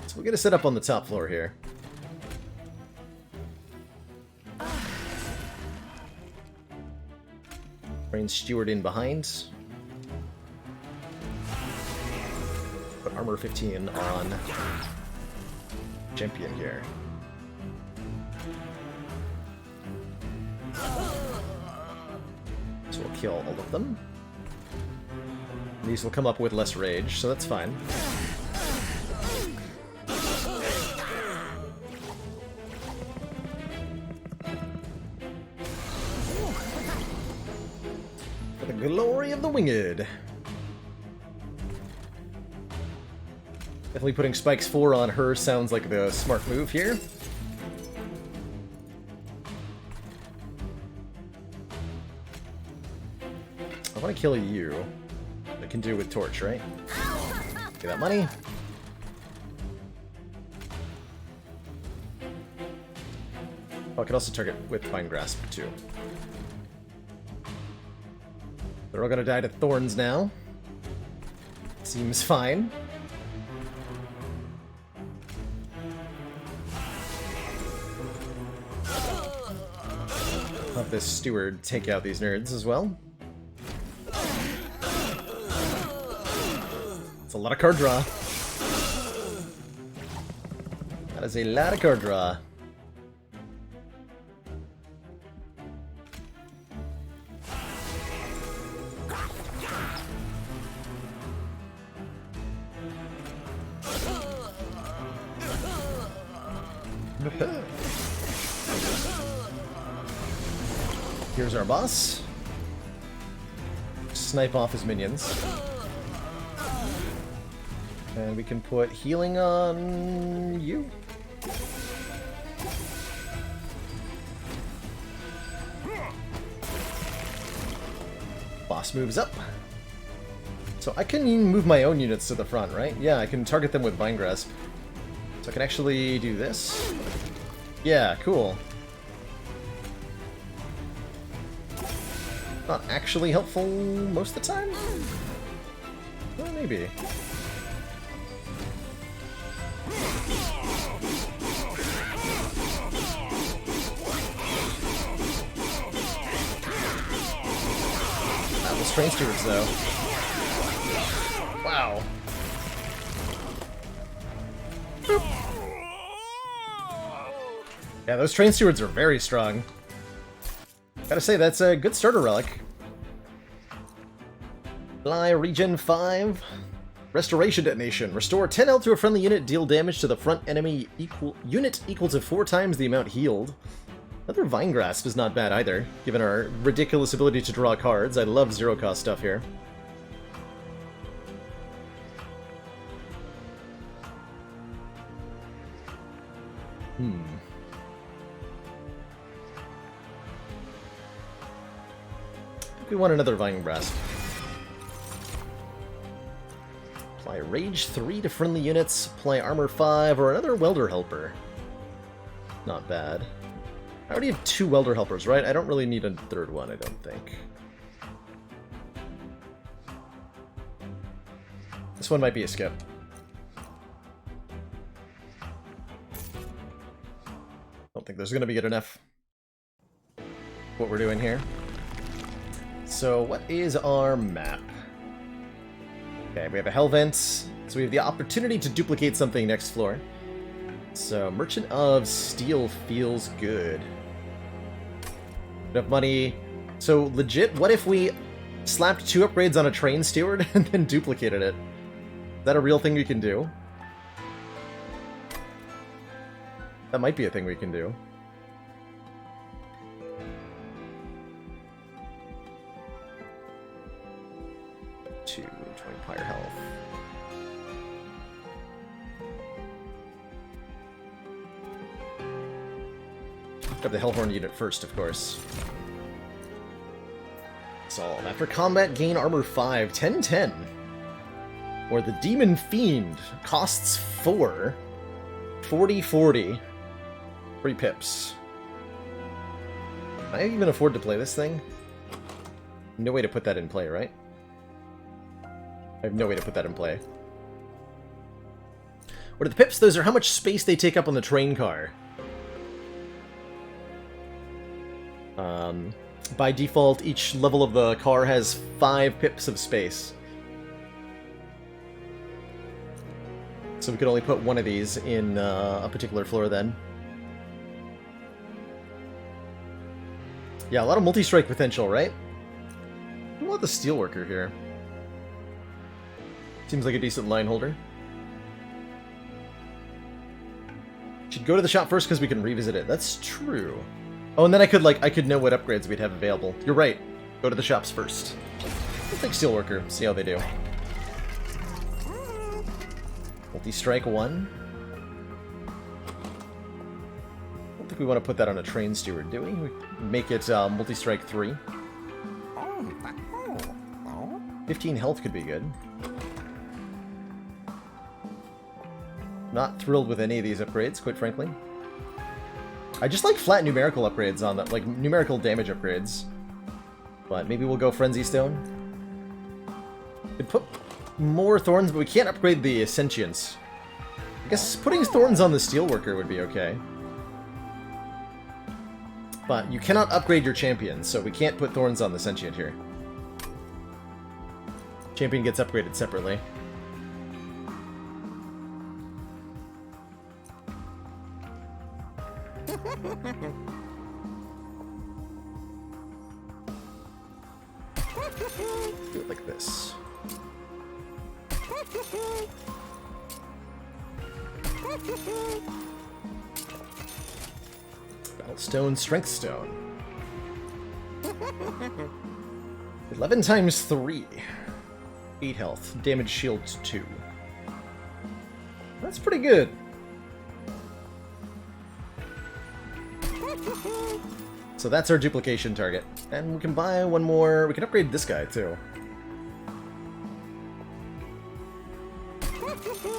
So we're gonna set up on the top floor here. Train Steward in behind. Put armor 15 on champion here. So we'll kill all of them. These will come up with less rage, so that's fine. For the glory of the winged. Definitely putting Spikes 4 on her sounds like the smart move here. I want to kill you. I can do with Torch, right? Get that money. Oh, I can also target with Fine Grasp, too. They're all gonna die to Thorns now. Seems fine. Have this steward take out these nerds as well. It's a lot of card draw. That is a lot of card draw. Here's our boss. Snipe off his minions. And we can put healing on you. Boss moves up. So I can move my own units to the front, right? Yeah, I can target them with Vine Grasp. So I can actually do this. Yeah, cool. Not actually helpful most of the time? Well, maybe. Those train stewards, though. Wow. Boop. Yeah, those train stewards are very strong. Gotta say, that's a good starter relic. Fly Regen 5. Restoration Detonation. Restore 10 health to a friendly unit, deal damage to the front enemy unit equal to 4 times the amount healed. Another Vine Grasp is not bad either, given our ridiculous ability to draw cards. I love zero-cost stuff here. We want another Vine Grasp. Apply Rage 3 to friendly units, apply Armor 5, or another Welder Helper. Not bad. I already have 2 Welder Helpers, right? I don't really need a third one, I don't think. This one might be a skip. Don't think there's gonna be good enough. What we're doing here. So, what is our map? Okay, we have a Hell Vent, so we have the opportunity to duplicate something next floor. So, Merchant of Steel feels good. Enough money. So, legit, what if we slapped 2 upgrades on a train steward and then duplicated it? Is that a real thing we can do? That might be a thing we can do. 20 fire health. Grab the Hellhorn unit first, of course. Solve. After combat, gain armor 5, 10-10. Or the Demon Fiend costs 4, 40-40. 3 pips. Can I even afford to play this thing? No way to put that in play, right? I have no way to put that in play. What are the pips? Those are how much space they take up on the train car. By default, each level of the car has 5 pips of space. So we could only put one of these in a particular floor then. Yeah, a lot of multi-strike potential, right? I want the Steelworker here. Seems like a decent line holder. Should go to the shop first because we can revisit it. That's true. Oh, and then I could know what upgrades we'd have available. You're right. Go to the shops first. We'll take Steelworker, see how they do. Multi-strike 1. I don't think we want to put that on a train steward, do we? We make it multi-strike 3. 15 health could be good. Not thrilled with any of these upgrades, quite frankly. I just like flat numerical upgrades on that, like numerical damage upgrades. But maybe we'll go Frenzy Stone. Could put more thorns, but we can't upgrade the Sentience. I guess putting thorns on the Steelworker would be okay. But you cannot upgrade your champion, so we can't put thorns on the Sentient here. Champion gets upgraded separately. Do it like this. Battlestone, Strength Stone. 11 times 3. 8 health. Damage shields 2. That's pretty good. So that's our duplication target. And we can buy one more. We can upgrade this guy, too.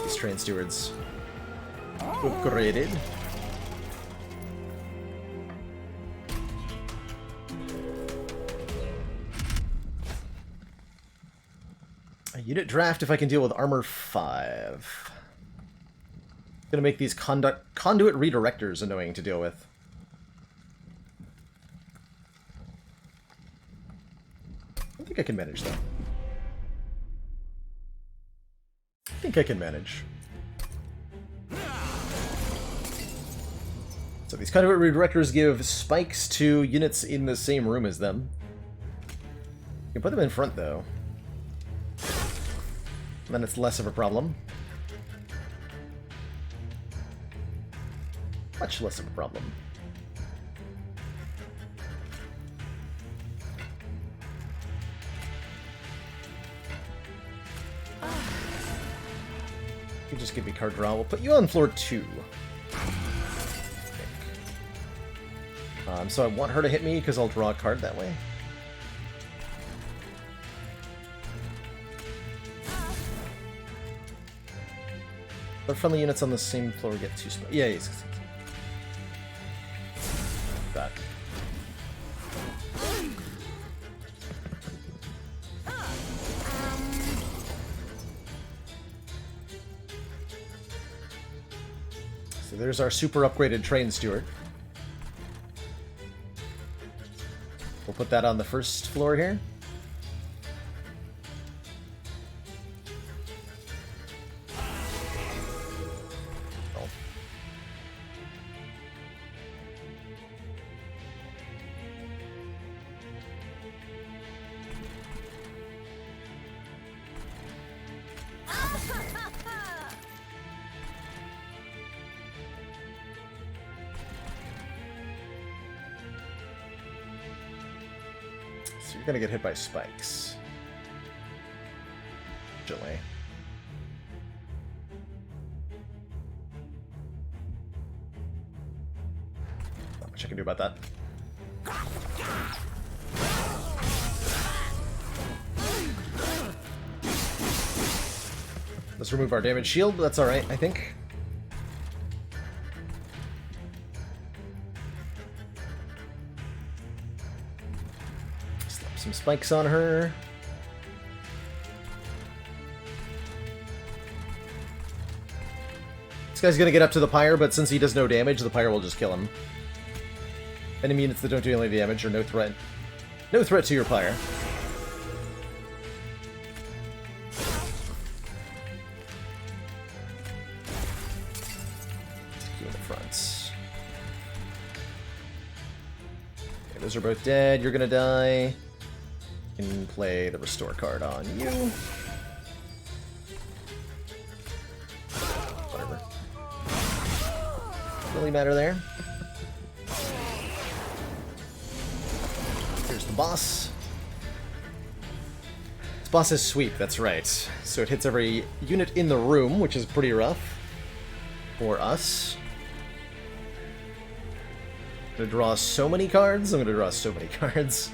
These train stewards. Upgraded. A unit draft if I can deal with armor 5. Gonna make these conduit redirectors annoying to deal with. I think I can manage that. I think I can manage. So these conduit redirectors give spikes to units in the same room as them. You can put them in front, though. Then it's less of a problem. Much less of a problem. You just give me card draw. We'll put you on floor 2. So I want her to hit me because I'll draw a card that way. The friendly units on the same floor get 2 spots. Yeah, yes. That. So there's our super upgraded train steward. We'll put that on the first floor here. Oh. So you're gonna get hit by spikes. Gently. Not much I can do about that. Let's remove our damage shield, but that's alright, I think. Slap some spikes on her. This guy's gonna get up to the pyre, but since he does no damage, the pyre will just kill him. Enemy units that don't do any damage are no threat. No threat to your pyre. You in the front. Okay, those are both dead. You're gonna die. You can play the restore card on you. Whatever. Doesn't really matter there. Here's the boss. This boss is sweep, that's right. So it hits every unit in the room, which is pretty rough for us. I'm gonna draw so many cards. I'm gonna draw so many cards.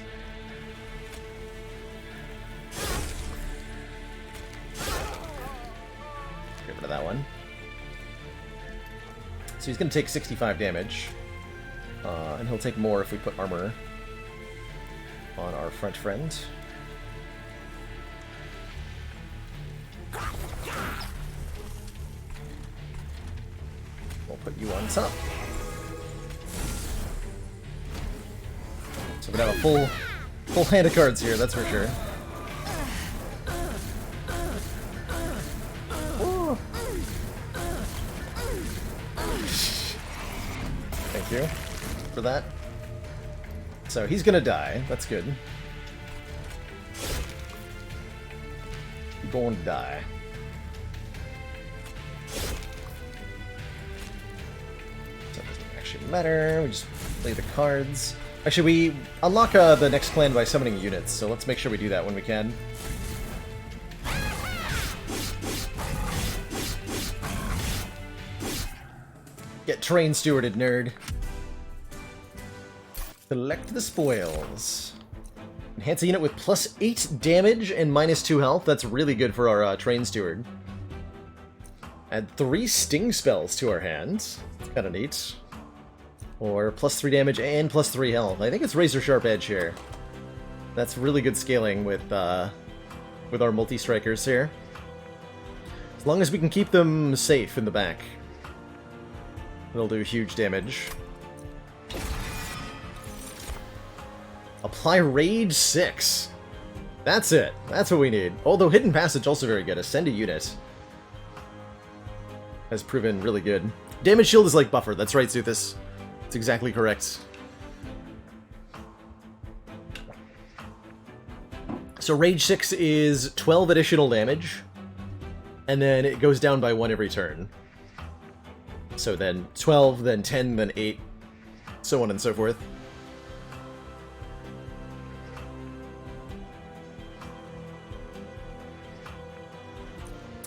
Get rid of that one. So he's gonna take 65 damage. And he'll take more if we put armor on our front friend. We'll put you on top. So we're gonna have a full hand of cards here, that's for sure. Ooh. Thank you for that. So he's gonna die, that's good. He's going to die. So it doesn't actually matter, we just play the cards. Actually, we unlock the next clan by summoning units, so let's make sure we do that when we can. Get train stewarded, nerd. Select the spoils. Enhance a unit with +8 damage and -2 health. That's really good for our train steward. Add 3 sting spells to our hands. That's kind of neat. Or +3 damage and +3 health. I think it's razor sharp edge here. That's really good scaling with our multi-strikers here. As long as we can keep them safe in the back, it'll do huge damage. Apply Rage 6. That's it. That's what we need. Although Hidden Passage also very good. Ascend a unit has proven really good. Damage shield is like buffer. That's right, Zuthus. That's exactly correct. So Rage 6 is 12 additional damage, and then it goes down by 1 every turn. So then 12, then 10, then 8, so on and so forth.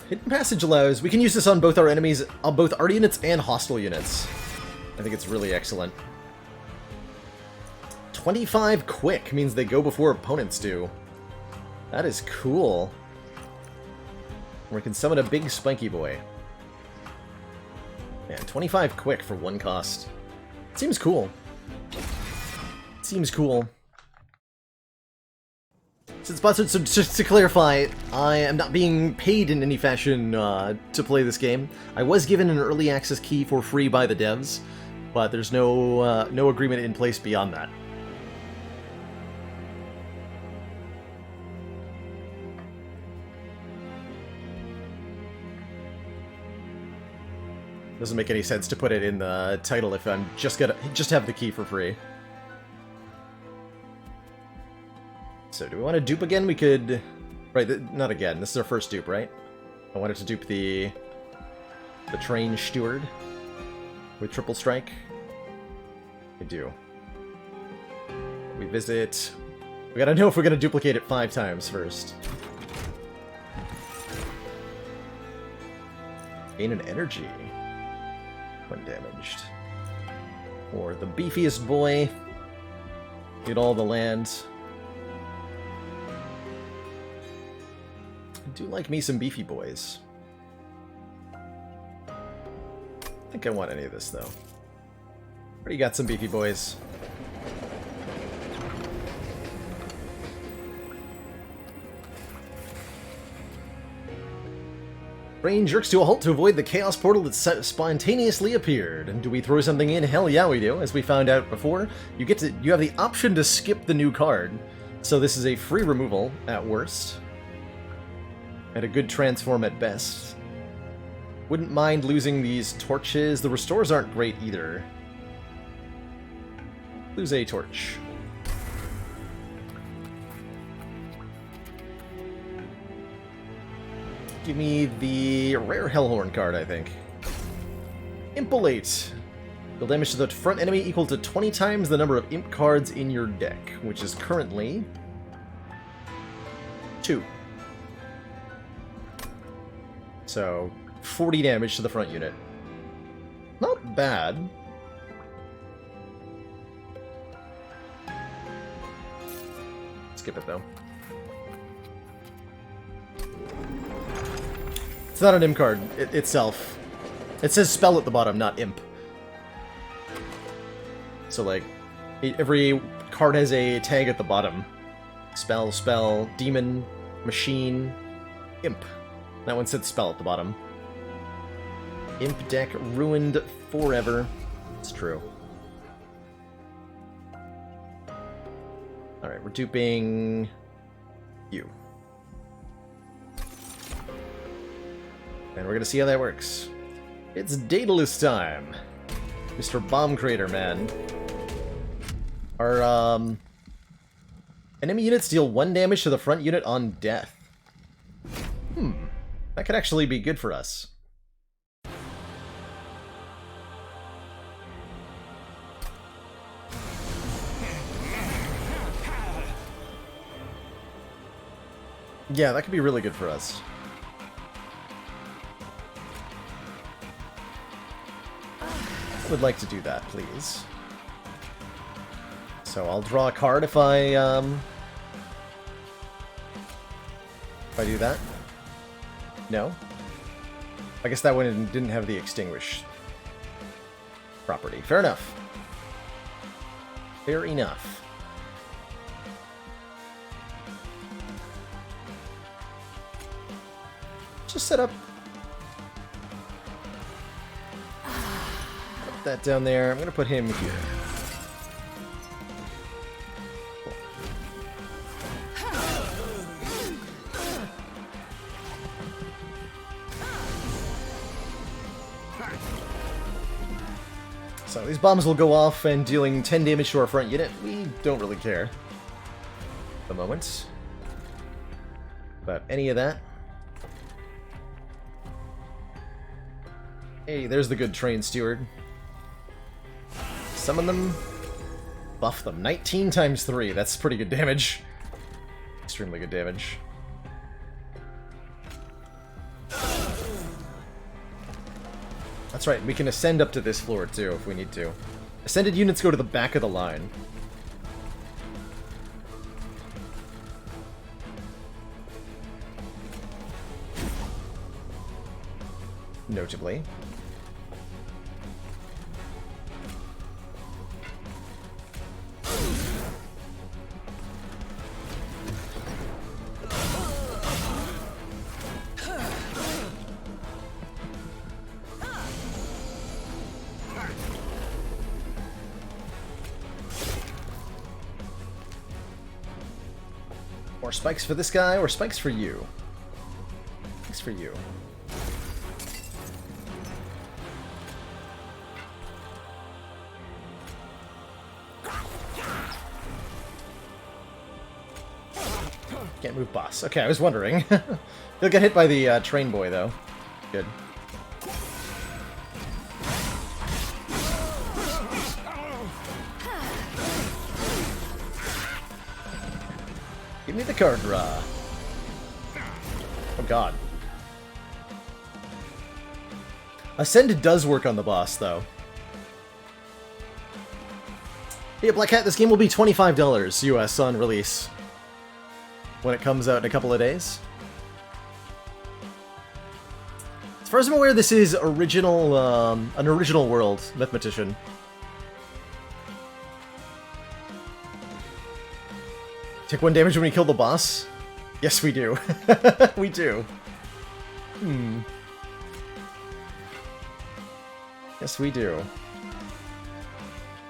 Hidden Passage allows... We can use this on both our enemies, on both our units and hostile units. I think it's really excellent. 25 quick means they go before opponents do. That is cool. We can summon a big spiky boy. Yeah, 25 quick for 1 cost. Seems cool. Seems cool. So just to clarify, I am not being paid in any fashion to play this game. I was given an early access key for free by the devs, but there's no no agreement in place beyond that. Doesn't make any sense to put it in the title if I'm just gonna have the key for free. So do we want to dupe again? We could... Right, not again. This is our first dupe, right? I wanted to dupe the train steward with triple strike. We do. We visit... We gotta know if we're gonna duplicate it 5 times first. Gain an energy when damaged. Or the beefiest boy. Get all the land. I do like me some beefy boys. I think I want any of this, though. Already got some beefy boys. Train jerks to a halt to avoid the chaos portal that spontaneously appeared. And do we throw something in? Hell yeah, we do. As we found out before, you have the option to skip the new card. So this is a free removal at worst, and a good transform at best. Wouldn't mind losing these torches. The restores aren't great either. Lose a torch. Give me the rare Hellhorn card, I think. Impolate. Deal damage to the front enemy equal to 20 times the number of imp cards in your deck, which is currently 2. So, 40 damage to the front unit. Not bad. Skip it, though. It's not an imp card itself. It says spell at the bottom, not imp. So, like, every card has a tag at the bottom. Spell, spell, demon, machine, imp. That one said spell at the bottom. Imp deck ruined forever. It's true. Alright, we're duping you. And we're gonna see how that works. It's Daedalus time. Mr. Bomb Crater Man. Our, enemy units deal 1 damage to the front unit on death. That could actually be good for us. Yeah, that could be really good for us. Would like to do that, please. So I'll draw a card if I do that. No? I guess that one didn't have the extinguish property. Fair enough. Fair enough. Just set up that down there. I'm gonna put him here. So these bombs will go off and dealing 10 damage to our front unit. We don't really care at the moment about any of that. Hey, there's the good train steward. Summon them, buff them. 19 times 3, that's pretty good damage. Extremely good damage. That's right, we can ascend up to this floor too if we need to. Ascended units go to the back of the line. Notably. More spikes for this guy, or spikes for you? Spikes for you. Can't move boss. Okay, I was wondering. He'll get hit by the train boy, though. Good. Give me the card draw. Oh god. Ascended does work on the boss, though. Hey, Black Hat, this game will be $25 US on release when it comes out in a couple of days. As far as I'm aware, this is original, an original world, Mathematician. Take 1 damage when we kill the boss? Yes, we do. We do. Yes, we do.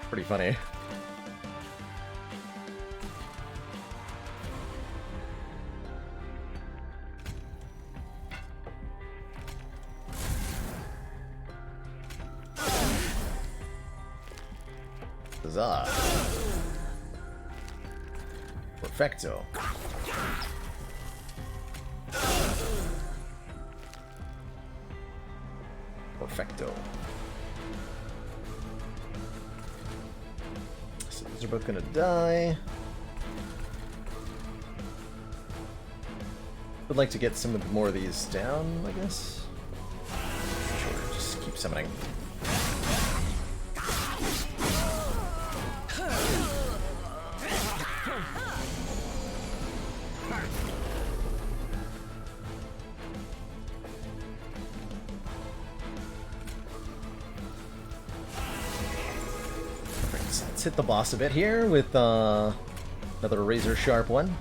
Pretty funny. Huzzah. Perfecto. Perfecto. So these are both gonna die. Would like to get some more of these down, I guess. Sure, just keep summoning. Let's hit the boss a bit here with another razor sharp one.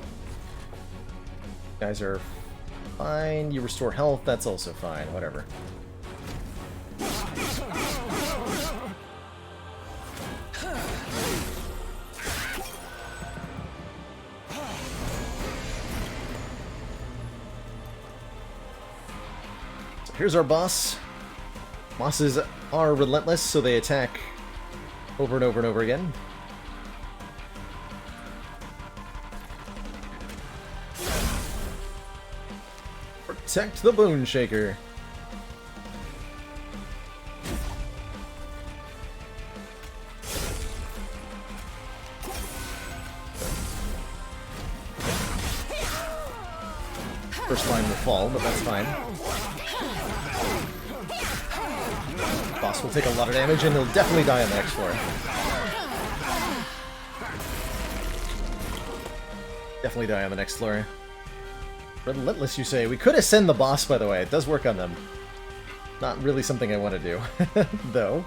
Guys are fine. You restore health, that's also fine. Whatever. So here's our boss. Bosses are relentless, so they attack over and over and over again. Protect the Bone Shaker. First line will fall, but that's fine. Boss will take a lot of damage and he'll definitely die on the next floor. Definitely die on the next floor. Relentless, you say? We could ascend the boss, by the way. It does work on them. Not really something I want to do, though.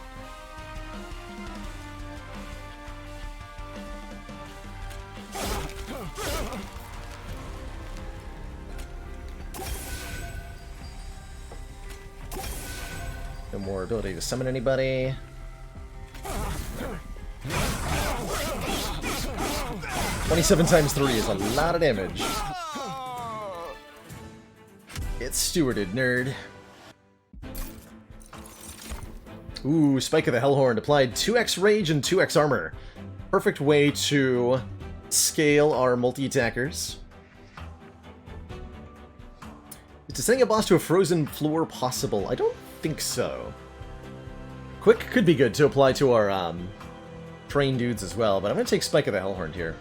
No more ability to summon anybody. 27 times 3 is a lot of damage. It's stewarded, nerd. Ooh, Spike of the Hellhorn applied 2x rage and 2x armor. Perfect way to scale our multi-attackers. Is descending a boss to a frozen floor possible? I don't think so. Quick could be good to apply to our train dudes as well, but I'm going to take Spike of the Hellhorn here.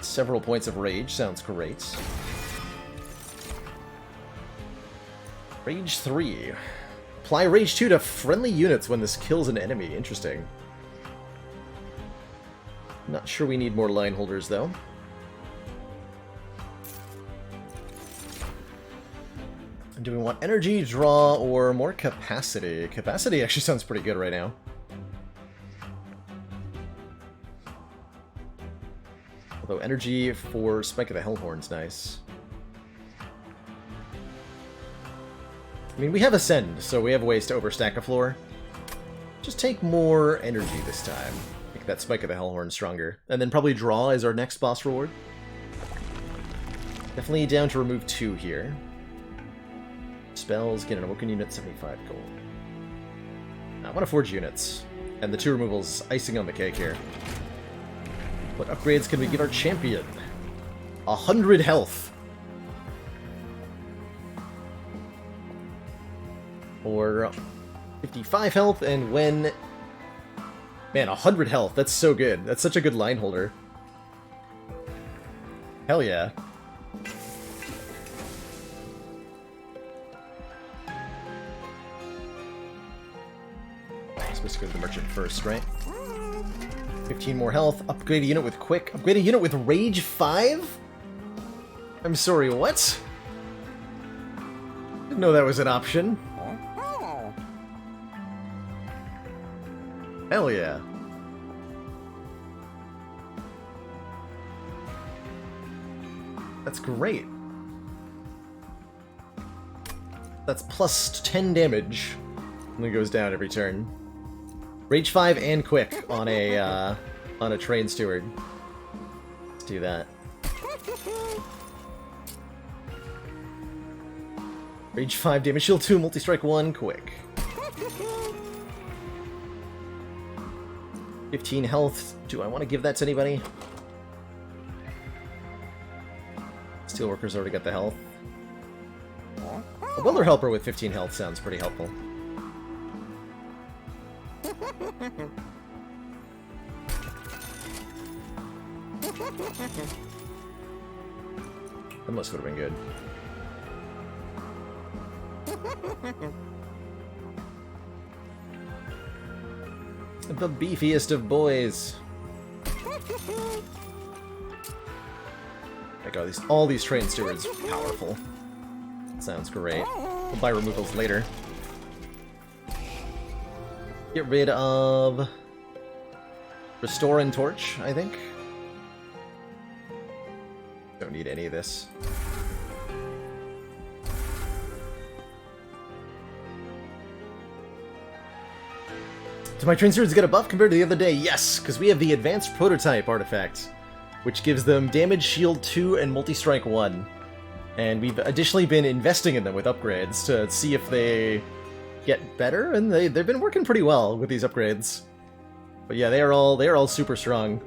Several points of rage sounds great. Rage 3. Apply Rage 2 to friendly units when this kills an enemy. Interesting. Not sure we need more line holders, though. Do we want energy, draw, or more capacity? Capacity actually sounds pretty good right now. Although energy for Spike of the Hellhorn's nice. I mean, we have Ascend, so we have ways to overstack a floor. Just take more energy this time. Make that Spike of the Hellhorn stronger. And then probably draw as our next boss reward. Definitely down to remove 2 here. Spells, get an Awoken unit, 75 gold. I want to forge units. And the 2 removals, icing on the cake here. What upgrades can we give our champion? 100 health. Or 55 health, and when... Man, 100 health, that's so good. That's such a good line holder. Hell yeah. Supposed to go to the merchant first, right? 15 more health, upgrade a unit with quick, upgrade a unit with rage 5? I'm sorry, what? Didn't know that was an option. Hell yeah. That's great. That's plus 10 damage. Only goes down every turn. Rage 5 and quick on a train steward. Let's do that. Rage 5, damage shield 2, multi-strike 1, quick. 15 health. Do I want to give that to anybody? Steelworker's already got the health. A Welder Helper with 15 health sounds pretty helpful. That must would have been good. The beefiest of boys. Like, all these train stewards powerful. Sounds great. We'll buy removals later. Get rid of Restore and Torch, I think. Don't need any of this. Do my train stewards get a buff compared to the other day? Yes, because we have the Advanced Prototype artifact, which gives them Damage Shield 2 and Multi-Strike 1. And we've additionally been investing in them with upgrades to see if they get better, and they've been working pretty well with these upgrades. But yeah, they are all super strong.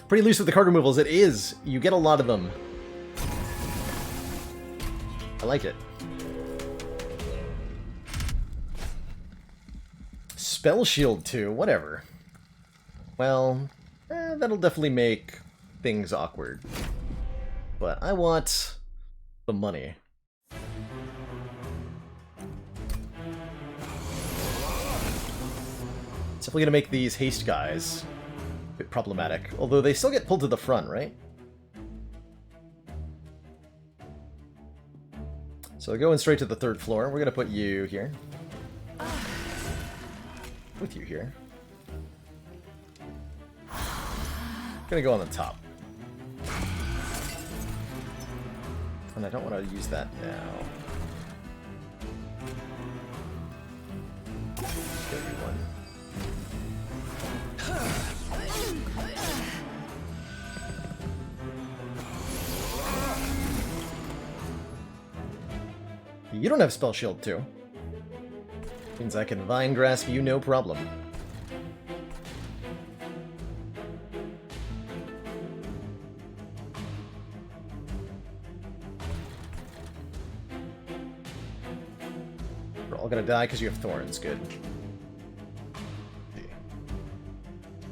Pretty loose with the card removals. It is. You get a lot of them. I like it. Spell Shield 2, whatever. Well, that'll definitely make things awkward. But I want the money. It's definitely gonna make these haste guys a bit problematic. Although they still get pulled to the front, right? So going straight to the 3rd floor, we're gonna put you here. With you here. Gonna go on the top. And I don't want to use that now. Give you one. You don't have Spell Shield 2. Means I can Vine Grasp you no problem. We're all gonna die because you have thorns. Good.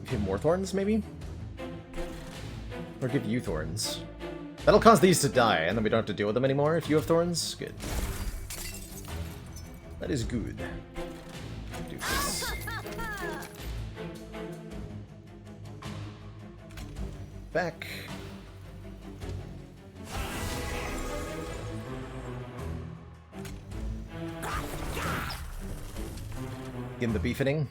Give him more thorns, maybe? Or give you thorns. That'll cause these to die, and then we don't have to deal with them anymore if you have thorns. Good. That is good. Do this. Back. In the beefening.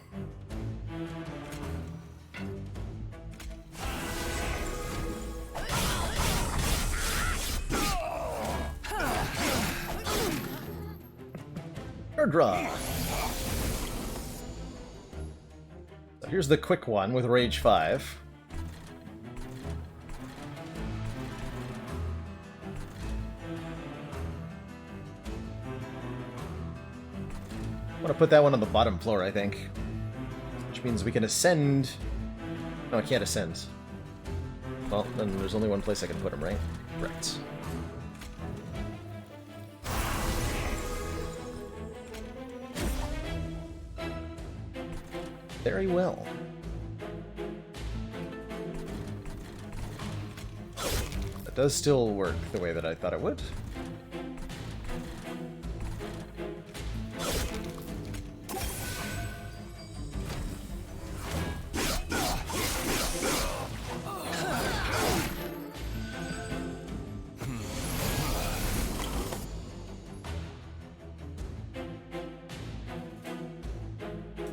Draw. So here's the quick one with Rage 5. I want to put that one on the bottom floor, I think. Which means we can ascend... No, I can't ascend. Well, then there's only one place I can put him, right? Correct. Very well. That does still work the way that I thought it would.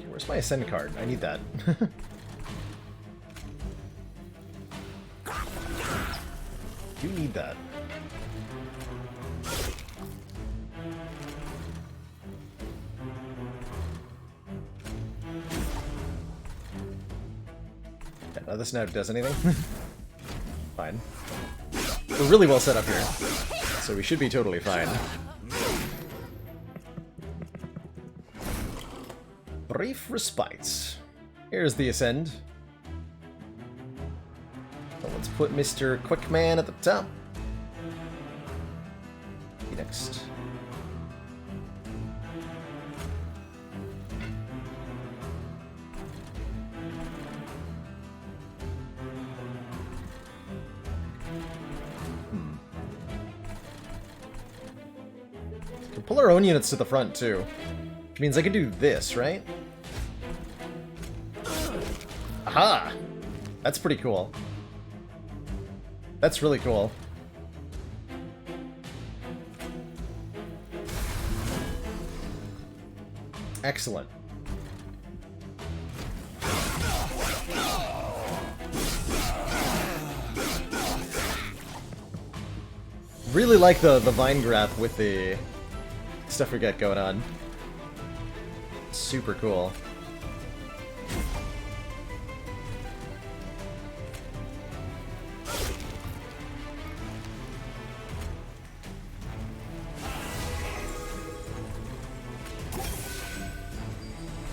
Where's my Ascend card? I need that. You need that. Yeah, now this now does anything? Fine. We're really well set up here, so we should be totally fine. Brief respite. Here's the ascend. So let's put Mr. Quickman at the top. Next. Can pull our own units to the front too. Which means I can do this, right? Aha! That's pretty cool. That's really cool. Excellent. Really like the vine grab with the stuff we got going on. Super cool.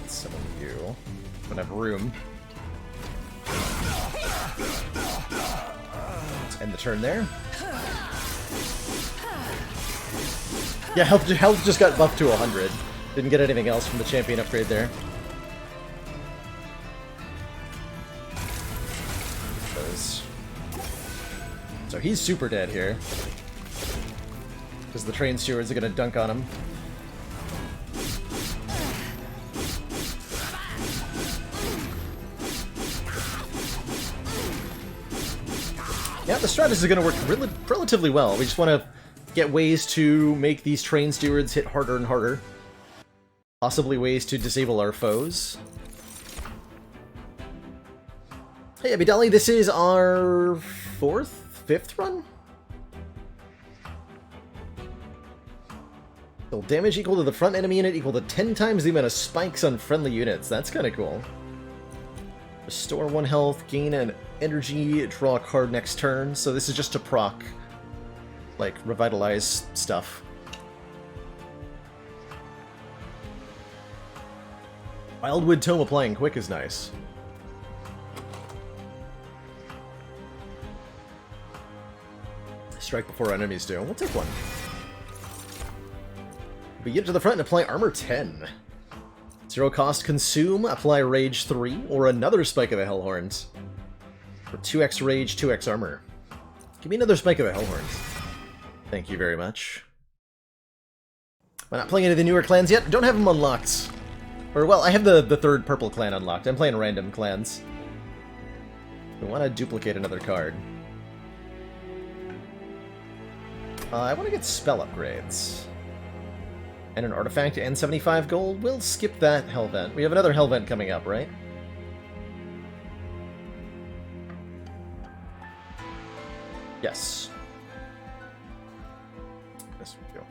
Some of you don't have room. Let's end the turn there. Yeah, health just got buffed to 100. Didn't get anything else from the champion upgrade there. So he's super dead here. Because the train stewards are going to dunk on him. Yeah, the strategy is going to work relatively well. We just want to get ways to make these train stewards hit harder and harder. Possibly ways to disable our foes. Hey, Abidali, this is our fifth run? So damage equal to the front enemy unit equal to 10 times the amount of spikes on friendly units. That's kind of cool. Restore 1 health, gain an energy, draw a card next turn. So this is just to proc, like, revitalize stuff. Wildwood Tome applying quick is nice. Strike before enemies do. We'll take one. We get to the front and apply armor 10. 0 cost consume, apply rage 3, or another spike of the Hellhorns. For 2x rage, 2x armor. Give me another spike of the Hellhorns. Thank you very much. I'm not playing any of the newer clans yet. Don't have them unlocked. Or, well, I have the third purple clan unlocked. I'm playing random clans. We want to duplicate another card. I want to get spell upgrades. And an artifact and 75 gold. We'll skip that Hellvent. We have another Hellvent coming up, right? Yes. Yes, we do.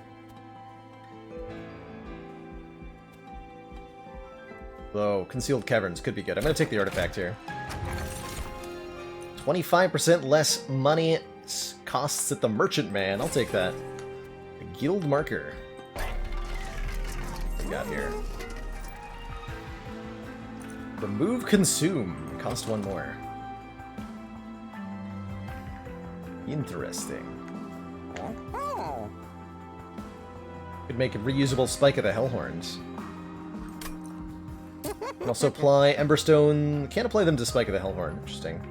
Though, concealed caverns could be good. I'm going to take the artifact here. 25% less money costs at the merchant man. I'll take that. A guild marker. What we got here? Remove consume. Cost 1 more. Interesting. Could make a reusable spike of the Hellhorns. Can also apply Emberstone. Can't apply them to Spike of the Hellhorn. Interesting.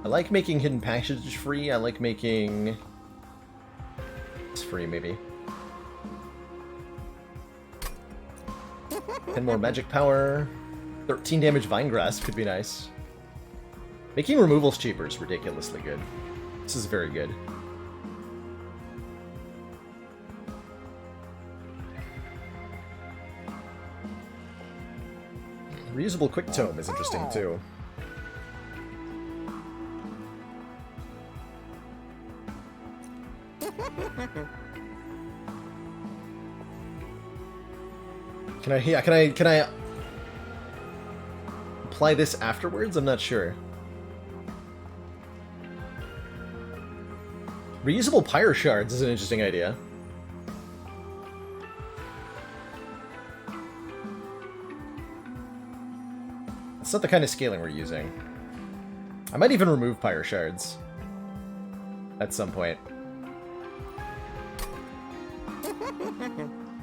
I like making Hidden Passage free. I like making... it's free, maybe. 10 more magic power. 13 damage Vinegrass could be nice. Making removals cheaper is ridiculously good. This is very good. Reusable Quick Tome is interesting, too. Can I apply this afterwards? I'm not sure. Reusable Pyre Shards is an interesting idea. It's not the kind of scaling we're using. I might even remove Pyre Shards at some point.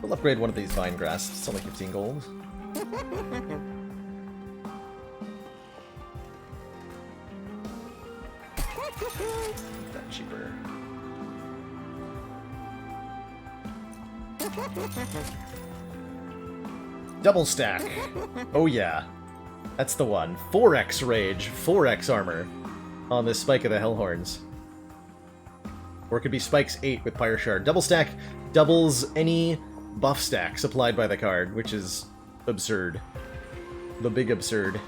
We'll upgrade one of these Vine Grasps. It's only 15 gold. That cheaper. Double stack. Oh yeah. That's the one. 4x rage, 4x armor on this Spike of the Hellhorns. Or it could be Spike's 8 with Pyre Shard. Double stack doubles any buff stack supplied by the card, which is absurd. The big absurd.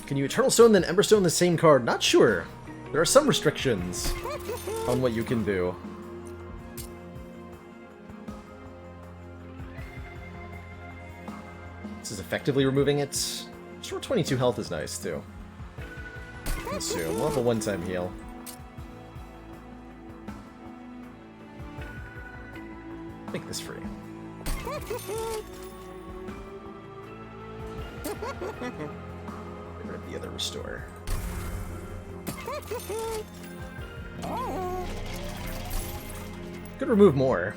Can you Eternal Stone then Emberstone the same card? Not sure. There are some restrictions on what you can do. This is effectively removing it. Short 22 health is nice, too. Consume. We'll have a one-time heal. Make this free. Get rid of the other restore. Could remove more.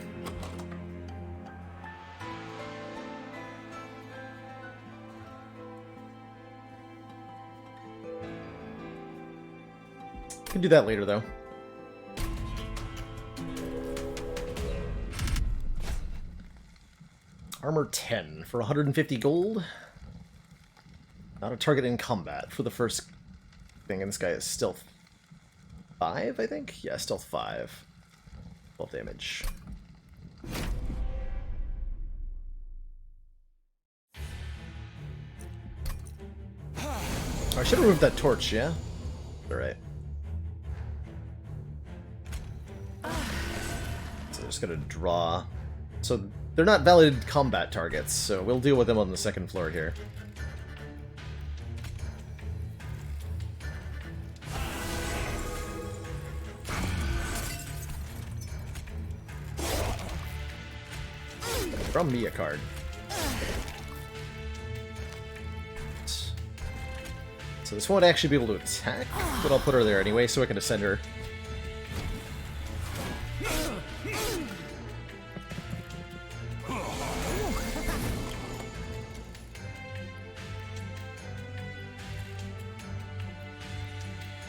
Can do that later, though. Armor 10 for 150 gold. Not a target in combat for the first thing, and this guy is stealth 5, I think? Yeah, stealth 5. 12 damage. I should have removed that torch, yeah? Alright. So they're just gonna draw. So they're not valid combat targets, so we'll deal with them on the second floor here. From me a card. So this won't actually be able to attack, but I'll put her there anyway so I can ascend her.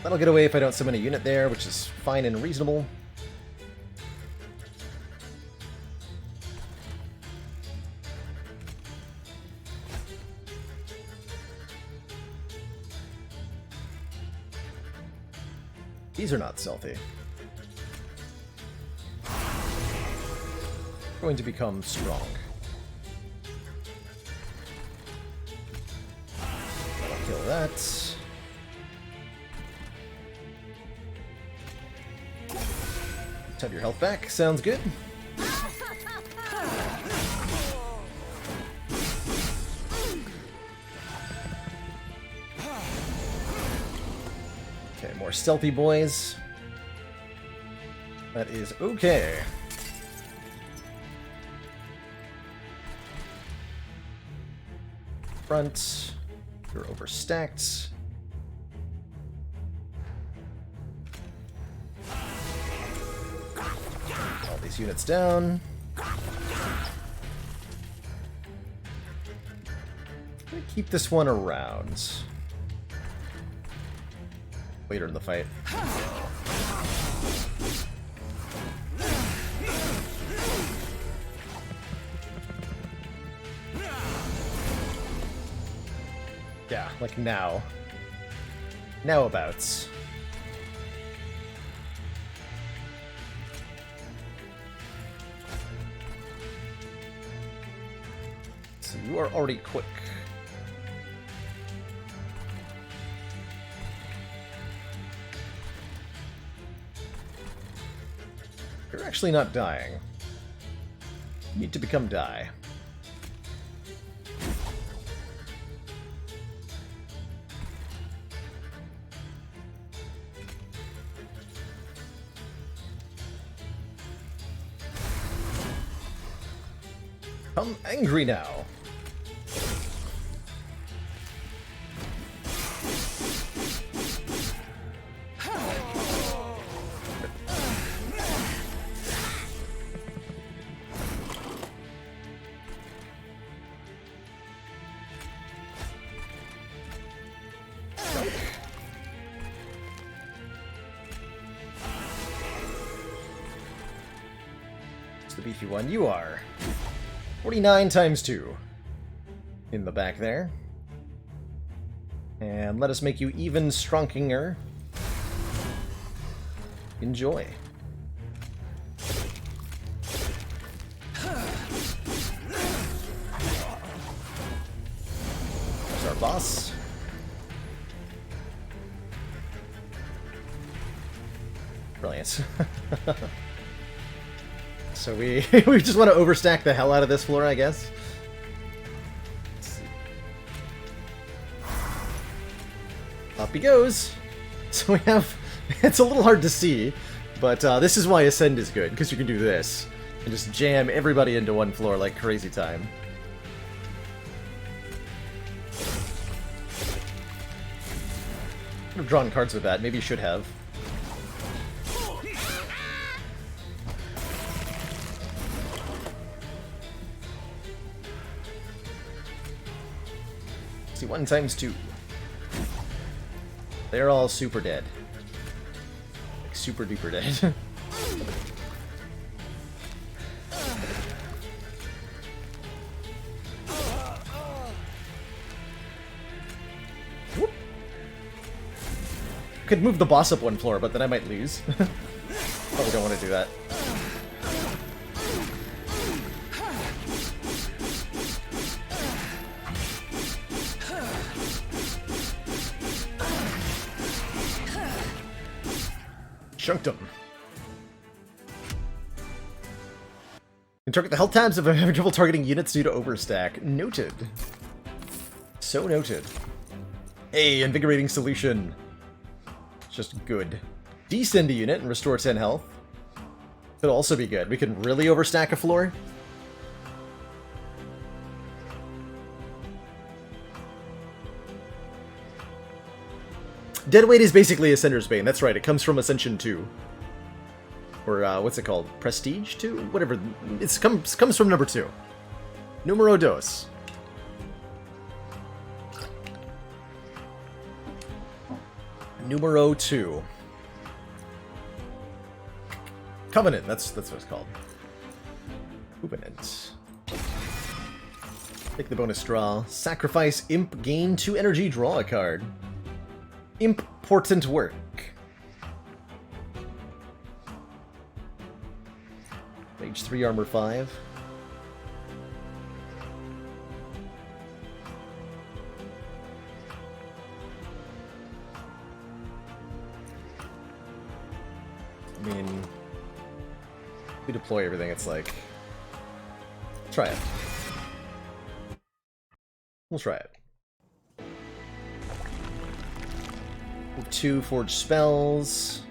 That'll get away if I don't summon a unit there, which is fine and reasonable. These are not stealthy. Going to become strong. I'll kill that. Let's have your health back. Sounds good. Okay, more stealthy boys. That is okay. Front. You're overstacked. All these units down. I'm gonna keep this one around. Later in the fight. Yeah, like now. Now abouts. So you are already quick. You're actually not dying. You need to become die. I'm angry now. The beefy one you are. 49 times 2. In the back there. And let us make you even stronginger. Enjoy. There's our boss. Brilliant. So we we just want to overstack the hell out of this floor, I guess. Let's see. Up he goes. So we have... It's a little hard to see, but this is why Ascend is good, because you can do this. And just jam everybody into one floor like crazy time. Could have drawn cards with that. Maybe you should have. See, 1 times 2. They're all super dead. Like, super duper dead. Whoop. Could move the boss up 1 floor, but then I might lose. Probably don't want to do that. Chunked him. And target the health tabs if I'm having trouble targeting units due to overstack. Noted. So noted. Hey, invigorating solution. Just good. Descend a unit and restore 10 health. Could also be good. We can really overstack a floor. Deadweight is basically Ascender's Bane. That's right. It comes from Ascension 2. Or, what's it called? Prestige 2? Whatever. It comes from number 2. Numero dos. Numero 2. Covenant. That's what it's called. Covenant. Take the bonus draw. Sacrifice Imp. Gain 2 energy. Draw a card. Important work. Mage 3, armor 5. I mean, if we deploy everything, it's like... Try it. We'll try it. 2 forge spells.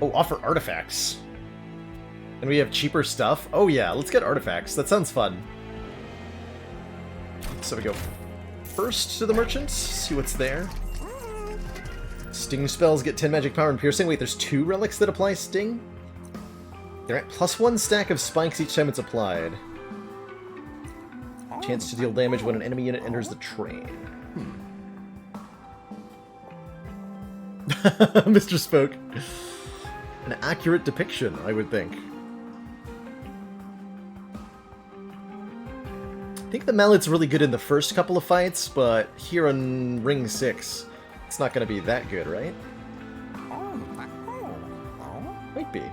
Oh, offer artifacts. And we have cheaper stuff? Oh yeah, let's get artifacts. That sounds fun. So we go first to the merchants, see what's there. Sting spells get 10 magic power and piercing. Wait, there's 2 relics that apply sting? They're at +1 stack of spikes each time it's applied. Chance to deal damage when an enemy unit enters the train. Mr. Spoke. An accurate depiction, I would think. I think the mallet's really good in the first couple of fights, but here on Ring 6, it's not going to be that good, right? Might be.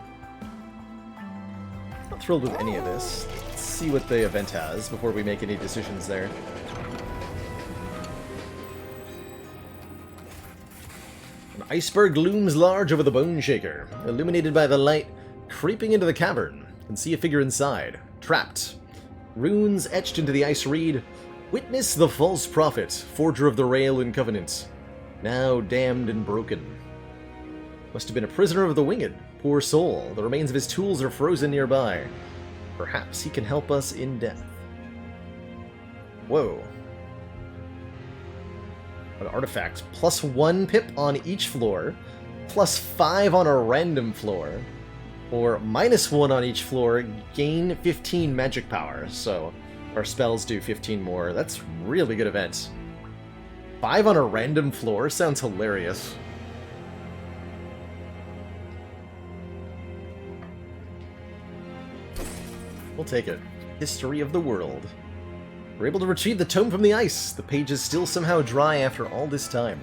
Not thrilled with any of this. Let's see what the event has before we make any decisions there. An iceberg looms large over the Bone Shaker, illuminated by the light creeping into the cavern. You can see a figure inside, trapped. Runes etched into the ice read, "Witness the false prophet, forger of the Rail and Covenant, now damned and broken. Must have been a prisoner of the Winged. Poor soul, the remains of his tools are frozen nearby. Perhaps he can help us in death. Whoa. An artifact. +1 pip on each floor, +5 on a random floor, or -1 on each floor, gain 15 magic power. So our spells do 15 more. That's really good event. 5 on a random floor sounds hilarious. We'll take it. History of the world. We're able to retrieve the tome from the ice. The page is still somehow dry after all this time.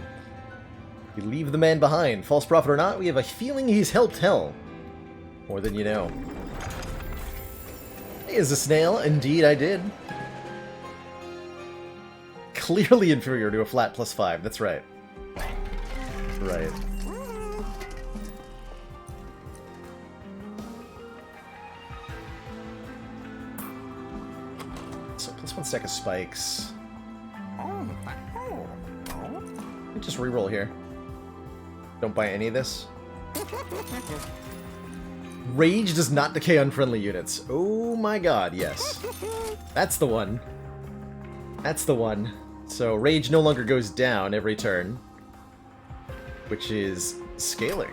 We leave the man behind. False prophet or not, we have a feeling he's helped hell. More than you know. Hey, is a snail? Indeed, I did. Clearly inferior to a flat +5. That's right. Right. So +1 stack of spikes. Just reroll here. Don't buy any of this. Rage does not decay unfriendly units. Oh my god, yes. That's the one. That's the one. So Rage no longer goes down every turn, which is scaling.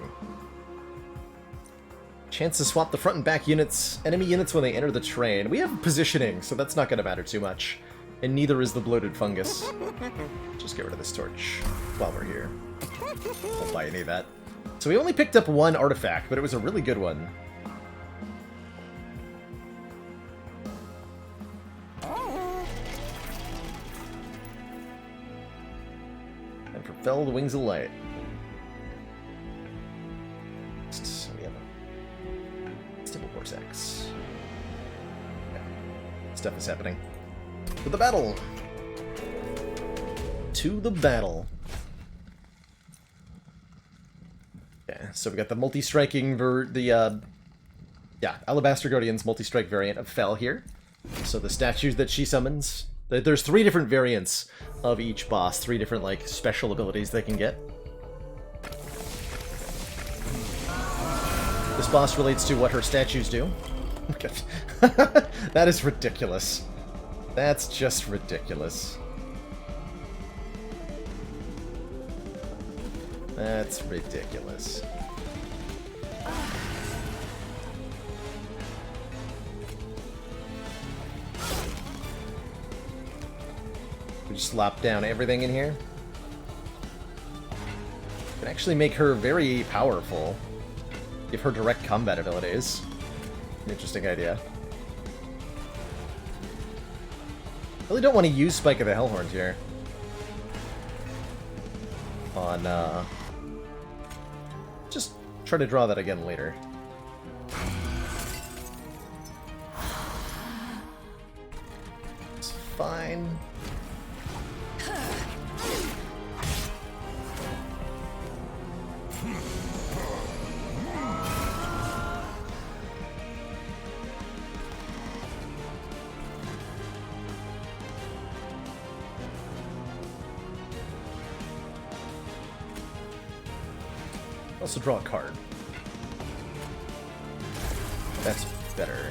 Chance to swap the front and back enemy units when they enter the train. We have positioning, so that's not going to matter too much. And neither is the bloated fungus. Just get rid of this torch while we're here. Won't buy any of that. So we only picked up 1 artifact, but it was a really good one. And propel the wings of light. So we have a stable vortex. Yeah. Stuff is happening. To the battle! To the battle. Okay, so we got the multi-striking Alabaster Guardian's multi-strike variant of Fel here. So the statues that she summons, there's 3 different variants of each boss, 3 different like special abilities they can get. This boss relates to what her statues do. Okay. That is ridiculous. That's just ridiculous. That's ridiculous. We just slop down everything in here. Can actually make her very powerful. Give her direct combat abilities. An interesting idea. Really don't want to use Spike of the Hellhorns here. On, just try to draw that again later. It's fine. Also draw a card. That's better.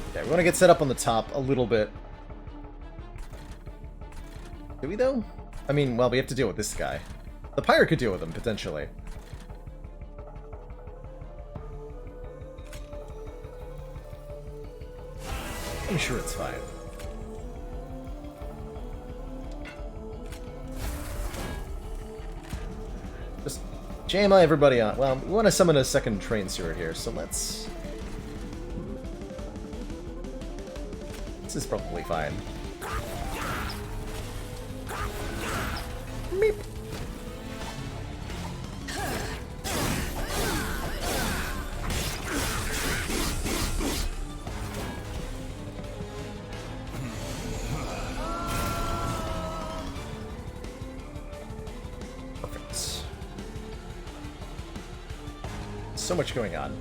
Okay, we want to get set up on the top a little bit. Do we, though? I mean, well, we have to deal with this guy. The pirate could deal with him, potentially. I'm sure it's fine. Just jam everybody on. Well, we want to summon a second train steward here, so let's... This is probably fine. Meep. Perfect. So much going on.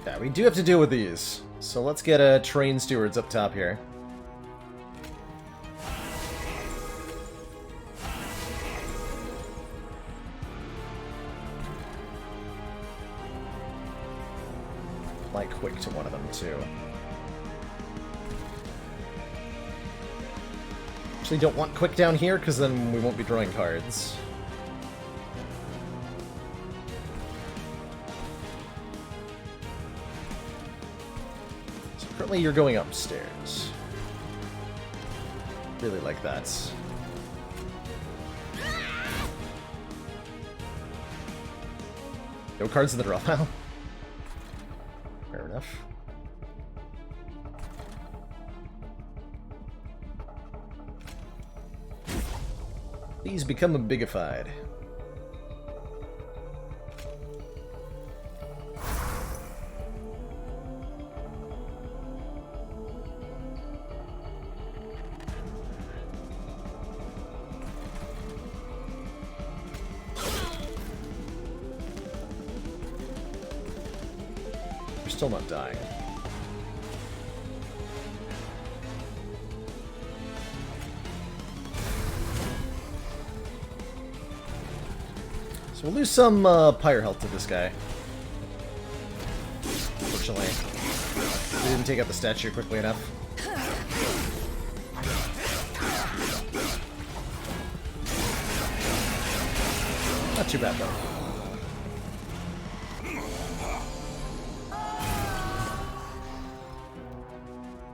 Yeah, we do have to deal with these. So let's get train stewards up top here. apply quick to one of them, too. Actually, don't want quick down here, because then we won't be drawing cards. So currently you're going upstairs. Really like that. No cards in the draw pile. Fair enough. Please become a bigified. We're still not dying. So we'll lose some pyre health to this guy. Unfortunately. We didn't take out the statue quickly enough. Not too bad, though.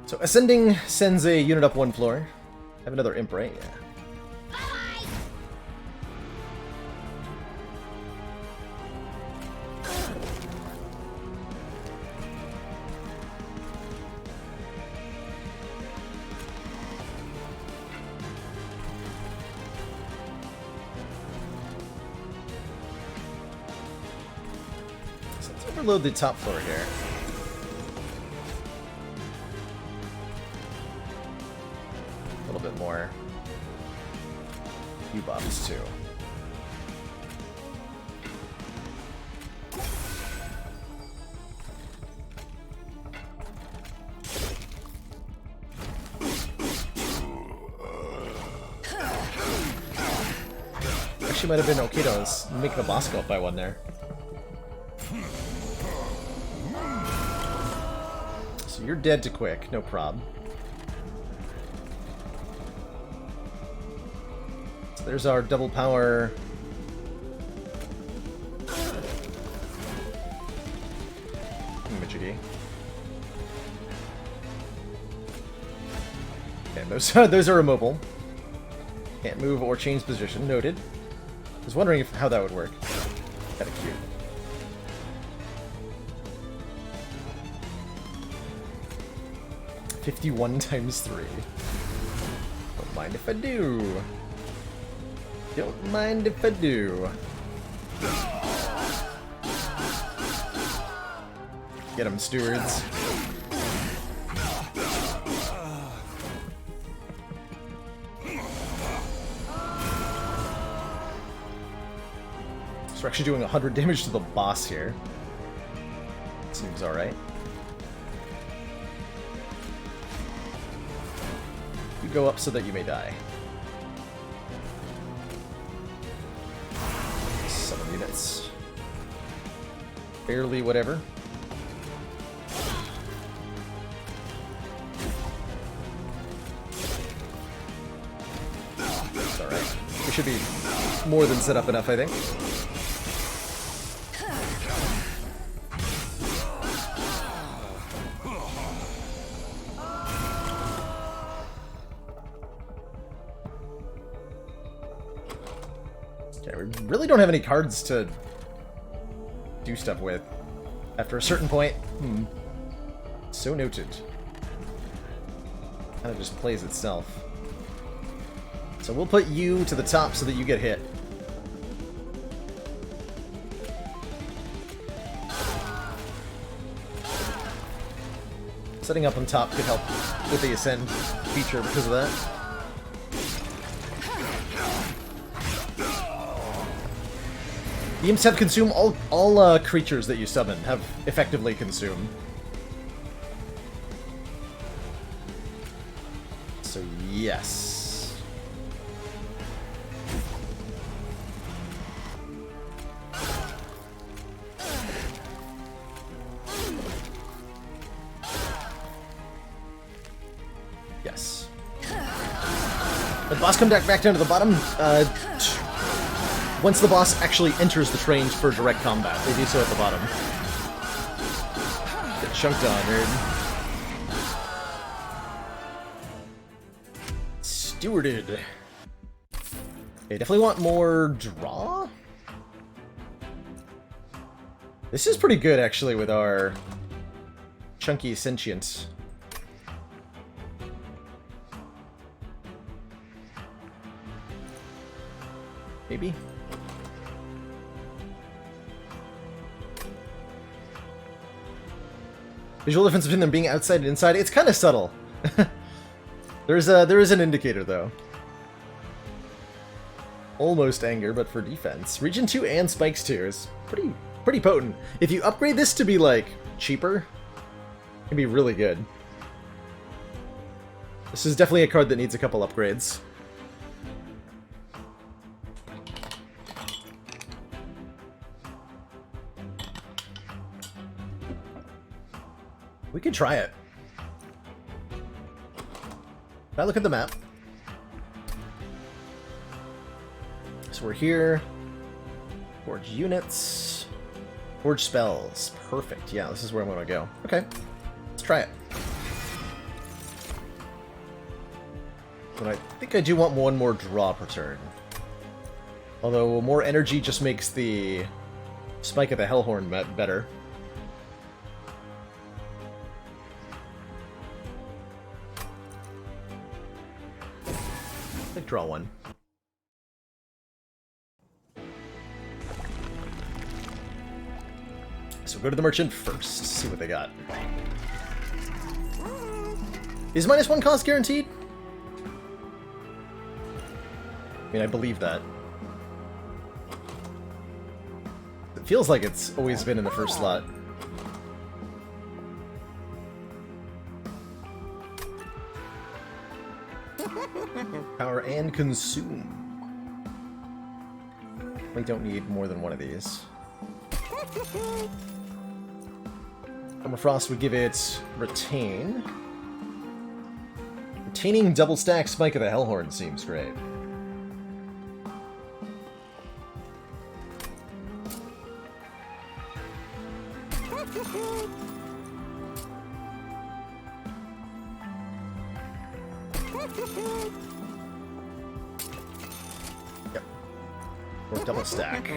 So Ascending sends a unit up one floor. Have another Imp, right? Yeah. Overload the top floor here. A little bit more. Few buffs too. Actually might have been okay to make the boss go up by one there. So you're dead to quick, no problem. So there's our double power. Imagery. Okay, those are immobile. Can't move or change position, noted. I was wondering how that would work. Kinda cute. $51 times 3. Don't mind if I do. Don't mind if I do. Get them, stewards. So we're actually doing 100 damage to the boss here. Seems alright. You go up so that you may die. Summon units. Barely whatever. It's alright. We should be more than set up enough, I think. Really don't have any cards to do stuff with after a certain point. So noted. Kind of just plays itself. So we'll put you to the top so that you get hit. Setting up on top could help with the Ascend feature because of that. The imps have consumed all creatures that you summon have effectively consumed. So yes. The boss come back down to the bottom. Once the boss actually enters the train for direct combat, they do so at the bottom. Get chunked on, nerd. Stewarded. Okay, definitely want more draw. This is pretty good, actually, with our chunky sentient. Maybe? Visual difference between them being outside and inside, it's kind of subtle. There is an indicator, though. Almost anger, but for defense. Region 2 and Spikes 2 is pretty potent. If you upgrade this to be, like, cheaper, it can be really good. This is definitely a card that needs a couple upgrades. We could try it. If I look at the map. So we're here. Forge units. Forge spells. Perfect. Yeah, this is where I'm going to go. Okay. Let's try it. But I think I do want one more draw per turn. Although more energy just makes the Spike of the Hellhorn better. I'll draw one. So go to the merchant first, see what they got. Is -1 cost guaranteed? I mean, I believe that. It feels like it's always been in the first slot. Power and consume. We don't need more than one of these. Frost would give it retain. Retaining double stack Spike of the Hellhorn seems great. Yep. Or double stack.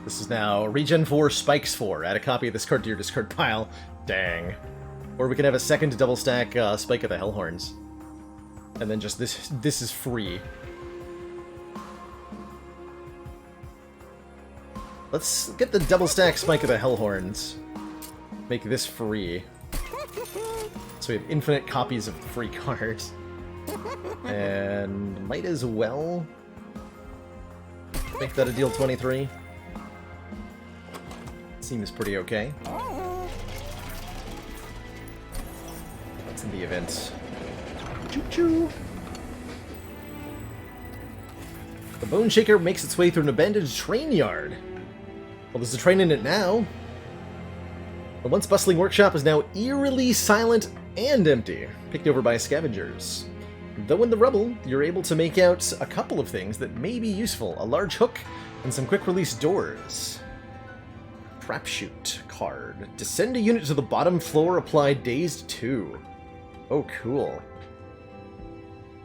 This is now Regen 4, Spikes 4. Add a copy of this card to your discard pile. Dang. Or we can have a second double stack Spike of the Hellhorns. And then just this is free. Let's get the double stack Spike of the Hellhorns. Make this free. So we have infinite copies of the free cards. And might as well make that a deal 23. Seems pretty okay. What's in the event? Choo-choo! The Bone Shaker makes its way through an abandoned train yard. Well, there's a train in it now. The once bustling workshop is now eerily silent and empty, picked over by scavengers. Though in the rubble, you're able to make out a couple of things that may be useful. A large hook and some quick-release doors. Trap Shoot card. Descend a unit to the bottom floor, apply Dazed 2. Oh, cool.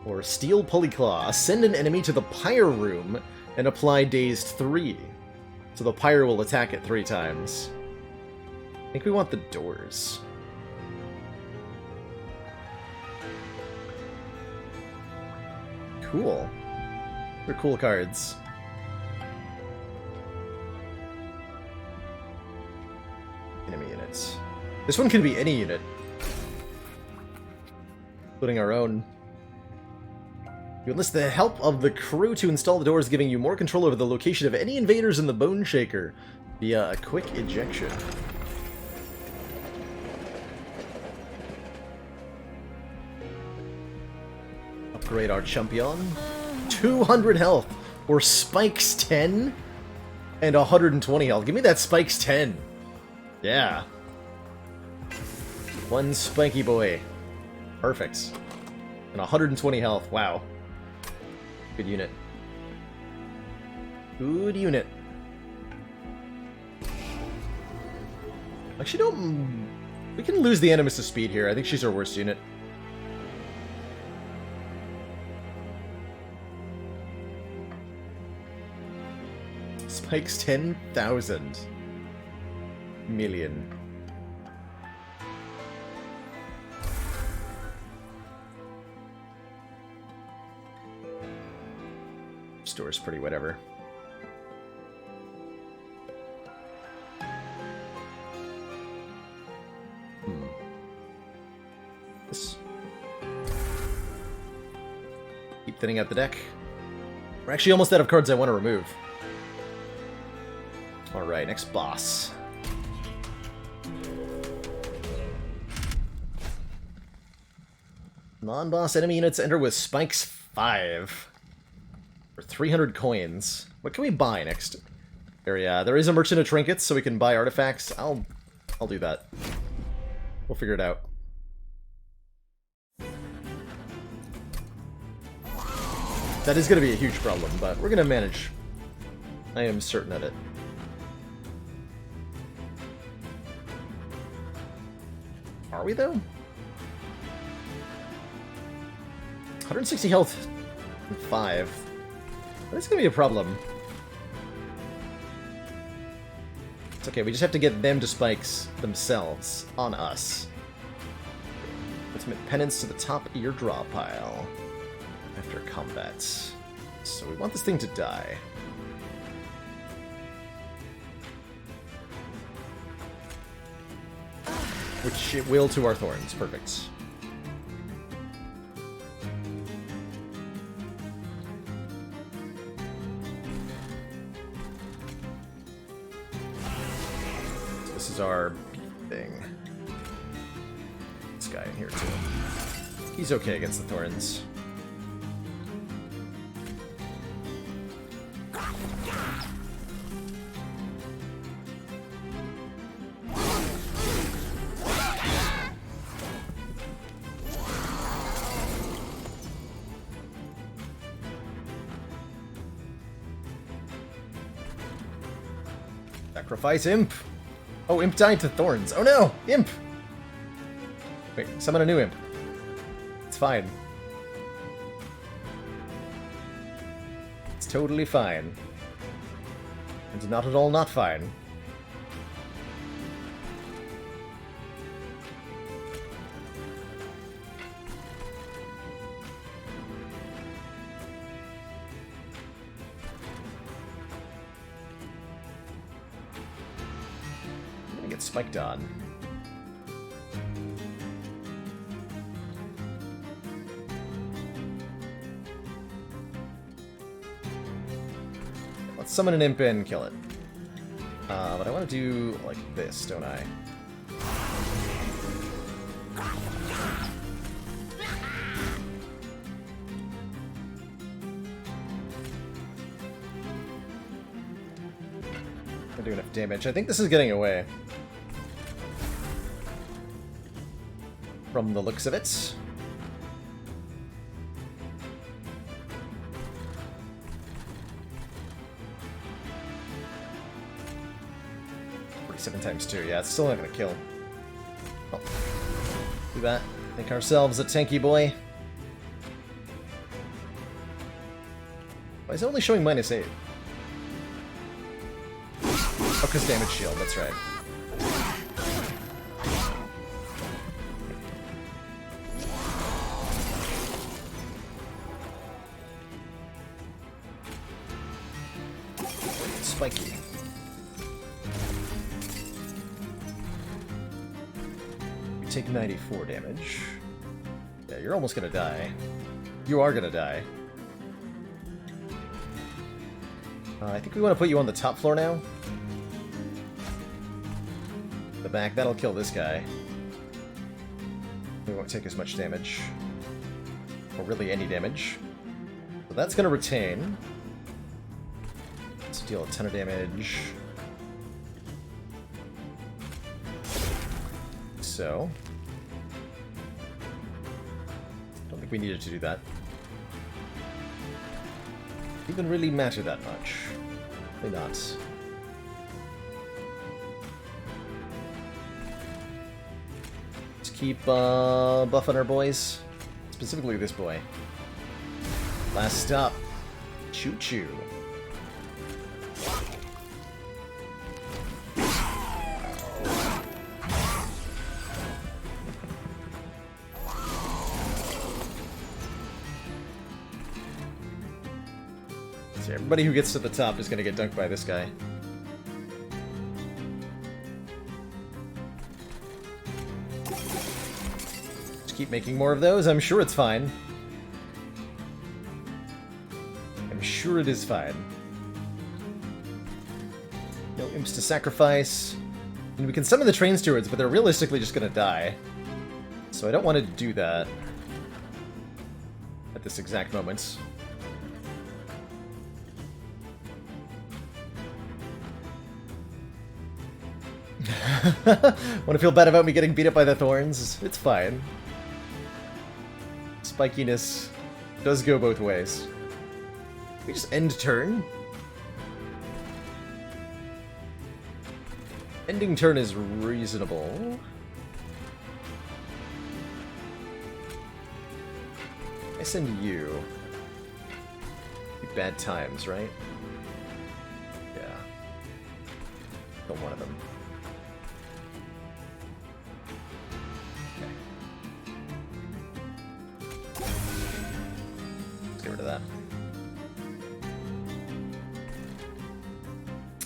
Or Steel Pulleyclaw. Ascend an enemy to the Pyre Room and apply Dazed 3. So the Pyre will attack it 3 times. I think we want the doors. Cool. They're cool cards. Enemy units. This one can be any unit. Including our own. You enlist the help of the crew to install the doors, giving you more control over the location of any invaders in the Bone Shaker via a quick ejection. Upgrade our champion. 200 health, or Spikes 10, and 120 health. Give me that Spikes 10. Yeah. One spiky boy. Perfect. And 120 health. Wow. Good unit. Good unit. Actually, don't... We can lose the Animus to speed here. I think she's our worst unit. Spikes 10,000 million. Store's pretty whatever. This. Keep thinning out the deck. We're actually almost out of cards I want to remove. Alright, next boss. Non-boss enemy units enter with spikes 5. For 300 coins. What can we buy next area? There is a merchant of trinkets, so we can buy artifacts. I'll do that. We'll figure it out. That is going to be a huge problem, but we're going to manage. I am certain of it. Are we, though? 160 health and 5. That's going to be a problem. It's okay, we just have to get them to spikes themselves on us. Ultimate penance to the top of your draw pile after combat. So we want this thing to die. Which it will to our thorns. Perfect. So this is our thing. This guy in here too. He's okay against the thorns. Sacrifice Imp! Oh, Imp died to Thorns. Oh no! Imp! Wait, summon a new Imp. It's fine. It's totally fine. It's not at all not fine. Get spiked on. Let's summon an imp and kill it. But I want to do like this, don't I? I do enough damage. I think this is getting away. From the looks of it. ×2. Yeah, it's still not gonna kill. Oh. Do that. Make ourselves a tanky boy. Why is it only showing -8? Oh, because damage shield, that's right. Spiky. You take 94 damage. Yeah, you're almost gonna die. You are gonna die. I think we want to put you on the top floor now. The back, that'll kill this guy. We won't take as much damage. Or really any damage. So that's gonna retain. Deal a ton of damage. So, don't think we needed to do that. Even really matter that much. Probably not. Just keep buffing our boys. Specifically this boy. Last stop. Choo-choo. So everybody who gets to the top is going to get dunked by this guy. Just keep making more of those. I'm sure it's fine. I'm sure it is fine. No imps to sacrifice. And we can summon the train stewards, but they're realistically just going to die. So I don't want to do that at this exact moment. Want to feel bad about me getting beat up by the thorns? It's fine. Spikiness does go both ways. We just end turn? Ending turn is reasonable. I send you. Bad times, right? Yeah. Kill one of them. Get rid of that.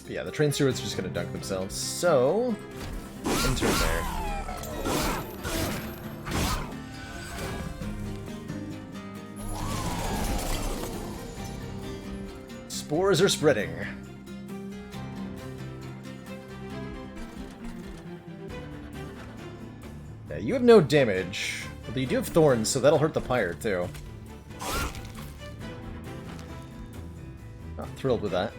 But yeah, the train stewards are just gonna dunk themselves, so enter there. Spores are spreading. Yeah, you have no damage, although you do have thorns, so that'll hurt the pyre too. Not thrilled with that.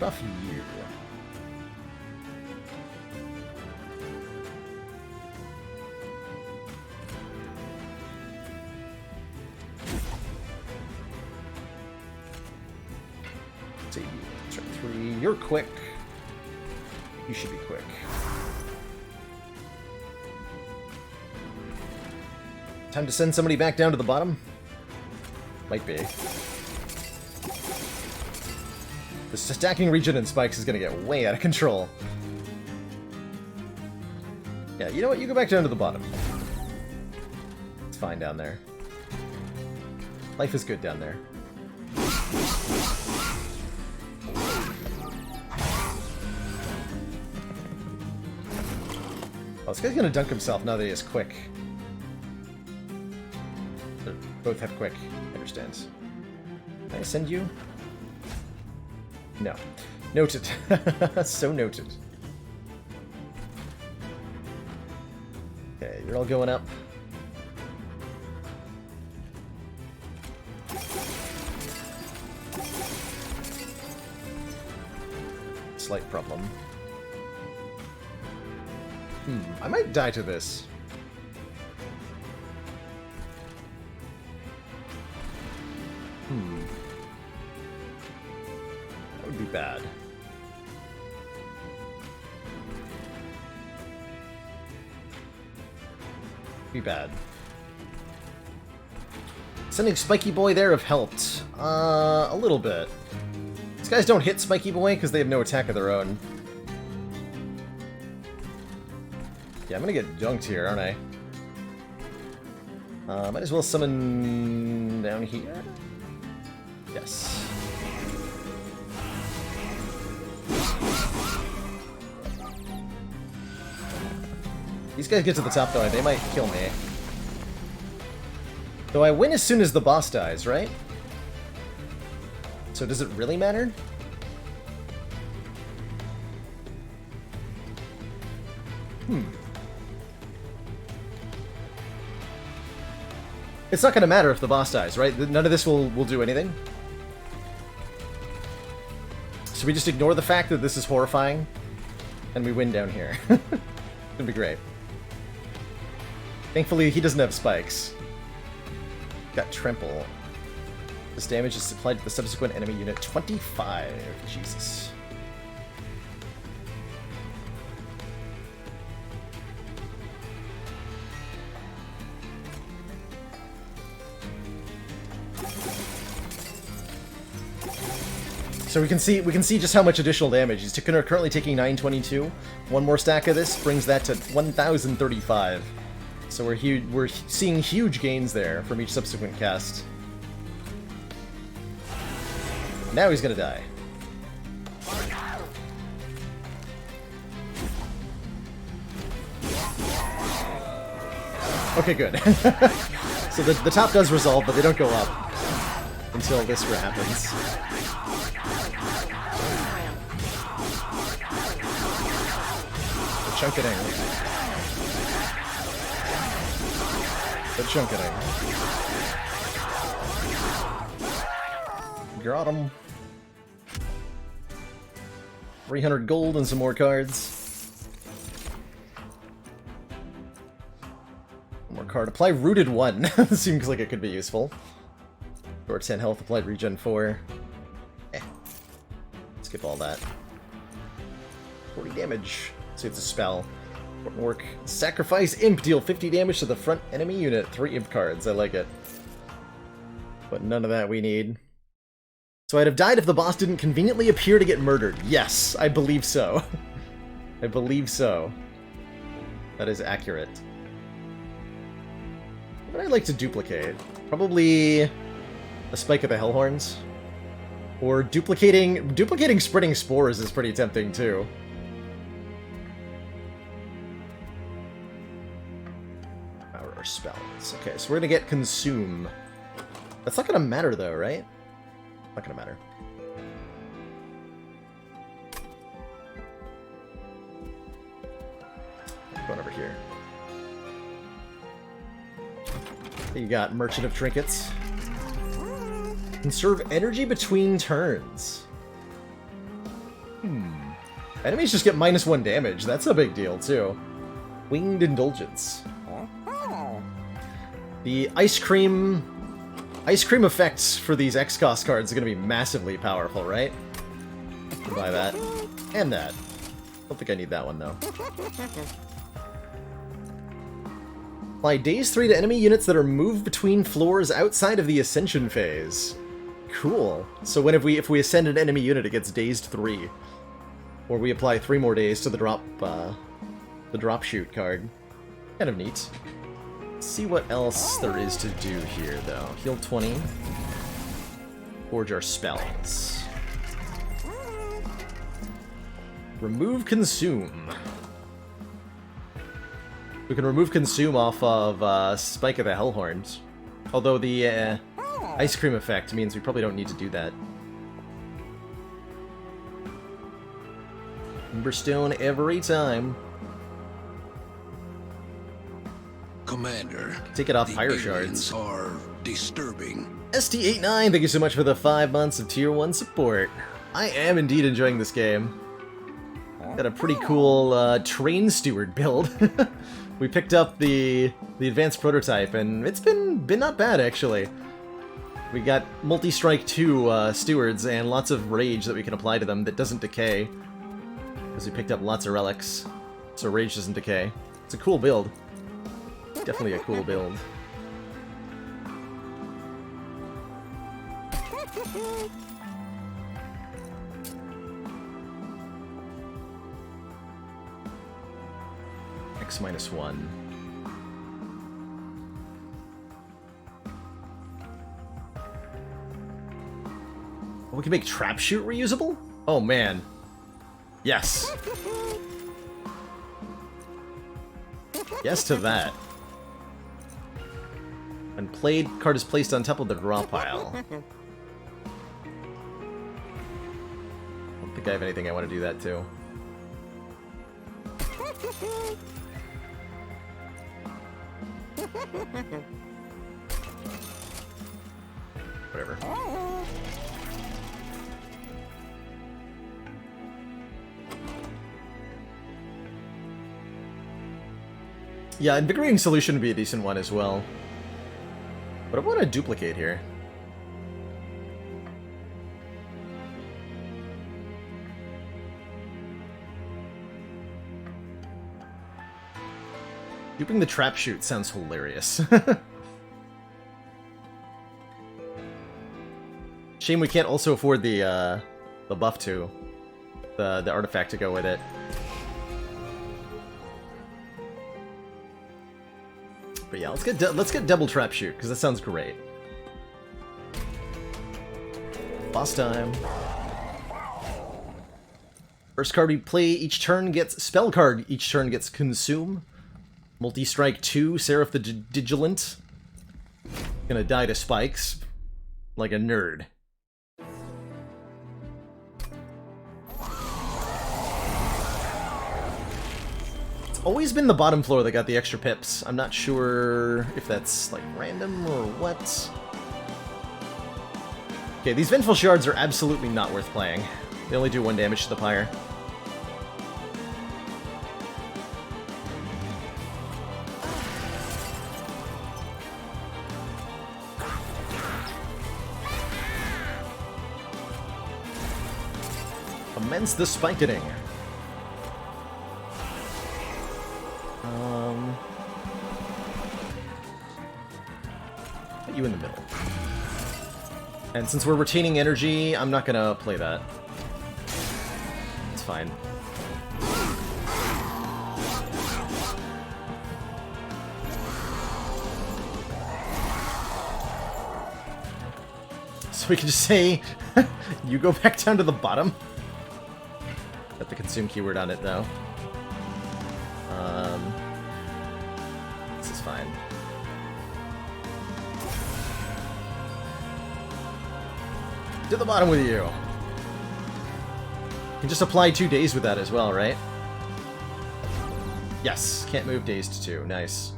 Buff you. See, turn 3. You're quick. You should be quick. Time to send somebody back down to the bottom? Might be. The stacking region in spikes is going to get way out of control. Yeah, you know what? You go back down to the bottom. It's fine down there. Life is good down there. Oh, this guy's going to dunk himself now that he is quick. They both have quick, I understand. Can I send you? No. Noted. So noted. Okay, you're all going up. Slight problem. I might die to this. That would be bad. Be bad. Sending Spiky Boy there have helped. A little bit. These guys don't hit Spiky Boy because they have no attack of their own. Yeah, I'm gonna get dunked here, aren't I? Might as well summon down here. Yes. These guys get to the top though, they might kill me. Though I win as soon as the boss dies, right? So does it really matter? It's not going to matter if the boss dies, right? None of this will do anything. So we just ignore the fact that this is horrifying, and we win down here. It'll be great. Thankfully, he doesn't have spikes. Got trample. This damage is applied to the subsequent enemy unit 25. Jesus. So we can see just how much additional damage. He's currently taking 922. One more stack of this brings that to 1035. So we're seeing huge gains there from each subsequent cast. Now he's gonna die. Okay, good. So the top does resolve, but they don't go up until this happens. Chunketing. The chunketing. Got him. 300 gold and some more cards. One more card. Apply Rooted 1. Seems like it could be useful. Or 10 health, applied regen 4. Skip all that. 40 damage. See, it's a spell. Wouldn't work. Sacrifice Imp. Deal 50 damage to the front enemy unit. 3 Imp cards. I like it. But none of that we need. So I'd have died if the boss didn't conveniently appear to get murdered. Yes, I believe so. I believe so. That is accurate. What would I like to duplicate? Probably a Spike of the Hellhorns. Or duplicating Spreading Spores is pretty tempting too. Our spells. Okay, so we're gonna get Consume. That's not gonna matter though, right? Not gonna matter. Going over here. You got Merchant of Trinkets. Conserve energy between turns. Enemies just get -1 damage. That's a big deal too. Winged Indulgence. The ice cream effects for these X-Cost cards are going to be massively powerful, right? I'll buy that. And that. Don't think I need that one, though. Apply Daze 3 to enemy units that are moved between floors outside of the Ascension phase. Cool. So if we ascend an enemy unit, it gets Dazed 3. Or we apply 3 more days to the drop shoot card. Kind of neat. Let's see what else there is to do here, though. Heal 20. Forge our spells. Remove Consume. We can remove Consume off of Spike of the Hellhorns. Although the Ice Cream effect means we probably don't need to do that. Emberstone every time. Commander, take it off the Pyro aliens Shards. Are disturbing. ST89, thank you so much for the 5 months of Tier 1 support. I am indeed enjoying this game. Got a pretty cool train steward build. We picked up the advanced prototype, and it's been not bad, actually. We got multi-strike 2 stewards and lots of rage that we can apply to them that doesn't decay. Because we picked up lots of relics, so rage doesn't decay. It's a cool build. Definitely a cool build. X -1. We can make Trap Shoot reusable? Oh man. Yes. Yes to that. And card is placed on top of the draw pile. I don't think I have anything I want to do that to. Whatever. Yeah, Invigorating Solution would be a decent one as well. But I want to duplicate here. Duping the trap shoot sounds hilarious. Shame we can't also afford the buff too. The artifact to go with it. But yeah, let's get double trap shoot because that sounds great. Boss time. First card we play each turn gets spell card. Each turn gets consume. Multi-strike 2, Seraph the Digilant. Gonna die to spikes. Like a nerd. It's always been the bottom floor that got the extra pips. I'm not sure if that's, like, random or what. Okay, these Vengeful Shards are absolutely not worth playing. They only do 1 damage to the pyre. Commence the spiketing. Put you in the middle. And since we're retaining energy, I'm not gonna play that. It's fine. So we can just say, you go back down to the bottom. Got the consume keyword on it, though. This is fine. To the bottom with you! You can just apply 2 days with that as well, right? Yes, can't move days to 2. Nice.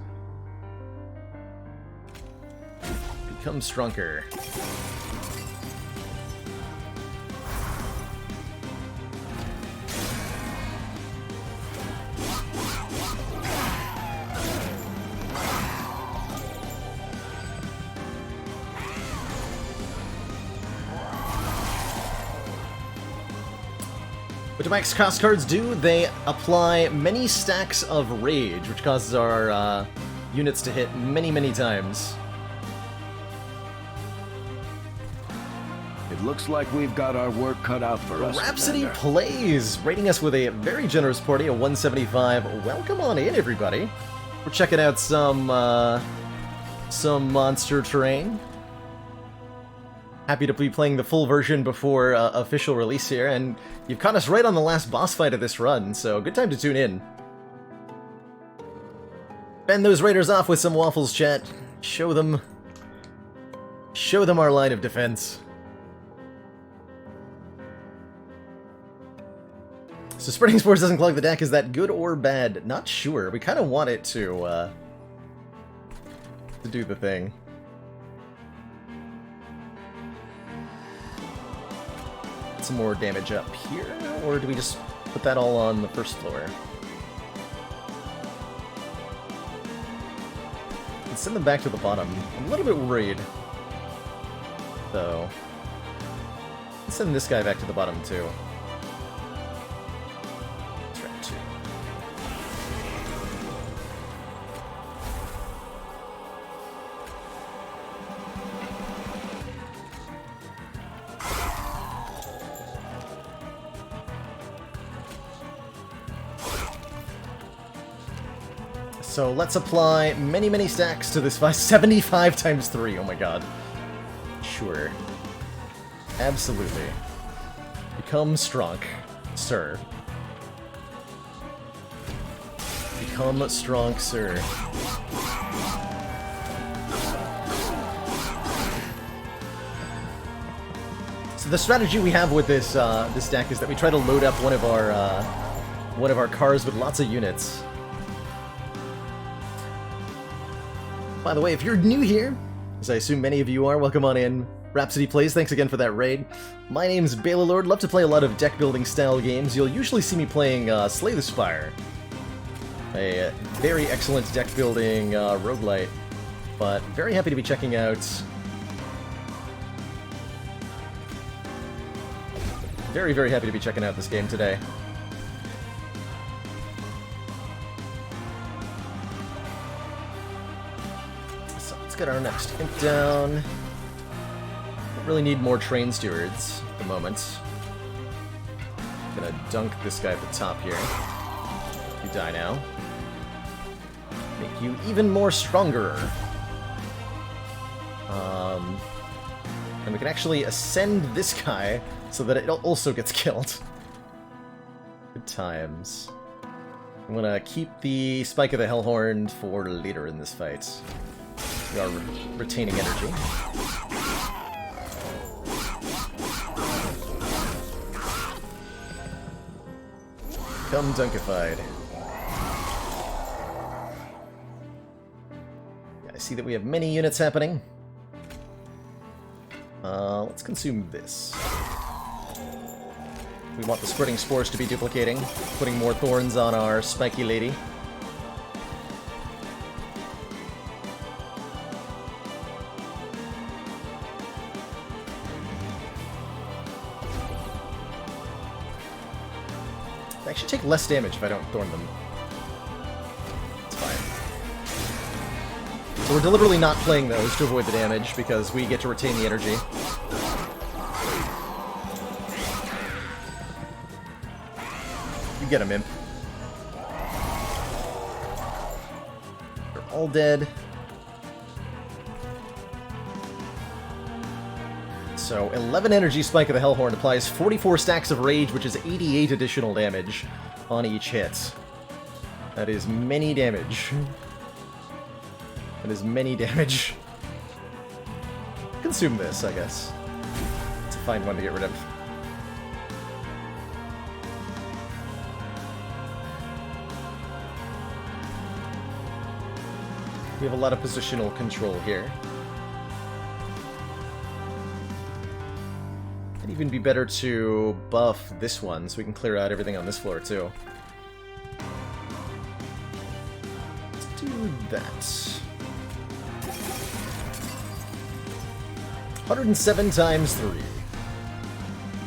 Become stronger. What do max cost cards do? They apply many stacks of rage, which causes our units to hit many, many times. It looks like we've got our work cut out for us. Rhapsody Commander. Plays, rating us with a very generous party, a 175. Welcome on in, everybody. We're checking out some monster terrain. Happy to be playing the full version before official release here, and you've caught us right on the last boss fight of this run, so good time to tune in. Bend those raiders off with some waffles, chat. Show them our line of defense. So Spreading Spores doesn't clog the deck. Is that good or bad? Not sure. We kind of want it to do the thing. Some more damage up here, or do we just put that all on the first floor? Let's send them back to the bottom. I'm a little bit worried, though. Let's send this guy back to the bottom, too. That's right, too. So let's apply many, many stacks to this 75 times 3. Oh my god. Sure. Absolutely. Become strong, sir. Become strong, sir. So the strategy we have with this this deck is that we try to load up one of our cars with lots of units. By the way, if you're new here, as I assume many of you are, welcome on in. Rhapsody Plays, thanks again for that raid. My name's Balelord, love to play a lot of deck-building style games. You'll usually see me playing Slay the Spire, a very excellent deck-building roguelite. But very happy to be checking out... Very, very happy to be checking out this game today. So let's get our next imp down. Don't really need more train stewards at the moment. Gonna dunk this guy at the top here. You die now. Make you even more stronger. And we can actually ascend this guy so that it also gets killed. Good times. I'm gonna keep the Spike of the Hellhorn for later in this fight. We are retaining energy. Come Dunkified. Yeah, I see that we have many units happening. Let's consume this. We want the spreading spores to be duplicating, putting more thorns on our spiky lady. They actually take less damage if I don't thorn them. It's fine. So we're deliberately not playing those to avoid the damage, because we get to retain the energy. You get him, Imp. They're all dead. So, 11 energy Spike of the Hellhorn applies 44 stacks of rage, which is 88 additional damage on each hit. That is many damage. That is many damage. Consume this, I guess. It's a fine one to get rid of. We have a lot of positional control here. It'd even be better to buff this one so we can clear out everything on this floor too. Let's do that. 107 times 3.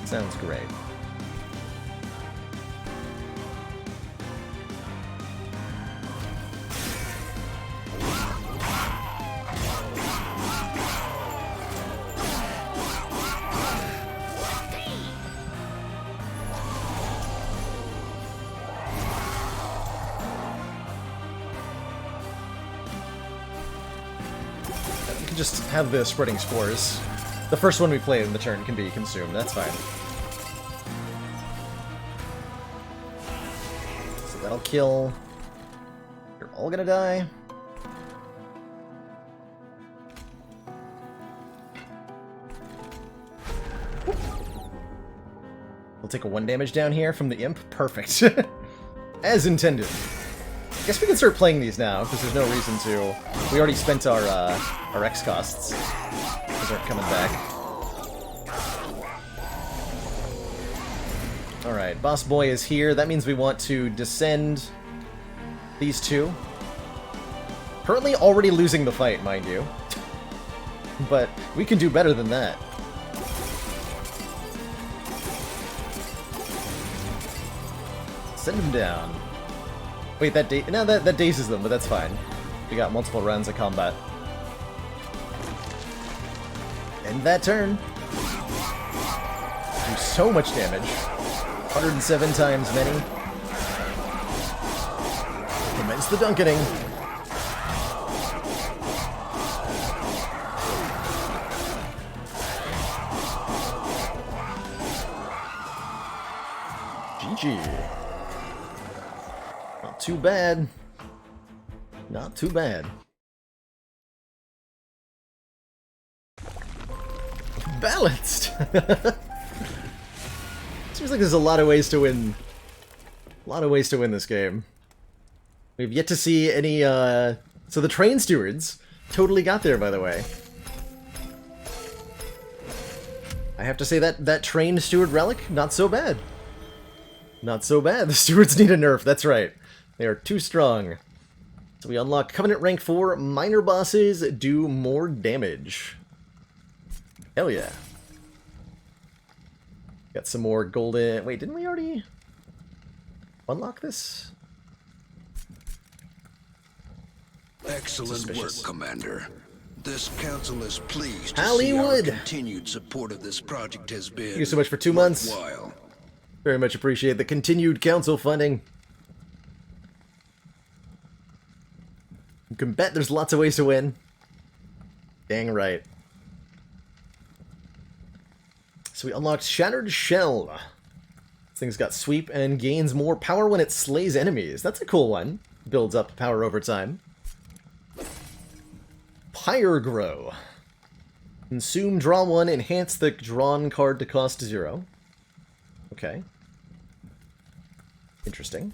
Sounds great. Just have the spreading spores. The first one we play in the turn can be consumed, that's fine. So that'll kill. You're all gonna die. We'll take a 1 damage down here from the imp. Perfect. As intended. I guess we can start playing these now, because there's no reason to. We already spent our X costs. Those aren't coming back. Alright, Boss Boy is here. That means we want to descend these two. Currently already losing the fight, mind you. But we can do better than that. Send him down. Wait, that dazes them, but that's fine. We got multiple rounds of combat. End that turn. Do so much damage. 107 times many. Commence the dunketing. GG. Not too bad. Not too bad. Balanced! Seems like there's a lot of ways to win. A lot of ways to win this game. We've yet to see any, So the train stewards totally got there, by the way. I have to say that train steward relic, not so bad. Not so bad. The stewards need a nerf, that's right. They are too strong. So we unlock Covenant rank 4, minor bosses do more damage. Hell yeah. Got some more golden... Wait, didn't we already unlock this? Excellent work, Commander. This council is pleased to Hollywood. see our continued support of this project has been Thank you so much for 2 months. worthwhile. Very much appreciate the continued council funding. You can bet there's lots of ways to win. Dang right. So we unlocked Shattered Shell. This thing's got sweep and gains more power when it slays enemies. That's a cool one. Builds up power over time. Pyre Grow. Consume, draw 1, enhance the drawn card to cost 0. Okay. Interesting.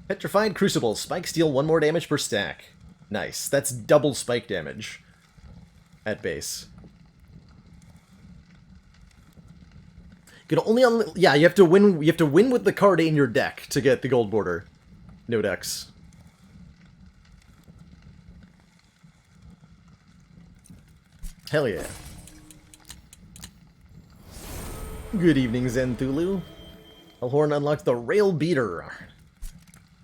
Petrified Crucible. Spikes deal 1 more damage per stack. Nice. That's double spike damage at base. You can only yeah, you have to win with the card in your deck to get the gold border. No decks. Hell yeah. Good evening, Zenthulu. Elhorn unlocked the Rail Beater.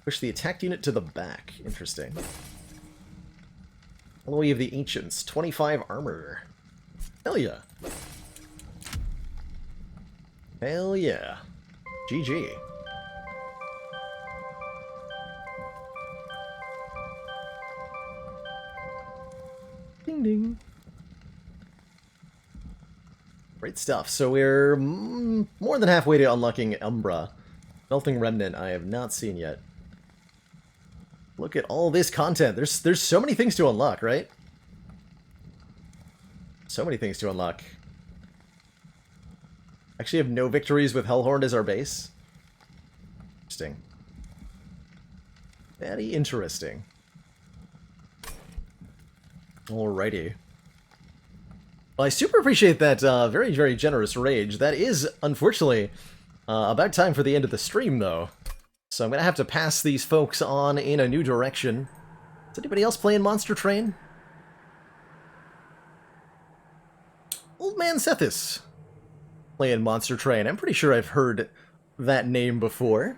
Push the attacked unit to the back. Interesting. Alloy of the Ancients. 25 armor. Hell yeah. Hell yeah. GG. Ding ding. Great stuff. So we're more than halfway to unlocking Umbra. Melting Remnant I have not seen yet. Look at all this content. There's so many things to unlock, right? So many things to unlock. Actually have no victories with Hellhorn as our base. Interesting. Very interesting. Alrighty. Well, I super appreciate that very, very generous rage. That is, unfortunately, about time for the end of the stream, though. So I'm going to have to pass these folks on in a new direction. Is anybody else playing Monster Train? Old Man Sethis playing Monster Train. I'm pretty sure I've heard that name before.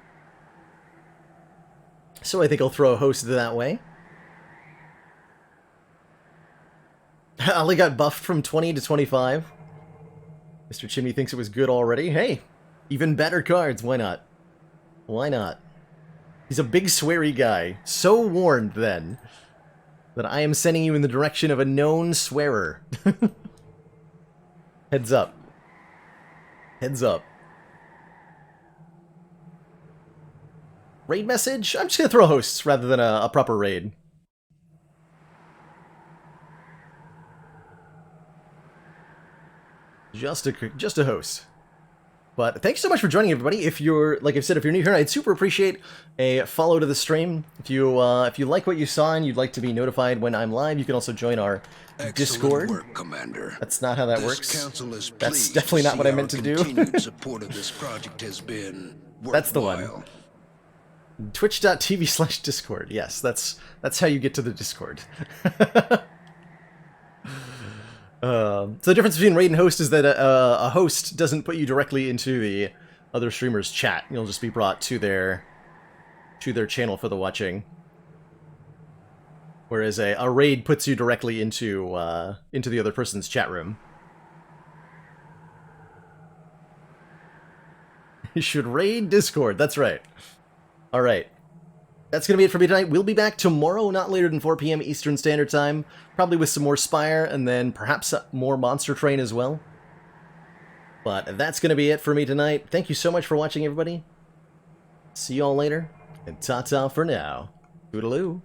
So I think I'll throw a host that way. Ali got buffed from 20 to 25. Mr. Chimney thinks it was good already. Hey, even better cards. Why not? Why not? He's a big sweary guy. So warned, then, that I am sending you in the direction of a known swearer. Heads up. Heads up. Raid message? I'm just gonna throw hosts rather than a proper raid. Just a host. But thanks so much for joining, everybody. If you're, like I've said, if you're new here, I'd super appreciate a follow to the stream. If you like what you saw and you'd like to be notified when I'm live, you can also join our Discord. Work, Commander. That's not how that This works. council is That's pleased definitely to not what see I meant to our do. continued support of this project has been That's the one. worthwhile. Twitch.tv/Discord. Yes, that's how you get to the Discord. So the difference between raid and host is that a host doesn't put you directly into the other streamer's chat. You'll just be brought to their channel for the watching. Whereas a raid puts you directly into the other person's chat room. You should raid Discord. That's right. All right. That's going to be it for me tonight. We'll be back tomorrow, not later than 4 p.m. Eastern Standard Time. Probably with some more Spire, and then perhaps more Monster Train as well. But that's going to be it for me tonight. Thank you so much for watching, everybody. See you all later, and ta-ta for now. Toodaloo.